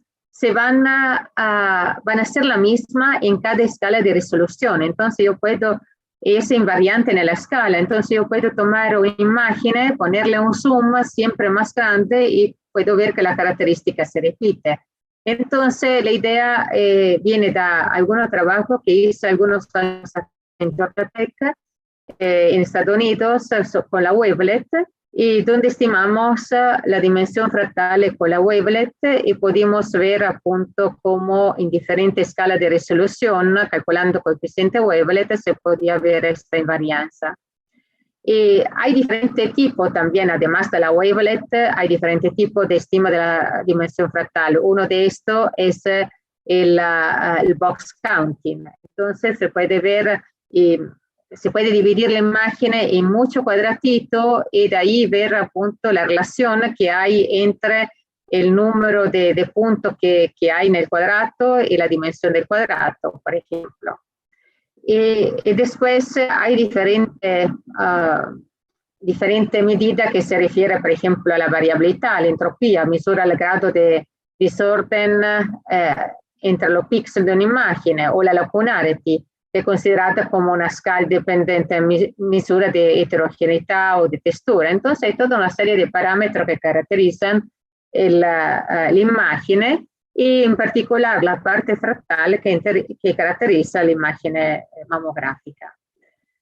van a ser la misma en cada escala de resolución. Entonces yo puedo y es invariante en la escala. Entonces yo puedo tomar una imagen, ponerle un zoom siempre más grande y puedo ver que la característica se repite. Entonces la idea viene de algunos trabajos que hice algunos años en Georgia Tech, en Estados Unidos, con la wavelet, y donde estimamos la dimensión fractal con la wavelet y pudimos ver appunto cómo en diferentes escalas de resolución, calculando coeficiente wavelet, se podía ver esta invarianza. Y hay diferentes tipos también, además de la wavelet, hay diferentes tipos de estima de la dimensión fractal. Uno de estos es el box counting. Entonces se puede ver y se puede dividir la imagen en muchos cuadratitos y de ahí ver appunto la relación que hay entre el número de puntos que hay en el cuadrado y la dimensión del cuadrado, por ejemplo. Y después hay diferentes medidas que se refieren, por ejemplo, a la variabilidad, la entropía, misura el grado de desorden entre los píxeles de una imagen, o la locunarity, que es considerada como una escala dependiente misura de heterogeneidad o de textura. Entonces hay toda una serie de parámetros que caracterizan la imagen, y en particular la parte fractal que caracteriza la imagen mamográfica.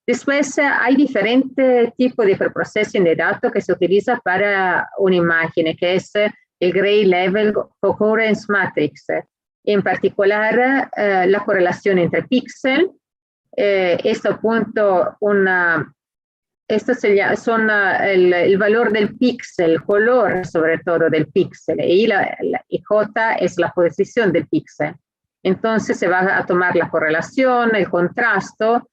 Después hay diferentes tipos de preprocessing de datos que se utiliza para una imagen, que es el Gray Level Coherence Matrix. En particular, la correlación entre píxeles. Esto punto esto son el valor del píxel, el color sobre todo del píxel, y J es la posición del píxel. Entonces se va a tomar la correlación, el contraste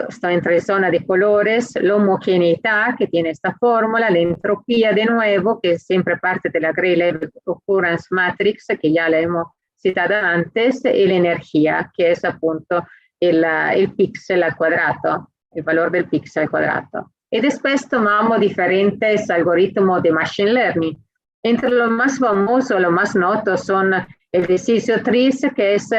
está entre zonas de colores, la homogeneidad que tiene esta fórmula, la entropía de nuevo, que siempre parte de la Gray Level Occurrence Matrix, que ya la hemos citado antes, y la energía, que es appunto el píxel al cuadrado, el valor del píxel al cuadrado. Y después tomamos diferentes algoritmos de Machine Learning. Entre los más famosos, los más notos son el decision trees, que es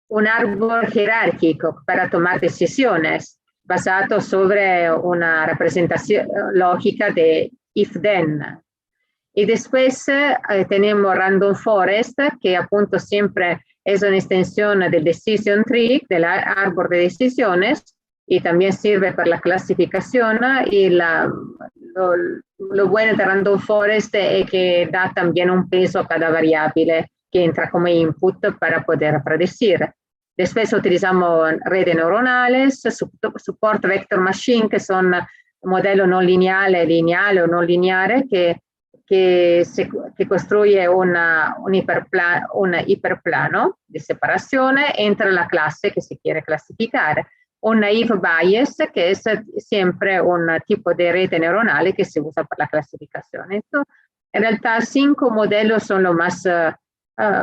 un árbol jerárquico para tomar decisiones, basado sobre una representación lógica de if-then. Y después tenemos Random Forest, que appunto siempre es una extensión del Decision Tree, del árbol de decisiones, y también sirve para la clasificación. Y lo bueno de Random Forest es que da también un peso a cada variable que entra como input para poder predecir. Después utilizamos redes neuronales, support vector machine, que son modelos no lineales, lineales o no lineales, que construye un hiperplano de separación entre la clase que se quiere clasificar. Un naive bias, que es siempre un tipo de rete neuronal que se usa para la clasificación. Esto, en realidad, 5 modelos son los más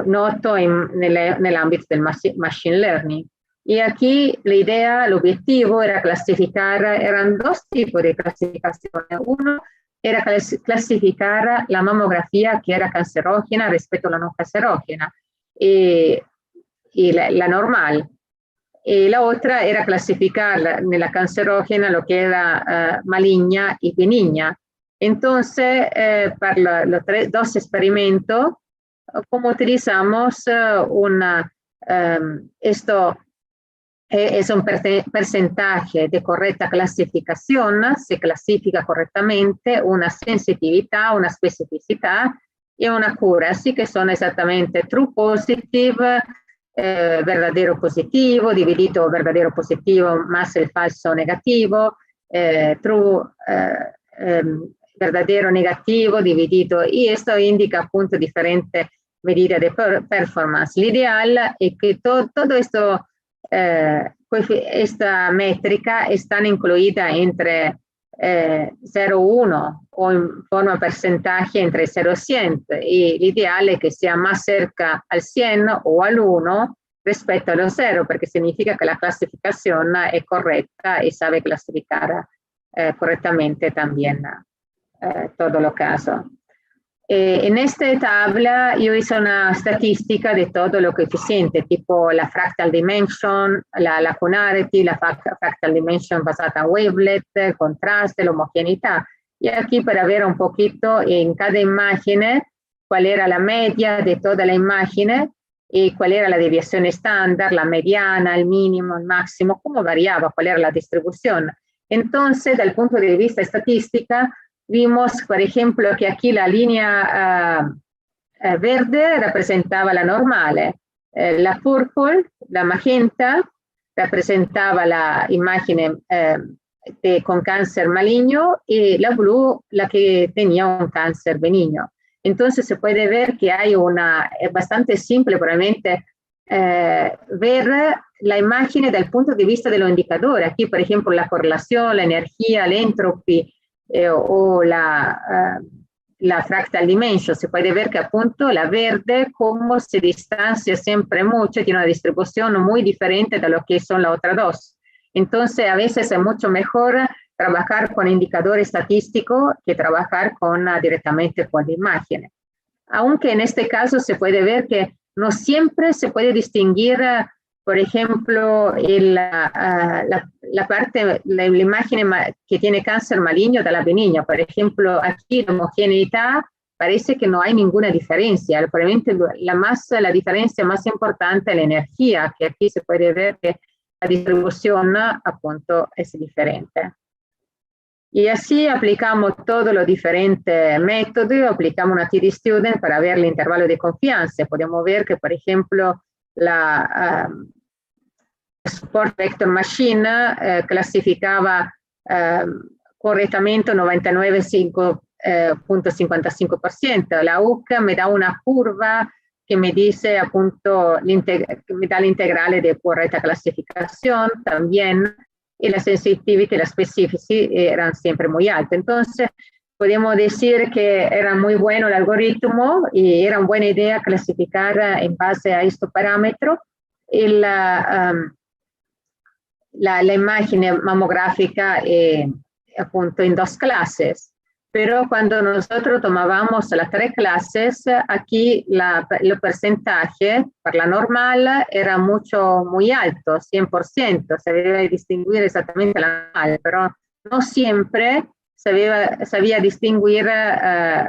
notos en el ámbito del machine learning. Y aquí la idea, el objetivo era clasificar, eran 2 tipos de clasificaciones. Uno era clasificar la mamografía que era cancerógena respecto a la no cancerógena, y la normal. Y la otra era clasificar en la cancerógena lo que era maligna y benigna. Entonces, para los 2 experimentos, como utilizamos esto es un porcentaje de correcta clasificación, se clasifica correctamente una sensitività, una specificità e una accuracy, che sono esattamente true positive, verdadero positivo, dividido verdadero positivo más el falso negativo, true verdadero negativo dividido, y esto indica appunto differenti medida de performance. L'ideal è che todo esto, esta métrica están incluida entre 0,1 o en forma porcentaje entre 0 y 100, y l'ideale è che sia más cerca al 100 o al 1 rispetto allo 0, perché significa che la clasificación è corretta y sabe clasificar correctamente también todo lo caso. En esta tabla yo hice una estadística de todo lo coeficiente, tipo la fractal dimension, la lacunarity, la fractal dimension basada en wavelet, contraste, la homogeneidad. Y aquí para ver un poquito en cada imagen cuál era la media de toda la imagen y cuál era la desviación estándar, la mediana, el mínimo, el máximo, cómo variaba, cuál era la distribución. Entonces, desde el punto de vista estadística, vimos, por ejemplo, que aquí la línea verde representaba la normal, la purple, la magenta, representaba la imagen con cáncer maligno y la blue, la que tenía un cáncer benigno. Entonces se puede ver que hay es bastante simple probablemente ver la imagen desde el punto de vista de los indicadores. Aquí, por ejemplo, la correlación, la energía, la entropy o la fractal dimension. Se puede ver que appunto la verde como se distancia siempre mucho, tiene una distribución muy diferente de lo que son las otras dos. Entonces, a veces es mucho mejor trabajar con indicadores estadísticos que trabajar directamente con la imagen. Aunque en este caso se puede ver que no siempre se puede distinguir, por ejemplo, la imagen que tiene cáncer maligno de la benigna. Por ejemplo, aquí la homogeneidad parece que no hay ninguna diferencia. Probablemente la diferencia más importante es la energía, que aquí se puede ver que la distribución appunto es diferente. Y así aplicamos todos los diferentes métodos, aplicamos una TD Student para ver el intervalo de confianza. Podemos ver que, por ejemplo, la Support Vector Machine clasificaba correctamente 99,55%. La UC me da una curva que me dice appunto, me da la integral de correcta clasificación también, y la sensitivity y la specificity eran siempre muy altas. Entonces, podemos decir que era muy bueno el algoritmo y era una buena idea clasificar en base a estos parámetros la imagen mamográfica appunto in dos clases. Pero cuando nosotros tomábamos las 3 clases, aquí el porcentaje para la normal era muy alto, 100%. Se debe distinguir exactamente la normal, pero no siempre sabía distinguir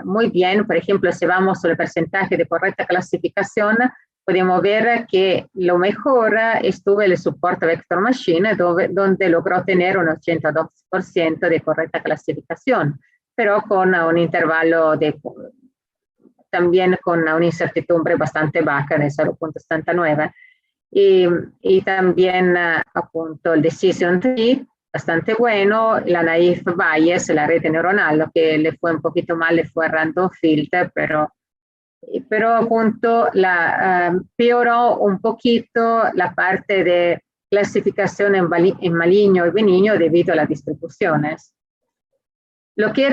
muy bien. Por ejemplo, si vamos al porcentaje de correcta clasificación, podemos ver que lo mejor estuvo el Support Vector Machine, donde logró tener un 82% de correcta clasificación, pero con un intervalo también con una incertidumbre bastante baja de 0,79. Y también appunto el Decision Tree, bastante bueno, la Naive Bias, la red neuronal, lo que le fue un poquito mal, le fue Random Filter, pero appunto peoró un poquito la parte de clasificación en maligno y benigno debido a las distribuciones. Lo que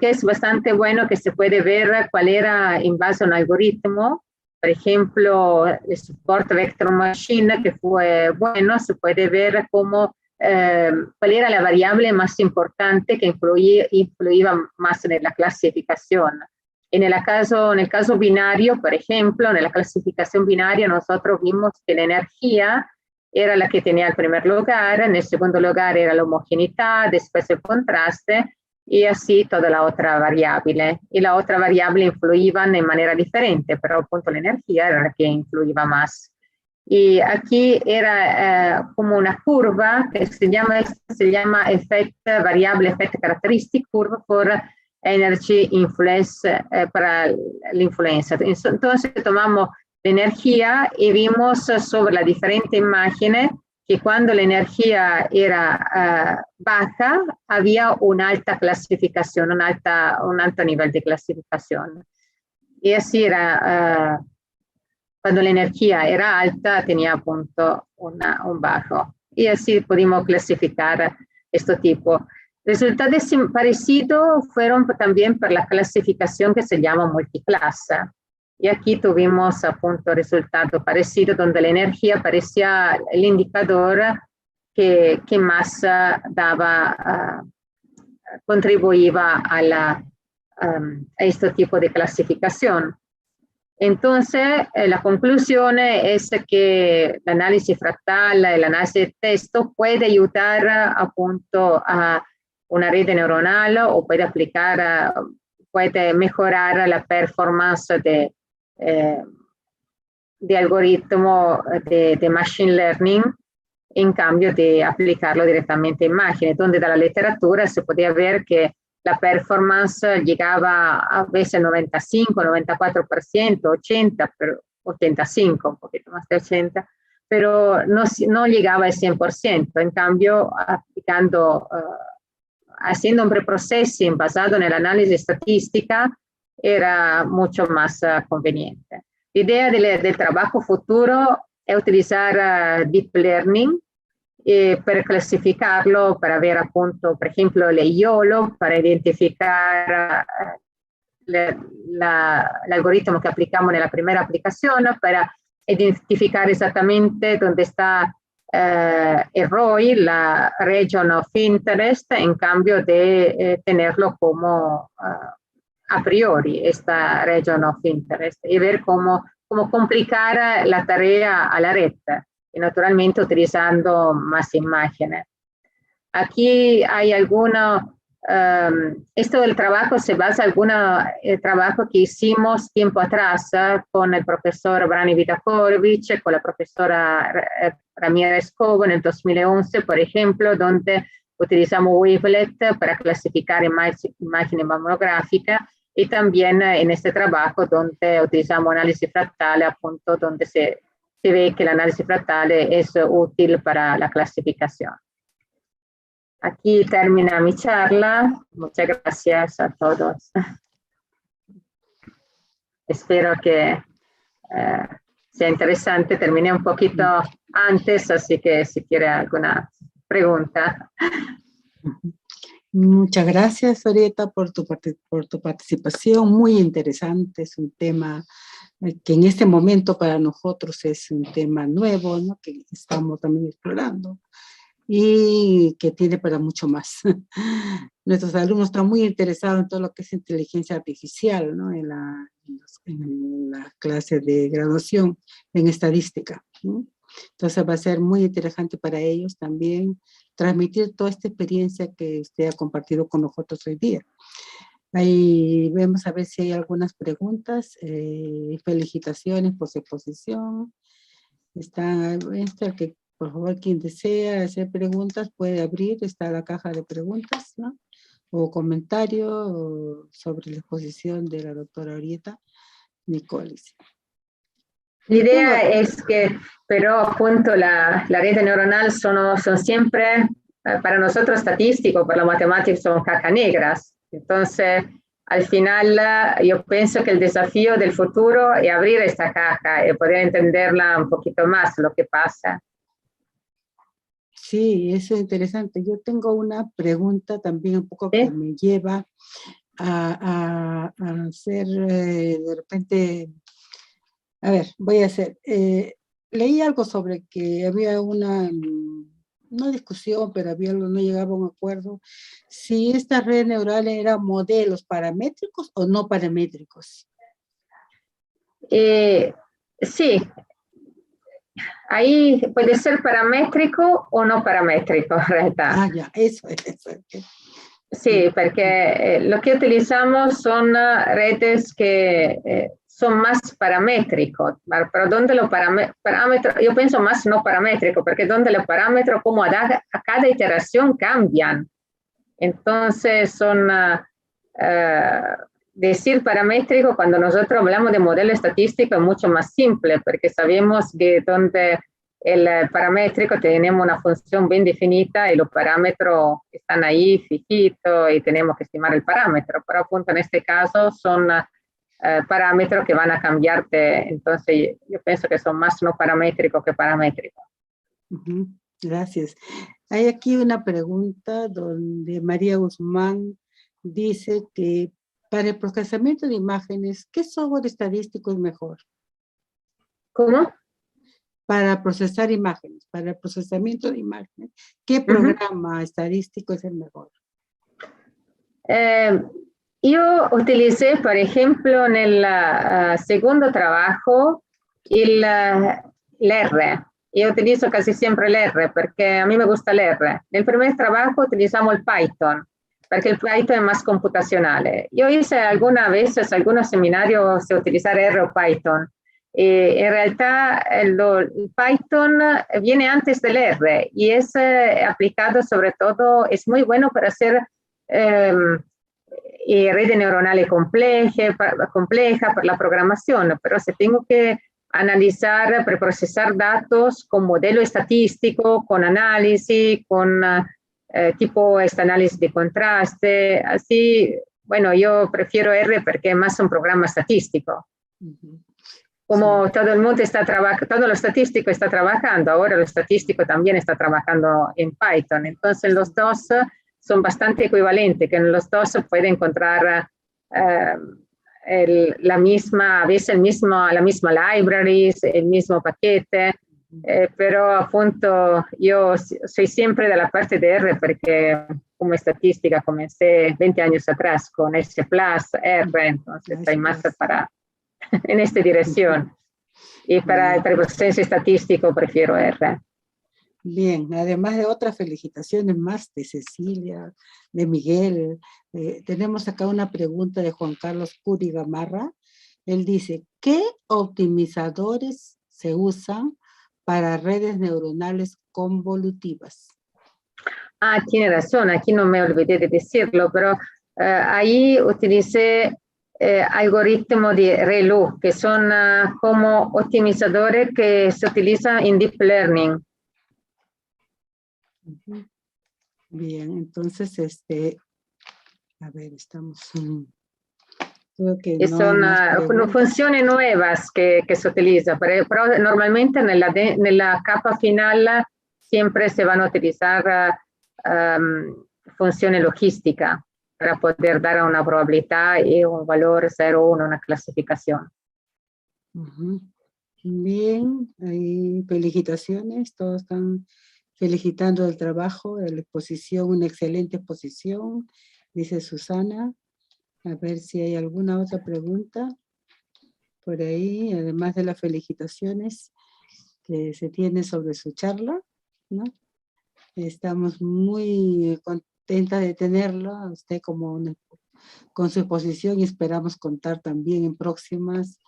es bastante bueno, que se puede ver cuál era en base a un algoritmo. Por ejemplo, el Support Vector Machine, que fue bueno, se puede ver cuál era la variable más importante que influía más en la clasificación. En el caso binario, por ejemplo, en la clasificación binaria, nosotros vimos que la energía era la que tenía el primer lugar, en el segundo lugar era la homogeneidad, después el contraste, y así toda la otra variable. Y la otra variable influían en manera diferente, pero appunto la energía era la que influía más. Y aquí era como una curva que se llama variable effect characteristic curve for energy influence, para la influencia. Entonces tomamos la energía y vimos sobre las diferentes imágenes que cuando la energía era baja, había una alta clasificación, un alto nivel de clasificación. Y así era, cuando la energía era alta, tenía appunto un bajo. Y así pudimos clasificar este tipo. Resultados parecidos fueron también por la clasificación que se llama multiclase. Y aquí tuvimos appunto resultado parecido, donde la energía parecía el indicador que más contribuía a este tipo de clasificación. Entonces, la conclusión es que el análisis fractal, el análisis de texto puede ayudar appunto a una red neuronal o puede aplicar, puede mejorar la performance de algoritmo de machine learning en cambio de aplicarlo directamente a imágenes, donde de la literatura se podía ver que la performance llegaba a veces 95, 94%, 80%, pero 85%, un poquito más de 80%, pero no llegaba al 100%. En cambio, aplicando, haciendo un preprocessing basado en el análisis estadística, era mucho más conveniente. La idea del trabajo futuro es utilizar deep learning per classificarlo, para ver appunto, per esempio, le IOLO, para identificar l'algoritmo che applicamos nella prima applicazione, para identificar esattamente dove sta el ROI, la region of interest, en cambio de tenerlo como a priori, esta region of interest, y ver cómo complicar la tarea a la red, y naturalmente utilizando más imágenes. Aquí hay esto del trabajo se basa en el trabajo que hicimos tiempo atrás con el profesor Brani Vitakovic, con la profesora Ramírez Cobo en el 2011, por ejemplo, donde utilizamos Wavelet para clasificar imágenes mamográficas, y también en este trabajo donde utilizamos análisis fractal, a punto donde se ve que el análisis fractal es útil para la clasificación. Aquí termina mi charla. Muchas gracias a todos. Espero que sea interesante. Terminé un poquito antes, así que si quiere alguna pregunta. Muchas gracias, Orieta, por tu participación. Muy interesante. Es un tema que en este momento para nosotros es un tema nuevo, ¿no? Que estamos también explorando y que tiene para mucho más. Nuestros alumnos están muy interesados en todo lo que es inteligencia artificial, ¿no? En la clase de graduación en estadística, ¿no? Entonces va a ser muy interesante para ellos también transmitir toda esta experiencia que usted ha compartido con nosotros hoy día. Ahí vamos a ver si hay algunas preguntas. Felicitaciones por su exposición. Que por favor, quien desea hacer preguntas puede abrir, está la caja de preguntas, ¿no? O comentarios sobre la exposición de la doctora Orieta Nicolis. La idea es que, pero appunto la red neuronal son siempre, para nosotros estadísticos, para los matemáticos son cajas negras. Entonces, al final, yo pienso que el desafío del futuro es abrir esta caja y poder entenderla un poquito más, lo que pasa. Sí, eso es interesante. Yo tengo una pregunta también un poco que me lleva a hacer de repente, a ver, voy a hacer, leí algo sobre que había una discusión, pero no llegaba a un acuerdo, si esta red neural era modelos paramétricos o no paramétricos. Sí. Ahí puede ser paramétrico o no paramétrico, en realidad. Ah, ya, eso es. Sí, porque lo que utilizamos son redes que son más paramétricos, pero donde los parámetros, yo pienso más no paramétrico, porque donde los parámetros como a cada iteración cambian. Entonces son, decir paramétrico cuando nosotros hablamos de modelo estadístico es mucho más simple, porque sabemos que donde el paramétrico tenemos una función bien definida y los parámetros están ahí fijitos y tenemos que estimar el parámetro, pero apunto en este caso son parámetros que van a cambiarte, entonces yo pienso que son más no paramétricos que paramétricos. Gracias. Hay aquí una pregunta donde María Guzmán dice que para el procesamiento de imágenes, ¿qué software estadístico es mejor? ¿Cómo? Para procesar imágenes, para el procesamiento de imágenes, ¿qué programa estadístico es el mejor? Yo utilicé, por ejemplo, en el segundo trabajo, el R. Yo utilizo casi siempre el R, porque a mí me gusta el R. En el primer trabajo utilizamos el Python, porque el Python es más computacional. Yo hice algunas veces, algunos seminarios de utilizar R o Python. En realidad, el Python viene antes del R y es aplicado sobre todo, es muy bueno para hacer redes neuronales complejas para la programación, pero si tengo que analizar, preprocesar datos con modelo estadístico, con análisis, con tipo este análisis de contraste, así, bueno, yo prefiero R porque es más un programa estadístico. Como todo el mundo está trabajando, todo lo estadístico está trabajando, ahora lo estadístico también está trabajando en Python, entonces los dos son bastante equivalentes, que en los dos se puede encontrar la misma, a veces la misma library, el mismo paquete, pero appunto yo soy siempre de la parte de R porque como estadística comencé 20 años atrás con S+, R, entonces hay más para en esta dirección. Y para el proceso estadístico prefiero R. Bien, además de otras felicitaciones más de Cecilia, de Miguel, tenemos acá una pregunta de Juan Carlos Curi Gamarra. Él dice, ¿qué optimizadores se usan para redes neuronales convolutivas? Ah, tiene razón, aquí no me olvidé de decirlo, pero ahí utilicé algoritmos de ReLU, que son como optimizadores que se utilizan en Deep Learning. Bien, entonces, a ver, estamos... Creo que no son funciones nuevas que se utilizan, pero normalmente en la capa final siempre se van a utilizar funciones logísticas para poder dar una probabilidad y un valor 0, 1, una clasificación. Bien, ahí felicitaciones, todos están felicitando el trabajo, de la exposición, una excelente exposición, dice Susana. A ver si hay alguna otra pregunta por ahí, además de las felicitaciones que se tiene sobre su charla, ¿no? Estamos muy contentas de tenerlo, a usted con su exposición, y esperamos contar también en próximas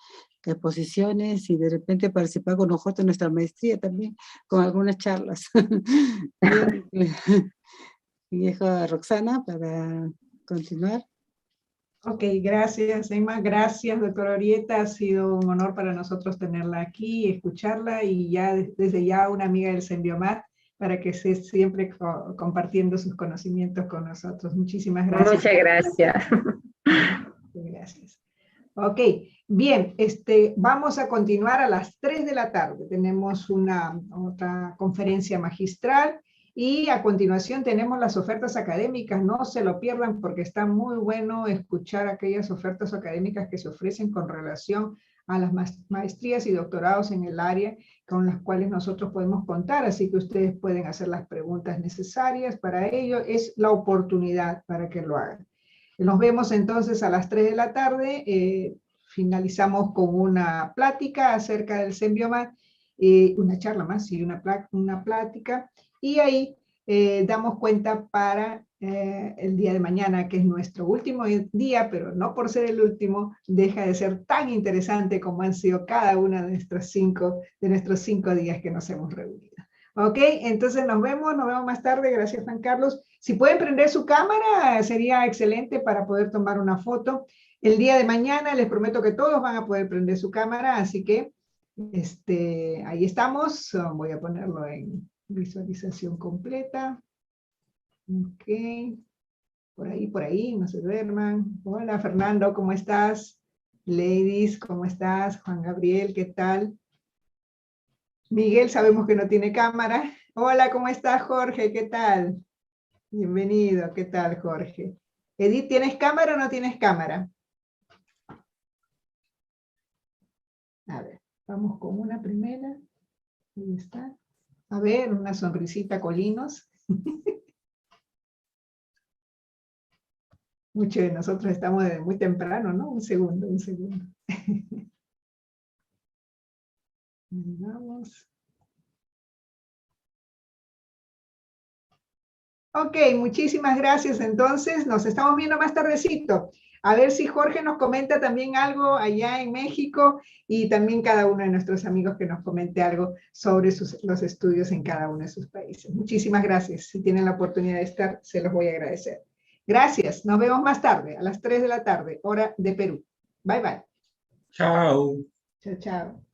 exposiciones y de repente participar con nosotros en nuestra maestría también, con algunas charlas. Bien, y dejo a Roxana para continuar. Ok, gracias, Emma. Gracias, doctora Orieta. Ha sido un honor para nosotros tenerla aquí, escucharla y ya desde ya una amiga del Sembiomat para que esté siempre compartiendo sus conocimientos con nosotros. Muchísimas gracias. Muchas gracias. Gracias. Ok, bien, vamos a continuar a las 3 de la tarde. Tenemos otra conferencia magistral. Y a continuación tenemos las ofertas académicas, no se lo pierdan porque está muy bueno escuchar aquellas ofertas académicas que se ofrecen con relación a las maestrías y doctorados en el área con las cuales nosotros podemos contar, así que ustedes pueden hacer las preguntas necesarias para ello, es la oportunidad para que lo hagan. Nos vemos entonces a las 3 de la tarde, finalizamos con una plática acerca del Sembiomat, una charla más y una plática. Y ahí damos cuenta para el día de mañana, que es nuestro último día, pero no por ser el último, deja de ser tan interesante como han sido cada uno de nuestros 5 días que nos hemos reunido. Ok, entonces nos vemos más tarde. Gracias, Juan Carlos. Si pueden prender su cámara, sería excelente para poder tomar una foto. El día de mañana les prometo que todos van a poder prender su cámara, así que ahí estamos. Voy a ponerlo en visualización completa. Ok. Por ahí, no se duerman. Hola, Fernando, ¿cómo estás? Ladies, ¿cómo estás? Juan Gabriel, ¿qué tal? Miguel, sabemos que no tiene cámara. Hola, ¿cómo estás, Jorge? ¿Qué tal? Bienvenido, ¿qué tal, Jorge? Edith, ¿tienes cámara o no tienes cámara? A ver, vamos con una primera. Ahí está. A ver, una sonrisita, Colinos. Muchos de nosotros estamos desde muy temprano, ¿no? Un segundo, un segundo. Vamos. Ok, muchísimas gracias. Entonces, nos estamos viendo más tardecito. A ver si Jorge nos comenta también algo allá en México y también cada uno de nuestros amigos que nos comente algo sobre los estudios en cada uno de sus países. Muchísimas gracias. Si tienen la oportunidad de estar, se los voy a agradecer. Gracias. Nos vemos más tarde, a las 3 de la tarde, hora de Perú. Bye, bye. Chao. Chao, chao.